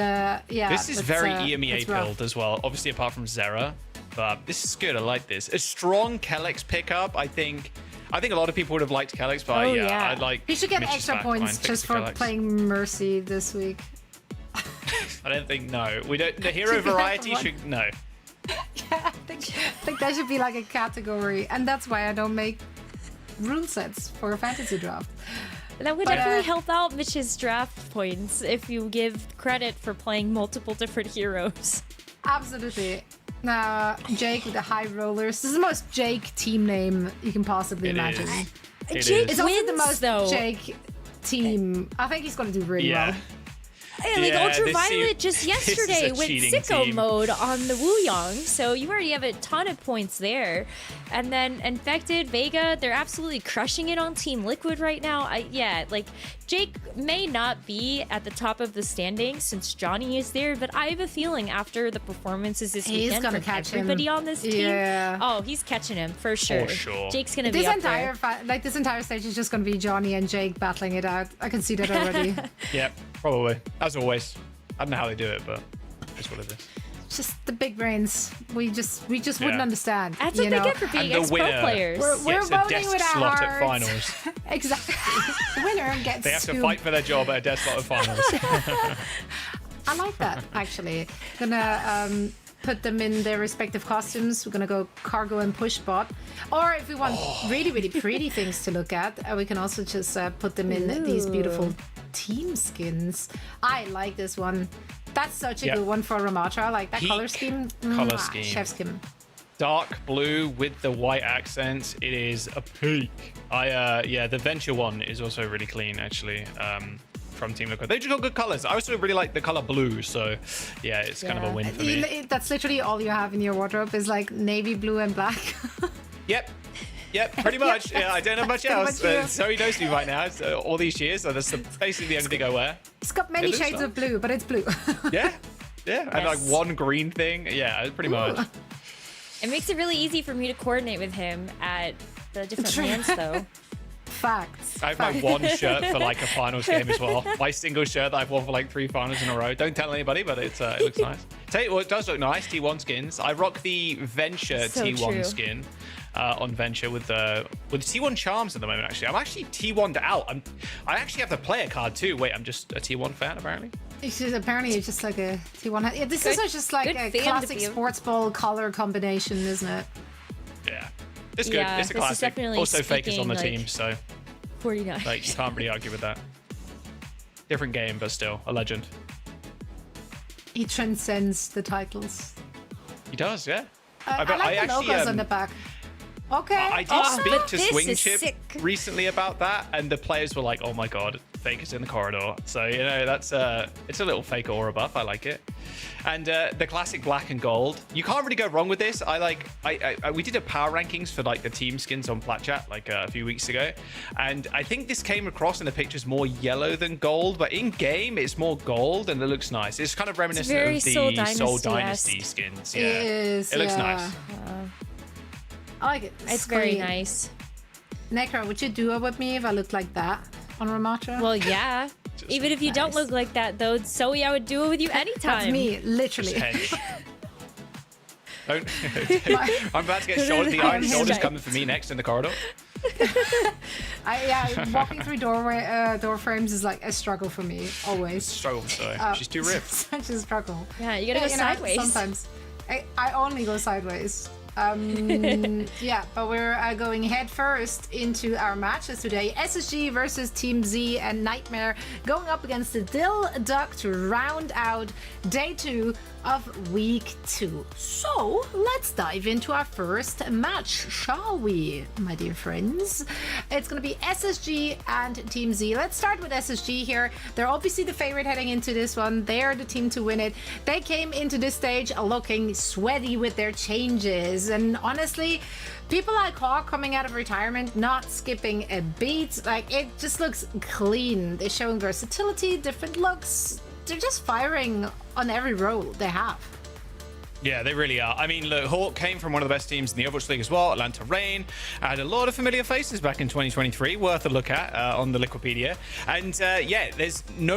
yeah. This is very EMEA it's rough. build as well. Obviously, apart from Zera, but this is good. I like this. A strong Kellex pickup. I think a lot of people would have liked Kellex, but I like. He should get Mitch's extra back points line, just fix the for Kellex. playing Mercy this week. I don't think we don't. The hero variety should no. Yeah, I think that should be like a category, and that's why I don't make rule sets for a fantasy draft. That would definitely help out Mitch's draft points if you give credit for playing multiple different heroes. Absolutely. Jake with the high rollers. This is the most Jake team name you can possibly imagine. Jake It's also wins, the most though. Jake team. I think he's going to do really well. Like Yeah, Ultraviolet just this is a yesterday went cheating sicko team. mode on the Wuyong, so you already have a ton of points there. And then Infected, Vega, they're absolutely crushing it on Team Liquid right now. Like Jake may not be at the top of the standings since Johnny is there, but I have a feeling after the performances this weekend gonna from catch everybody him. on this team, Yeah. oh, he's catching him for sure. Jake's gonna be This up there. this entire stage is just going to be Johnny and Jake battling it out. I can see that already. Yep, probably. As always. I don't know how they do it, but it's what it is. Just the big brains. We just wouldn't understand. That's what they get for being ex-pro players. We're gets a voting desk with our slot hearts. at finals. Exactly. The winner gets They have to to fight for their job at a desk slot at finals. I like that, actually. Gonna put them in their respective costumes. We're gonna go cargo and push bot. Or if we want really, really pretty things to look at, we can also just put them in these beautiful team skins. I like this one. That's such a good one for Ramatra. I like that color scheme. Color scheme. Chef's scheme. Dark blue with the white accents. It is a peak. The Venture one is also really clean, actually. From Team Liquid. They just got good colors. I also really like the color blue, so yeah, it's kind of a win for me. That's literally all you have in your wardrobe is like navy blue and black. Yep, pretty much. Yeah, I don't have much else. much, yeah. So he knows me right now. So all these years, so that's basically the only thing I wear. It's got many looks shades nice. of blue, but it's blue. Yeah, and like one green thing. Yeah, pretty much. It makes it really easy for me to coordinate with him at the different lands, though. Facts. I have my one shirt for like a finals game as well. My single shirt that I've worn for like 3 finals in a row. Don't tell anybody, but it looks nice. Tell you what, it does look nice. T1 skins. I rock the Venture So T1 true. skin on Venture with T1 charms at the moment. Actually, I'm actually T1'd out. I actually have the player card too. Wait, I'm just a T1 fan apparently. Apparently it's just like a T1. Yeah, this is just like a classic sports ball color combination, isn't it? Yeah. It's good. Yeah, It's a this is classic. definitely Also, Fake is on the speaking, team, so 49. like you can't really argue with that. Different game, but still a legend. He transcends the titles. He does, yeah. I like the logos on the back. Okay. I did speak to this Swing is Chip sick. recently about that, and the players were like, "Oh my god, Fake is in the corridor." So that's it's a little Fake aura buff. I like it. And the classic black and gold. You can't really go wrong with this. We did a power rankings for like the team skins on Platchat like a few weeks ago, and I think this came across in the pictures more yellow than gold, but in game it's more gold and it looks nice. It's kind of reminiscent of the Soul Dynasty skins. Yeah, It is. it looks nice. I like it. It's very nice. Necro, would you duo with me if I looked like that on Ramatra? Well, yeah. Even if you don't look like that, though, Zoe, I would do it with you anytime. That's me, literally. Don't. I'm about to get shouldered. The iron shoulder's coming for me next in the corridor. Walking through door frames is like a struggle for me, always. Struggle, sorry. She's too ripped. Such a struggle. Yeah, you gotta go sideways. Sometimes. I only go sideways. But we're going head first into our matches today. SSG versus Team Z and Nightmare going up against the Dill Duck to round out day 2 of week 2. So let's dive into our first match, shall we, my dear friends? It's going to be SSG and Team Z. Let's start with SSG here. They're obviously the favorite heading into this one. They are the team to win it. They came into this stage looking sweaty with their changes. players. And honestly, people like Hawk coming out of retirement, not skipping a beat, like it just looks clean. They're showing versatility, different looks. They're just firing on every role they have. Yeah, they really are. I mean, look, Hawk came from one of the best teams in the Overwatch League as well, Atlanta Reign. Had a lot of familiar faces back in 2023, worth a look at on the Liquipedia. And yeah,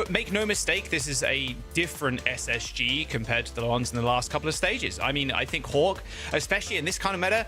make no mistake, this is a different SSG compared to the ones in the last couple of stages. I mean, I think Hawk, especially in this kind of meta,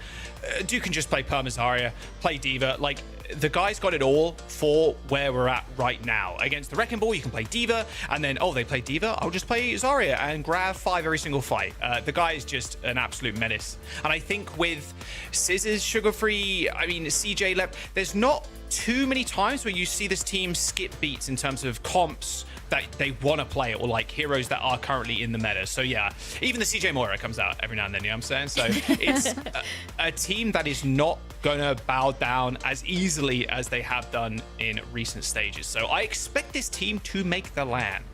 Duke can just play Perma Zarya, play D.Va, like, the guy's got it all for where we're at right now. Against the Wrecking Ball, you can play D.Va, and then, oh, they play D.Va, I'll just play Zarya and grab 5 every single fight. The guy is just an absolute menace. And I think with Scissors, Sugar Free, I mean, CJ left, there's not too many times where you see this team skip beats in terms of comps that they want to play, or like heroes that are currently in the meta. So yeah, even the CJ Moira comes out every now and then, you know what I'm saying? So it's a team that is not gonna bow down as easily as they have done in recent stages. So I expect this team to make the LAN.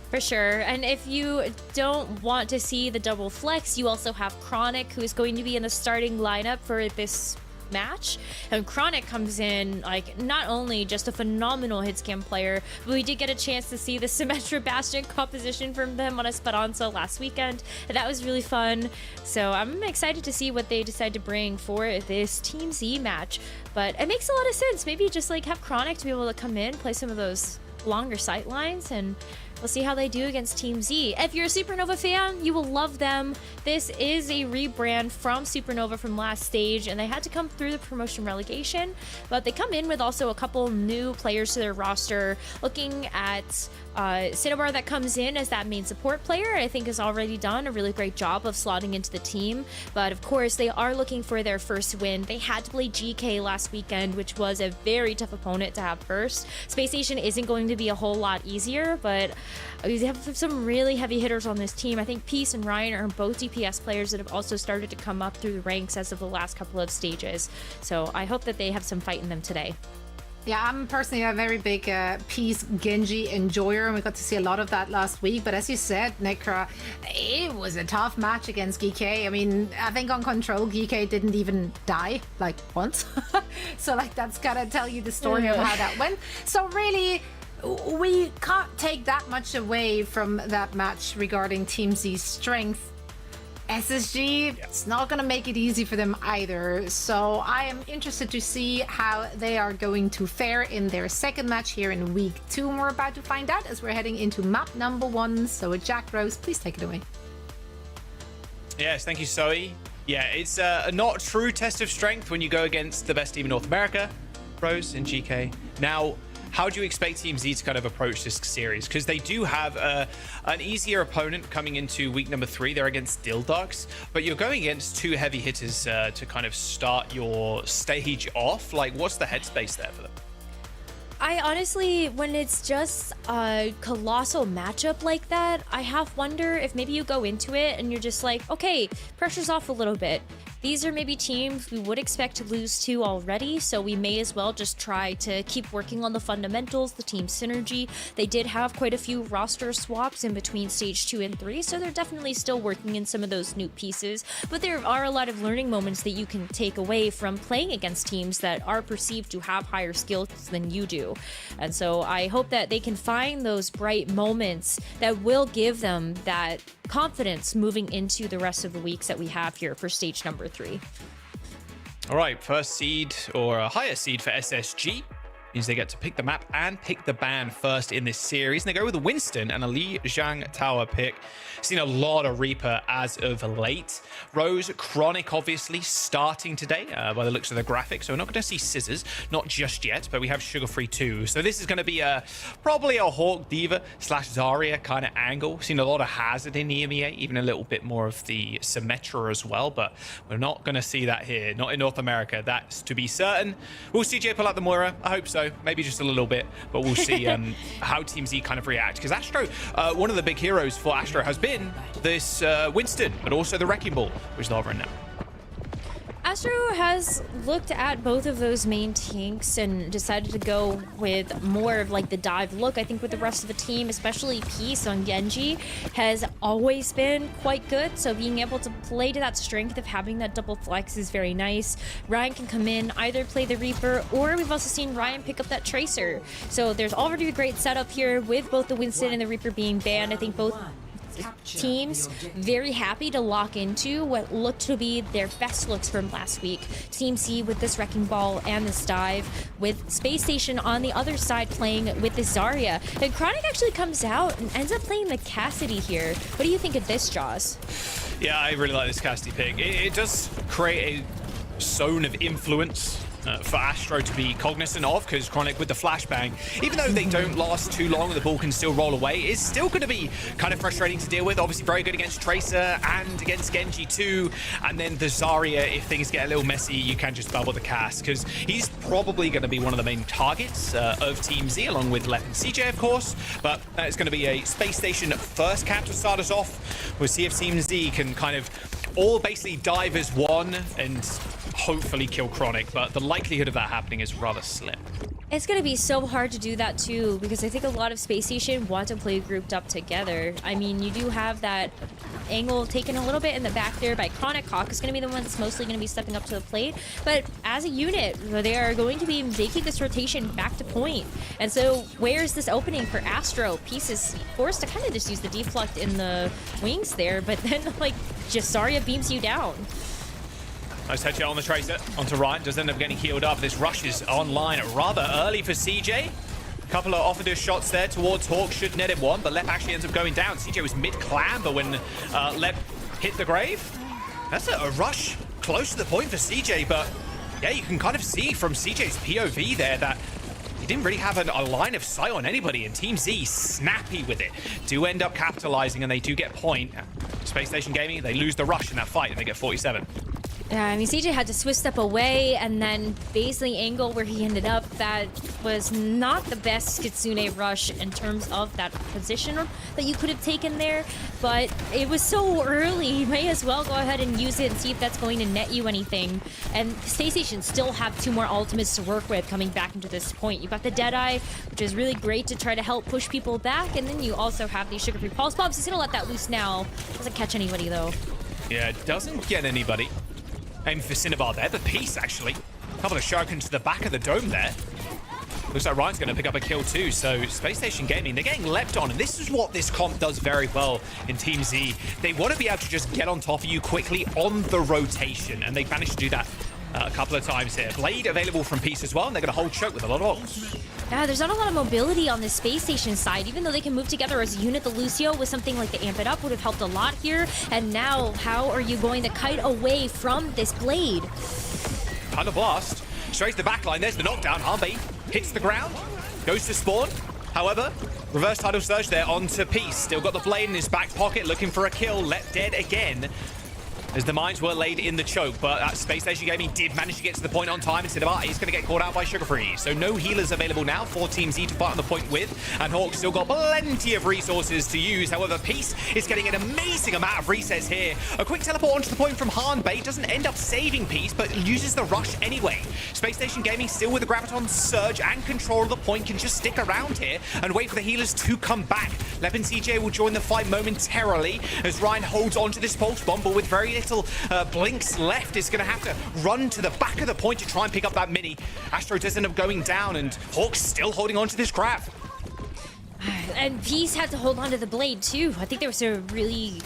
For sure. And if you don't want to see the double flex, you also have Chronic, who is going to be in the starting lineup for this match. And Chronic comes in like not only just a phenomenal hitscam player, but we did get a chance to see the Symmetra Bastion composition from them on Esperanza last weekend, and that was really fun. So I'm excited to see what they decide to bring for this Team Z match. But it makes a lot of sense. Maybe just like have Chronic to be able to come in, play some of those longer sight lines, and we'll see how they do against Team Z. If you're a Supernova fan, you will love them. This is a rebrand from Supernova from last stage, and they had to come through the promotion relegation, but they come in with also a couple new players to their roster. Looking at Cinnabar that comes in as that main support player, I think has already done a really great job of slotting into the team. But of course, they are looking for their first win. They had to play GK last weekend, which was a very tough opponent to have first. Space Station isn't going to be a whole lot easier, but we have some really heavy hitters on this team. I think Peace and Ryan are both DPS players that have also started to come up through the ranks as of the last couple of stages. So I hope that they have some fight in them today. Yeah, I'm personally a very big Peace Gen.G enjoyer, and we got to see a lot of that last week. But as you said, Necra, it was a tough match against GK. I mean, I think on Control, GK didn't even die, like, once. So, like, that's gotta tell you the story of how that went. So, really, we can't take that much away from that match regarding Team Z's strength. SSG, it's not going to make it easy for them either. So I am interested to see how they are going to fare in their second match here in week 2. And we're about to find out as we're heading into map number 1. So Jack Rose, please take it away. Yes, thank you, Zoe. Yeah, it's a not true test of strength when you go against the best team in North America, Rose and GK. Now, how do you expect Team Z to kind of approach this series? Because they do have an easier opponent coming into week number 3. They're against Dill, but you're going against 2 heavy hitters to kind of start your stage off. Like, what's the headspace there for them? I honestly, when it's just a colossal matchup like that, I half wonder if maybe you go into it and you're just like, okay, pressure's off a little bit. These are maybe teams we would expect to lose to already, so we may as well just try to keep working on the fundamentals, the team synergy. They did have quite a few roster swaps in between stage 2 and 3, so they're definitely still working in some of those new pieces, but there are a lot of learning moments that you can take away from playing against teams that are perceived to have higher skills than you do. And so I hope that they can find those bright moments that will give them that confidence moving into the rest of the weeks that we have here for stage number 3. All right, first seed or a higher seed for SSG means they get to pick the map and pick the ban first in this series. And they go with a Winston and a Li Zhang Tower pick. Seen a lot of Reaper as of late. Rose, Chronic obviously starting today by the looks of the graphics. So we're not going to see Scissors, not just yet, but we have Sugar Free too. So this is going to be probably a Hawk D.Va / Zarya kind of angle. Seen a lot of Hazard in EMEA, even a little bit more of the Symmetra as well, but we're not going to see that here, not in North America. That's to be certain. Will CJ pull out the Moira? I hope so. Maybe just a little bit, but we'll see how Team Z kind of react. Because Astro, one of the big heroes for Astro has been this Winston, but also the Wrecking Ball, which is over now. Astro has looked at both of those main tanks and decided to go with more of like the dive look. I think with the rest of the team, especially Peace on Gen.G, has always been quite good. So being able to play to that strength of having that double flex is very nice. Ryan can come in, either play the Reaper, or we've also seen Ryan pick up that Tracer. So there's already a great setup here with both the Winston and the Reaper being banned. I think both teams very happy to lock into what looked to be their best looks from last week. Team C with this Wrecking Ball and this dive, with Space Station on the other side playing with this Zarya. And Chronic actually comes out and ends up playing the Cassidy here. What do you think of this, Jaws? Yeah, I really like this Cassidy pick. It does create a zone of influence for Astro to be cognizant of, because Chronic with the flashbang, even though they don't last too long and the ball can still roll away, is still going to be kind of frustrating to deal with. Obviously very good against Tracer and against Gen.G too, and then the Zarya, if things get a little messy, you can just bubble the cast, because he's probably going to be one of the main targets of Team Z, along with Lep and CJ of course, but it's going to be a Space Station first camp to start us off. We'll see if Team Z can kind of all basically dive as one and hopefully kill Chronic, but the likelihood of that happening is rather slim. It's going to be so hard to do that too, because I think a lot of Space Station want to play grouped up together. I mean, you do have that angle taken a little bit in the back there by Chronic. Hawk is going to be the one that's mostly going to be stepping up to the plate, but as a unit, they are going to be making this rotation back to point. And so where's this opening for Astro? Peace is forced to kind of just use the deflect in the wings there, but then like just Zarya beams you down. Nice headshot on the Tracer onto Ryan, does end up getting healed up. This rush is online rather early for CJ. A couple of off-the-dish shots there towards Hawk, should net him one, but Lep actually ends up going down. CJ was mid-clamber when Lep hit the grave. That's a rush close to the point for CJ, but yeah, you can kind of see from CJ's POV there that he didn't really have a line of sight on anybody, and Team Z, snappy with it, do end up capitalizing, and they do get point. Space Station Gaming, they lose the rush in that fight, and they get 47. Yeah, I mean, CJ had to swift step away, and then basically angle where he ended up, that was not the best Kitsune rush in terms of that position that you could have taken there, but it was so early, you may as well go ahead and use it and see if that's going to net you anything. And Space Station still have 2 more ultimates to work with coming back into this point. You've got the Deadeye, which is really great to try to help push people back, and then you also have the Sugar-Free Pulse Bombs. He's gonna let that loose now. Doesn't catch anybody though. Yeah, it doesn't get anybody. Aim for Cinnabar there, but Peace actually. A couple of shurikens to the back of the dome there. Looks like Ryan's going to pick up a kill too, so Space Station Gaming, they're getting leapt on, and this is what this comp does very well in Team Z. They want to be able to just get on top of you quickly on the rotation, and they've managed to do that a couple of times here. Blade available from Peace as well, and they're going to hold choke with a lot of ults. Yeah, there's not a lot of mobility on the Space Station side. Even though they can move together as a unit, the Lucio with something like the Amp It Up would have helped a lot here. And now, how are you going to kite away from this Blade? Thunder Blast, straight to the back line. There's the knockdown. Harvey hits the ground, goes to spawn. However, reverse tidal surge there onto Peace. Still got the Blade in his back pocket, looking for a kill. Let dead again, as the mines were laid in the choke, but that Space Station Gaming did manage to get to the point on time. Instead of he's going to get caught out by Sugar-Free. So no healers available now for Team Z to fight on the point with, and Hawk still got plenty of resources to use. However, Peace is getting an amazing amount of resets here. A quick teleport onto the point from Hanbei doesn't end up saving Peace, but uses the rush anyway. Space Station Gaming still with the Graviton Surge and control of the point, can just stick around here and wait for the healers to come back. Lep and CJ will join the fight momentarily as Ryan holds onto this Pulse Bomb, but with very little blinks left, is going to have to run to the back of the point to try and pick up that mini. Astro does end up going down, and Hawk's still holding on to this grab. And Peace had to hold on to the Blade too. I think there was a really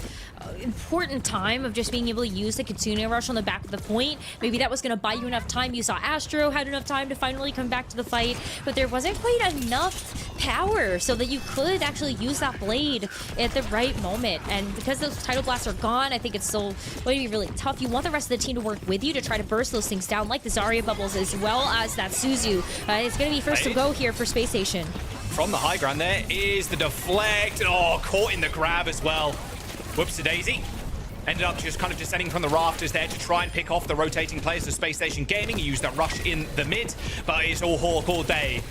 important time of just being able to use the Kitsune rush on the back of the point. Maybe that was going to buy you enough time. You saw Astro had enough time to finally come back to the fight, but there wasn't quite enough power so that you could actually use that Blade at the right moment. And because those Tidal Blasts are gone, I think it's still going to be really tough. You want the rest of the team to work with you to try to burst those things down, like the Zarya bubbles as well as that Suzu. It's going to be first to go here for Space Station. From the high ground there is the deflect. Oh, caught in the grab as well. Whoops-a-daisy. Ended up just kind of descending from the rafters there to try and pick off the rotating players of Space Station Gaming. He used that rush in the mid, but it's all Hawk all day.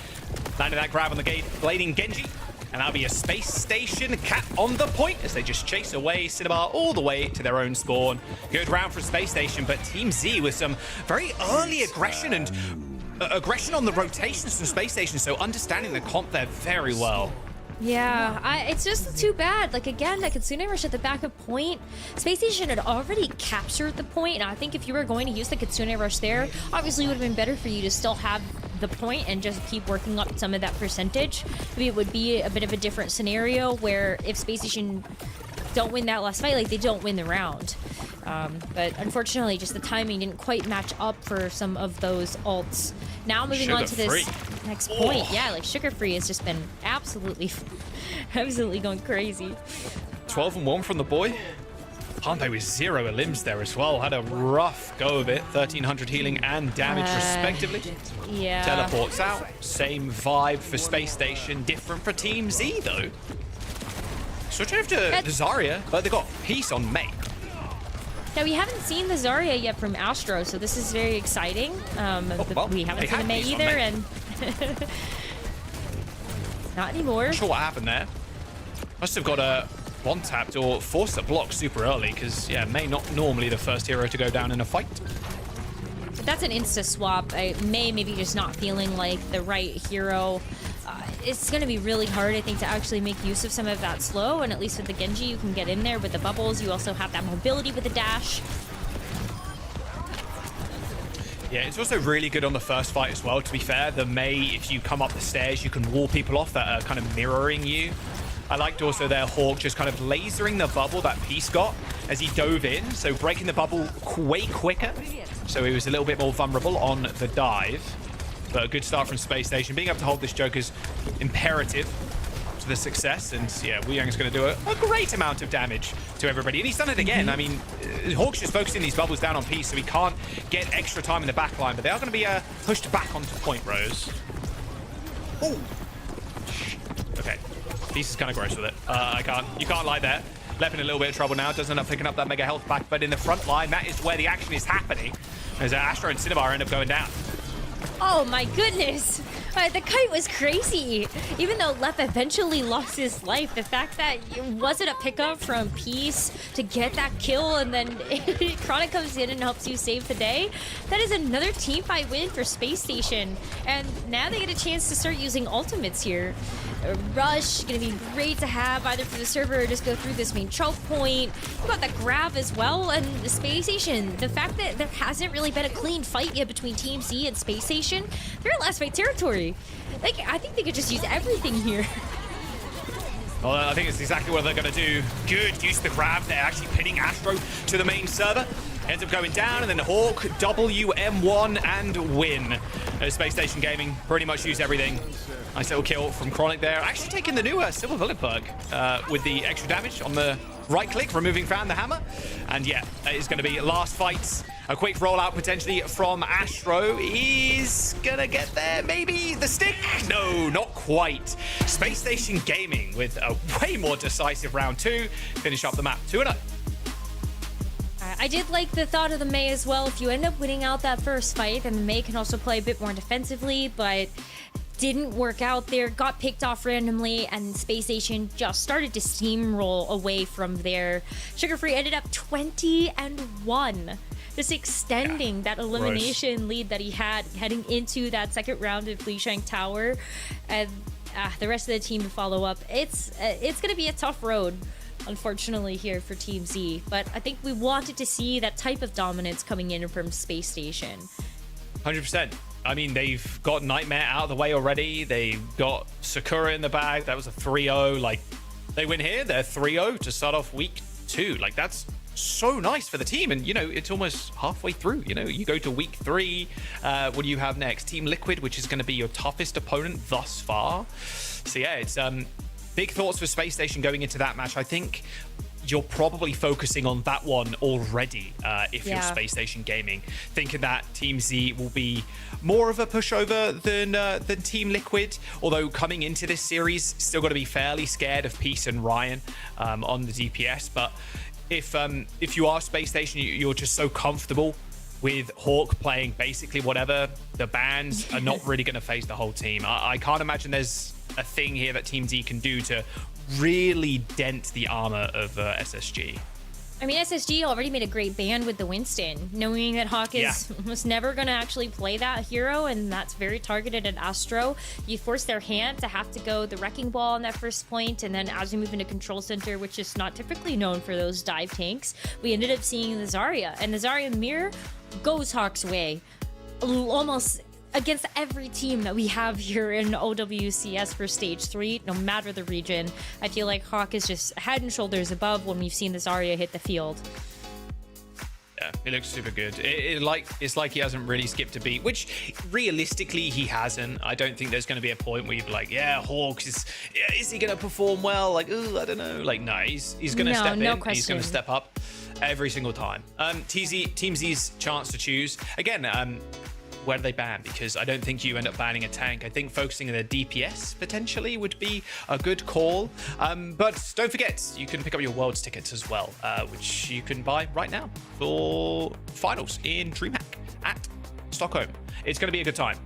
Landed that grab on the blading Gen.G. And that'll be a Space Station cap on the point as they just chase away Cinnabar all the way to their own spawn. Good round for Space Station, but Team Z with some very early aggression and aggression on the rotations from Space Station, so understanding the comp there very well. Yeah, it's just too bad. Like, again, that Kitsune Rush at the back of point. Space Station had already captured the point, and I think if you were going to use the Kitsune Rush there, obviously it would have been better for you to still have the point and just keep working up some of that percentage. Maybe it would be a bit of a different scenario where if Space Station don't win that last fight, like, they don't win the round. But unfortunately, just the timing didn't quite match up for some of those ults. Now moving on to this next point. Yeah, like Sugar Free has just been absolutely going crazy. 12-1 from the boy. Pande with 0 limbs there as well. Had a rough go of it. 1300 healing and damage respectively. Yeah. Teleports out. Same vibe for Space Station. Different for Team Z though. Switching over to the Zarya, but they got Peace on Mei. Now, we haven't seen the Zarya yet from Astro, so this is very exciting. But we haven't seen the Mei either, and not anymore. Not sure what happened there. Must have got a one-tapped or forced a block super early, because, yeah, Mei not normally the first hero to go down in a fight. But that's an insta-swap. Mei maybe just not feeling like the right hero. It's going to be really hard, I think, to actually make use of some of that slow, and at least with the Gen.G, you can get in there with the bubbles. You also have that mobility with the dash. Yeah, it's also really good on the first fight as well, to be fair. The Mei, if you come up the stairs, you can wall people off that are kind of mirroring you. I liked also their Hawk just kind of lasering the bubble that Peace got as he dove in, so breaking the bubble way quicker. So he was a little bit more vulnerable on the dive. But a good start from Space Station. Being able to hold this joke is imperative to the success. And yeah, Wuyang's going to do a great amount of damage to everybody. And he's done it again. I mean, Hawk's just focusing these bubbles down on Peace, so he can't get extra time in the back line. But they are going to be pushed back onto point, Rose. Oh. Okay. Peace is kind of gross with it. You can't lie there. Left in a little bit of trouble now. Doesn't end up picking up that mega health back. But in the front line, that is where the action is happening. As Astro and Cinnabar end up going down. Oh my goodness! The kite was crazy! Even though Lep eventually lost his life, the fact that it wasn't a pickup from Peace to get that kill and then Chronic comes in and helps you save the day, that is another teamfight win for Space Station. And now they get a chance to start using ultimates here. Rush, gonna be great to have either for the server or just go through this main choke point. You got that grab as well, and the Space Station, the fact that there hasn't really been a clean fight yet between Team Z and Space Station, they're in last fight territory. Like, I think they could just use everything here. Well, I think it's exactly what they're going to do. Good use of the grab. They're actually pinning Astro to the main server. Ends up going down, and then Hawk, WM1, and win. Space Station Gaming pretty much used everything. Nice little kill from Chronic there. Actually taking the new Silver Bullet perk with the extra damage on the right click, removing Fan the hammer. And yeah, it is going to be last fights. A quick rollout potentially from Astro. Is going to get there, maybe the stick? No, not quite. Space Station Gaming with a way more decisive round 2. Finish up the map 2-0. I did like the thought of the Mei as well. If you end up winning out that first fight, then the Mei can also play a bit more defensively, but didn't work out there, got picked off randomly, and Space Station just started to steamroll away from there. Sugar Free ended up 20-1. Just extending that elimination lead that he had heading into that second round of Lijiang Tower. And the rest of the team to follow up. It's going to be a tough road, unfortunately, here for Team Z. But I think we wanted to see that type of dominance coming in from Space Station. 100%. I mean, they've got Nightmare out of the way already. They've got Sakura in the bag. That was a 3-0. Like, they win here. They're 3-0 to start off week 2. Like, that's so nice for the team. And, you know, it's almost halfway through. You know, you go to week 3. What do you have next? Team Liquid, which is going to be your toughest opponent thus far. So, yeah, it's big thoughts for Space Station going into that match. I think you're probably focusing on that one already if you're Space Station Gaming, thinking that Team Z will be more of a pushover than Team Liquid, although coming into this series, still got to be fairly scared of Peace and Ryan on the DPS. But if you are Space Station, you're just so comfortable with Hawk playing basically whatever, the bans are not really going to phase the whole team. I can't imagine there's a thing here that Team Z can do to really dent the armor of SSG. I mean, SSG already made a great ban with the Winston, knowing that Hawk is almost never going to actually play that hero, and that's very targeted at Astro. You force their hand to have to go the Wrecking Ball on that first point, and then as we move into Control Center, which is not typically known for those dive tanks, we ended up seeing the Zarya, and the Zarya mirror goes Hawk's way almost against every team that we have here in OWCS for Stage 3, no matter the region. I feel like Hawk is just head and shoulders above when we've seen this Zarya hit the field. Yeah, he looks super good. It's like he hasn't really skipped a beat, which realistically he hasn't. I don't think there's going to be a point where you'd be like, yeah, Hawk is he going to perform well? Like, ooh, I don't know. Like, no, he's going to step in. He's going to step up every single time. Team Z's chance to choose again. Where do they ban? Because I don't think you end up banning a tank. I think focusing on the DPS potentially would be a good call. But don't forget, you can pick up your Worlds tickets as well, which you can buy right now for finals in DreamHack at Stockholm. It's going to be a good time.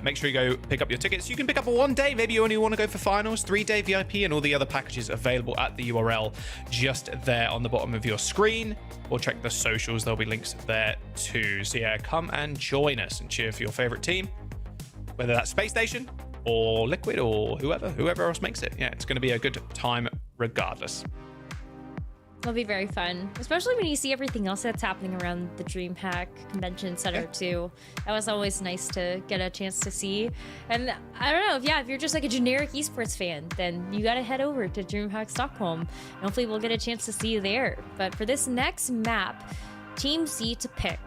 Make sure you go pick up your tickets. You can pick up a 1 day. Maybe you only want to go for finals, 3-day VIP, and all the other packages available at the URL just there on the bottom of your screen. Or check the socials. There'll be links there too. So yeah, come and join us and cheer for your favorite team, whether that's Space Station or Liquid or whoever else makes it. Yeah, it's going to be a good time regardless. It'll be very fun, especially when you see everything else that's happening around the DreamHack Convention Center too. That was always nice to get a chance to see. And I don't know, if you're just like a generic esports fan, then you gotta head over to DreamHack Stockholm. And hopefully we'll get a chance to see you there. But for this next map, Team Z to pick.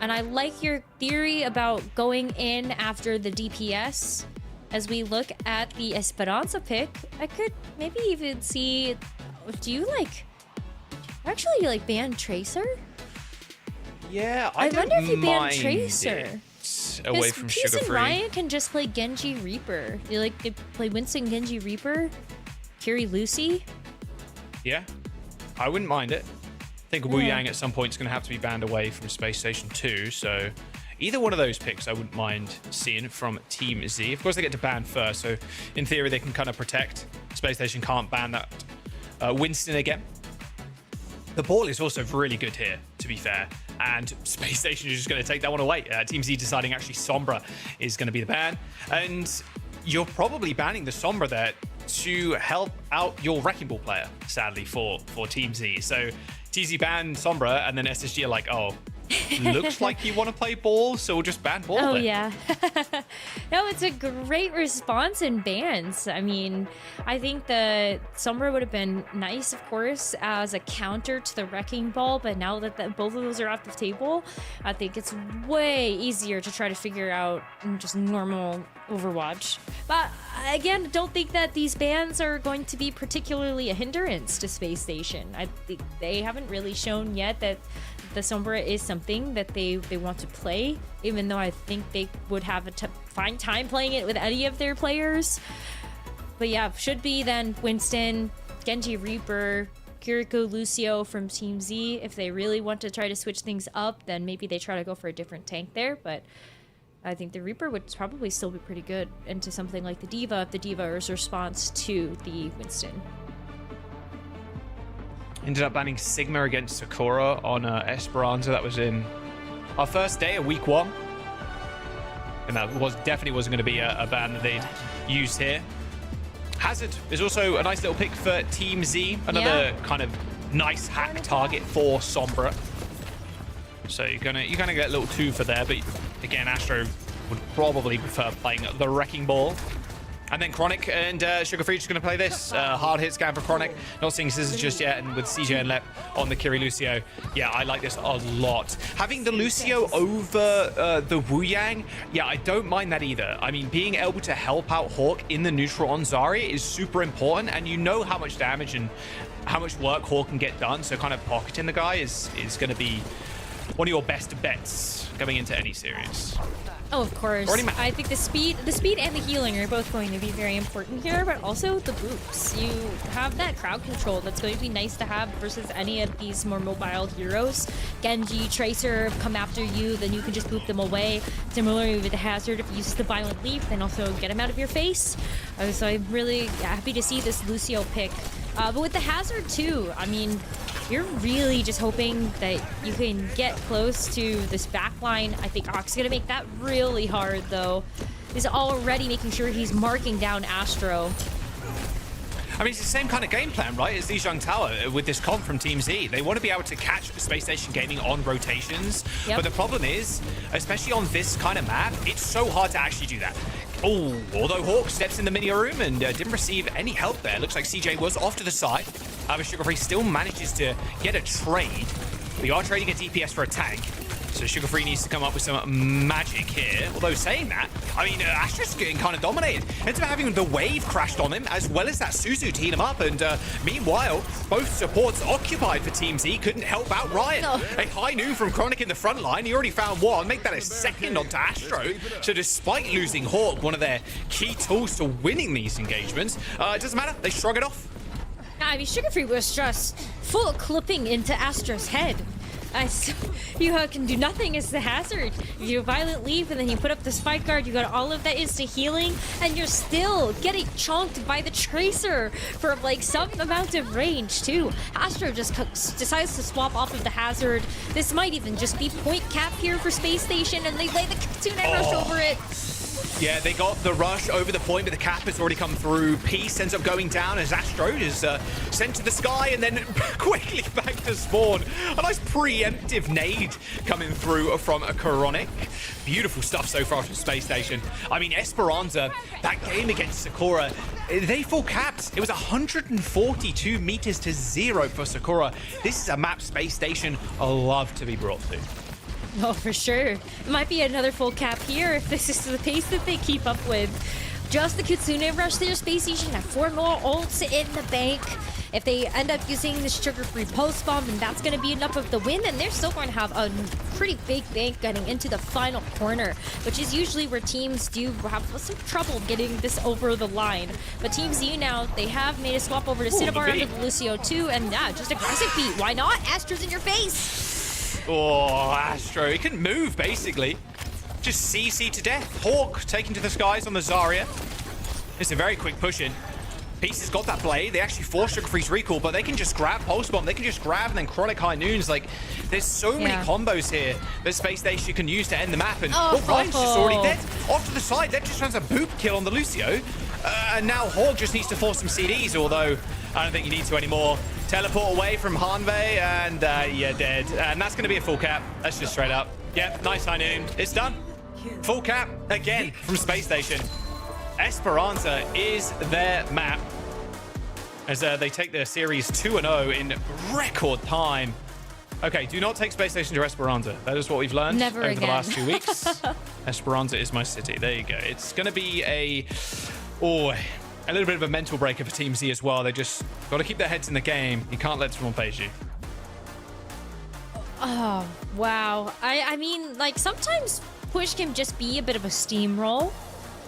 And I like your theory about going in after the DPS. As we look at the Esperanza pick, I could maybe even see, do you actually ban Tracer? Yeah, I wonder if you ban Tracer. Away from Peace Sugar and Free. Ryan can just play Gen.G Reaper. They play Winston, Gen.G Reaper, Curie Lucy. Yeah, I wouldn't mind it. I think Wu Yang at some point is going to have to be banned away from Space Station 2, so either one of those picks I wouldn't mind seeing from Team Z. Of course, they get to ban first, so in theory they can kind of protect. Space Station can't ban that Winston again. The ball is also really good here, to be fair, and Space Station is just going to take that one away. Team Z deciding actually Sombra is going to be the ban, and you're probably banning the Sombra there to help out your Wrecking Ball player, sadly, for Team Z. So TZ banned Sombra, and then SSG are like, oh, looks like you want to play ball, so we'll just ban ball then. Yeah. No, it's a great response in bans. I mean, I think the Sombra would have been nice, of course, as a counter to the Wrecking Ball, but now that both of those are off the table, I think it's way easier to try to figure out just normal Overwatch. But again, don't think that these bans are going to be particularly a hindrance to Space Station. I think they haven't really shown yet that the Sombra is something that they want to play, even though I think they would have a fine time playing it with any of their players. But yeah, should be then Winston, Gen.G Reaper, Kiriko Lucio from Team Z. If they really want to try to switch things up, then maybe they try to go for a different tank there, but I think the Reaper would probably still be pretty good into something like the D.Va if the D.Va is response to the Winston. Ended up banning Sigma against Sakura on Esperanza. That was in our first day of week 1. And that definitely wasn't going to be a ban that they'd use here. Hazard is also a nice little pick for Team Z. Another kind of nice hack target for Sombra. So you're gonna get a little 2 for there, but again, Astro would probably prefer playing the Wrecking Ball. And then Chronic and Sugar Free just going to play this. Hard hit scan for Chronic. Not seeing Scissors just yet. And with CJ and Lep on the Kiri Lucio. Yeah, I like this a lot. Having the Lucio over the Wu Yang, yeah, I don't mind that either. I mean, being able to help out Hawk in the neutral on Zarya is super important. And you know how much damage and how much work Hawk can get done. So kind of pocketing the guy is going to be one of your best bets going into any series. Oh, of course. I think the speed and the healing are both going to be very important here, but also the boops. You have that crowd control that's going to be nice to have versus any of these more mobile heroes. Gen.G, Tracer come after you, then you can just boop them away. Similarly with the Hazard, if you use the Violent Leap, then also get him out of your face. So I'm really happy to see this Lucio pick. But with the Hazard too, I mean, you're really just hoping that you can get close to this backline. I think Ox gonna make that really hard though. He's already making sure he's marking down Astro. I mean, it's the same kind of game plan, right, as Zhejiang Tower with this comp from Team Z. They want to be able to catch Space Station Gaming on rotations. Yep. But the problem is, especially on this kind of map, it's so hard to actually do that. Oh, although Hawk steps in the mini room and didn't receive any help there. Looks like CJ was off to the side. But Sugar Free still manages to get a trade. We are trading a DPS for a tank. So Sugar Free needs to come up with some magic here. Although saying that, I mean, Astra's getting kind of dominated. Ends up having the wave crashed on him, as well as that Suzu to heat him up. And meanwhile, both supports occupied for Team Z couldn't help out Ryan. No. A high noon from Chronic in the front line. He already found one. Make that a second onto Astro. So despite losing Hawk, one of their key tools to winning these engagements, it doesn't matter. They shrug it off. I mean, Sugar Free was just full clipping into Astra's head. You can do nothing as the Hazard. You do a Violent Leap, and then you put up the Spike Guard. You got all of that instant healing, and you're still getting chunked by the Tracer for like some amount of range too. Astro just decides to swap off of the Hazard. This might even just be point cap here for Space Station, and they lay the Kitsune Rush over it. Yeah, they got the rush over the point, but the cap has already come through. Peace ends up going down as Astro is sent to the sky and then quickly back to spawn. A nice preemptive nade coming through from a Chronic. Beautiful stuff so far from Space Station. I mean, Esperanza, that game against Sakura, they full capped. It was 142 meters to 0 for Sakura. This is a map Space Station love to be brought to. Oh, for sure. It might be another full cap here if this is the pace that they keep up with. Just the Kitsune Rush there, Space Station have 4 more ults in the bank. If they end up using the Sugar-Free post bomb, then that's going to be enough of the win, and they're still going to have a pretty big bank getting into the final corner, which is usually where teams do have some trouble getting this over the line. But Team Z now, they have made a swap over to Cinnabar under the Lucio too, and yeah, just aggressive beat. Why not? Astro's in your face. Oh, Astro, he couldn't move, basically. Just CC to death. Hawk taken to the skies on the Zarya. It's a very quick push in. Peace has got that blade. They actually force Sugar Free's recall, but they can just grab Pulse Bomb. They can just grab and then Chronic High Noons. Like, there's so many combos here that Space Station can use to end the map. And Ryan's just already dead. Off to the side, that just runs a boop kill on the Lucio. And now Hawk just needs to force some CDs, although I don't think you need to anymore. Teleport away from Hanwei, and yeah, dead. And that's going to be a full cap. That's just straight up. Yep, nice High Noon. It's done. Full cap again from Space Station. Esperanza is their map as they take their series 2-0 in record time. Okay, do not take Space Station to Esperanza. That is what we've learned over the last 2 weeks. Esperanza is my city. There you go. It's going to be a little bit of a mental breaker for Team Z as well. They just got to keep their heads in the game. You can't let someone phase you. Oh, wow. I mean, like, sometimes push can just be a bit of a steamroll.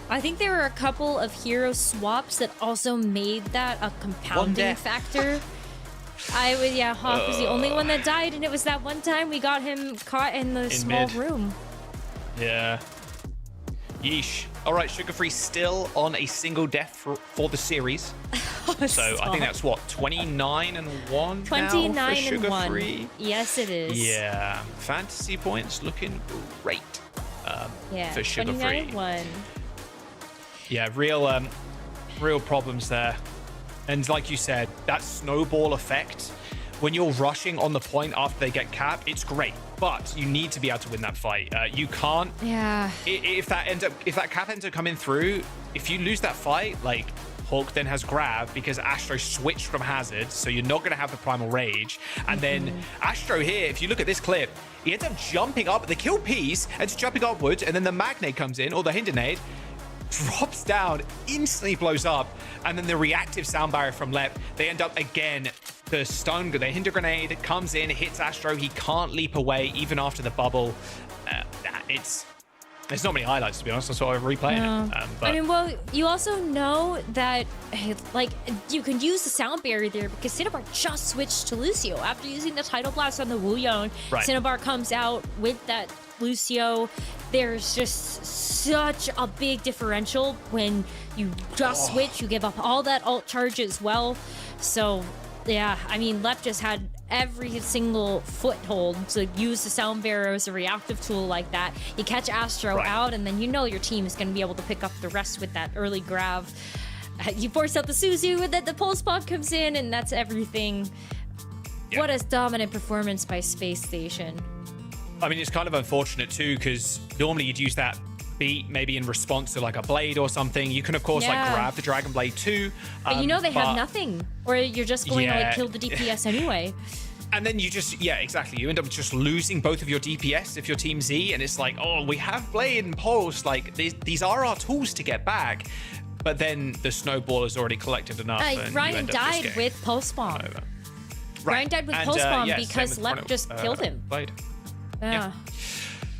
I think there were a couple of hero swaps that also made that a compounding factor. Hawk was the only one that died, and it was that one time we got him caught in the small room. Yeah. Yeesh. All right, Sugar Free still on a single death for the series. So I think that's what, 29-1 29 now for Sugar 1. Free. Yes, it is. Yeah, fantasy points looking great for Sugar Free. 29-1. Yeah, real problems there. And like you said, that snowball effect, when you're rushing on the point after they get capped, it's great. But you need to be able to win that fight. You can't. Yeah. If that cap ends up coming through, if you lose that fight, like Hawk then has grab because Astro switched from Hazard, so you're not going to have the Primal Rage. And then Astro here, if you look at this clip, he ends up jumping up. The kill piece ends up jumping upwards, and then the Magnate comes in, or the Hinder Nade, drops down, instantly blows up, and then the reactive sound barrier from Lep, they end up again. The stun, the Hinder Grenade comes in, hits Astro. He can't leap away even after the bubble. It's There's not many highlights, to be honest. That's why I'm replaying it. But I mean, well, you also know that, like, you can use the sound barrier there because Cinnabar just switched to Lucio. After using the Tidal Blast on the Wu Yang, Cinnabar comes out with that Lucio. There's just such a big differential when you just switch. You give up all that ult charge as well. So, yeah, I mean, Left just had every single foothold to use the sound barrier as a reactive tool like that. You catch Astro out, and then you know your team is going to be able to pick up the rest with that early grab. You force out the Suzu, and then the pulse bomb comes in, and that's everything. Yeah. What a dominant performance by Space Station. I mean, it's kind of unfortunate too, because normally you'd use that beat maybe in response to like a blade or something. You can of course like grab the Dragon Blade too. But you know they have nothing, or you're just going to like kill the DPS anyway. And then you just, exactly. You end up just losing both of your DPS if you're Team Z, and it's like, oh, we have Blade and Pulse. Like, these are our tools to get back. But then the snowball has already collected enough. And Ryan died with Pulse Bomb. Ryan died with Pulse Bomb because Left just killed him. Blade. Yeah.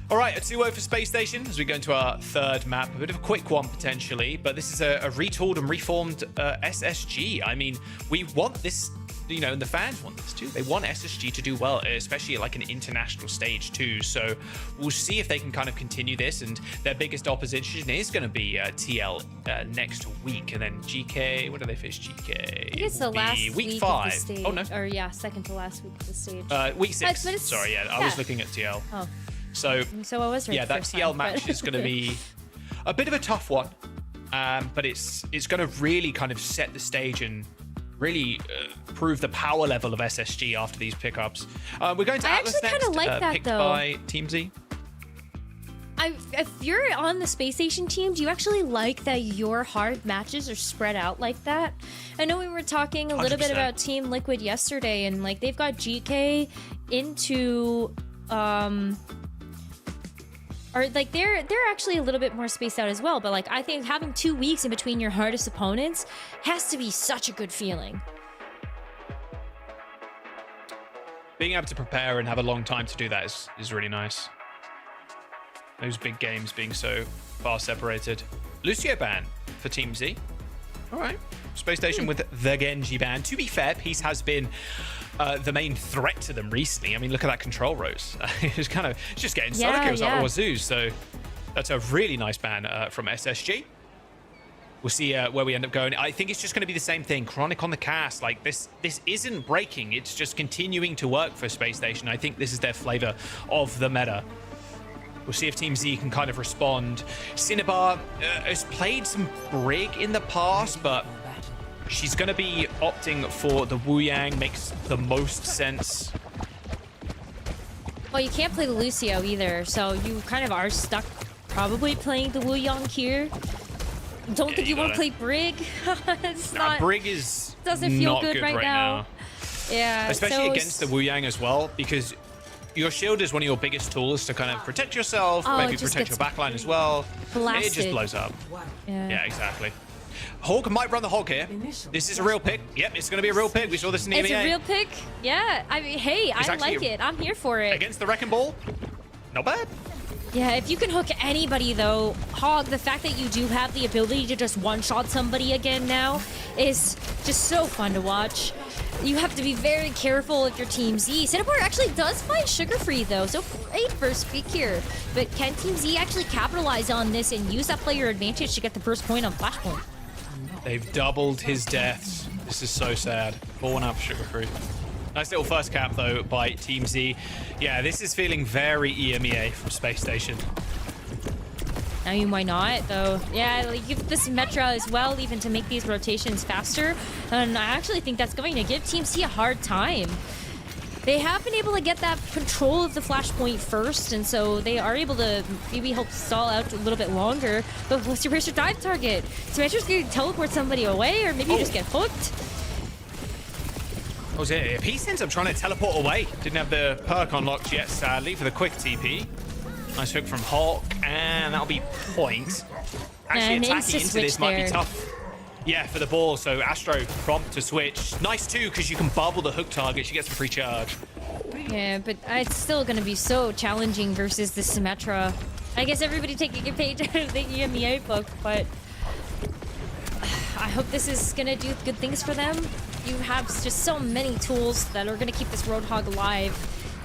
All right, a 2-0 for Space Station as we go into our third map. A bit of a quick one, potentially, but this is a retooled and reformed SSG. I mean, we want this, you know, and the fans want this too. They want SSG to do well, especially at like an international stage too. So we'll see if they can kind of continue this. And their biggest opposition is going to be TL next week. And then GK, when do they face GK? I think it's the last week 5. Of the stage. Oh, no. Or yeah, second to last week of the stage. Week 6. Sorry, I was looking at TL. Oh. So I was right. Yeah, that TL match is going to be a bit of a tough one, but it's going to really kind of set the stage and really prove the power level of SSG after these pickups. We're going to Atlas next, kind of like that, picked though. by Team Z. If you're on the Space Station team, do you actually like that your hard matches are spread out like that? I know we were talking a little 100%. bit about Team Liquid yesterday, and like they've got GK into or like they're actually a little bit more spaced out as well, but like I think having 2 weeks in between your hardest opponents has to be such a good feeling. Being able to prepare and have a long time to do that is really nice. Those big games being so far separated. Lucio ban for Team Z. All right. Space Station with the Gen.G ban. To be fair, Peace has been the main threat to them recently. I mean, look at that control rose. It's just getting solo kills like Wazoo. So that's a really nice ban from SSG. We'll see where we end up going. I think it's just going to be the same thing. Chronic on the cast. Like this isn't breaking. It's just continuing to work for Space Station. I think this is their flavor of the meta. We'll see if Team Z can kind of respond. Cinnabar has played some Brig in the past, but she's going to be opting for the Wu Yang. Makes the most sense. Well, you can't play the Lucio either, so you kind of are stuck probably playing the Wu Yang here. Don't think you want to play Brig. It's not. Brig doesn't feel not good right now. Yeah, especially against the Wu Yang as well, because your shield is one of your biggest tools to kind of protect yourself, maybe protect your backline as well. Blasted. It just blows up. Yeah, exactly. Hog might run the Hog here. This is a real pick. Yep, it's going to be a real pick. We saw this in the EMEA. It's a real pick. Yeah, I mean, hey, I like it. I'm here for it. Against the Wrecking Ball, not bad. Yeah, if you can hook anybody though, Hog, the fact that you do have the ability to just one-shot somebody again now is just so fun to watch. You have to be very careful if your Team Z. Cinnabar actually does find Sugar Free though, so great first pick here. But can Team Z actually capitalize on this and use that player advantage to get the first point on Flashpoint? They've doubled his deaths. This is so sad. 4-1 up Sugar Free. Nice little first cap though by Team Z. Yeah, this is feeling very EMEA from Space Station. I mean, why not, though? Yeah, like, give this Metra as well, even to make these rotations faster. And I actually think that's going to give Team C a hard time. They have been able to get that control of the Flashpoint first, and so they are able to maybe help stall out a little bit longer. But what's your dive target? Smasher's going to teleport somebody away, or maybe you just get hooked. What was it? Peace ends up trying to teleport away. Didn't have the perk unlocked yet, sadly, for the quick TP. Nice hook from Hawk, and that'll be point. Actually, attacking into this might be tough. Yeah, for the ball, so Astro prompt to switch. Nice too, because you can bubble the hook target. She gets a free charge. Yeah, but it's still going to be so challenging versus the Symmetra. I guess everybody taking a page out of the EMEA book, but I hope this is gonna do good things for them. You have just so many tools that are gonna keep this Roadhog alive.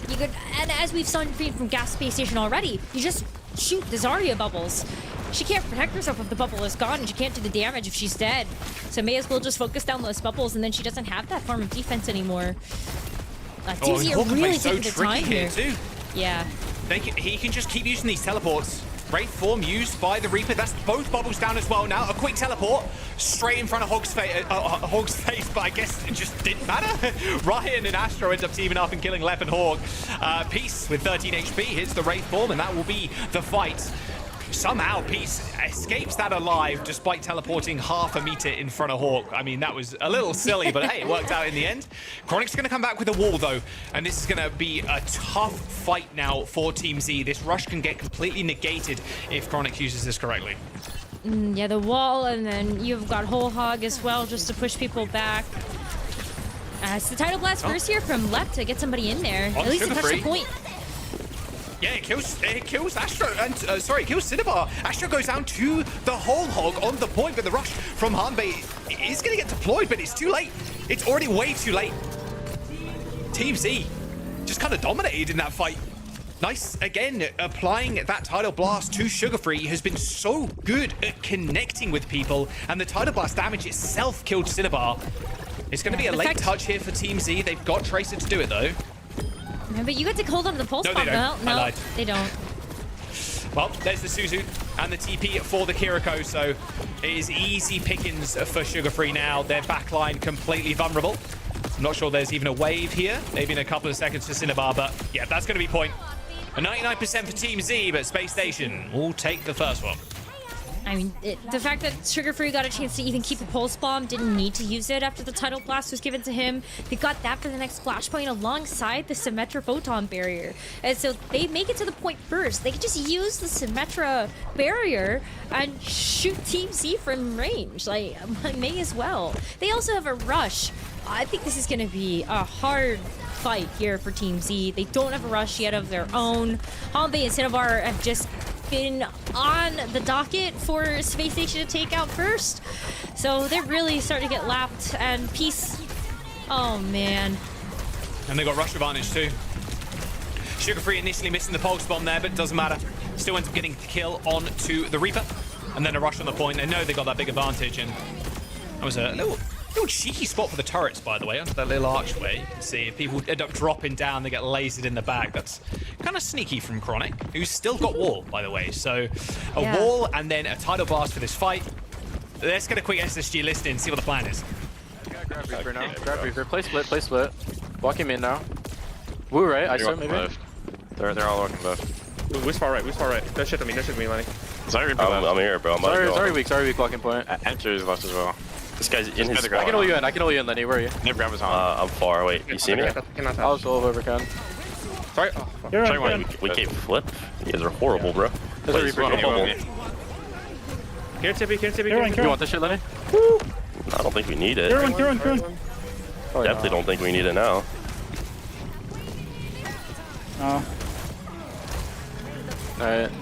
You could, and as we've seen from Gas Space Station already, you just shoot the Zarya bubbles. She can't protect herself if the bubble is gone, and she can't do the damage if she's dead. So may as well just focus down those bubbles, and then she doesn't have that form of defense anymore. Team Z are really taking their time here. Too. Yeah. He can just keep using these teleports. Wraith form used by the Reaper. That's both bubbles down as well now. A quick teleport straight in front of Hog's face, but I guess it just didn't matter. Ryan and Astro end up teaming up and killing Lep and Hog. Peace with 13 HP hits the Wraith form, and that will be the fight. Somehow Peace escapes that alive despite teleporting half a meter in front of Hawk. I mean, that was a little silly, but hey, it worked out in the end. Chronic's going to come back with a wall, though, and this is going to be a tough fight now for Team Z. This rush can get completely negated if Chronic uses this correctly. Yeah, the wall, and then you've got Whole Hog as well, just to push people back. It's the Tidal Blast first here from Lep to get somebody in there. At least to touch the point. Yeah, it kills Astro, and sorry, it kills Cinnabar. Astro goes down to the Whole Hog on the point, but the rush from Hanbei is going to get deployed, but it's too late. It's already way too late. Team Z just kind of dominated in that fight. Nice, again, applying that Tidal Blast to Sugarfree has been so good at connecting with people, and the Tidal Blast damage itself killed Cinnabar. It's going to be a late touch here for Team Z. They've got Tracer to do it, though. Yeah, but you get to hold on to the pulse bomb. No, they don't. Well, there's the Suzu and the TP for the Kiriko, so it is easy pickings for Sugarfree now. Their backline completely vulnerable. I'm not sure there's even a wave here. Maybe in a couple of seconds for Cinnabar, but yeah, that's going to be point. A 99% for Team Z, but Space Station will take the first one. I mean, the fact that Sugarfree got a chance to even keep a pulse bomb, didn't need to use it after the Tidal Blast was given to him. They got that for the next flashpoint alongside the Symmetra Photon Barrier. And so they make it to the point first. They can just use the Symmetra Barrier and shoot Team Z from range. Like, may as well. They also have a rush. I think this is going to be a hard fight here for Team Z. They don't have a rush yet of their own. Hanbei and Cinnabar have just been on the docket for Space Station to take out first. So they're really starting to get lapped, and Peace, oh man. And they got rush advantage too. Sugarfree initially missing the pulse bomb there, but it doesn't matter. Still ends up getting the kill onto the Reaper. And then a rush on the point. They know they got that big advantage, and that was a little cheeky spot for the turrets, by the way, under that little archway. You can see if people end up dropping down, they get lasered in the back. That's kind of sneaky from Chronic, who's still got wall, by the way. So a wall and then a Tidal Blast for this fight. Let's get a quick SSG list in, see what the plan is. Grab Reaper now. Grab Reaper. Play split. Walk him in now. Woo, right? I saw maybe. They're all walking left. Who's far right? Don't shit at me, Lenny. Sorry, I'm here, bro. Sorry, weak, walking point. Enter is left as well. This guy's in his I can hold you in, Lenny. Where are you? Never grab his on. I'm far. Wait, you see me? I'll solve whoever can. Sorry. Try one. We can't flip. You guys are horrible, bro. There's a Reaper. Here, Tippy. You want this shit, Lenny? I don't think we need it. Definitely don't think we need it now. Alright.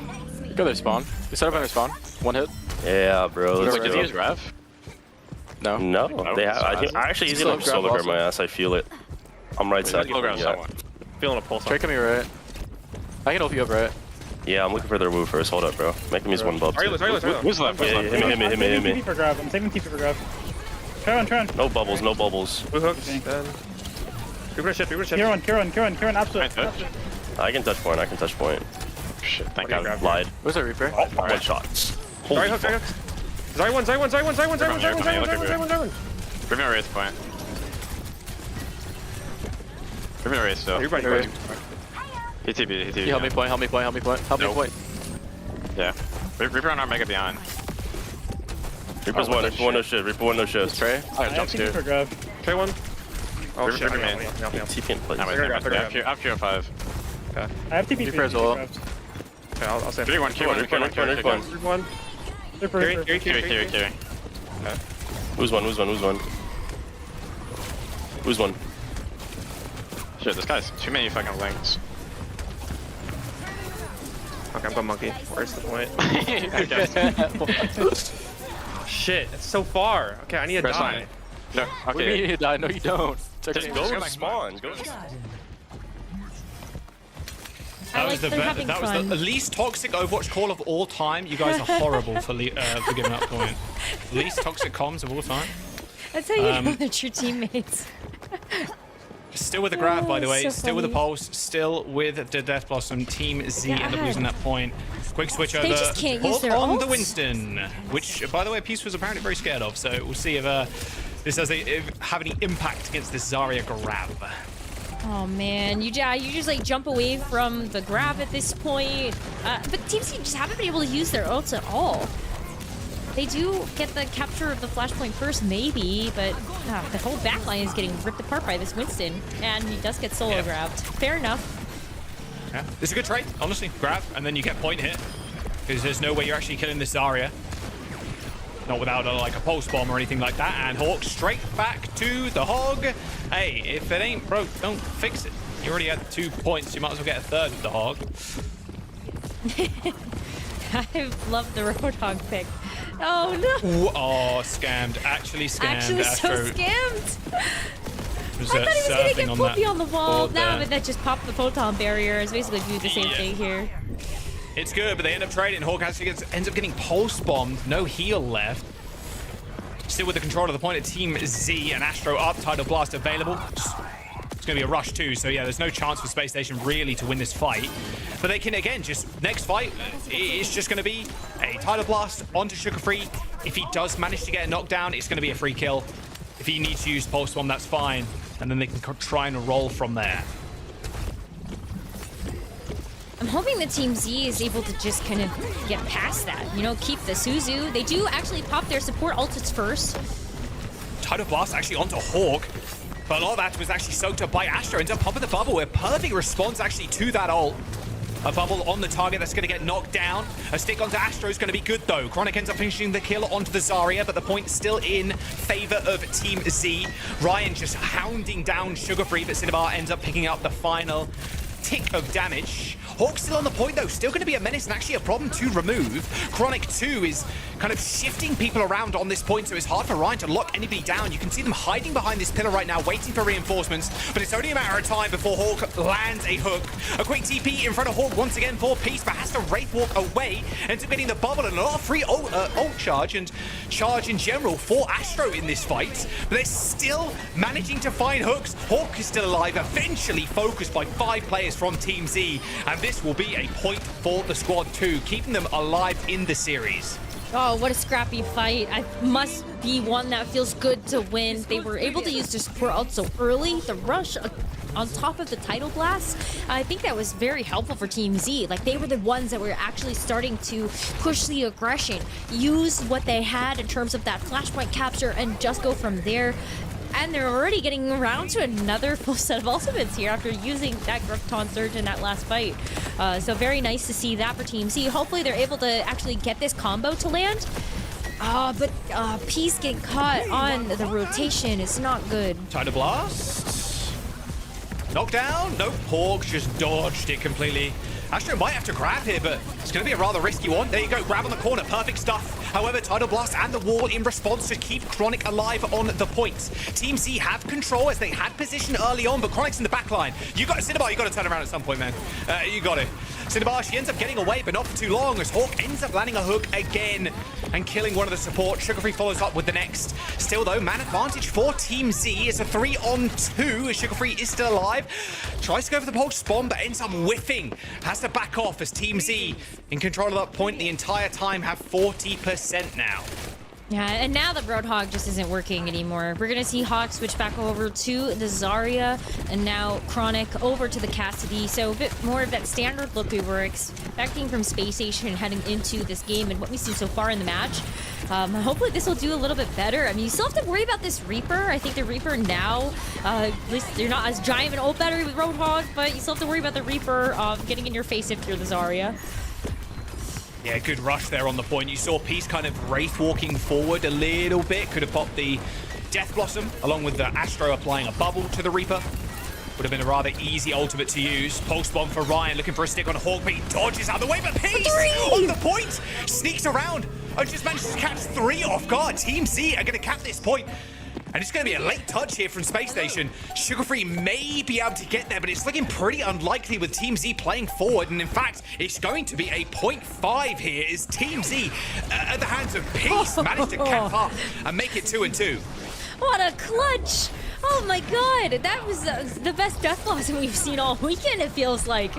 Go there, spawn. We set up on their spawn. One hit. Yeah, bro. Did he use Rev? No. No, they have. I actually, he's gonna solo grab my ass. I feel it. I'm right side. Feeling a pulse. Trey, come here, right? I can hold you up, right? Yeah, I'm looking for their move first. Hold up, bro. Make him use one bub. Who's left? Yeah, hit me. I'm saving TP for grab. Try on. No bubbles. Who hooks? Reaper ship. Kieran, absolute. I can touch point. Shit, thank God I lied. Where's that Reaper? One shots. Holy fuck. Zai one. Bring me a Wraith point. Bring me a Wraith still. He TP. He help me point. Help me point. Yeah. Reaper on our mega behind. Reaper's one no shit. Trey? I got jump scare. Trey one. Oh Reaper, shit, TP in place. I have 5. Okay. I have TP. Reaper as well. Okay, I'll say 3-1. Carry. Who's one? Shit, this guy's too many fucking links. Okay, I'm going monkey. Where's the point? Oh, shit, it's so far. Okay, I need to die. No, okay. You need to die. No, you don't. Just go to spawn. Go to That was the least toxic Overwatch call of all time. You guys are horrible for giving up point. Least toxic comms of all time. That's how you know that your teammates. Still with the grab, by the way. So still with the pulse. Still with the Death Blossom. Team Z end up losing that point. Quick switch over. Just can't use their on ults. the Winston, which, by the way, Peace was apparently very scared of. So we'll see if this does have any impact against this Zarya grab. Oh man, you just like jump away from the grab at this point. But Team Z just haven't been able to use their ults at all. They do get the capture of the flashpoint first, maybe, but the whole backline is getting ripped apart by this Winston, and he does get solo grabbed. Fair enough. Yeah, it's a good trade, honestly. Grab, and then you get point hit, because there's no way you're actually killing this Zarya. Not without like a pulse bomb or anything like that. And Hawk straight back to the Hog. Hey, if it ain't broke, don't fix it. You already had 2 points. You might as well get a third with the Hog. I love the Roadhog pick. Oh no! Ooh, oh, scammed. Actually scammed. Actually Astro so scammed. Was, I thought he was gonna get Poppy on the wall. Nah, but that just popped the photon barrier. It's basically do the same thing here. It's good, but they end up trading. Hawk actually ends up getting pulse bombed. No heal left. Still with the control of the point at Team Z and Astro up. Tidal Blast available. It's going to be a rush too, so yeah, there's no chance for Space Station really to win this fight. But they can, again, just next fight, it's just going to be a Tidal Blast onto Sugar Free. If he does manage to get a knockdown, it's going to be a free kill. If he needs to use Pulse Bomb, that's fine. And then they can try and roll from there. I'm hoping the Team Z is able to just kind of get past that. You know, keep the Suzu. They do actually pop their support ults first. Tidal Blast actually onto Hawk. But a lot of that was actually soaked up by Astro. Ends up popping the bubble. A perfect response actually to that ult. A bubble on the target that's going to get knocked down. A stick onto Astro is going to be good though. Chronic ends up finishing the kill onto the Zarya, but the point is still in favor of Team Z. Ryan just hounding down Sugar Free, but Cinnabar ends up picking up the final tick of damage. Hawk still on the point though, still going to be a menace and actually a problem to remove. Chronic 2 is kind of shifting people around on this point, so it's hard for Ryan to lock anybody down. You can see them hiding behind this pillar right now, waiting for reinforcements, but it's only a matter of time before Hawk lands a hook. A quick TP in front of Hawk once again for Peace, but has to Wraith Walk away, ends up getting the bubble and a lot of free ult charge and charge in general for Astro in this fight, but they're still managing to find hooks. Hawk is still alive, eventually focused by 5 players from Team Z, and this will be a point for the squad too, keeping them alive in the series. Oh, what a scrappy fight. I must be one that feels good to win. They were able to use their support ult so early. The rush on top of the Tidal Blast, I think that was very helpful for Team Z. Like, they were the ones that were actually starting to push the aggression, use what they had in terms of that flashpoint capture, and just go from there. And they're already getting around to another full set of ultimates here after using that Graviton Surge in that last fight. So very nice to see that for Team Z. Hopefully they're able to actually get this combo to land. But Peace getting caught on the rotation is not good. Tidal Blast. Knockdown? Nope. Hawk just dodged it completely. Astro might have to grab here, but it's going to be a rather risky one. There you go, grab on the corner, perfect stuff. However, Tidal Blast and the wall in response to keep Chronic alive on the points. Team Z have control as they had position early on, but Chronic's in the back line. You got Cinnabar, you got to turn around at some point, man. You got it. Cinnabar, she ends up getting away, but not for too long, as Hawk ends up landing a hook again and killing one of the support. Sugar Free follows up with the next. Still though, man advantage for Team Z. It's a 3-on-2 as Sugar Free is still alive. Tries to go for the pulse bomb, but ends up whiffing. Has to back off as Team Z, in control of that point the entire time, have 40% now. Yeah, and now the Roadhog just isn't working anymore. We're going to see Hawk switch back over to the Zarya, and now Chronic over to the Cassidy. So a bit more of that standard look we were expecting from Space Station heading into this game and what we've seen so far in the match. Hopefully this will do a little bit better. I mean, you still have to worry about this Reaper. I think the Reaper now, at least you're not as giant of an ult battery with Roadhog, but you still have to worry about the Reaper getting in your face if you're the Zarya. Yeah, good rush there on the point. You saw Peace kind of wraith walking forward a little bit. Could have popped the Death Blossom, along with the Astro applying a bubble to the Reaper. Would have been a rather easy ultimate to use. Pulse bomb for Ryan, looking for a stick on Hawk, but he dodges out of the way. But Peace on the point, sneaks around, and just manages to catch 3 off guard. Team Z are going to cap this point. And it's going to be a late touch here from Space Station. Sugar Free may be able to get there, but it's looking pretty unlikely with Team Z playing forward. And in fact, it's going to be a 0.5 here as Team Z, at the hands of Peace, managed to cap up and make it 2-2. What a clutch! Oh my god, that was the best death loss we've seen all weekend, it feels like.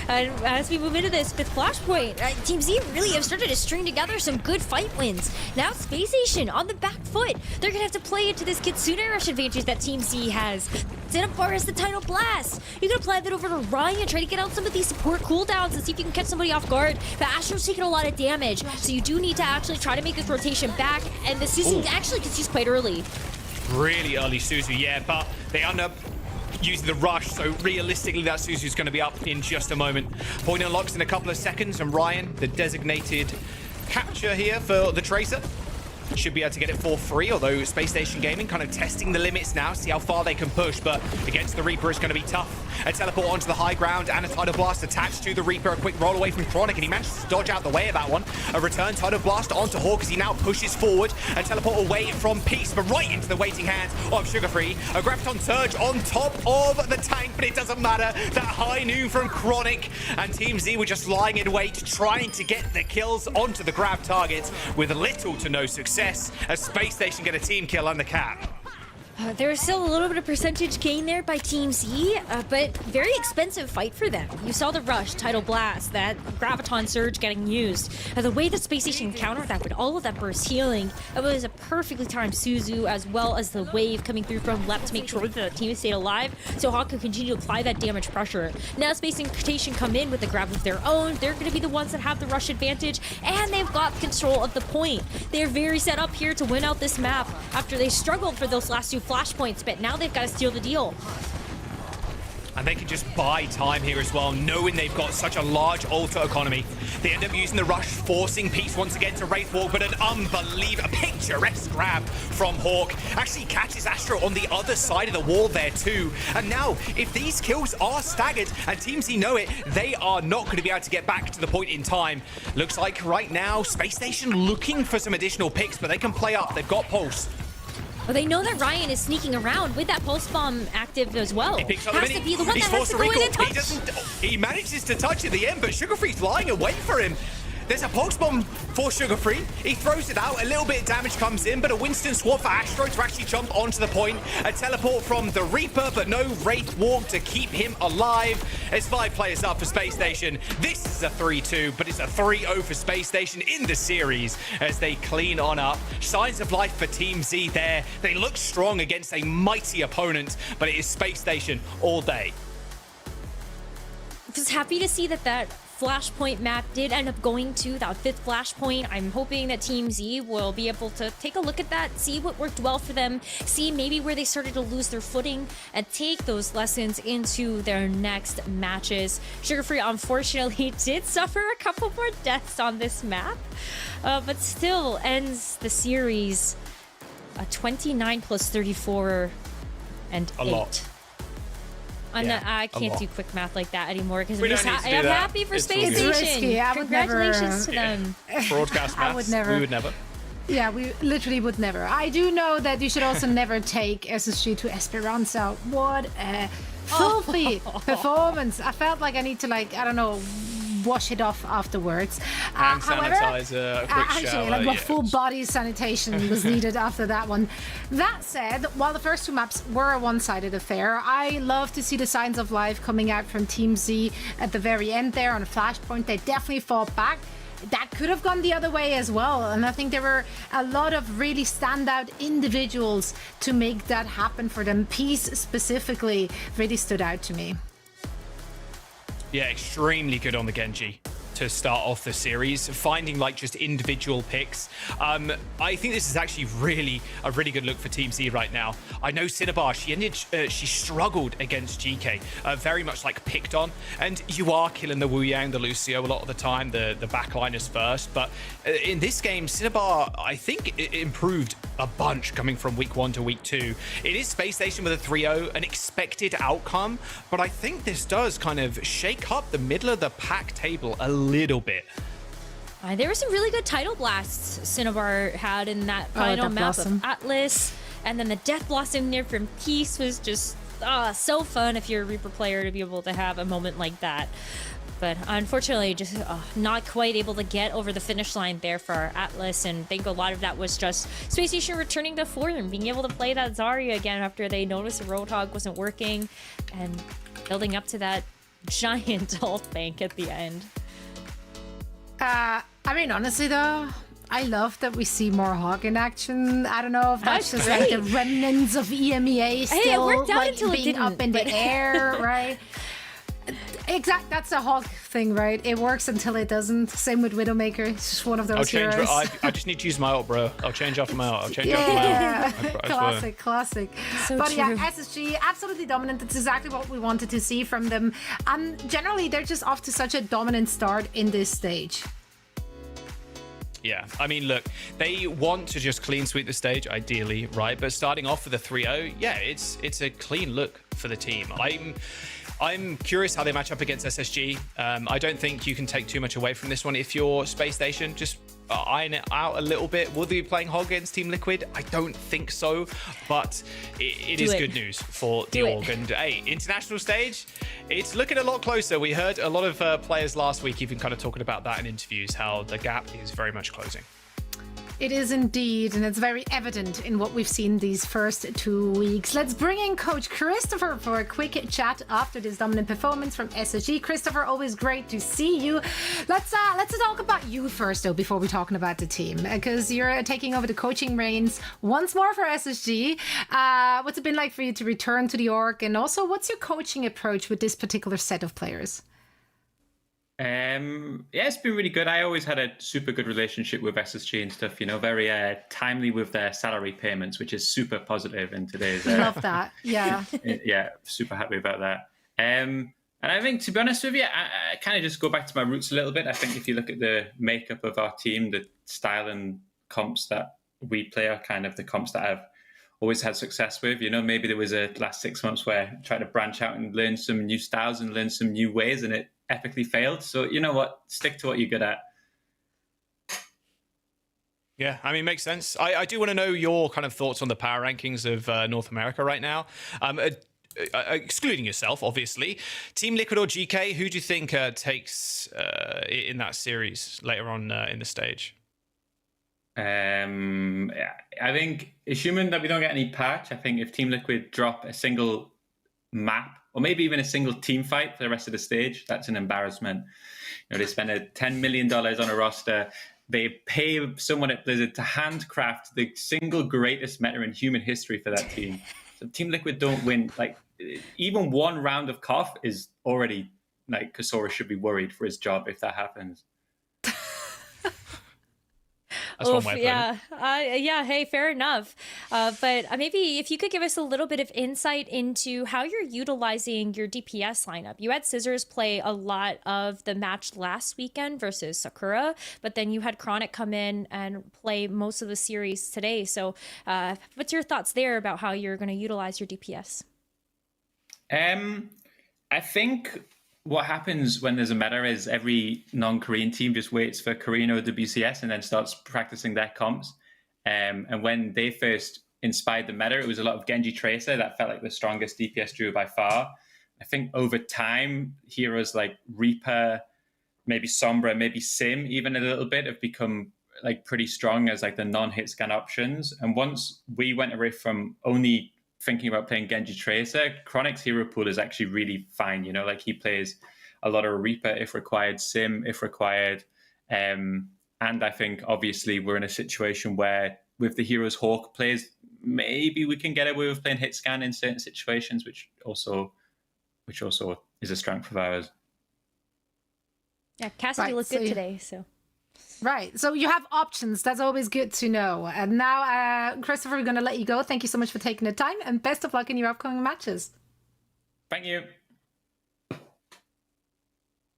And as we move into this 5th Flashpoint, Team Z really have started to string together some good fight wins. Now Space Station on the back foot. They're gonna have to play into this Kitsune Rush advantage that Team Z has. Zenithar is the Tidal Blast. You're gonna apply that over to Ryan, try to get out some of these support cooldowns and see if you can catch somebody off guard. But Astro's taking a lot of damage, so you do need to actually try to make this rotation back. And the Suzu actually gets used quite early. Really early Suzu, yeah, but they end up using the rush, so realistically that Suzu's going to be up in just a moment. Point unlocks in a couple of seconds, and Ryan, the designated capture here for the Tracer, should be able to get it for free, although Space Station Gaming kind of testing the limits now, see how far they can push, but against the Reaper it's going to be tough. A teleport onto the high ground and a Tidal Blast attached to the Reaper, a quick roll away from Chronic, and he manages to dodge out the way of that one. A return Tidal Blast onto Hawk as he now pushes forward. A teleport away from Peace, but right into the waiting hands of Sugar Free. A Graviton Surge on top of the tank, but it doesn't matter. That high noon from Chronic, and Team Z were just lying in wait, trying to get the kills onto the grab targets with little to no success, as Space Station get a team kill on the cap. There's still a little bit of percentage gain there by Team Z, but very expensive fight for them. You saw the rush, Tidal Blast, that Graviton Surge getting used. The way that Space Station countered that with all of that burst healing, it was a perfectly timed Suzu, as well as the wave coming through from left to make sure that the team stayed alive, so Hawk could continue to apply that damage pressure. Now Space Station come in with a grab of their own. They're going to be the ones that have the rush advantage, and they've got control of the point. They're very set up here to win out this map after they struggled for those last 2 flashpoints, but now they've got to steal the deal. And they can just buy time here as well, knowing they've got such a large altar economy. They end up using the rush, forcing Peace once again to Wraithwalk, but an unbelievable, picturesque grab from Hawk. Actually catches Astro on the other side of the wall there too. And now, if these kills are staggered, and Team Z know it, they are not going to be able to get back to the point in time. Looks like right now, Space Station looking for some additional picks, but they can play up. They've got Pulse. Well, they know that Ryan is sneaking around with that pulse bomb active as well. He picks up has the to be the one He's that has forced to to go in recall. and touch. He manages to touch at the end, but Sugar Free's lying away for him. There's a pulse bomb for Sugar Free. He throws it out. A little bit of damage comes in, but a Winston swap for Astro to actually jump onto the point. A teleport from the Reaper, but no Wraith Walk to keep him alive. There's 5 players up for Space Station. This is a 3-2, but it's a 3-0 for Space Station in the series as they clean on up. Signs of life for Team Z there. They look strong against a mighty opponent, but it is Space Station all day. I was happy to see that Flashpoint map did end up going to that 5th Flashpoint. I'm hoping that Team Z will be able to take a look at that, see what worked well for them, see maybe where they started to lose their footing, and take those lessons into their next matches. Sugar Free, unfortunately, did suffer a couple more deaths on this map, but still ends the series 29 plus 34 and 8. A lot. I can't do quick math like that anymore because I'm that. happy for Space Station. Congratulations to them. Broadcast maths. I would never. We would never. Yeah, we literally would never. I do know that you should also never take SSG to Esperanza. What a filthy performance. I felt like I need to, I don't know, wash it off afterwards. Hand sanitizer, a quick shower. Full body sanitation was needed after that one. That said, while the first 2 maps were a one-sided affair, I love to see the signs of life coming out from Team Z at the very end there on a Flashpoint. They definitely fought back. That could have gone the other way as well, and I think there were a lot of really standout individuals to make that happen for them. Peace specifically really stood out to me. Yeah, extremely good on the Gen.G. to start off the series, finding like just individual picks. I think this is actually a really good look for Team Z right now. I know Cinnabar, she struggled against GK, very much like picked on, and you are killing the Wu Yang, the Lucio a lot of the time, the backliners first, but in this game, Cinnabar, I think it improved a bunch coming from week 1 to week 2. It is Space Station with a 3-0, an expected outcome, but I think this does kind of shake up the middle of the pack table a little bit. There were some really good title blasts Cinnabar had in that final map of Atlas, and then the Death Blossom near from Peace was just so fun if you're a Reaper player to be able to have a moment like that. But unfortunately, just not quite able to get over the finish line there for our Atlas. And I think a lot of that was just Space Station returning to form, being able to play that Zarya again after they noticed the Roadhog wasn't working, and building up to that giant ult bank at the end. I mean, honestly though, I love that we see more Hog in action. I don't know if that's just like the remnants of EMEA still like being up in the air, right? Exact. That's a Hog thing, right? It works until it doesn't. Same with Widowmaker. It's just one of those heroes. I just need to use my ult, bro. I'll change after my ult. Classic. So but true. Yeah, SSG absolutely dominant. That's exactly what we wanted to see from them. Generally, they're just off to such a dominant start in this stage. Yeah, I mean, look, they want to just clean sweep the stage, ideally, right? But starting off with a 3-0, yeah, it's a clean look for the team. I'm curious how they match up against SSG. I don't think you can take too much away from this one. If you're Space Station, just iron it out a little bit. Will they be playing Hog against Team Liquid? I don't think so, but it is good news for the org. And hey, international stage, it's looking a lot closer. We heard a lot of players last week even kind of talking about that in interviews, how the gap is very much closing. It is indeed, and it's very evident in what we've seen these first 2 weeks. Let's bring in Coach Christopher for a quick chat after this dominant performance from SSG. Christopher, always great to see you. Let's talk about you first, though, before we're talking about the team, because you're taking over the coaching reins once more for SSG. What's it been like for you to return to the org, and also what's your coaching approach with this particular set of players? Yeah, it's been really good. I always had a super good relationship with SSG and stuff, you know, very timely with their salary payments, which is super positive in today's... Love that, yeah. Yeah, super happy about that. And I think, to be honest with you, I kind of just go back to my roots a little bit. I think if you look at the makeup of our team, the style and comps that we play are kind of the comps that I've always had success with. You know, maybe there was a last 6 months where I tried to branch out and learn some new styles and learn some new ways, and it epically failed. So you know what? Stick to what you're good at. Yeah, I mean, makes sense. I do want to know your kind of thoughts on the power rankings of North America right now. Excluding yourself, obviously. Team Liquid or GK, who do you think takes in that series later on in the stage? I think, assuming that we don't get any patch, I think if Team Liquid drop a single map, or maybe even a single team fight for the rest of the stage, that's an embarrassment. You know, they spend $10 million on a roster. They pay someone at Blizzard to handcraft the single greatest meta in human history for that team. So Team Liquid don't win. Like, even one round of cough is already, like, Kasora should be worried for his job if that happens. That's one way of putting it. Yeah, hey, fair enough. But maybe if you could give us a little bit of insight into how you're utilizing your DPS lineup. You had Scissors play a lot of the match last weekend versus Sakura, but then you had Chronic come in and play most of the series today. So what's your thoughts there about how you're going to utilize your DPS? I think what happens when there's a meta is every non-Korean team just waits for Korean or WCS and then starts practicing their comps. And when they first inspired the meta, it was a lot of Gen.G Tracer. That felt like the strongest DPS duo by far. I think over time, heroes like Reaper, maybe Sombra, maybe Sim, even a little bit, have become like pretty strong as like the non-hit scan options. And once we went away from only thinking about playing Gen.G Tracer, Chronic's hero pool is actually really fine. You know, like he plays a lot of Reaper if required, Sim if required. And I think obviously we're in a situation where with the heroes Hawk plays, maybe we can get away with playing hit scan in certain situations, which also is a strength of ours. Yeah, Cassidy looked good today, so. Right. So you have options. That's always good to know. And now, Christopher, we're going to let you go. Thank you so much for taking the time, and best of luck in your upcoming matches. Thank you.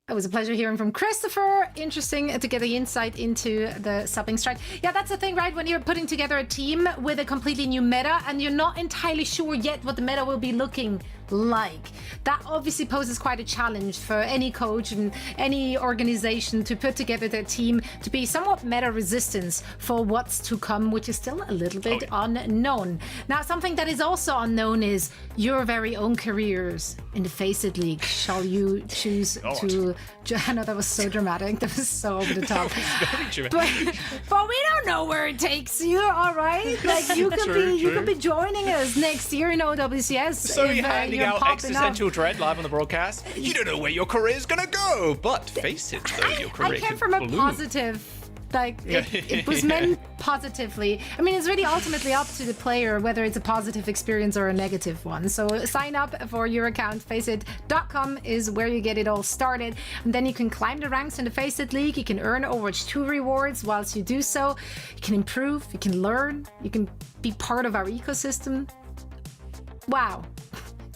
It was a pleasure hearing from Christopher. Interesting to get the insight into the subbing strike. Yeah, that's the thing, right? When you're putting together a team with a completely new meta and you're not entirely sure yet what the meta will be looking like, that obviously poses quite a challenge for any coach and any organization to put together their team to be somewhat meta resistant for what's to come, which is still a little bit unknown. Now, something that is also unknown is your very own careers in the FACEIT League. Shall you choose to... I know that was so dramatic. That was so over the top. But we don't know where it takes you, all right? Like you could be joining us next year in OWCS. So you're handing out existential dread live on the broadcast. You don't know where your career is gonna go, but face it, though, your career I came from a positive. Like it was meant positively. I mean, it's really ultimately up to the player whether it's a positive experience or a negative one. So sign up for your account. FACEIT.com is where you get it all started, and then you can climb the ranks in the FACEIT League. You can earn Overwatch 2 rewards whilst you do so. You can improve. You can learn. You can be part of our ecosystem. Wow,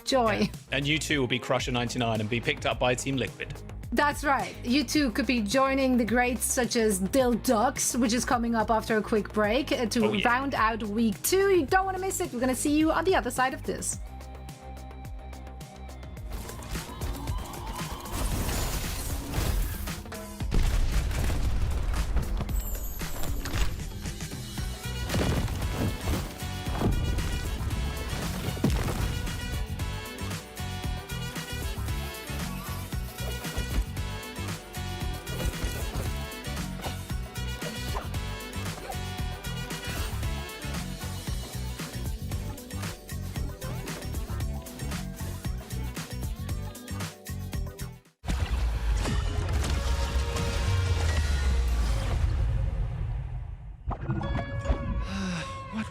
joy. Yeah. And you too will be Crusher 99 and be picked up by Team Liquid. That's right. You too could be joining the greats such as Dill, which is coming up after a quick break to round out week 2. You don't want to miss it. We're going to see you on the other side of this.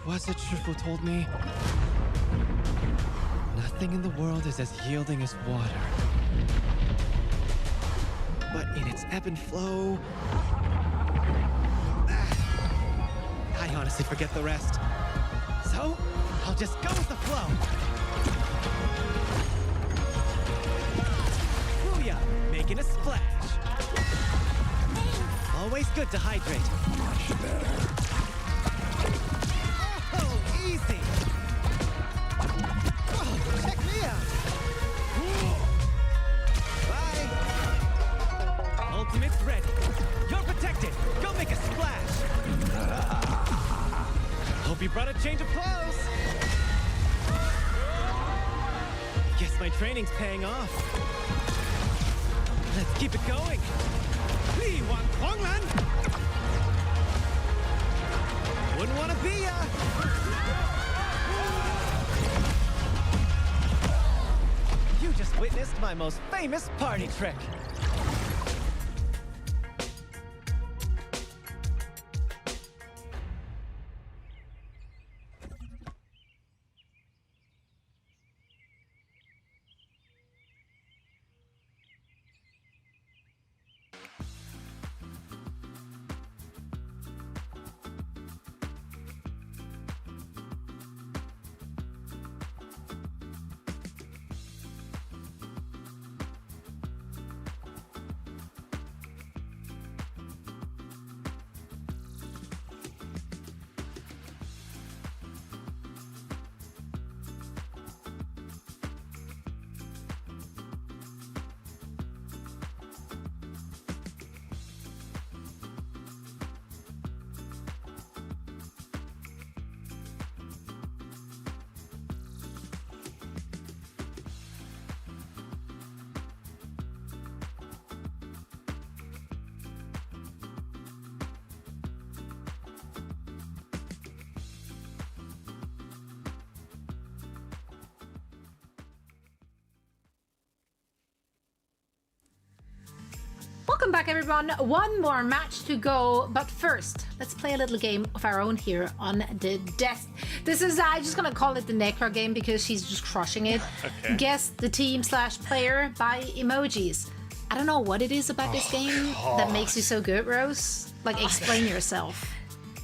Was it Shifu told me? Nothing in the world is as yielding as water. But in its ebb and flow... I honestly forget the rest. So, I'll just go with the flow. Booyah! Making a splash. Always good to hydrate. Much better. Easy. Oh, check me out. Bye. Ultimate's ready. You're protected. Go make a splash. Hope you brought a change of clothes. Guess my training's paying off. Let's keep it going. Li Wang Huanglan. Wouldn't want to be ya. You just witnessed my most famous party trick. Welcome back, everyone. One more match to go, but first, let's play a little game of our own here on the desk. This is, I'm just gonna call it the Necra game because she's just crushing it. Okay. Guess the team/player by emojis. I don't know what it is about this game that makes you so good, Rose. Like, explain yourself.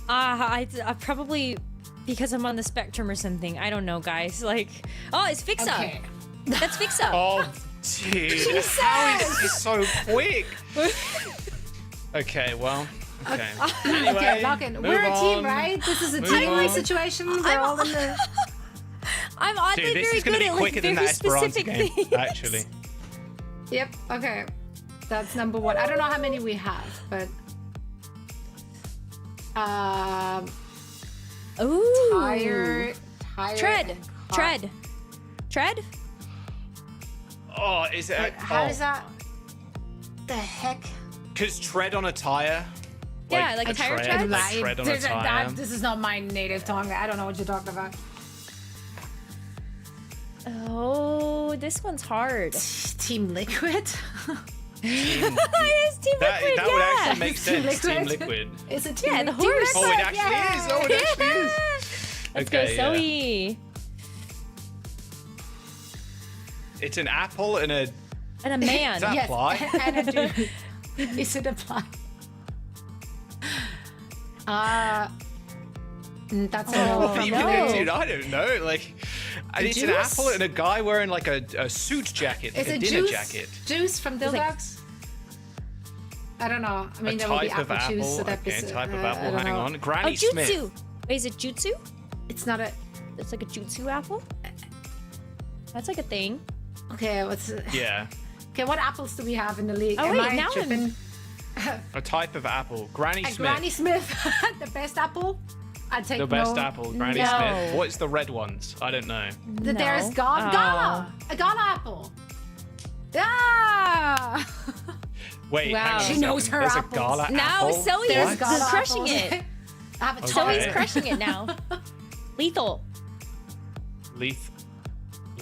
I probably because I'm on the spectrum or something. I don't know, guys. Like, oh, it's FACEIT. Okay. That's FACEIT. Oh, dude, how is this so quick? Okay, well. Okay. Anyway, okay, Logan, we're a team, right? This is a team situation. We're all in the. I'm oddly dude, this very is gonna good be at quicker like than very that Esperanza specific game, things. actually. Yep. Okay. That's number one. I don't know how many we have, but. Ooh. Tire. Tread. Oh, is it? Wait, how is that? The heck? Because tread on a tire. Yeah, like a tire tread. Like tread on a tire. This is not my native tongue. I don't know what you're talking about. Oh, this one's hard. Team Liquid. Yes, Team Liquid. That would actually make sense. Team Liquid. Is it Team the horse. Oh, it actually is. Oh, it actually is. Let's go, Zoe. It's an apple and a. And a man. Does that apply? And a dude. Is it apply? That's a no. Dude, I don't know. Like, it's an apple and a guy wearing like a suit jacket, like a dinner jacket. Juice from Dill Dogs? I don't know. I mean, there will be apple juice. So okay, type of apple. Hang on. Granny Smith. Jutsu. Wait, is it jutsu? It's not a. It's like a jutsu apple? That's like a thing. Okay, what's. Yeah. Okay, what apples do we have in the league? Oh, wait, now I'm. A type of apple. Granny Smith. Granny Smith. The best apple? I'd take the best apple. Granny Smith. What's the red ones? I don't know. There's Gala. A Gala apple. Ah! Wait, wow. She knows her There's apples. A Gala now apple? Zoe is crushing it. I have a Zoe's crushing it now. Lethal. Lethal?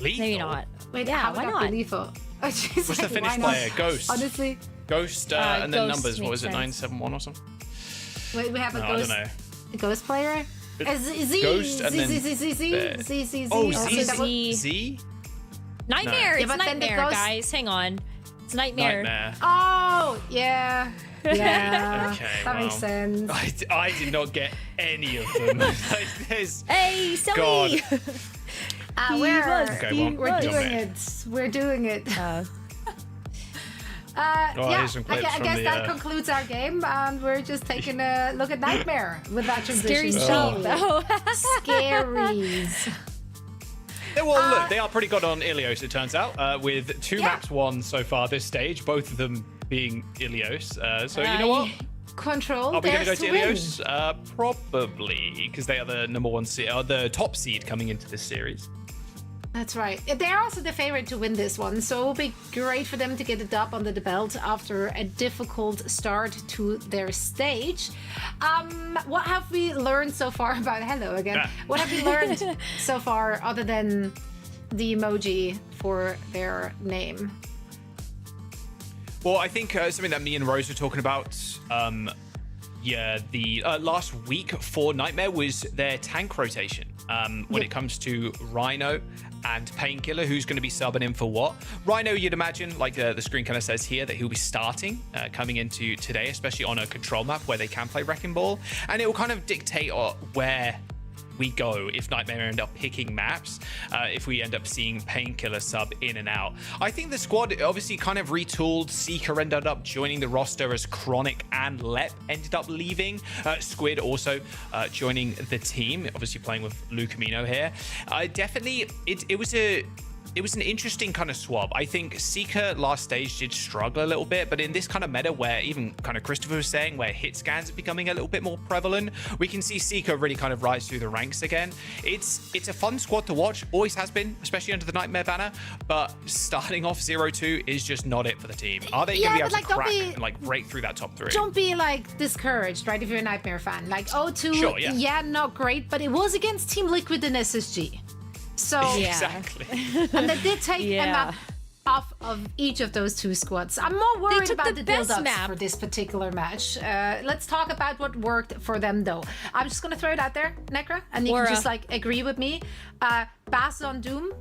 Maybe not. Wait, yeah, why not? Lethal. Oh, geez, what's the Finnish player? Ghost. Honestly. Ghost and then Ghost numbers. What was it? sense. 971 or something? Wait, we have a ghost. I don't know. A ghost player? Z. Ghost and then Z. Oh, Z. Nightmare. No. It's Nightmare, guys. Hang on. It's Nightmare. Oh, yeah. Yeah. Okay, that makes sense. I did not get any of them. Hey, Zoe. God. We're doing it. We're doing it. Here's some clips I guess that concludes our game, and we're just taking a look at Nightmare with that transition. Scary stuff, though. Scaries. Well, look, they are pretty good on Ilios, it turns out, with 2 maps won so far this stage, both of them being Ilios. So you know what? Control. Are we going to go to Ilios? Probably, because they are the number 1 seed, or the top seed coming into this series. That's right. They're also the favorite to win this one, so it will be great for them to get a dub under the belt after a difficult start to their stage. What have we learned so far about... Hello again. What have we learned so far other than the emoji for their name? Well, I think something that me and Rose were talking about the last week for Nightmare was their tank rotation. When it comes to Rhino and Painkiller, who's going to be subbing in for what? Rhino, you'd imagine, like the screen kind of says here, that he'll be starting coming into today, especially on a control map where they can play Wrecking Ball. And it will kind of dictate where we go if Nightmare end up picking maps, if we end up seeing Painkiller sub in and out. I think the squad obviously kind of retooled. Seeker ended up joining the roster as Chronic and Lep ended up leaving. Squid also joining the team, obviously playing with Lucamino here. Definitely, it was an interesting kind of swap. I think Seeker last stage did struggle a little bit, but in this kind of meta where even kind of Christopher was saying, where hit scans are becoming a little bit more prevalent, we can see Seeker really kind of rise through the ranks again. It's a fun squad to watch, always has been, especially under the Nightmare banner, but starting off 0-2 is just not it for the team. Are they going to be able to crack and break through that top 3? Don't be discouraged, right, if you're a Nightmare fan. 0-2, sure, not great, but it was against Team Liquid and SSG. So exactly. And they did take a map off of each of those 2 squads. I'm more worried about the Dill Dogs for this particular match. Let's talk about what worked for them, though. I'm just going to throw it out there, Necra, and you can just agree with me. Bass on Doom.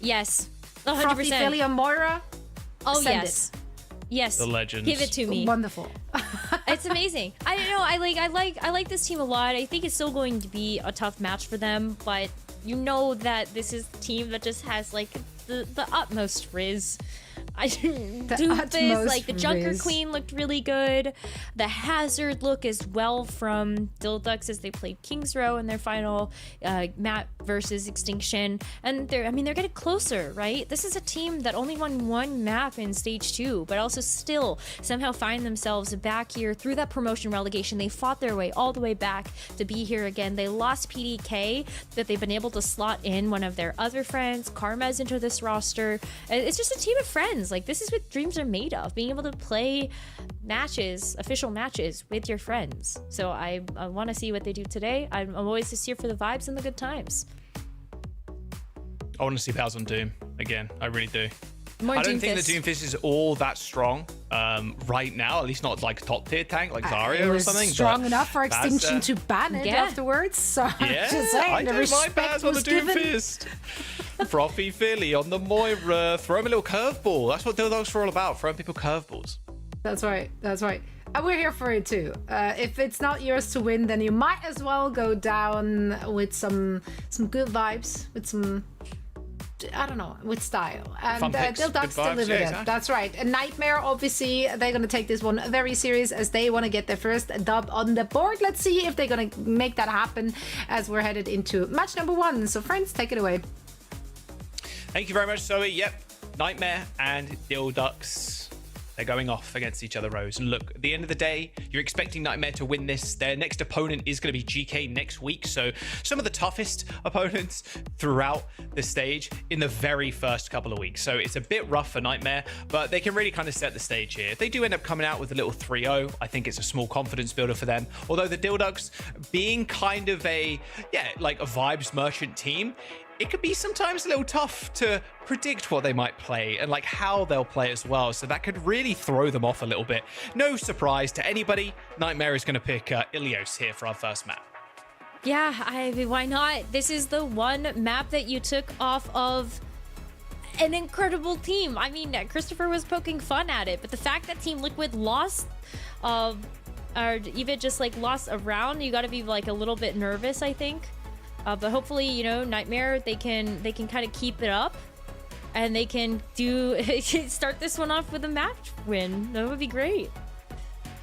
Yes, 100%. Frothy Philly on Moira. Oh, yes. Yes. The legends. Give it to me. Wonderful. It's amazing. I don't know. I like this team a lot. I think it's still going to be a tough match for them, but you know that this is a team that just has like the utmost riz. The Junker Queen looked really good. The Hazard look as well from Dill as they played King's Row in their final map versus Extinction. And they're getting closer, right? This is a team that only won one map in Stage 2, but also still somehow find themselves back here through that promotion relegation. They fought their way all the way back to be here again. They lost PDK, but they've been able to slot in one of their other friends, Karma's, into this roster. It's just a team of friends. Like, this is what dreams are made of, being able to play matches, official matches with your friends. So I want to see what they do today. I'm always just here for the vibes and the good times. I want to see Bowser on Doom again. I really do. I don't think the Doomfist is all that strong right now, at least not like top tier tank like Zarya or something. Strong enough for Extinction to ban it afterwards. So yeah, just saying, I don't mind Baz on the Doomfist. Frothy Philly on the Moira. Throw him a little curveball. That's what Dill are all about, throwing people curveballs. That's right. That's right. And we're here for it too. If it's not yours to win, then you might as well go down with some good vibes, with some, I don't know, with style. And Dill delivered it. Exactly. That's right. And Nightmare, obviously, they're going to take this one very serious as they want to get their first dub on the board. Let's see if they're going to make that happen as we're headed into match number 1. So friends, take it away. Thank you very much, Zoe. Yep, Nightmare and Dill Ducks. They're going off against each other, Rose. And look, at the end of the day, you're expecting Nightmare to win this. Their next opponent is going to be GK next week. So some of the toughest opponents throughout the stage in the very first couple of weeks. So it's a bit rough for Nightmare, but they can really kind of set the stage here. If they do end up coming out with a little 3-0, I think it's a small confidence builder for them. Although the Dill Ducks being kind of a vibes merchant team, it could be sometimes a little tough to predict what they might play and like how they'll play as well. So that could really throw them off a little bit. No surprise to anybody, Nightmare is going to pick Ilios here for our first map. Yeah, why not? This is the one map that you took off of an incredible team. I mean, Christopher was poking fun at it, but the fact that Team Liquid lost, or even just like lost a round, you got to be like a little bit nervous, I think. But hopefully, you know, Nightmare, they can kind of keep it up, and they can start this one off with a match win. That would be great.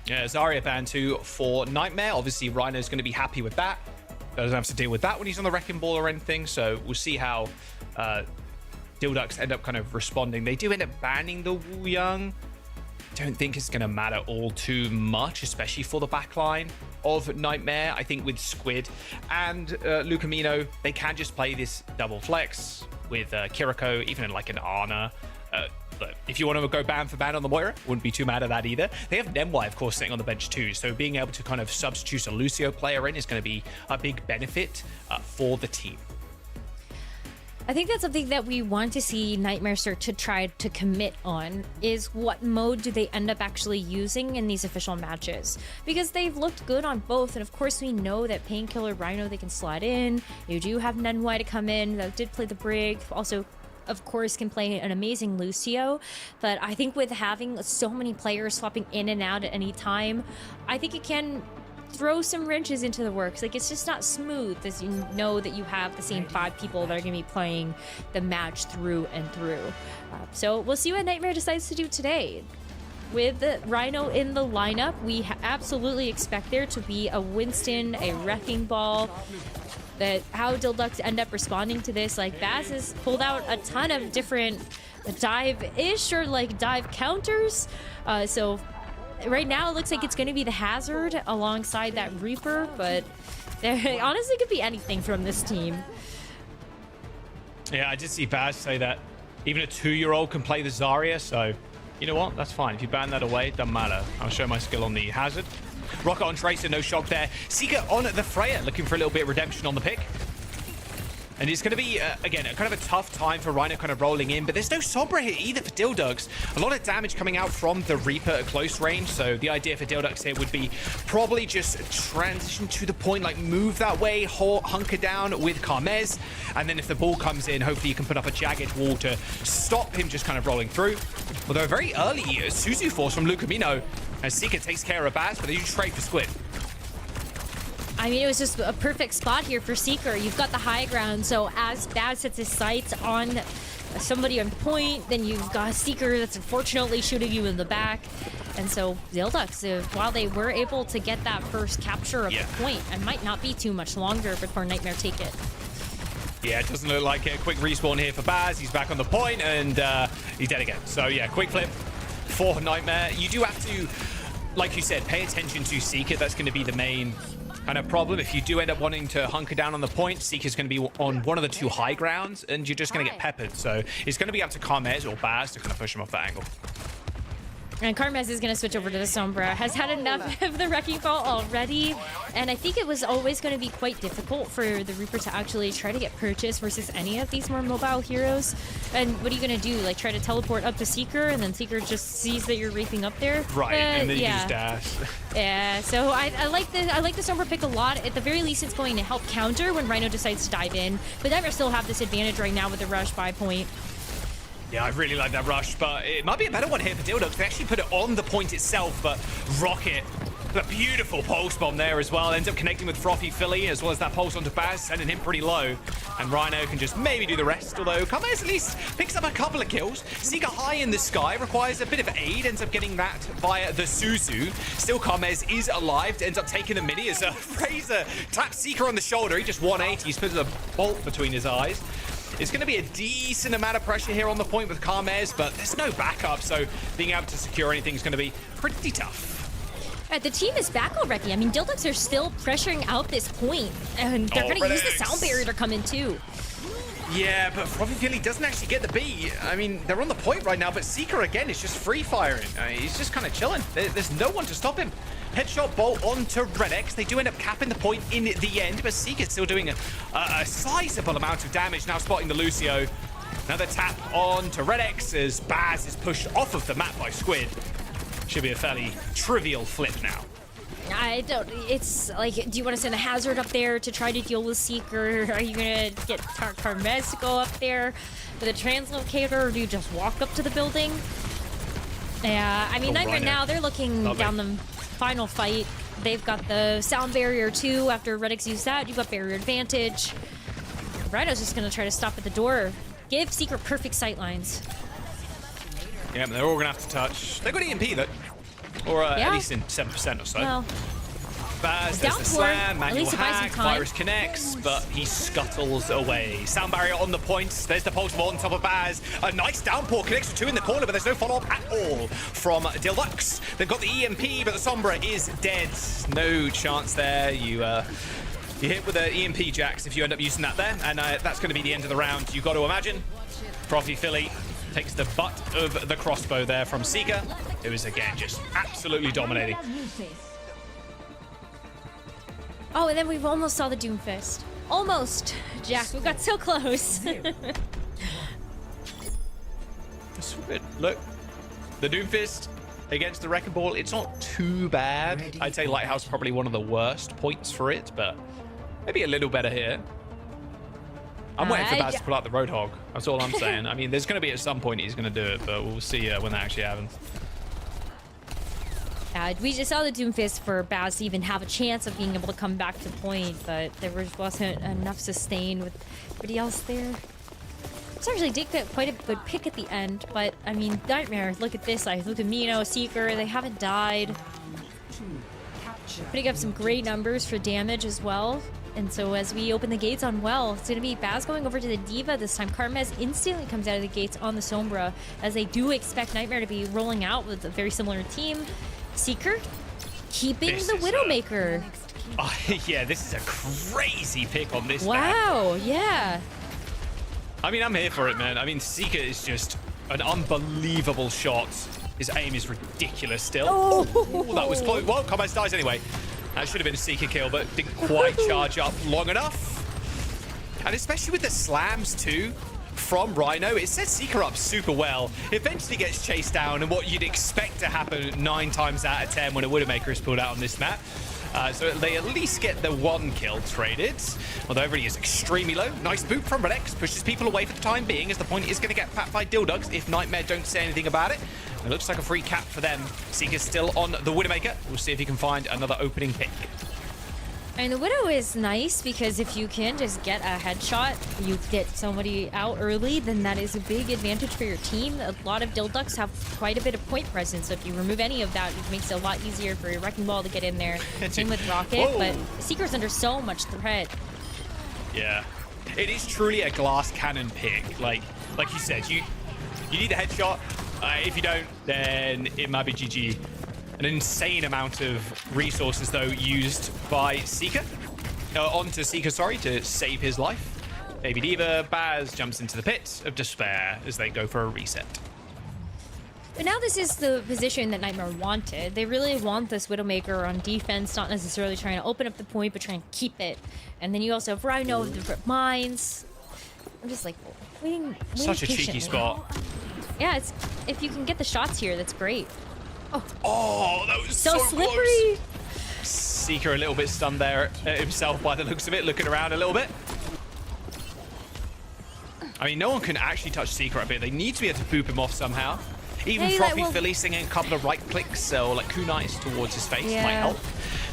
Yeah, Zarya ban 2 for Nightmare. Obviously, Rhino's going to be happy with that. Doesn't have to deal with that when he's on the Wrecking Ball or anything. So we'll see how Dill Ducks end up kind of responding. They do end up banning the Wu Young. Don't think it's going to matter all too much, especially for the backline of Nightmare. I think with Squid and Lucamino, they can just play this double flex with Kiriko, even in like an Ana. But if you want to go ban for ban on the Moira, wouldn't be too mad at that either. They have Nemwai, of course, sitting on the bench too. So being able to kind of substitute a Lucio player in is going to be a big benefit for the team. I think that's something that we want to see Nightmare start to try to commit on, is what mode do they end up actually using in these official matches? Because they've looked good on both, and of course we know that Painkiller, Rhino, they can slot in. You do have Nenwai to come in, that did play the Brig. Also, of course, can play an amazing Lucio, but I think with having so many players swapping in and out at any time, I think it can throw some wrenches into the works. Like, it's just not smooth, as you know that you have the same 5 people that are going to be playing the match through and through. So we'll see what Nightmare decides to do today. With Rhino in the lineup, we absolutely expect there to be a Winston, a Wrecking Ball. That how Dill Ducks end up responding to this. Like, Baz has pulled out a ton of different dive-ish or like dive counters. So right now it looks like it's going to be the Hazard alongside that Reaper, but there honestly could be anything from this team. Yeah, I did see Baz say that even a 2-year-old can play the Zarya, so you know what? That's fine. If you ban that away, doesn't matter. I'll show my skill on the Hazard. Rocket on Tracer, no shock there. Seeker on the Freya, looking for a little bit of redemption on the pick. And it's going to be, again, kind of a tough time for Rhino kind of rolling in, but there's no Sombra here either for Dildux. A lot of damage coming out from the Reaper at close range, so the idea for Dildux here would be probably just transition to the point, like move that way, hunker down with Carmez, and then if the ball comes in, hopefully you can put up a jagged wall to stop him just kind of rolling through. Although a very early Suzu force from Lucamino, as Seeker takes care of Baz, but they do trade for Squid. I mean, it was just a perfect spot here for Seeker. You've got the high ground, so as Baz sets his sights on somebody on point, then you've got Seeker that's unfortunately shooting you in the back. And so Dildux, while they were able to get that first capture of the point, it might not be too much longer before Nightmare take it. Yeah, it doesn't look like a quick respawn here for Baz. He's back on the point, and he's dead again. So yeah, quick flip for Nightmare. You do have to, like you said, pay attention to Seeker. That's going to be the main kind of problem. If you do end up wanting to hunker down on the point, Seeker's going to be on one of the 2 high grounds, and you're just going to get peppered. So it's going to be up to Carmez or Baz to kind of push him off that angle. And Carmez is going to switch over to the Sombra. Has had enough of the Wrecking Ball already. And I think it was always going to be quite difficult for the Reaper to actually try to get purchase versus any of these more mobile heroes. And what are you going to do? Like try to teleport up to Seeker and then Seeker just sees that you're raping up there? Right, and then you just dash. Yeah, so I like the Sombra pick a lot. At the very least, it's going to help counter when Rhino decides to dive in. But Nightmare still have this advantage right now with the rush by point. Yeah, I really like that rush, but it might be a better one here for Dildux. They actually put it on the point itself, but Rocket, the beautiful pulse bomb there as well, ends up connecting with Frothy Philly, as well as that pulse onto Baz, sending him pretty low. And Rhino can just maybe do the rest, although Carmez at least picks up a couple of kills. Seeker high in the sky, requires a bit of aid, ends up getting that via the Suzu. Still, Carmez is alive, ends up taking the midi as Fraser taps Seeker on the shoulder. He just 180, he's put a bolt between his eyes. It's going to be a decent amount of pressure here on the point with Carmez, but there's no backup, so being able to secure anything is going to be pretty tough. The team is back already. I mean, Dildux are still pressuring out this point, and they're going to use the sound barrier to come in too. Yeah, but Frothy Philly doesn't actually get the B. I mean, they're on the point right now, but Seeker again is just free firing. He's just kind of chilling. There's no one to stop him. Headshot bolt onto Red X. They do end up capping the point in the end, but Seeker's still doing a sizable amount of damage. Now spotting the Lucio. Another tap onto Red X as Baz is pushed off of the map by Squid. Should be a fairly trivial flip now. I don't, it's like, do you want to send a hazard up there to try to deal with Seeker? Are you going to get Carmez to go up there with a translocator, or do you just walk up to the building? Yeah, I mean, Nightmare now, they're looking down the final fight. They've got the sound barrier too. After Redix used that, you've got barrier advantage. Rhino's just going to try to stop at the door. Give Seeker perfect sight lines. Yeah, but they're all going to have to touch. They've got EMP though. Or at least in 7% or so. Well, Baz does the slam, manual hack, virus connects, but he scuttles away. Sound barrier on the points. There's the pulse ball on top of Baz. A nice downpour, connects to 2 in the corner, but there's no follow-up at all from Dildux. They've got the EMP, but the Sombra is dead. No chance there. You hit with the EMP, Jax, if you end up using that there, and that's going to be the end of the round. You've got to imagine. Frothy Philly takes the butt of the crossbow there from Seeker. It was, again, just absolutely dominating. Oh, and then we've almost saw the Doomfist. Almost, Jack. We got so close. Look, the Doomfist against the Wrecking Ball, it's not too bad. I'd say Lighthouse probably one of the worst points for it, but maybe a little better here. I'm waiting for Baz to pull out the Roadhog. That's all I'm saying. I mean, there's going to be at some point he's going to do it, but we'll see when that actually happens. We just saw the Doomfist for Baz to even have a chance of being able to come back to point, but there wasn't enough sustain with everybody else there. This actually did get quite a good pick at the end, but I mean, Nightmare, look at this. Like, look at Mino, Seeker, they haven't died. Putting up some great numbers for damage as well. And so as we open the gates on Well, it's going to be Baz going over to the Diva this time. Carmez instantly comes out of the gates on the Sombra, as they do expect Nightmare to be rolling out with a very similar team. Seeker keeping the Widowmaker. Yeah, this is a crazy pick on this Wow, map. Yeah. I mean, I'm here for it, man. I mean, Seeker is just an unbelievable shot. His aim is ridiculous still. Oh, that was close. Well, Carmez dies anyway. That should have been a Seeker kill, but didn't quite charge up long enough. And especially with the slams too from Rhino, it sets Seeker up super well. Eventually gets chased down, and what you'd expect to happen 9 times out of 10 when a Widowmaker is pulled out on this map. So they at least get the 1 kill traded, although everybody is extremely low. Nice boot from Redex, pushes people away for the time being, as the point is going to get packed by Dildugs if Nightmare don't say anything about it. It looks like a free cap for them. Seeker's still on the Widowmaker. We'll see if he can find another opening pick. And the Widow is nice because if you can just get a headshot, you get somebody out early, then that is a big advantage for your team. A lot of Dilducks have quite a bit of point presence, so if you remove any of that, it makes it a lot easier for your Wrecking Ball to get in there. Same with Rocket, but Seeker's under so much threat. Yeah, it is truly a glass cannon pick. Like you said, you need a headshot. If you don't, then it might be GG. An insane amount of resources, though, used by Seeker. Onto Seeker, sorry, to save his life. Baby Diva, Baz jumps into the pit of despair as they go for a reset. But now this is the position that Nightmare wanted. They really want this Widowmaker on defense, not necessarily trying to open up the point, but trying to keep it. And then you also have Rhino with different mines. I'm just like, waiting Such a patiently. cheeky spot. Yeah, it's if you can get the shots here, that's great. Oh, that was so slippery. Close. Seeker a little bit stunned there himself by the looks of it, looking around a little bit. I mean, no one can actually touch Seeker a bit. They need to be able to boop him off somehow. Even Frothy Philly singing a couple of right clicks or like kunais towards his face might help.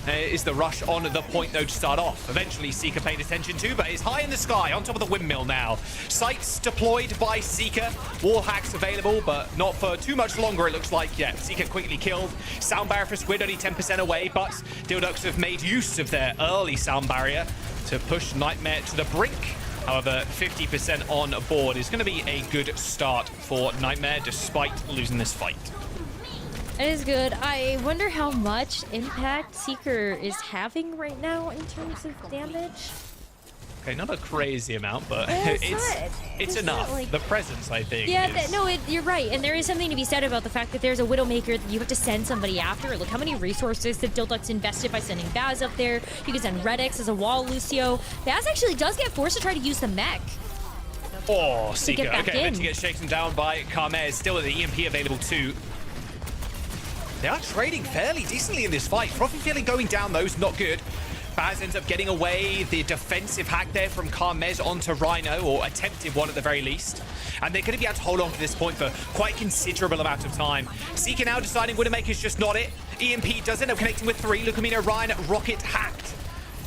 Is the rush on the point, though, to start off. Eventually, Seeker paid attention to, but is high in the sky, on top of the windmill now. Sights deployed by Seeker. Wall hacks available, but not for too much longer, it looks like. Yeah, Seeker quickly killed. Sound barrier for Squid, only 10% away, but Dilducks have made use of their early sound barrier to push Nightmare to the brink. However, 50% on board is going to be a good start for Nightmare, despite losing this fight. It is good. I wonder how much impact Seeker is having right now in terms of damage. Okay, not a crazy amount, but it's enough. Like, the presence, I think. Yeah, you're right. And there is something to be said about the fact that there's a Widowmaker that you have to send somebody after. Look how many resources that Dilducks invested by sending Baz up there. You can send Redex as a wall Lucio. Baz actually does get forced to try to use the mech. Oh, Seeker. Okay, eventually gets shaken down by Carmez. Still with the EMP available too. They are trading fairly decently in this fight. Frothy Feeling going down, though, is not good. Baz ends up getting away the defensive hack there from Carmez onto Rhino, or attempted one at the very least. And they're going to be able to hold on to this point for quite a considerable amount of time. Seeker now deciding Widowmaker's just not it. EMP does end up connecting with 3. Lucamino, Ryan, Rocket hacked.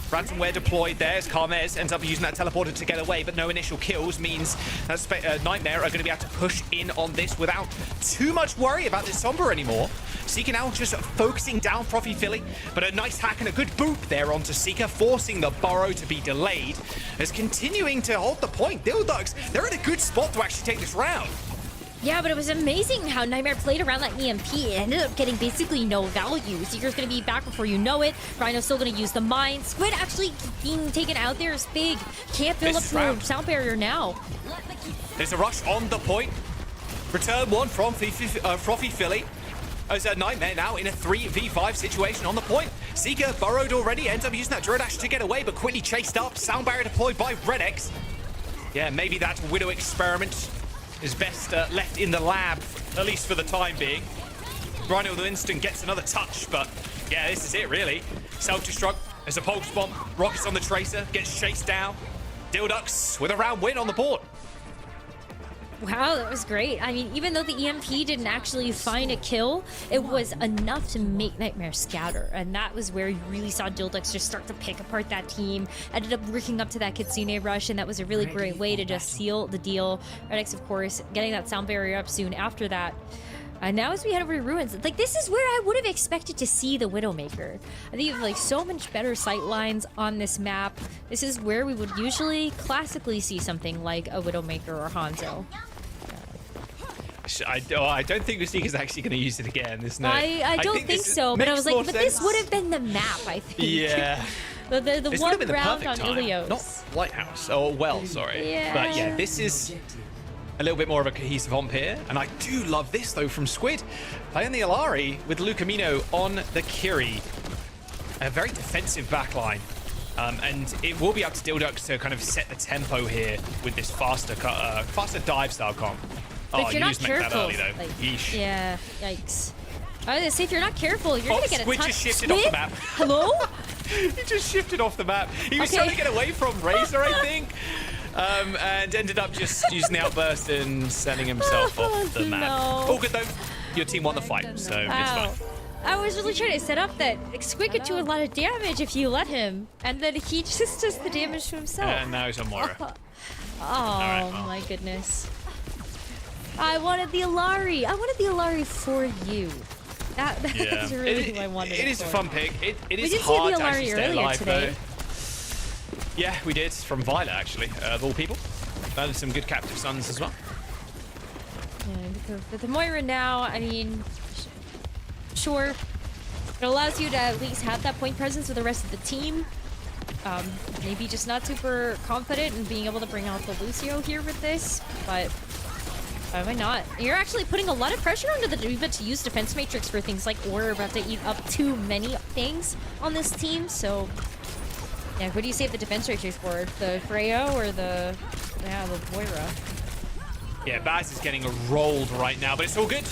Ransomware deployed there as Carmez ends up using that teleporter to get away, but no initial kills means that Nightmare are going to be able to push in on this without too much worry about this Sombra anymore. Seeker now just focusing down Frothy Philly, but a nice hack and a good boop there onto Seeker, forcing the burrow to be delayed. As continuing to hold the point, Dilducks, they're in a good spot to actually take this round. Yeah, but it was amazing how Nightmare played around that EMP. It ended up getting basically no value. Seeker's going to be back before you know it. Rhino's still going to use the mine. Squid actually being taken out there is big. Can't build up to a sound barrier now. There's a rush on the point. Return one from Frothy Philly. As a Nightmare now in a 3v5 situation on the point. Seeker burrowed already, ends up using that Drodash to get away, but quickly chased up. Sound barrier deployed by Redex. Yeah, maybe that Widow experiment is best left in the lab, at least for the time being. Rhino with instant gets another touch, but yeah, this is it really. Self-destruct as a pulse bomb. Rockets on the Tracer, gets chased down. Dilducks with a round win on the board. Wow, that was great. I mean, even though the EMP didn't actually find a kill, it was enough to make Nightmare scatter. And that was where you really saw Dilducks just start to pick apart that team. Ended up working up to that Kitsune rush, and that was a really great way to just seal the deal. Redex, of course, getting that sound barrier up soon after that. And now as we head over to Ruins, like this is where I would have expected to see the Widowmaker. I think you have like so much better sight lines on this map. This is where we would usually classically see something like a Widowmaker or Hanzo. I don't think Mystique's actually going to use it again. There's no. I don't think so, but I was like, but this would have been the map, I think. Yeah. the one round on Ilios. Not Lighthouse. Oh, well, sorry. Yeah. But yeah, this is a little bit more of a cohesive omp here. And I do love this, though, from Squid. Playing the Alari with Lucamino on the Kiri. A very defensive backline. And it will be up to Dildux to kind of set the tempo here with this faster dive style comp. But if you're not careful, early, though. like, Yeesh. yeah, yikes. I was gonna say, if you're not careful, you're gonna get a Squid ton. just shifted off the map. Hello? He just shifted off the map. He was trying to get away from Razor, I think. And ended up just using the outburst and sending himself off the map. No. All good though. Your team won the fight, so it's fine. I was really trying to set up that Squid could do a lot of damage if you let him, and then he just does the damage to himself. And now he's on Moira. My goodness. I wanted the Alari. I wanted the Alari for you. That's really who I wanted. It is a fun pick. It is did see hard the to actually Alari stay earlier alive today. though. Yeah, we did from Violet actually, of all people. Found some good captive sons as well. Yeah, with the Moira now, I mean, sure, it allows you to at least have that point presence with the rest of the team. Maybe just not super confident in being able to bring out the Lucio here with this, but why not? You're actually putting a lot of pressure onto the D.Va to use defense matrix for things like we're about to eat up too many things on this team, so yeah, who do you save the defense matrix for? The Freyo or the Moira? Yeah, Baz is getting rolled right now, but it's all good.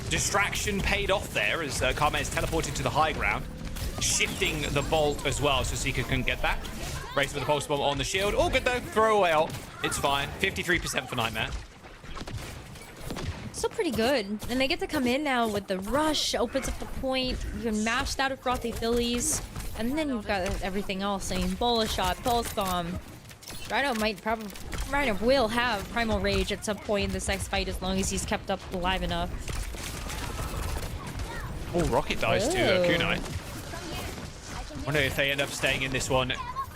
Distraction paid off there as Karma is teleported to the high ground, shifting the bolt as well so Seeker can get that. Race with the pulse bomb on the shield. All good though, throw away ult. It's fine. 53% for Nightmare. Still pretty good. And they get to come in now with the rush, opens up the point. You can mash that with Frothy Phillies. And then you've got everything else. I mean, Bola Shot, Pulse Bomb. Rhino will have Primal Rage at some point in this next fight as long as he's kept up alive enough. Oh, Rocket dies to Kunai. Wonder if they end up staying in this one.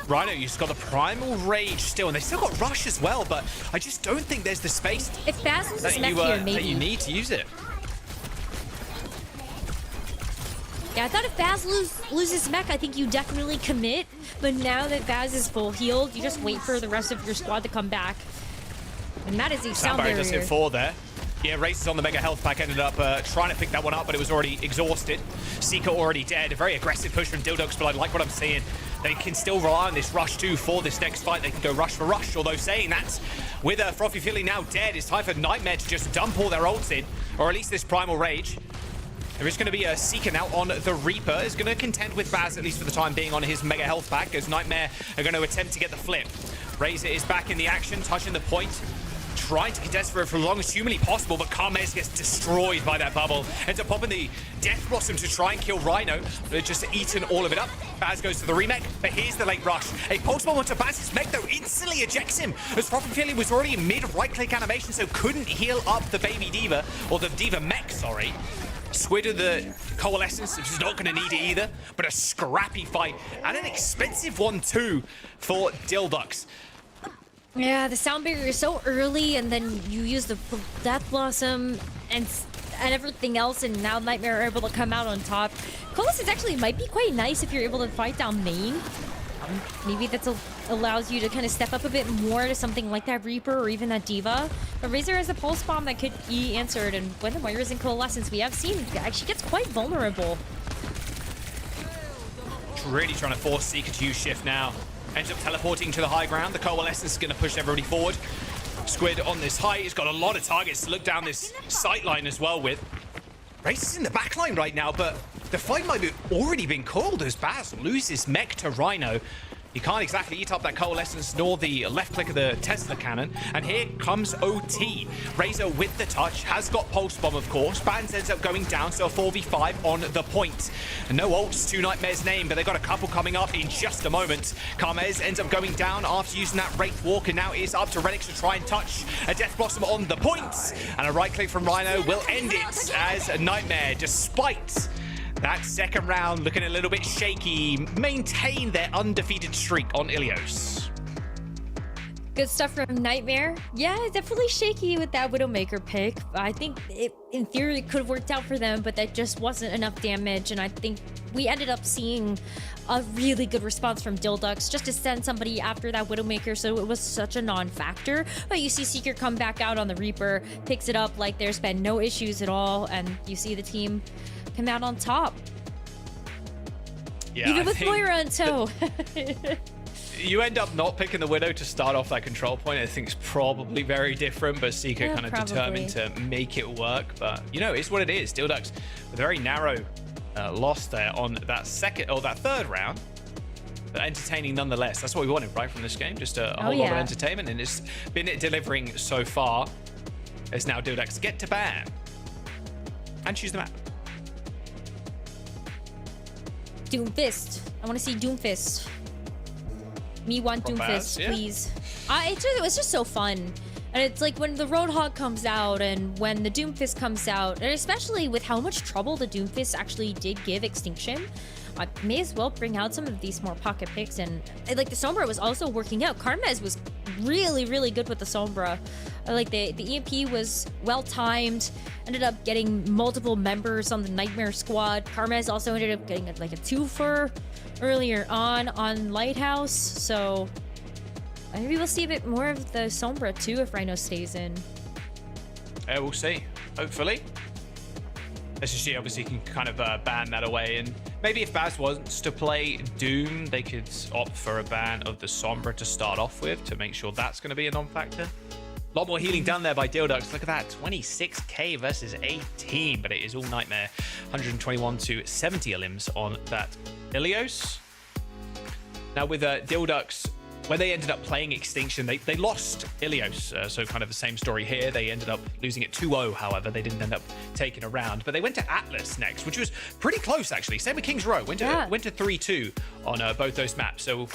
Rhino, you've got the Primal Rage still, and they still got Rush as well, but I just don't think there's the space if Baz loses mech here, maybe. that you need to use it. Yeah, I thought if Baz loses mech, I think you definitely commit, but now that Baz is full healed, you just wait for the rest of your squad to come back. And that is a sound barrier. Does hit 4 there. Yeah, Race is on the mega health pack, ended up trying to pick that one up, but it was already exhausted. Seeker already dead. A very aggressive push from Dildux, but I like what I'm seeing. They can still rely on this rush too for this next fight. They can go rush for rush, although saying that, with Frothy Philly now dead, it's time for Nightmare to just dump all their ults in, or at least this Primal Rage. There is going to be a Seeker now on the Reaper. Is going to contend with Baz, at least for the time being, on his mega health pack, as Nightmare are going to attempt to get the flip. Razor is back in the action, touching the point. Trying to contest for it for as long as humanly possible, but Carmez gets destroyed by that bubble. Ends up popping the Death Blossom to try and kill Rhino, but it's just eaten all of it up. Baz goes to the remake, but here's the late rush. A pulse bomb onto Baz's mech, though, instantly ejects him, as Frothy Philly was already in mid-right-click animation, so couldn't heal up the baby D.Va, or the D.Va mech, sorry. Squid of the Coalescence, which is not going to need it either, but a scrappy fight, and an expensive one, too, for Dildux. Yeah, the sound barrier is so early, and then you use the Death Blossom and everything else, and now Nightmare are able to come out on top. Coalescence actually might be quite nice if you're able to fight down main. Maybe that allows you to kind of step up a bit more to something like that Reaper or even that D.Va. But Razor has a Pulse Bomb that could be answered, and when the Moira's in Coalescence, we have seen she gets quite vulnerable. Really trying to force Seeker to use Shift now. Ends up teleporting to the high ground. The Coalescence is going to push everybody forward. Squid on this height. He's got a lot of targets to look down this sight line as well with. Race is in the back line right now, but the fight might have already been called as Baz loses mech to Rhino. He can't exactly eat up that Coalescence nor the left click of the Tesla cannon. And here comes OT. Razor with the touch, has got Pulse Bomb, of course. Bans ends up going down, so a 4v5 on the point. And no ults to Nightmare's name, but they've got a couple coming up in just a moment. Carmez ends up going down after using that Wraith Walk, and now it's up to Renix to try and touch a Death Blossom on the point. And a right click from Rhino will end it as Nightmare, despite that second round looking a little bit shaky, maintain their undefeated streak on Ilios. Good stuff from Nightmare. Yeah, definitely shaky with that Widowmaker pick. I think it, in theory, could have worked out for them, but that just wasn't enough damage. And I think we ended up seeing a really good response from Dildux just to send somebody after that Widowmaker, so it was such a non-factor. But you see Seeker come back out on the Reaper, picks it up like there's been no issues at all, and you see the team come out on top. Yeah, even with Moira in tow. You end up not picking the Widow to start off that control point. I think it's probably very different, but Seeker kind of determined to make it work. But, you know, it's what it is. Dill Ducks with a very narrow loss there on that third round. But entertaining nonetheless. That's what we wanted, right, from this game. Just a whole lot of entertainment, and it's been delivering so far. It's now Dill Ducks get to ban and choose the map. Doomfist. I want to see Doomfist. Me want Doomfist, please. It was just so fun. And it's like when the Roadhog comes out and when the Doomfist comes out, and especially with how much trouble the Doomfist actually did give Extinction, I may as well bring out some of these more pocket picks. And like the Sombra was also working out. Karmez was really, really good with the Sombra. Like the EMP was well timed, ended up getting multiple members on the Nightmare squad. Karmez also ended up getting like a 2-fer earlier on Lighthouse. So maybe we'll see a bit more of the Sombra too if Rhino stays in. Yeah, we'll see. Hopefully. SSG obviously can kind of ban that away, and maybe if Baz wants to play Doom, they could opt for a ban of the Sombra to start off with to make sure that's going to be a non-factor. A lot more healing done there by Dill Ducks. Look at that, 26k versus 18, but it is all Nightmare. 121 to 70 elims on that Ilios. Now with Dill Ducks, when they ended up playing Extinction, they lost Ilios, so kind of the same story here. They ended up losing it 2-0, however. They didn't end up taking a round, but they went to Atlas next, which was pretty close, actually. Same with King's Row. Went to 3-2 on both those maps. So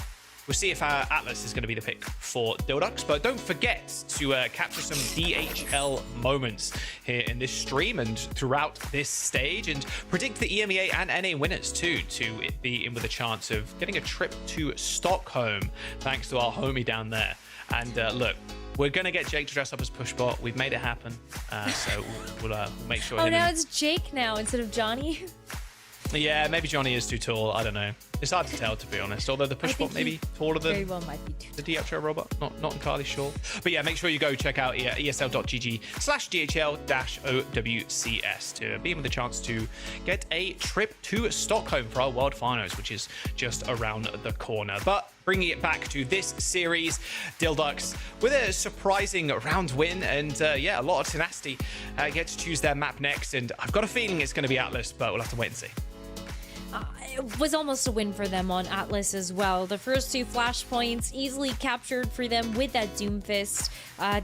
we'll see if Atlas is going to be the pick for Dill Ducks, but don't forget to capture some DHL moments here in this stream and throughout this stage, and predict the EMEA and NA winners too, to be in with a chance of getting a trip to Stockholm, thanks to our homie down there. And look, we're going to get Jake to dress up as Pushbot. We've made it happen, so we'll make sure. Oh, now it's Jake now instead of Johnny. Yeah, maybe Johnny is too tall. I don't know. It's hard to tell, to be honest. Although the Pushbot may be taller than very well might be the DHL robot. Not entirely sure. But yeah, make sure you go check out esl.gg/DHL-OWCS to be in with a chance to get a trip to Stockholm for our World Finals, which is just around the corner. But bringing it back to this series, Dill Ducks with a surprising round win, and yeah, a lot of tenacity. Get to choose their map next, and I've got a feeling it's going to be Atlas, but we'll have to wait and see. It was almost a win for them on Atlas as well. The first 2 flashpoints easily captured for them with that Doomfist.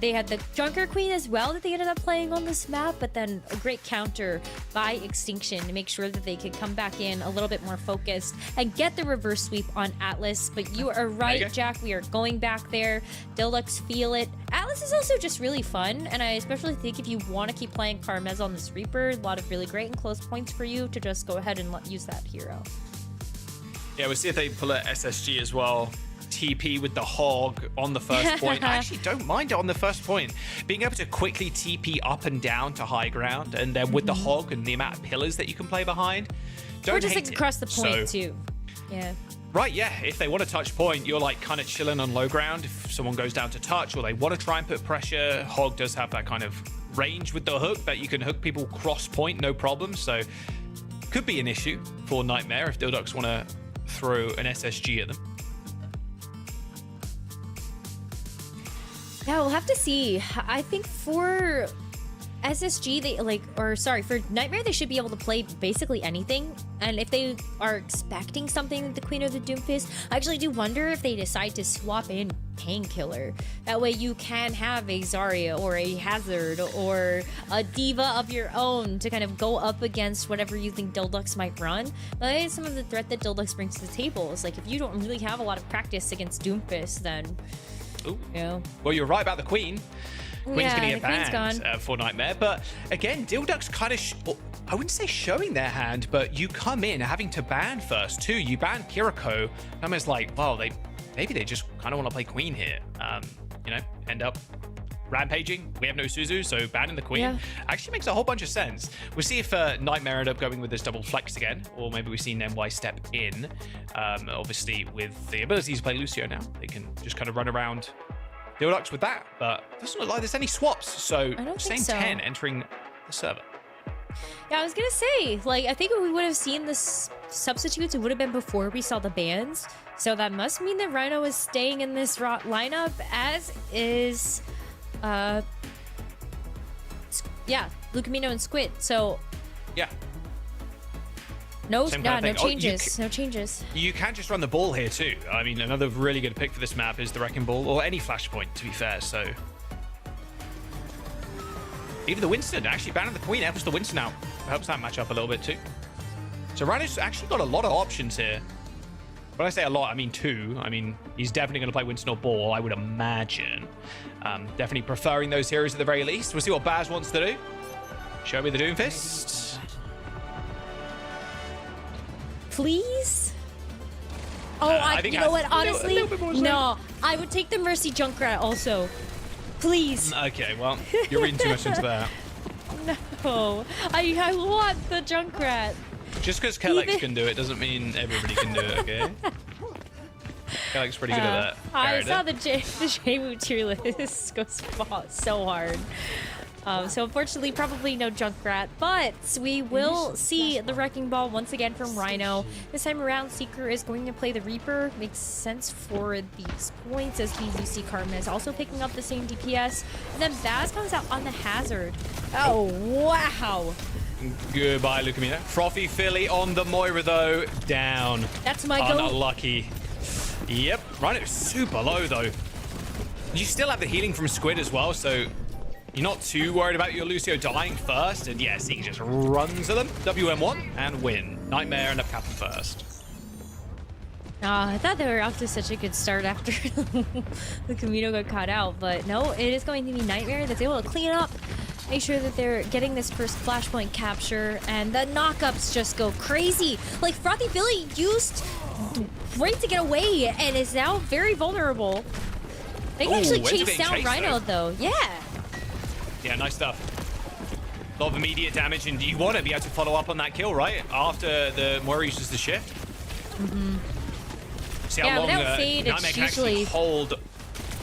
They had the Junker Queen as well that they ended up playing on this map, but then a great counter by Extinction to make sure that they could come back in a little bit more focused and get the reverse sweep on Atlas. But you are right, Jack. We are going back there. Dill Ducks feel it. Atlas is also just really fun, and I especially think if you want to keep playing Karmez on this Reaper, a lot of really great and close points for you to just go ahead and use that hero. Yeah, we'll see if they pull a SSG as well. TP with the Hog on the first point. I actually don't mind it on the first point. Being able to quickly TP up and down to high ground, and then with the Hog and the amount of pillars that you can play behind, don't or just hate like across the point so, too. Yeah. Right, yeah. If they want to touch point, you're like kind of chilling on low ground. If someone goes down to touch or they want to try and put pressure, Hog does have that kind of range with the hook that you can hook people cross point, no problem. So could be an issue for Nightmare if Dill Ducks want to throw an SSG at them. Yeah, we'll have to see. I think for SSG, for Nightmare, they should be able to play basically anything. And if they are expecting something with the Queen of the Doomfist, I actually do wonder if they decide to swap in Painkiller. That way you can have a Zarya or a Hazard or a Diva of your own to kind of go up against whatever you think Dill Ducks might run. But that is some of the threat that Dill Ducks brings to the table. It's like if you don't really have a lot of practice against Doomfist, then Ooh. You know. Well, you're right about the Queen. Queen's going to get banned gone. for Nightmare. But again, Dill Ducks kind of, I wouldn't say showing their hand, but you come in having to ban first too. You ban Kiriko. I'm just like, wow, maybe they just kind of want to play Queen here. You know, end up rampaging. We have no Suzu, so banning the Queen actually makes a whole bunch of sense. We'll see if Nightmare end up going with this double flex again, or maybe we see NY step in. Obviously, with the ability to play Lucio now, they can just kind of run around Dill Ducks with that, but it doesn't look like there's any swaps, so same 10 entering the server. Yeah, I was gonna say, like, I think if we would have seen this substitutes, it would have been before we saw the bans. So that must mean that Rhino is staying in this lineup, as is, yeah, Lucamino and Squid. So yeah, no changes. No changes. You can just run the ball here too. I mean, another really good pick for this map is the Wrecking Ball, or any flashpoint, to be fair. So even the Winston, actually banning the Queen helps the Winston out. Helps that match up a little bit too. So Rhino's actually got a lot of options here. When I say a lot, I mean 2. I mean, he's definitely going to play Winston or Ball, I would imagine. Definitely preferring those heroes at the very least. We'll see what Baz wants to do. Show me the Doomfist. Please? Oh, you know what? Honestly, no. I would take the Mercy Junkrat also. Please. Okay, well, you're reading too much into that. No. I want the Junkrat. Just because Kellex can do it doesn't mean everybody can do it, okay? Kellex pretty good at that. I saw the J-Woo tier list go so hard. So unfortunately, probably no Junkrat, but we will see the Wrecking Ball once again from Rhino. This time around, Seeker is going to play the Reaper. Makes sense for these points, as we do see Carmen is also picking up the same DPS. And then Baz comes out on the Hazard. Oh, wow. Goodbye, Lucamino. Frothy Philly on the Moira, though. Down. That's my goal. Unlucky. Yep. Rhino's super low, though. You still have the healing from Squid as well, so you're not too worried about your Lucio dying first. And yes, he just runs at them. WM1 and win. Nightmare end up capping first. I thought they were off to such a good start after the Camino got caught out, but no, it is going to be Nightmare that's able to clean up, make sure that they're getting this first flashpoint capture, and the knockups just go crazy. Like, Frothy Philly used great to get away and is now very vulnerable. They can actually chase down Rhino, though. Yeah. Yeah, nice stuff. A lot of immediate damage, and you want to be able to follow up on that kill, right? After the Moira uses the shift. Mm-hmm. See how long Nightmare can actually hold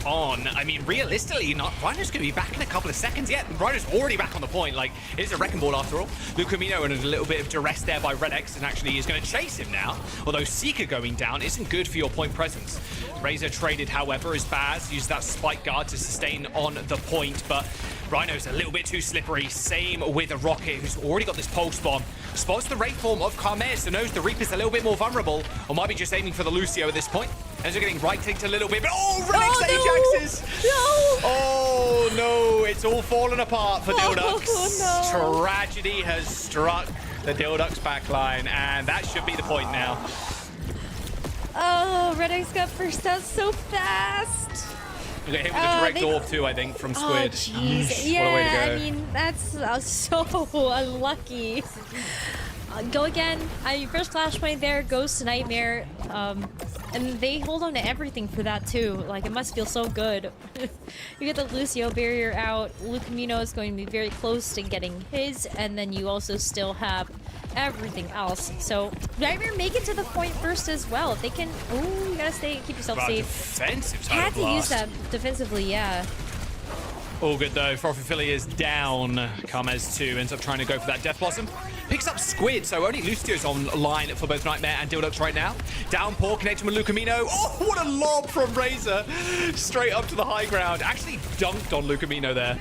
on. I mean, realistically, Rhino's going to be back in a couple of seconds. Yeah, Rhino's already back on the point. Like, it is a Wrecking Ball after all. Lucamino in a little bit of duress there by Red X, and actually is going to chase him now. Although Seeker going down isn't good for your point presence. Razor traded, however, as Baz used that spike guard to sustain on the point, but Rhino's a little bit too slippery. Same with a Rocket, who's already got this pulse bomb. Spots the Wraith form of Carmez, so knows the Reaper's a little bit more vulnerable, or might be just aiming for the Lucio at this point. And they're getting right-clicked a little bit, but Ajaxes! No! Oh no, it's all fallen apart for Dildux. Oh, no. Tragedy has struck the Dildux backline, and that should be the point now. Oh, Red X got first out so fast. We got hit with a direct orb too, I think, from Squid. Oh, jeez. Yeah, what a way to go. I mean, that's so unlucky. Go again. First flashpoint there goes to Nightmare. And they hold on to everything for that too. Like, it must feel so good. You get the Lucio barrier out. Lucamino is going to be very close to getting his, and then you also still have everything else. So Nightmare make it to the point first as well. If they can, you gotta keep yourself safe. Defensive had to use that defensively, yeah. All good though. Frothy Philly is down. Carmez 2 ends up trying to go for that Death Blossom. Picks up Squid, so only Lucio's online for both Nightmare and Dildux right now. Downpour connecting with Lucamino. Oh, what a lob from Razor. Straight up to the high ground. Actually dunked on Lucamino there.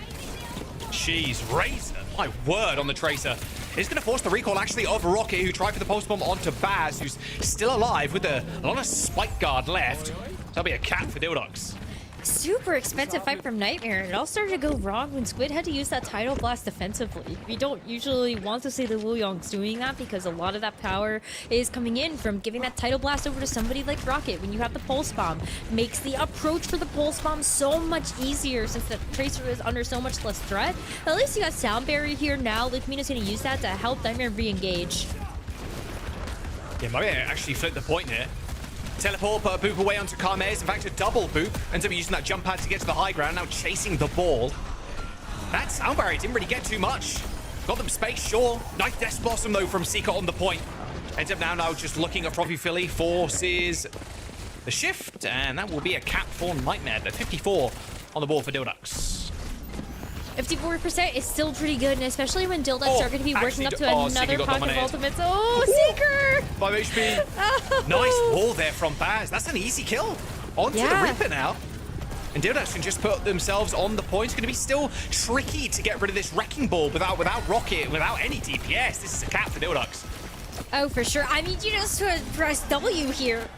Jeez, Razor, my word, on the Tracer. Is going to force the recall, actually, of Rocket, who tried for the pulse bomb onto Baz, who's still alive with a lot of spike guard left. That'll be a cap for Dildux. Super expensive fight from Nightmare. It all started to go wrong when Squid had to use that Tidal Blast defensively. We don't usually want to see the Wuyongs doing that because a lot of that power is coming in from giving that Tidal Blast over to somebody like Rocket when you have the Pulse Bomb. Makes the approach for the Pulse Bomb so much easier since the Tracer is under so much less threat. At least you got Sound Barrier here now. Lucamino's going to use that to help Nightmare re-engage. Yeah, maybe actually flip the point here. Teleport, put a boop away onto Carmez. In fact, a double boop. Ends up using that jump pad to get to the high ground. Now chasing the ball. That Sound Barrier didn't really get too much. Got them space, sure. Nice Death Blossom, though, from Seeker on the point. Ends up now just looking at Frothy Philly. Forces the shift. And that will be a cap for Nightmare. The 54 on the ball for Dildux. 54% is still pretty good, and especially when Dilducks are going to be working up to another pocket of ultimates. Oh, Seeker! 5 HP. Oh. Nice wall there from Baz. That's an easy kill. Onto the Reaper now. And Dilducks can just put themselves on the point. It's going to be still tricky to get rid of this Wrecking Ball without Rocket, without any DPS. This is a cap for Dilducks. Oh, for sure. I mean, you just press W here.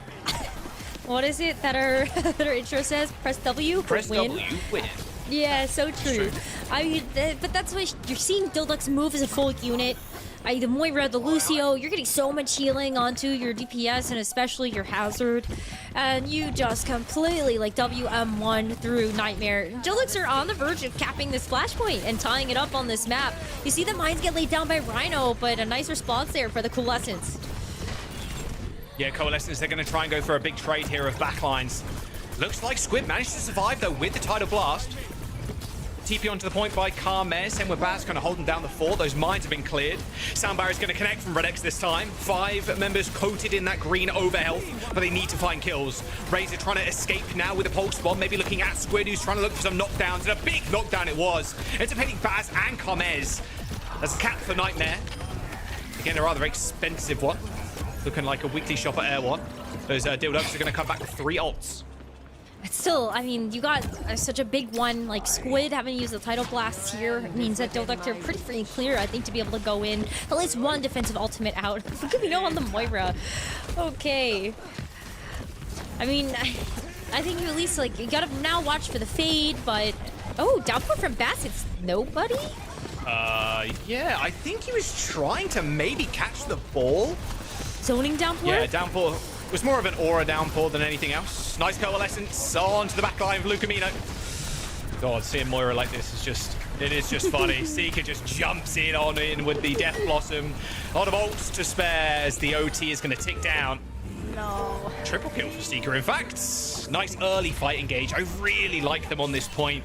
What is it that our intro says? Press W for win. W, win. Yeah, so true. I mean, but that's what you're seeing Dilduks move as a full unit. The Moira, the Lucio, you're getting so much healing onto your DPS and especially your Hazard. And you just completely like WM1 through Nightmare. Dilduks are on the verge of capping this flashpoint and tying it up on this map. You see the mines get laid down by Rhino, but a nice response there for the Coalescence. Yeah, Coalescence, they're going to try and go for a big trade here of backlines. Looks like Squid managed to survive, though, with the Tidal Blast. TP onto the point by Carmez. Same with Baz, kind of holding down the fort. Those mines have been cleared. Sound Barrier is going to connect from Red X this time. 5 members coated in that green over health, but they need to find kills. Razor trying to escape now with a pulse bomb, maybe looking at Squid, who's trying to look for some knockdowns, and a big knockdown it was. Ends up hitting Baz and Carmez. That's a cap for Nightmare. Again, a rather expensive one. Looking like a weekly shop at Air One. Those Dilduks are going to come back with 3 ults. But still, I mean, you got such a big one, like Squid having used the Tidal Blast here means that Dilduks are pretty free and clear, I think, to be able to go in. At least one defensive ultimate out. We know on the Moira. Okay. I mean, I think you at least, like, you gotta now watch for the fade, but... Oh, downpour from Bass, it's nobody? Yeah, I think he was trying to maybe catch the ball. Zoning downpour? Yeah, downpour. It was more of an aura downpour than anything else. Nice Coalescence onto the back line of Lucamino. God, seeing Moira like this is just, it is just funny. Seeker just jumps in with the Death Blossom. A lot of ults to spare as the OT is going to tick down. No. Triple kill for Seeker, in fact. Nice early fight engage. I really like them on this point.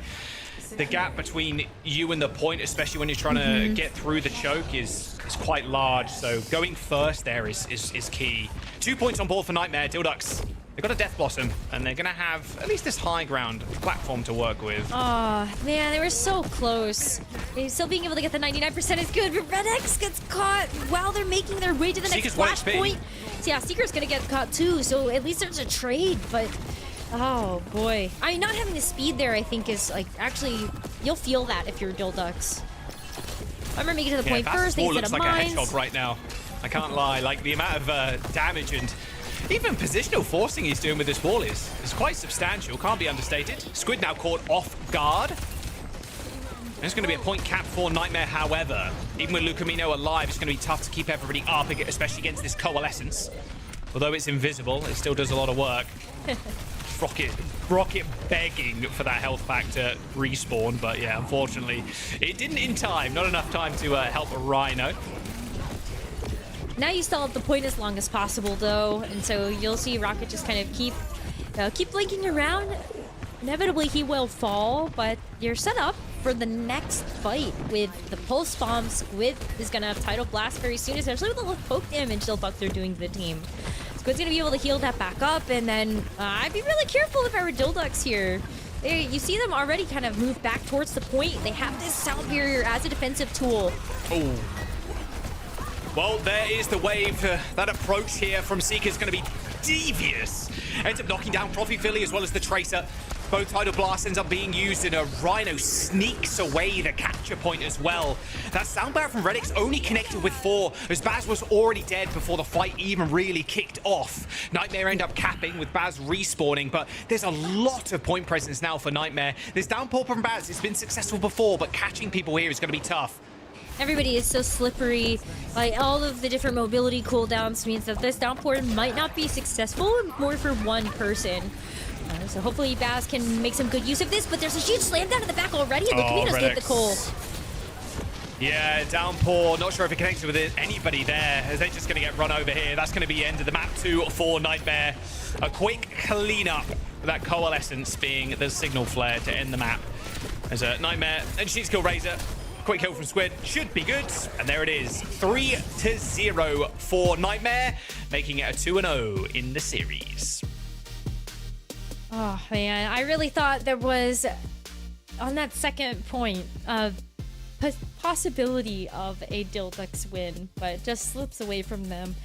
The gap between you and the point, especially when you're trying to get through the choke, is quite large. So going first there is key. 2 points on board for Nightmare. Dilduks, they've got a Death Blossom, and they're going to have at least this high ground platform to work with. Oh, man, they were so close. Still being able to get the 99% is good, but Red X gets caught while they're making their way to the next flashpoint. So yeah, Seeker's going to get caught too, so at least there's a trade, but... Oh, boy. I mean, not having the speed there, I think, is, like, actually, you'll feel that if you're Dilduks. I remember making it to the point first, they set up mines. Looks like a hedgehog right now. I can't lie. Like, the amount of damage and even positional forcing he's doing with this wall is quite substantial. Can't be understated. Squid now caught off guard. There's going to be a point cap for Nightmare, however. Even with Lucamino alive, it's going to be tough to keep everybody up, especially against this Coalescence. Although it's invisible, it still does a lot of work. Rocket begging for that health pack to respawn, but yeah, unfortunately, it didn't in time. Not enough time to help a Rhino. Now you still have the point as long as possible, though, and so you'll see Rocket just kind of keep blinking around. Inevitably, he will fall, but you're set up for the next fight with the pulse bomb. Squid is gonna have Tidal Blast very soon, especially with all the poke damage Dilduks are doing to the team. Squid's gonna be able to heal that back up, and then I'd be really careful if I were Dilduks here. You see them already kind of move back towards the point. They have this sound barrier as a defensive tool. Oh. Well, there is the wave. That approach here from Seeker is going to be devious. Ends up knocking down Profi Philly as well as the Tracer. Both Tidal Blasts ends up being used, and a Rhino sneaks away the capture point as well. That sound barrier from Red X only connected with 4, as Baz was already dead before the fight even really kicked off. Nightmare end up capping with Baz respawning, but there's a lot of point presence now for Nightmare. This downpour from Baz has been successful before, but catching people here is going to be tough. Everybody is so slippery. Like, all of the different mobility cooldowns means that this downpour might not be successful, more for one person. So hopefully Baz can make some good use of this, but there's a huge slam down in the back already, and Lucamino's get the call. Yeah, downpour. Not sure if it connected with anybody there, as they're just going to get run over here. That's going to be the end of the map 2 for Nightmare. A quick cleanup with that Coalescence being the signal flare to end the map. There's a Nightmare, and she's kill Razor. Quick kill from Squid should be good, and there it is. 3-0 for Nightmare, making it a 2-0 in the series. Oh, man. I really thought there was on that second point of possibility of a Dildux win, but it just slips away from them.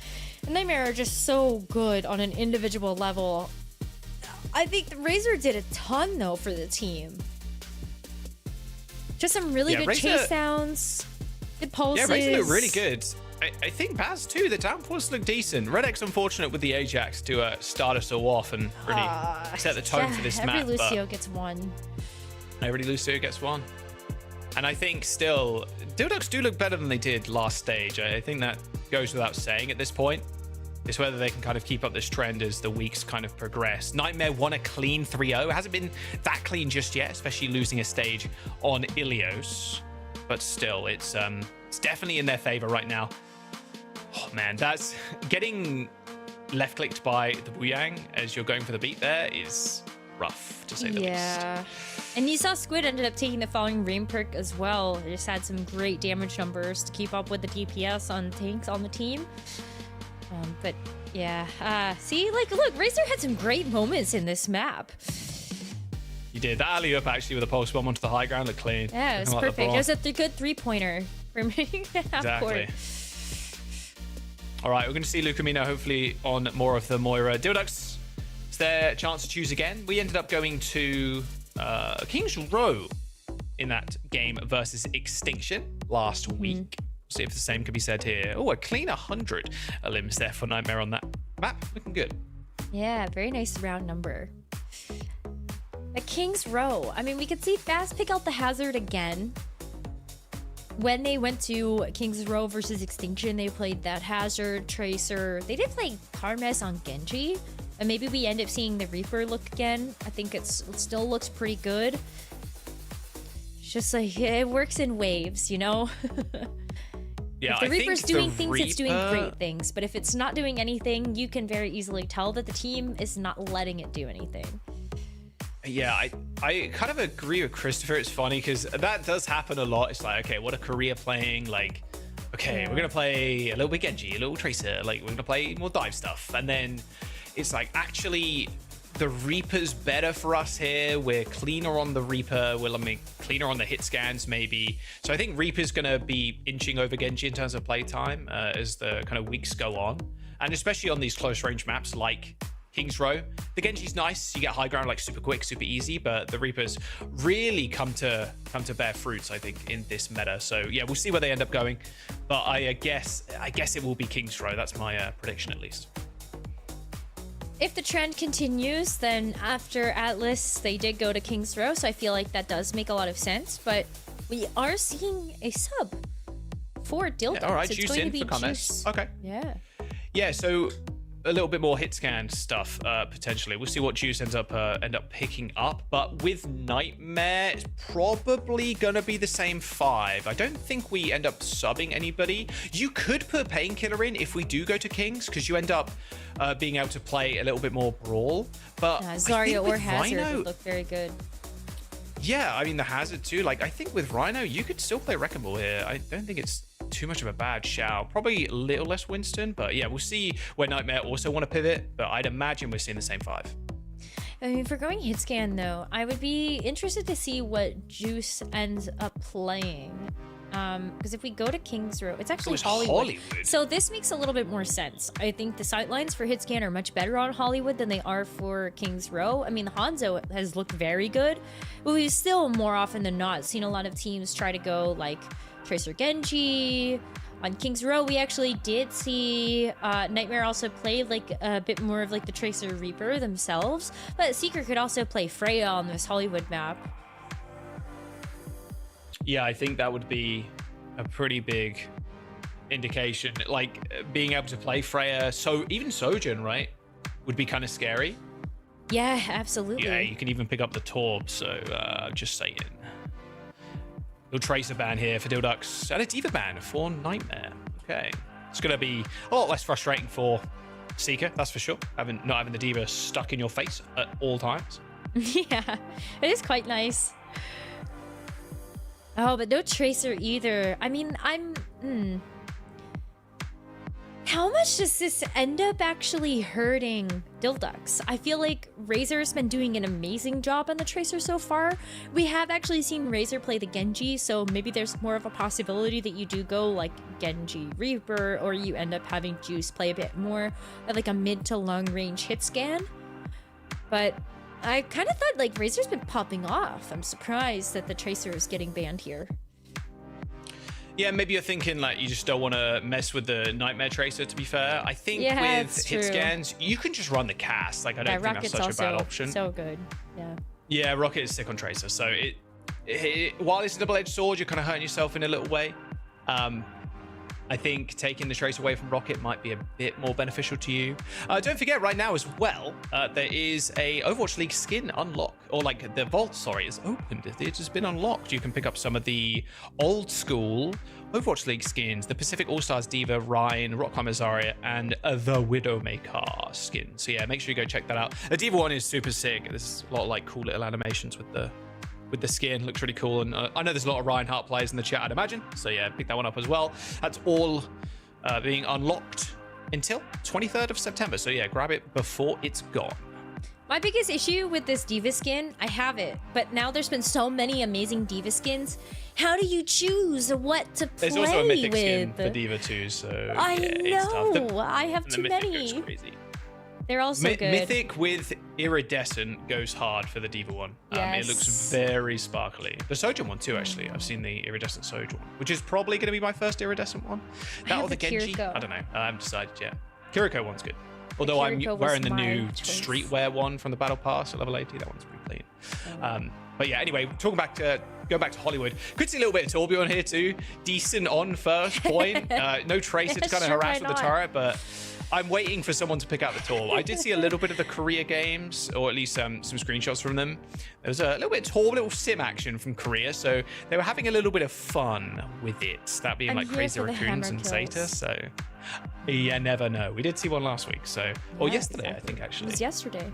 And Nightmare are just so good on an individual level. I think Razor did a ton though for the team. Just some really good chase downs, good pulses. Yeah, Razor look really good. I think Baz too, the downforce look decent. Red X unfortunate with the Ajax to start us all off and really set the tone for this map. Every Lucio gets one. Every Lucio gets one. And I think still, Dildux do look better than they did last stage. I think that goes without saying at this point. It's whether they can kind of keep up this trend as the weeks kind of progress. Nightmare won a clean 3-0. It hasn't been that clean just yet, especially losing a stage on Ilios. But still, it's definitely in their favor right now. Oh man, that's getting left clicked by the Buyang as you're going for the beat there is rough to say the least. Yeah. And you saw Squid ended up taking the following Rain perk as well. They just had some great damage numbers to keep up with the DPS on tanks on the team. But yeah, see, like, look, Razor had some great moments in this map. You did. That alley-up actually with a pulse bomb onto the high ground looked clean. Yeah, it was perfect. It was a good three-pointer for me. Exactly. All right, we're going to see Lucamino hopefully on more of the Moira. Dildux, it's their chance to choose again. We ended up going to King's Row in that game versus Extinction last week. See if the same can be said here. Oh, a clean 100 limbs there for Nightmare on that map. Looking good. Yeah, very nice round number. At King's Row, I mean, we could see Fast pick out the hazard again. When they went to King's Row versus Extinction, they played that hazard, Tracer. They did play Karmes on Gen.G. And maybe we end up seeing the Reaper look again. I think it still looks pretty good. It's just like, it works in waves, you know? Yeah, if the Reaper's doing things, it's doing great things. But if it's not doing anything, you can very easily tell that the team is not letting it do anything. Yeah, I kind of agree with Christopher. It's funny because that does happen a lot. It's like, okay, what are Korea playing? Like, okay, we're going to play a little bit Gen.G, a little Tracer. Like, we're going to play more dive stuff. And then it's like, actually, the Reaper's better for us here. We're cleaner on the Reaper. Cleaner on the hit scans, maybe. So I think Reaper's going to be inching over Gen.G in terms of playtime as the kind of weeks go on. And especially on these close range maps like King's Row. The Gen.G's nice. You get high ground like super quick, super easy, but the Reapers really come to bear fruits, I think, in this meta. So yeah, we'll see where they end up going. But I guess it will be King's Row. That's my prediction at least. If the trend continues, then after Atlas, they did go to King's Row, so I feel like that does make a lot of sense. But we are seeing a sub for Dildux. Yeah, all right, it's Juice going in to be for comments. Juice. Okay. Yeah, so a little bit more hit scan stuff potentially. We'll see what Juice end up picking up. But with Nightmare, it's probably gonna be the same 5. I don't think we end up subbing anybody. You could put Painkiller in if we do go to Kings, because you end up being able to play a little bit more Brawl. But Zarya or Hazard Rhino would look very good. Yeah, I mean the Hazard too. Like, I think with Rhino, you could still play Wrecking Ball here. I don't think it's too much of a bad shout. Probably a little less Winston, but yeah, we'll see where Nightmare also want to pivot. But I'd imagine we're seeing the same 5. I mean, for going hit scan though, I would be interested to see what Juice ends up playing. Because if we go to King's Row, it's actually Hollywood. So this makes a little bit more sense. I think the sightlines for hit scan are much better on Hollywood than they are for King's Row. I mean, Hanzo has looked very good, but we've still more often than not seen a lot of teams try to go like Tracer Gen.G. On King's Row, we actually did see Nightmare also play like a bit more of like the Tracer Reaper themselves, but Seeker could also play Freya on this Hollywood map. Yeah, I think that would be a pretty big indication. Like, being able to play Freya, so even Sojourn, right, would be kind of scary. Yeah, absolutely. Yeah, you can even pick up the Torb, so just saying. Little Tracer ban here for Dildux, and a Diva ban for Nightmare. Okay, it's going to be a lot less frustrating for Seeker, that's for sure. Not having the Diva stuck in your face at all times. Yeah, it is quite nice. Oh, but no Tracer either. I mean, How much does this end up actually hurting Dildux? I feel like Razor's been doing an amazing job on the Tracer so far. We have actually seen Razor play the Gen.G, so maybe there's more of a possibility that you do go like Gen.G Reaper, or you end up having Juice play a bit more of like a mid to long range hit scan. But I kind of thought like Razor's been popping off. I'm surprised that the Tracer is getting banned here. Yeah, maybe you're thinking like you just don't want to mess with the Nightmare Tracer, to be fair. I think Yeah, with hit scans, you can just run the cast. Like, I don't think Rocket's that's such a bad also option. so good. Yeah. Yeah, Rocket is sick on Tracer. So while it's a double-edged sword, you're kind of hurting yourself in a little way. I think taking the Tracer away from Rocket might be a bit more beneficial to you. Don't forget, right now as well, there is a Overwatch League skin unlock, or like the vault, sorry, is opened. It has been unlocked. You can pick up some of the old school Overwatch League skins, the Pacific All-Stars Diva, Ryan, Rock Climber Zarya, and the Widowmaker skin. So yeah, make sure you go check that out. The Diva one is super sick. There's a lot of like cool little animations with the skin. Looks really cool, and I know there's a lot of Reinhardt players in the chat, I'd imagine, so yeah, pick that one up as well. That's all being unlocked until 23rd of September, so yeah, grab it before it's gone. My biggest issue with this Diva skin, I have it, but now there's been so many amazing Diva skins. How do you choose what to play with? There's also a Mythic skin for Diva too, so I yeah, know, I have too many. They're all so good. Mythic with Iridescent goes hard for the Diva one. Yes. It looks very sparkly. The Sojourn one too, actually. I've seen the Iridescent Sojourn, which is probably going to be my first Iridescent one. That or the Gen.G? Kiriko. I don't know. I haven't decided yet. Kiriko one's good. Although I'm wearing the new streetwear one from the Battle Pass at level 80. That one's pretty clean. But yeah, anyway, going back to Hollywood. Could see a little bit of Torbjorn here too. Decent on first point. No Tracer to kind of harass with the turret, but I'm waiting for someone to pick out the Torb. I did see a little bit of the Korea games, or at least some screenshots from them. There was a little bit of Torb, little sim action from Korea, so they were having a little bit of fun with it. That being like Crazy Raccoons and Zeta, so you never know. We did see one last week, so or yesterday, I think actually. It was yesterday,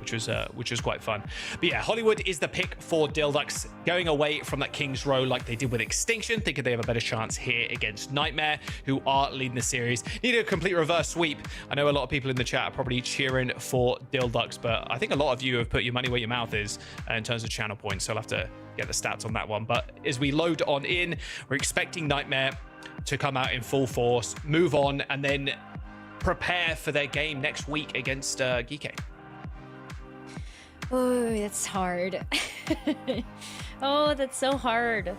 which was quite fun. But yeah, Hollywood is the pick for Dildux, going away from that King's Row like they did with Extinction. Thinking they have a better chance here against Nightmare, who are leading the series. Need a complete reverse sweep. I know a lot of people in the chat are probably cheering for Dildux, but I think a lot of you have put your money where your mouth is in terms of channel points, so I'll have to get the stats on that one. But as we load on in, we're expecting Nightmare to come out in full force, move on, and then prepare for their game next week against Geekay. Oh, that's hard. Oh, that's so hard.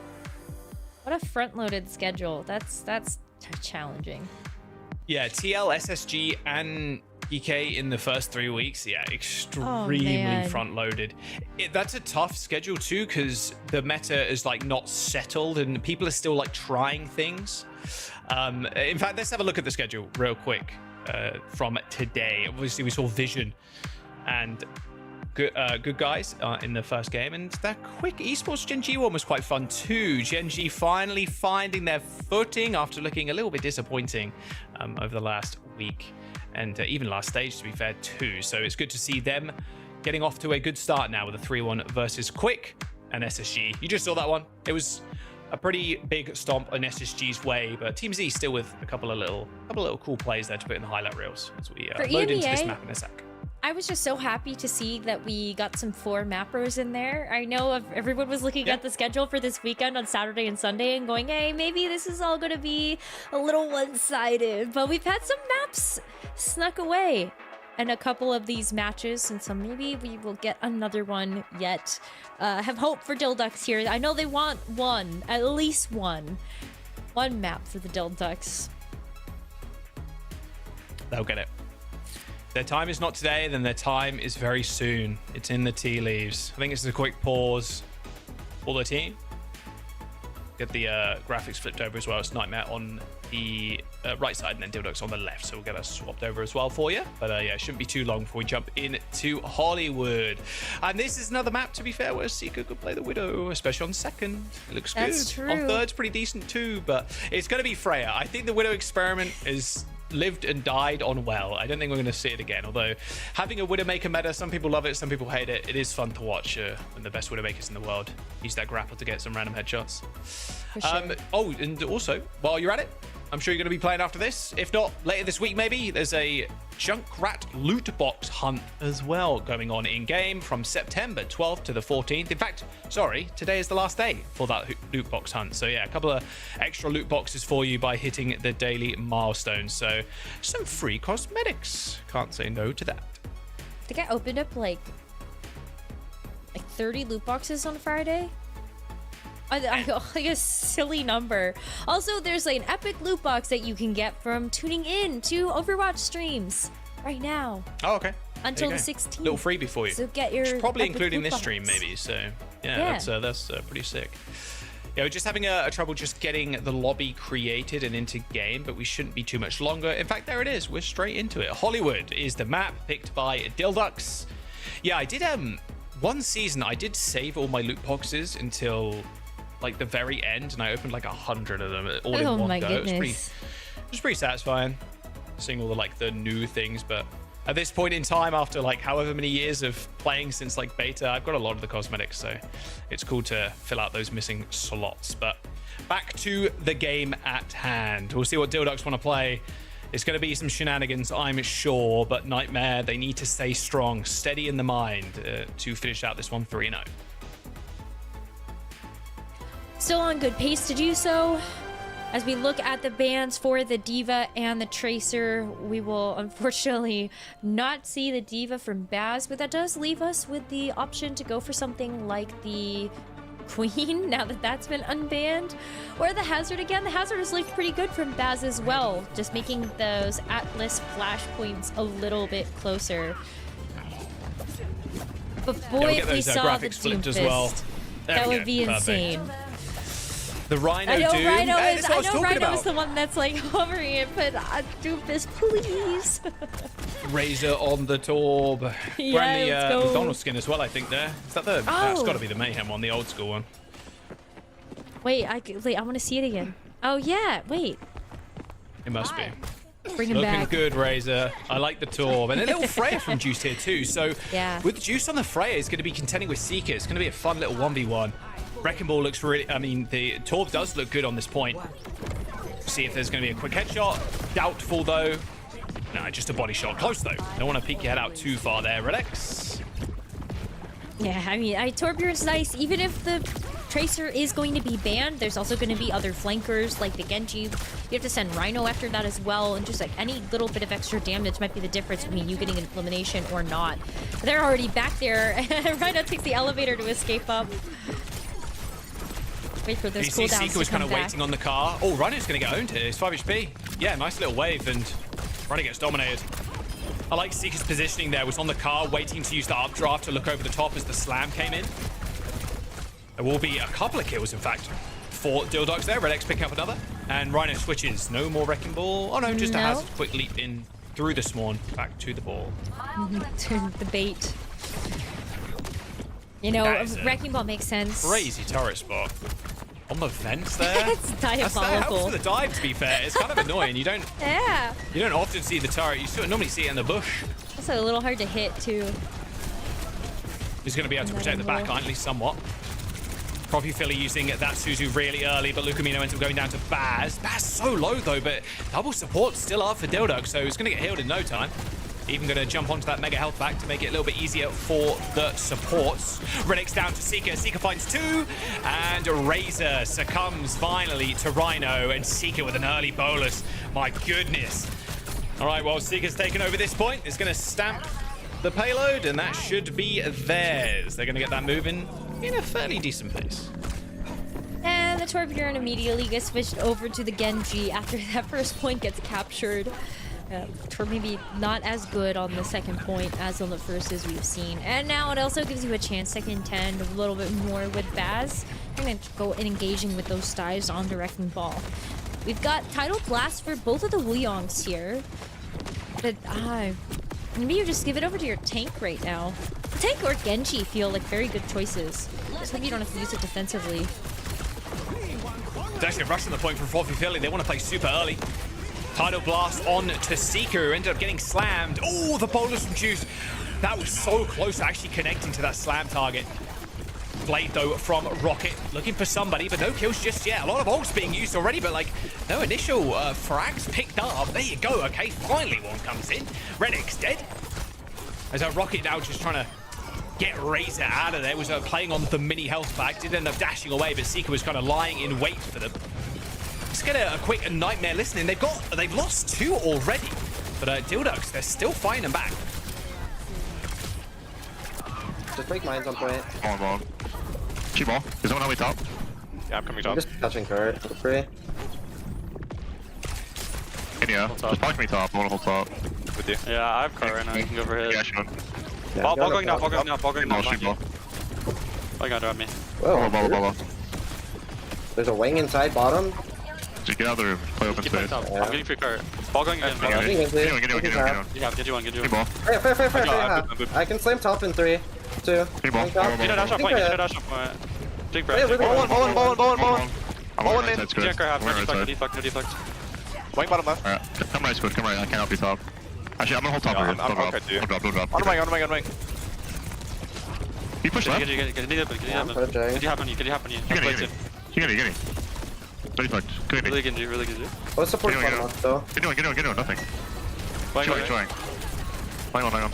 What a front-loaded schedule. That's challenging. Yeah, TL, SSG, and Geekay in the first 3 weeks. Yeah, extremely front-loaded. That's a tough schedule too, because the meta is like not settled and people are still like trying things. In fact, let's have a look at the schedule real quick from today. Obviously, we saw Vision and good guys in the first game, and that quick Esports Gen.G one was quite fun too. Gen.G finally finding their footing after looking a little bit disappointing over the last week, and even last stage, to be fair too. So it's good to see them getting off to a good start now with a 3-1 versus Quick and SSG. You just saw that one. It was a pretty big stomp on SSG's way, but Team Z still with a couple of little cool plays there to put in the highlight reels as we load into this map in a sec. I was just so happy to see that we got some 4 macros in there. I know everyone was looking at the schedule for this weekend on Saturday and Sunday and going, hey, maybe this is all going to be a little one-sided. But we've had some maps snuck away in a couple of these matches, and so maybe we will get another one yet. Have hope for Dildux here. I know they want one, at least one map for the Dildux. They'll get it. Their time is not today, then their time is very soon. It's in the tea leaves. I think it's a quick pause for the team. Get the graphics flipped over as well. It's Nightmare on the right side and then Dildux on the left. So we'll get us swapped over as well for you. But yeah, it shouldn't be too long before we jump into Hollywood. And this is another map, to be fair, where Seeker could play the Widow, especially on second. It looks good. That's true. On third's pretty decent too, but it's going to be Freya. I think the Widow experiment is lived and died on well. I don't think we're going to see it again, although having a Widowmaker meta, some people love it, some people hate it. It is fun to watch when the best Widowmakers in the world use that grapple to get some random headshots. For sure. Oh, and also, while you're at it, I'm sure you're going to be playing after this. If not, later this week maybe. There's a Junkrat loot box hunt as well going on in-game from September 12th to the 14th. In fact, sorry, today is the last day for that loot box hunt. So yeah, a couple of extra loot boxes for you by hitting the daily milestones. So some free cosmetics. Can't say no to that. I think I opened up like 30 loot boxes on Friday. I got like a silly number. Also, there's like an epic loot box that you can get from tuning in to Overwatch streams right now. Oh, okay. Until the 16th. Little freebie for you. So get your probably epic including loot this box. stream maybe. So yeah. That's pretty sick. Yeah, we're just having a trouble just getting the lobby created and into game, but we shouldn't be too much longer. In fact, there it is. We're straight into it. Hollywood is the map picked by Dill. Yeah, I did one season I did save all my loot boxes until like the very end, and I opened like 100 of them all in one go. Goodness. It was pretty satisfying seeing all the new things, but at this point in time, after like however many years of playing since like beta, I've got a lot of the cosmetics, so it's cool to fill out those missing slots. But back to the game at hand. We'll see what Dill want to play. It's going to be some shenanigans, I'm sure, but Nightmare, they need to stay strong, steady in the mind to finish out this one 3-0. Still on good pace to do so. As we look at the bans for the D.Va and the Tracer, we will unfortunately not see the D.Va from Baz, but that does leave us with the option to go for something like the Queen, now that that's been unbanned, or the Hazard again. The Hazard has looked pretty good from Baz as well, just making those Atlas flashpoints a little bit closer. But boy, if we saw the Doomfist, as well. that would be insane. The Rhino I know Doom. Rhino Hey, is. I know Rhino is the one that's like hovering it, but Doomfist, please. Razor on the Torb. Yeah, Wearing let's the go. McDonald's skin as well, I think. There is that the? That's got to be the Mayhem one, the old school one. Wait, I want to see it again. Oh yeah, wait. It must be. Bring him Looking back. good, Razor. I like the Torb. And a little Freya from Juice here too. So yeah, with Juice on the Freya, it's going to be contending with Seeker. It's going to be a fun little 1v1. Wrecking Ball looks really, I mean, the Torb does look good on this point. See if there's going to be a quick headshot. Doubtful though. No, just a body shot. Close though. Don't want to peek your head out too far there, Relax. Yeah, I mean, Torbjorn's nice. Even if the Tracer is going to be banned, there's also going to be other flankers like the Gen.G. You have to send Rhino after that as well, and just like any little bit of extra damage might be the difference between you getting an elimination or not. They're already back there, and Rhino takes the elevator to escape up. Wait for those cooldowns Seeker was kind of waiting on the car. Oh, Rhino's going to get owned here. It's 5 HP. Yeah, nice little wave, and Rhino gets dominated. I like Seeker's positioning there. Was on the car, waiting to use the updraft to look over the top as the slam came in. There will be a couple of kills, in fact, for Dill there. Red X picking up another. And Rhino switches. No more Wrecking Ball. Oh, no, just a Hazard. Quick leap in through the spawn. Back to the ball. The bait. You know, Wrecking Ball makes sense. Crazy turret spot. On the vents there. It's diabolical. That helps for the dive, to be fair. It's kind of annoying. You don't often see the turret. You still normally see it in the bush. It's a little hard to hit too. He's going to be able to protect the back line, at least somewhat. Profi Philly using that Suzu really early, but Lucamino ends up going down to Baz. Baz so low though, but double support still up for Dill, so he's going to get healed in no time. Even going to jump onto that mega health back to make it a little bit easier for the supports. Redix down to Seeker. Seeker finds 2. And Razor succumbs finally to Rhino. And Seeker with an early bolus. My goodness. All right, well, Seeker's taken over this point. It's going to stamp the payload. And that should be theirs. They're going to get that moving in a fairly decent pace. And the Torbjorn immediately gets switched over to the Gen.G after that first point gets captured. Torb maybe not as good on the second point as on the first, as we've seen. And now it also gives you a chance to contend a little bit more with Baz. You're going to go in engaging with those dives on the Wrecking Ball. We've got Tidal Blast for both of the Wuyongs here. But maybe you just give it over to your tank right now. Tank or Gen.G feel like very good choices. Just hope you don't have to use it defensively. It's actually a rush on the point from Profi Philly. They want to play super early. Tidal Blast on to Seeker, who ended up getting slammed. Oh, the bolus from Juice. That was so close to actually connecting to that slam target. Blade, though, from Rocket. Looking for somebody, but no kills just yet. A lot of ults being used already, but, like, no initial frags picked up. There you go. Okay, finally one comes in. Redix dead. As a Rocket now just trying to get Razor out of there. Was playing on the mini health bag. Did end up dashing away, but Seeker was kind of lying in wait for them. Let's get a quick Nightmare listening. They've lost 2 already. But Dilducks, they're still fighting them back. Just break mines on point. Ball. Cheap ball. Is someone on way top? Yeah, I'm coming top. Just touching cart for free. Yeah, just park me top. I want to hold top. With you. Yeah, I have cart right now. You can go for hit. Yeah, sure. Ball going now. Ball going now. Shoot ball. Ball going drop me. Whoa. Ball. There's a wing inside bottom. Just get out of the room. Play open space. I'm getting free cart. Ball going again. Get you one. Get you one. Fair. I can slam top in 3, 2. Ball. Dash off point. Big breath. Ball one. Jack half. No deflect. Wing bottom left. Alright, come right, Squid. Come right. I can't help you top. Actually, I'm gonna hold top here. Don't drop. On the wing. You push left. Get you happen. You get it. Deflect. Really good. What's support bottom left though? Get on. Nothing. Trying. Hang on.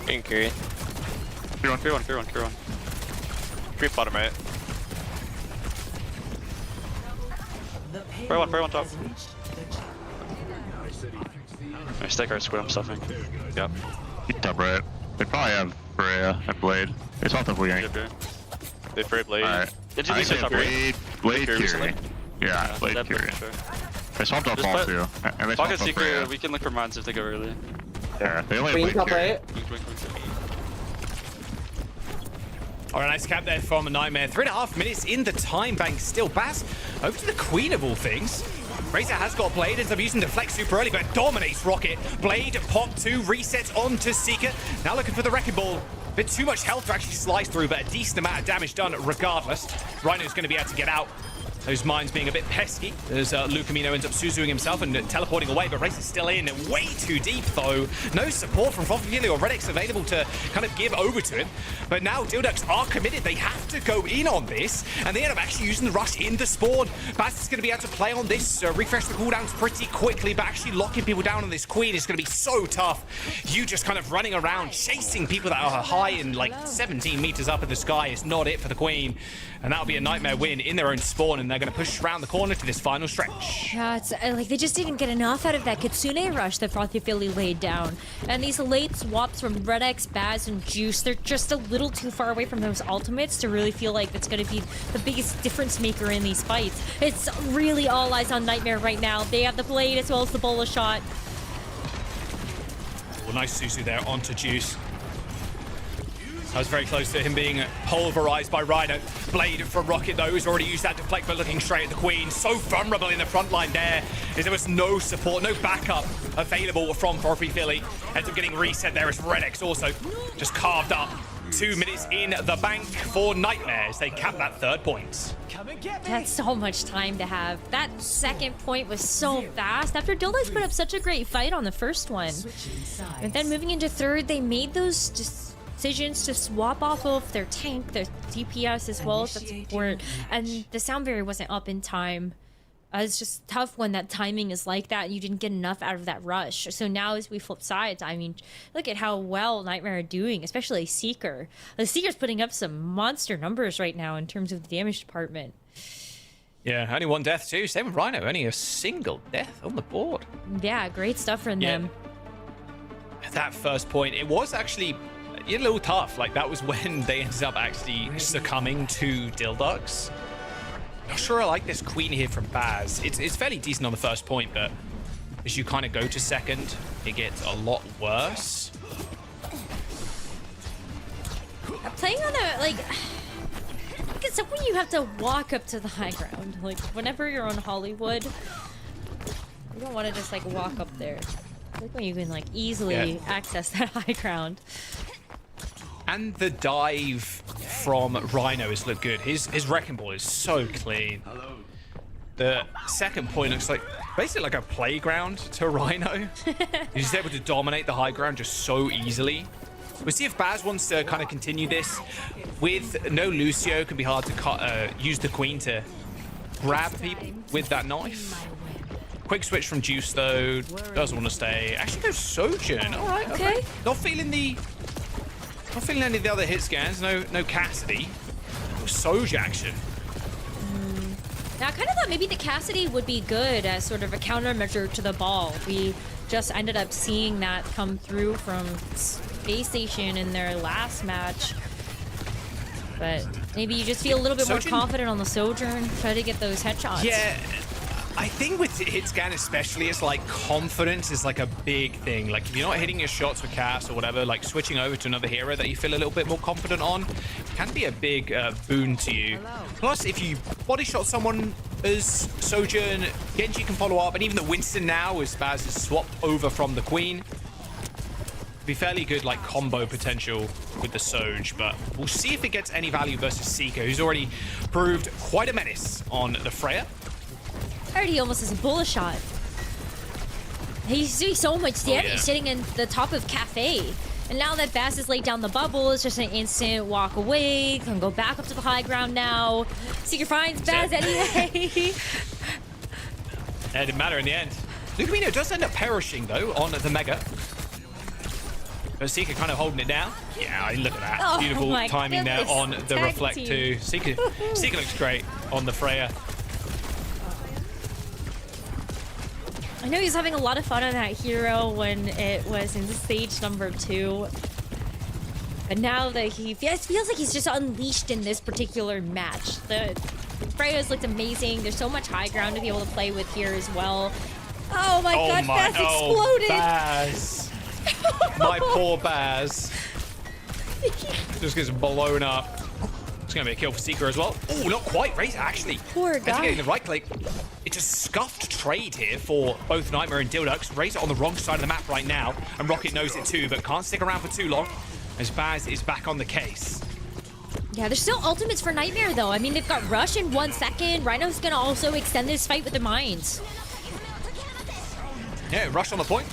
Getting carry. Clear one. Creep bottom right. Fair one top. I stick our Squid, I'm stuffing. Yep. Keep top right. They probably have Freya and Blade. It's off the Blade. They Freya Blade. Alright. Did you top right? Blade Fury. Yeah, Blade Fury. They swapped off ball too. And they swapped off Freya. We can look for mines if they go early. Yeah, they only have Blade Fury. Alright, nice cap there from Nightmare. 3.5 minutes in the time bank still. Baz, over to the queen of all things. Razor has got Blade, ends up using Deflect super early, but dominates Rocket. Blade, pop 2, resets onto Seeker. Now looking for the Wrecking Ball. Bit too much health to actually slice through, but a decent amount of damage done regardless. Rhino's going to be able to get out. Those mines being a bit pesky as Lucamino ends up Suzuing himself and teleporting away, but Razor's still in. Way too deep, though. No support from Fofagili or Redix available to kind of give over to him. But now Dilducks are committed. They have to go in on this, and they end up actually using the rush in the spawn. Baz is going to be able to play on this, refresh the cooldowns pretty quickly, but actually locking people down on this queen is going to be so tough. You just kind of running around, chasing people that are high and like 17 meters up in the sky is not it for the queen. And that'll be a Nightmare win in their own spawn, and they're going to push around the corner to this final stretch. Yeah, it's like they just didn't get enough out of that Kitsune rush that Fofagili laid down. And these late swaps from Redx, Baz, and Juice, they're just a little too far away from those ultimates to really feel like that's going to be the biggest difference maker in these fights. It's really all eyes on Nightmare right now. They have the Blade as well as the Bola shot. Well, nice Suzu there onto Juice. I was very close to him being pulverized by Rhino. Blade from Rocket, though, who's already used that deflect, but looking straight at the Queen. So vulnerable in the front line there, as there was no support, no backup available from Fofagili. Ends up getting reset there as Redx also just carved up. 2 minutes in the bank for Nightmares. They cap that 3rd point. That's so much time to have. That 2nd point was so fast after Dilducks put up such a great fight on the first one. And then moving into 3rd, they made those decisions to swap off of their tank, their DPS as well as the support, and the sound barrier wasn't up in time. It's just tough when that timing is like that and you didn't get enough out of that rush. So now as we flip sides, I mean, look at how well Nightmare are doing, especially Seeker. The Seeker's putting up some monster numbers right now in terms of the damage department. Yeah, only 1 death too. Same with Rhino, only a single death on the board. Yeah, great stuff from them. That first point, it was actually a little tough. Like, that was when they ended up actually succumbing to Dilducks. Not sure I like this queen here from Baz. It's fairly decent on the first point, but as you kind of go to 2nd, it gets a lot worse. Playing on a, like it's something you have to walk up to the high ground. Like, whenever you're on Hollywood, you don't want to just, like, walk up there. I like when you can, like, easily access that high ground. And the dive from Rhino has looked good. His Wrecking Ball is so clean. The 2nd point looks like basically like a playground to Rhino. He's just able to dominate the high ground just so easily. We'll see if Baz wants to kind of continue this. With no Lucio, it can be hard to use the Queen to grab people with that knife. Quick switch from Juice, though. Doesn't want to stay. Actually goes Sojourn. All right, okay. Not feeling any of the other hit scans. No Cassidy. Sojourn action. Now, I kind of thought maybe the Cassidy would be good as sort of a countermeasure to the ball. We just ended up seeing that come through from Space Station in their last match. But maybe you just feel a little bit more confident on the Sojourn, try to get those headshots. Yeah, I think with hit scan especially, it's like confidence is like a big thing. Like if you're not hitting your shots with Cass or whatever, like switching over to another hero that you feel a little bit more confident on can be a big boon to you. Plus, if you body shot someone as Sojourn, Gen.G can follow up, and even the Winston now as Baz is swapped over from the Queen. Be fairly good like combo potential with the Soj, but we'll see if it gets any value versus Seeker, who's already proved quite a menace on the Freya. Already almost has a bullet shot. He's doing so much damage sitting in the top of Cafe. And now that Baz has laid down the bubble, it's just an instant walk away. Can go back up to the high ground now. Seeker finds Baz anyway. It didn't matter in the end. Lucamino does end up perishing though on the Mega. But Seeker kind of holding it down. Yeah, look at that. Oh, beautiful timing there on the Reflect too. Seeker looks great on the Freya. I know he's having a lot of fun on that hero when it was in stage number 2. But now that he feels like he's just unleashed in this particular match. The Freya's looked amazing. There's so much high ground to be able to play with here as well. Oh my god, Baz exploded! Baz. My poor Baz. Just gets blown up. It's going to be a kill for Seeker as well. Oh, not quite. Razor actually. Poor guy. Getting the right click. It's a scuffed trade here for both Nightmare and Dildux. Razor on the wrong side of the map right now, and Rocket knows it too, but can't stick around for too long as Baz is back on the case. Yeah, there's still ultimates for Nightmare though. I mean, they've got Rush in 1 second. Rhino's going to also extend this fight with the Mines. Yeah, Rush on the point.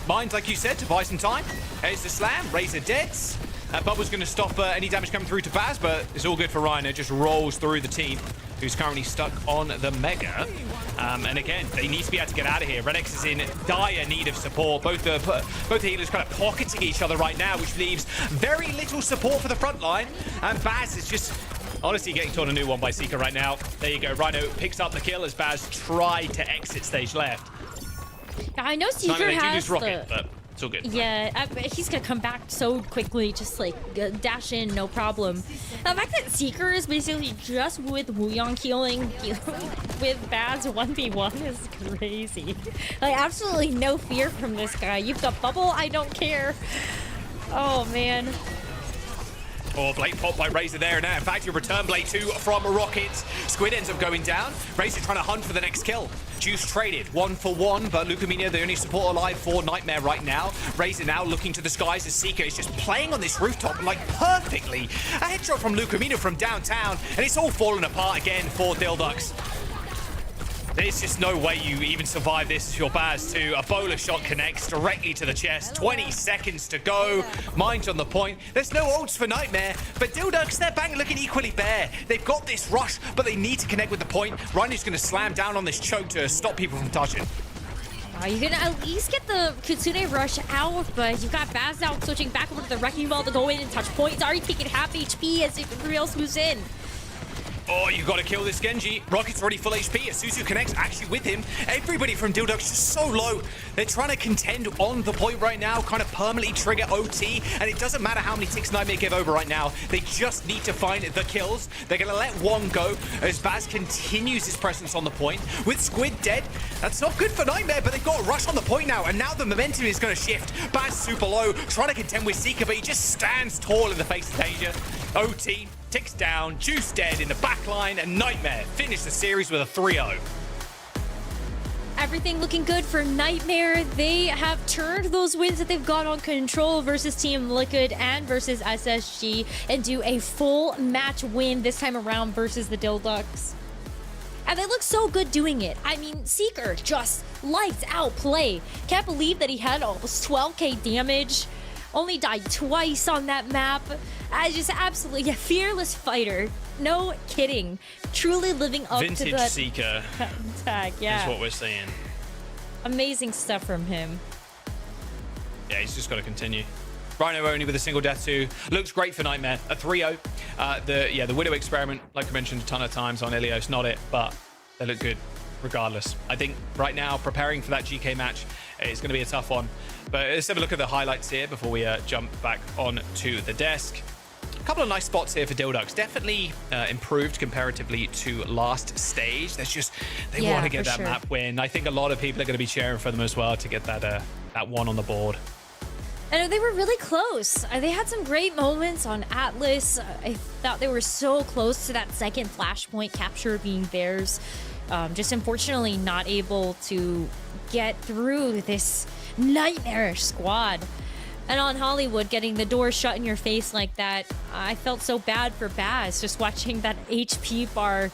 Mines, like you said, to buy some time. Here's the slam. Razor deads. Bubble's going to stop any damage coming through to Baz, but it's all good for Rhino. Just rolls through the team, who's currently stuck on the Mega. And again, they need to be able to get out of here. Red X is in dire need of support. Both the healers kind of pocketing each other right now, which leaves very little support for the front line. And Baz is just honestly getting torn a new one by Seeker right now. There you go. Rhino picks up the kill as Baz tried to exit stage left. Yeah, I know Seeker has Rocket, but it's all good. Yeah, he's gonna come back so quickly, just like dash in, no problem. The fact that Seeker is basically just with Wuyong healing with Baz 1v1 is crazy. Like, absolutely no fear from this guy. You've got Bubble, I don't care. Oh, man. Oh, Blade pop by Razor there. Now, in fact, your return Blade 2 from Rocket. Squid ends up going down. Razor trying to hunt for the next kill. Juice traded 1 for 1, but Lucamino, the only support alive for Nightmare right now. Razor now looking to the skies as Seeker is just playing on this rooftop, like, perfectly. A headshot from Lucamino from downtown, and it's all falling apart again for Dildux. There's just no way you even survive this as your Baz too. A bowler shot connects directly to the chest. 20 seconds to go. Mines on the point. There's no ults for Nightmare, but Dildux, they're bang looking equally bare. They've got this rush, but they need to connect with the point. Rhino's going to slam down on this choke to stop people from touching. You can at least get the Kitsune rush out, but you've got Baz now switching back over to the Wrecking Ball to go in and touch point. It's already taking half HP as everybody else moves in. Oh, you got to kill this Gen.G. Rocket's already full HP. Suzu connects actually with him. Everybody from Dildux just so low. They're trying to contend on the point right now, kind of permanently trigger OT, and it doesn't matter how many ticks Nightmare give over right now. They just need to find the kills. They're going to let one go as Baz continues his presence on the point. With Squid dead, that's not good for Nightmare, but they've got a rush on the point now, and now the momentum is going to shift. Baz super low, trying to contend with Seeker, but he just stands tall in the face of danger. OT ticks down, Juice dead in the back line, and Nightmare finish the series with a 3-0. Everything looking good for Nightmare. They have turned those wins that they've got on Control versus Team Liquid and versus SSG into a full match win this time around versus the Dildux. And they look so good doing it. I mean, Seeker just lights out play. Can't believe that he had almost 12k damage. Only died twice on that map. I just absolutely fearless fighter. No kidding. Truly living up Vintage to that Seeker tag. Yeah. is what we're seeing. Amazing stuff from him. Yeah, he's just got to continue. Rhino only with a single death too. Looks great for Nightmare. A 3-0. The Widow experiment, like I mentioned a ton of times on Ilios, not it, but they look good regardless. I think right now, preparing for that GK match, it's going to be a tough one. But let's have a look at the highlights here before we jump back on to the desk. A couple of nice spots here for Dill. Definitely improved comparatively to last stage. They want to get that map win. I think a lot of people are going to be cheering for them as well to get that one on the board. And they were really close. They had some great moments on Atlas. I thought they were so close to that second flashpoint capture being theirs. Just unfortunately not able to get through this nightmare squad. And on Hollywood, getting the door shut in your face like that, I felt so bad for Baz just watching that HP bar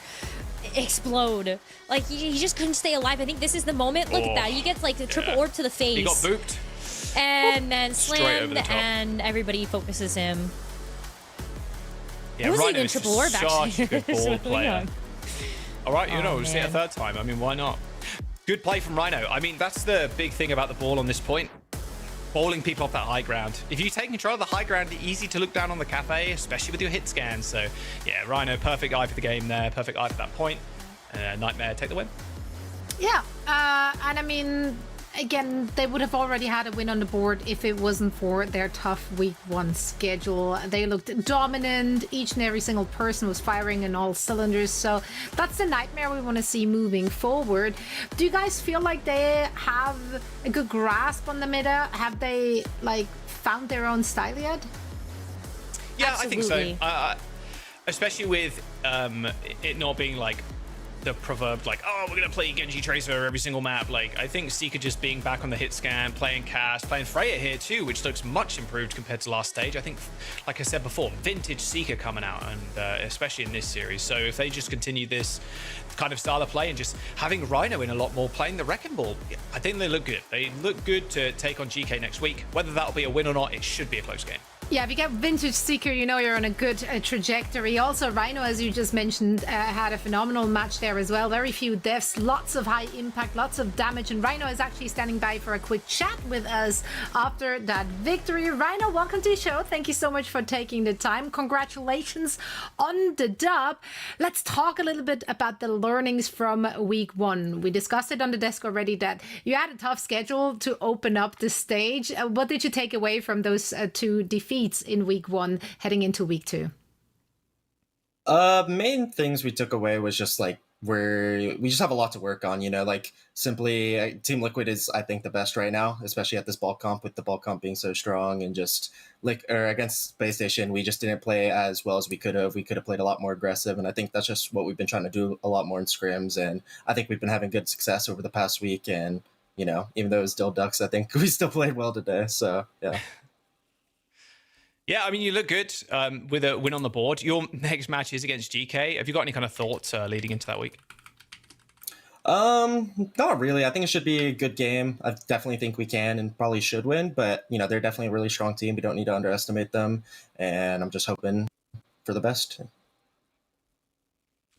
explode. Like, he just couldn't stay alive. I think this is the moment. Look at that. He gets like the triple orb to the face. He got booped. And then slammed, and everybody focuses him. Yeah, it wasn't even Rhino's triple orb, actually. such a good ball player. All right, we'll see it a man. third time. I mean, why not? Good play from Rhino. I mean, that's the big thing about the ball on this point. Balling people off that high ground. If you take control of the high ground, it's easy to look down on the cafe, especially with your hit scans. So, yeah, Rhino, perfect eye for the game there. Perfect eye for that point. Nightmare, take the win. Yeah, and I mean, again, they would have already had a win on the board if it wasn't for their tough week 1 schedule. They looked dominant. Each and every single person was firing in all cylinders. So that's the Nightmare we want to see moving forward. Do you guys feel like they have a good grasp on the meta? Have they found their own style yet? Yeah, Absolutely. I think so. Especially with it not being like the proverb, oh, we're gonna play Gen.G Tracer every single map. I think Seeker just being back on the hit scan, playing Cast, playing Freya here too, which looks much improved compared to last stage. I think, like I said before, vintage Seeker coming out, and especially in this series. So if they just continue this kind of style of play and just having Rhino in a lot more, playing the Wrecking Ball, I think they look good. They look good to take on GK next week. Whether that'll be a win or not, it should be a close game. Yeah, if you get Vintage Seeker, you know you're on a good trajectory. Also, Rhino, as you just mentioned, had a phenomenal match there as well. Very few deaths, lots of high impact, lots of damage. And Rhino is actually standing by for a quick chat with us after that victory. Rhino, welcome to the show. Thank you so much for taking the time. Congratulations on the dub. Let's talk a little bit about the learnings from week 1. We discussed it on the desk already that you had a tough schedule to open up the stage. What did you take away from those 2 defeats in week 1 heading into week 2? Main things we took away was just we just have a lot to work on, simply Team Liquid is, I think, the best right now, especially at this ball comp, with the ball comp being so strong, and just against Space Station, we just didn't play as well as we could have. We could have played a lot more aggressive, and I think that's just what we've been trying to do a lot more in scrims, and I think we've been having good success over the past week, and even though it was Dill Ducks, I think we still played well today, so yeah. Yeah, I mean, you look good with a win on the board. Your next match is against GK. Have you got any kind of thoughts leading into that week? Not really. I think it should be a good game. I definitely think we can and probably should win, but they're definitely a really strong team. We don't need to underestimate them, and I'm just hoping for the best. Can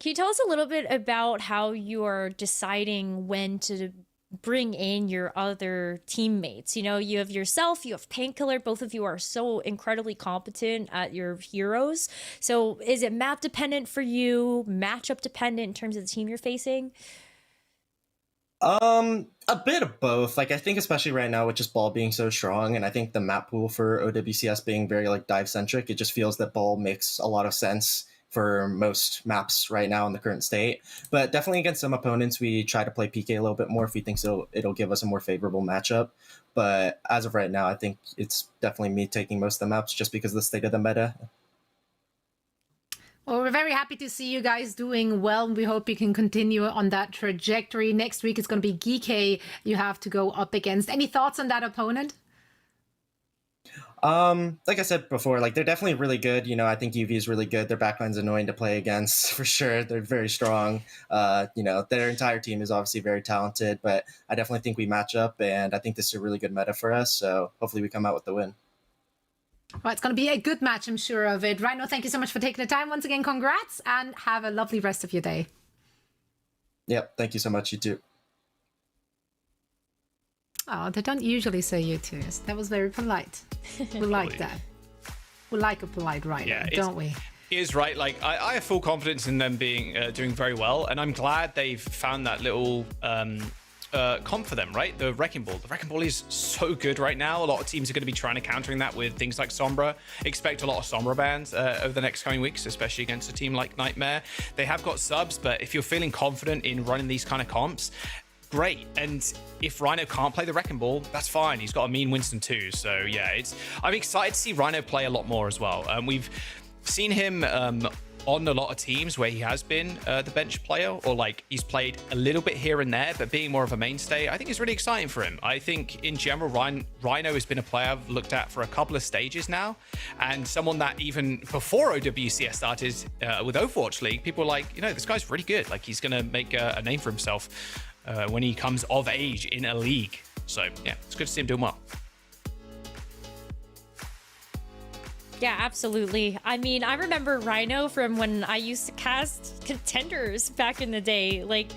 you tell us a little bit about how you are deciding when to bring in your other teammates? You have yourself, you have Painkiller. Both of you are so incredibly competent at your heroes. So is it map dependent for you, matchup dependent in terms of the team you're facing? A bit of both. I think especially right now with just ball being so strong, and I think the map pool for OWCS being very dive centric, it just feels that ball makes a lot of sense for most maps right now in the current state. But definitely against some opponents, we try to play PK a little bit more if we think it'll give us a more favorable matchup. But as of right now, I think it's definitely me taking most of the maps just because of the state of the meta. Well, we're very happy to see you guys doing well. We hope you can continue on that trajectory. Next week, it's going to be GK you have to go up against. Any thoughts on that opponent? Like I said before, they're definitely really good. I think UV is really good. Their backline's annoying to play against for sure. They're very strong. Their entire team is obviously very talented, but I definitely think we match up, and I think this is a really good meta for us. So hopefully we come out with the win. Well, it's going to be a good match, I'm sure of it. Rhino, thank you so much for taking the time. Once again, congrats, and have a lovely rest of your day. Yep, thank you so much. You too. Oh, they don't usually say you too. That was very polite. We like that. We like a polite Rhino, don't we? He is right. Like, I have full confidence in them being doing very well, and I'm glad they've found that little comp for them, right? The Wrecking Ball. The Wrecking Ball is so good right now. A lot of teams are going to be trying to countering that with things like Sombra. Expect a lot of Sombra bans over the next coming weeks, especially against a team like Nightmare. They have got subs, but if you're feeling confident in running these kind of comps, great. And if Rhino can't play the Wrecking Ball, that's fine. He's got a mean Winston too. So yeah, I'm excited to see Rhino play a lot more as well. We've seen him on a lot of teams where he has been the bench player, or like he's played a little bit here and there, but being more of a mainstay, I think is really exciting for him. I think in general, Rhino has been a player I've looked at for a couple of stages now, and someone that even before OWCS started with Overwatch League, people were like, this guy's really good. Like, he's going to make a name for himself when he comes of age in a league. So yeah, it's good to see him doing well. Yeah, absolutely. I mean, I remember Rhino from when I used to cast contenders back in the day. Like,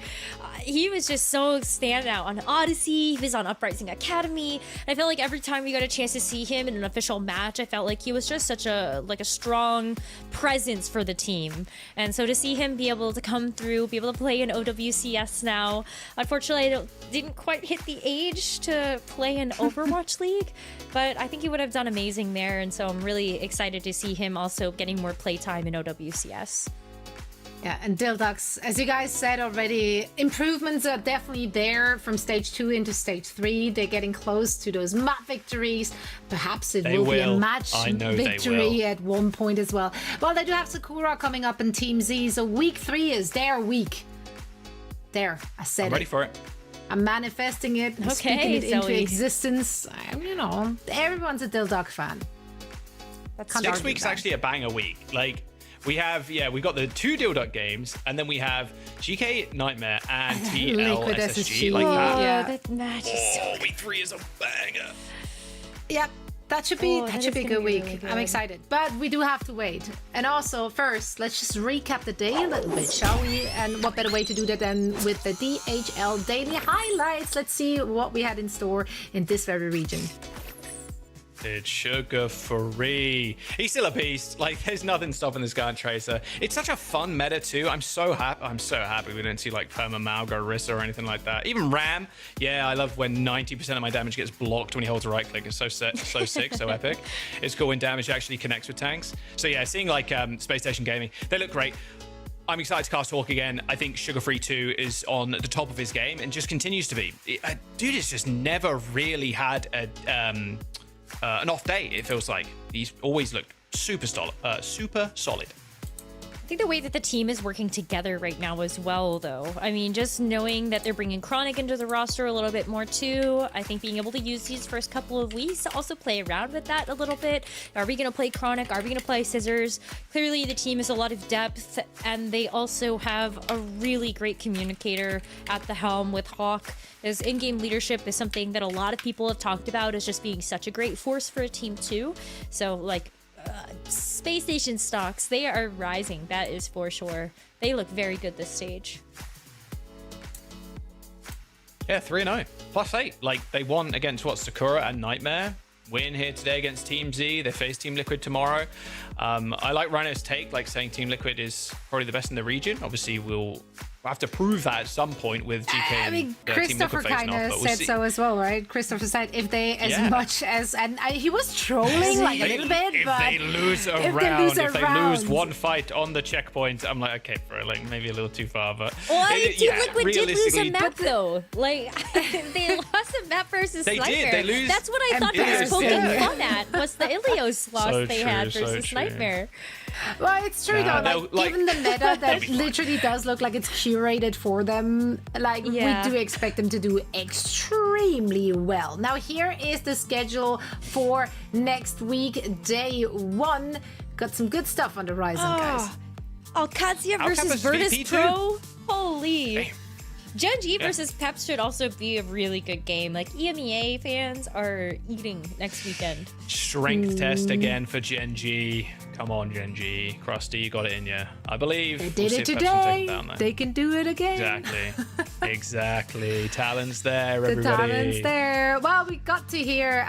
he was just so standout on Odyssey. He was on Uprising Academy. I felt like every time we got a chance to see him in an official match, I felt like he was just such a strong presence for the team. And so to see him be able to come through, be able to play in OWCS now, unfortunately, I didn't quite hit the age to play in Overwatch League, but I think he would have done amazing there. And so I'm really excited to see him also getting more playtime in OWCS. Yeah, and Dildux, as you guys said already, improvements are definitely there from stage 2 into stage 3. They're getting close to those map victories. Perhaps it will be a match victory at one point as well. Well, they do have Sakura coming up in Team Z, so week 3 is their week. There, I said it. I'm ready for it. I'm manifesting it, speaking it into existence. Everyone's a Dildux fan. Next week's actually a banger week. Like, we got the 2 Dill games, and then we have GK Nightmare and TL SSG. Like that. That match is so week 3 is a banger. Yep. That should be a good week. Really good. I'm excited. But we do have to wait. And also, first, let's just recap the day a little bit, shall we? And what better way to do that than with the DHL daily highlights? Let's see what we had in store in this very region. It's sugar free. He's still a beast. Like, there's nothing stopping this guy on Tracer. It's such a fun meta too. I'm so happy we didn't see like Perma Malga, Orisa, or anything like that. Even Ram. Yeah, I love when 90% of my damage gets blocked when he holds a right click. It's so sick, so epic. It's cool when damage actually connects with tanks. So yeah, seeing like Space Station Gaming, they look great. I'm excited to cast Hawk again. I think Sugar Free 2 is on the top of his game and just continues to be. Dude has just never really had an off day, it feels like. He's always looked super solid. I think the way that the team is working together right now as well, though. I mean, just knowing that they're bringing Chronic into the roster a little bit more too. I think being able to use these first couple of weeks to also play around with that a little bit. Are we going to play Chronic? Are we going to play Scissors? Clearly, the team has a lot of depth, and they also have a really great communicator at the helm with Hawk. His in-game leadership is something that a lot of people have talked about as just being such a great force for a team too. So, like, Space Station stocks, they are rising, that is for sure. They look very good this stage. Yeah, 3-0 +8. Like, they won against Sakura and Nightmare. Win here today against Team Z. They face Team Liquid tomorrow. I like Rhino's take, like saying Team Liquid is probably the best in the region. Obviously, we'll have to prove that at some point with GK. I mean, Christopher kind of said so as well, right? Christopher said if they, as much as, and he was trolling like a little bit, if but they lose a round, if they lose one fight on the checkpoint, I'm like, okay, bro, like maybe a little too far, but well, Team Liquid did lose a map though. Like they lost a map versus Sniper. They did. They lose. That's what I thought they was poking fun at. Was the Ilios loss they had versus Nightmare? Well, it's true though. Like, given the meta that literally does look like it's curated for them, like we do expect them to do extremely well. Now, here is the schedule for next week, day 1. Got some good stuff on the horizon, guys. Alcazia versus Virtus Pro. Holy. Gen.G versus Peps should also be a really good game. Like, EMEA fans are eating next weekend. Strength test again for Gen.G. Come on, Gen.G. Krusty, you got it in you. I believe. They did it today. They can do it again. Exactly. Talent's there, everybody. The talent's there. Well, we got to hear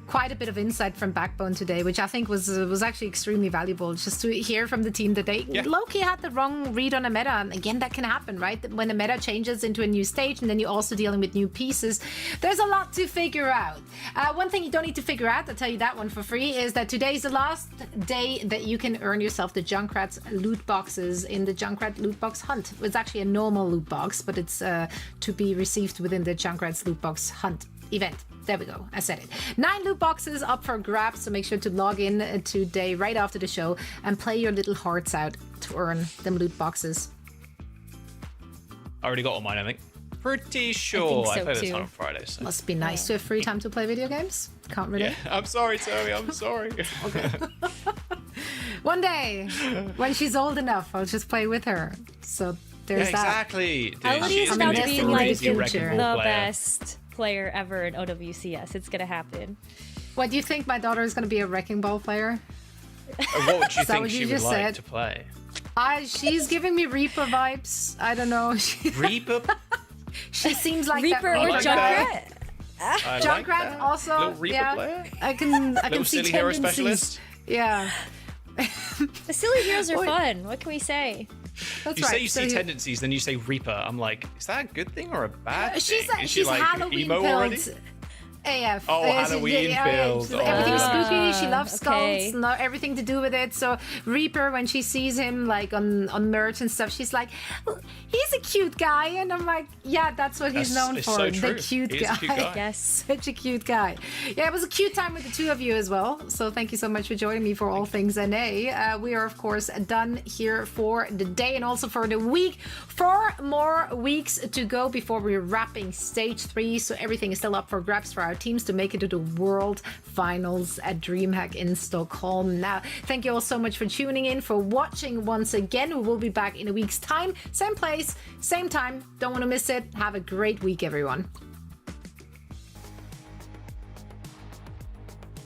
quite a bit of insight from Backbone today, which I think was actually extremely valuable, just to hear from the team that they low-key had the wrong read on a meta. And again, that can happen, right? When a meta changes into a new stage and then you're also dealing with new pieces, there's a lot to figure out. One thing you don't need to figure out, I'll tell you that one for free, is that today's the last day that you can earn yourself the Junkrat's loot boxes in the Junkrat loot box hunt. It's actually a normal loot box, but it's to be received within the Junkrat's loot box hunt event. There we go. I said it. 9 loot boxes up for grabs, so make sure to log in today right after the show and play your little hearts out to earn them loot boxes. I already got all mine, I think. Pretty sure. I played this on Friday. So. Must be nice to have free time to play video games. Can't really. Yeah, I'm sorry, Toby. I'm sorry. Okay. One day, when she's old enough, I'll just play with her. So there's exactly. that. Dude, she's about to be like the best player ever in OWCS. It's gonna happen. What do you think? My daughter is gonna be a wrecking ball player? What would you think she would like to play? She's giving me Reaper vibes. I don't know. Reaper? She seems like Reaper or Junkrat? Junkrat also. Little Reaper player? I can see silly hero tendencies. specialist? Yeah. The silly heroes are fun. What can we say? That's you right. say you see tendencies, then you say Reaper. I'm like, is that a good thing or a bad thing? Is she like Halloween emo built already? AF. Oh, Halloween build. Everything's spooky. She loves skulls. Okay. Not everything to do with it. So Reaper, when she sees him like on merch and stuff, she's like, he's a cute guy, and I'm like, yeah, that's what he's known for. So the cute guy. Yes, such a cute guy. Yeah, it was a cute time with the two of you as well. So thank you so much for joining me for all things NA. We are of course done here for the day and also for the week. 4 more weeks to go before we're wrapping stage 3. So everything is still up for grabs for our teams to make it to the World Finals at DreamHack in Stockholm. Now, thank you all so much for tuning in, for watching once again. We will be back in a week's time. Same place, same time. Don't want to miss it. Have a great week, everyone.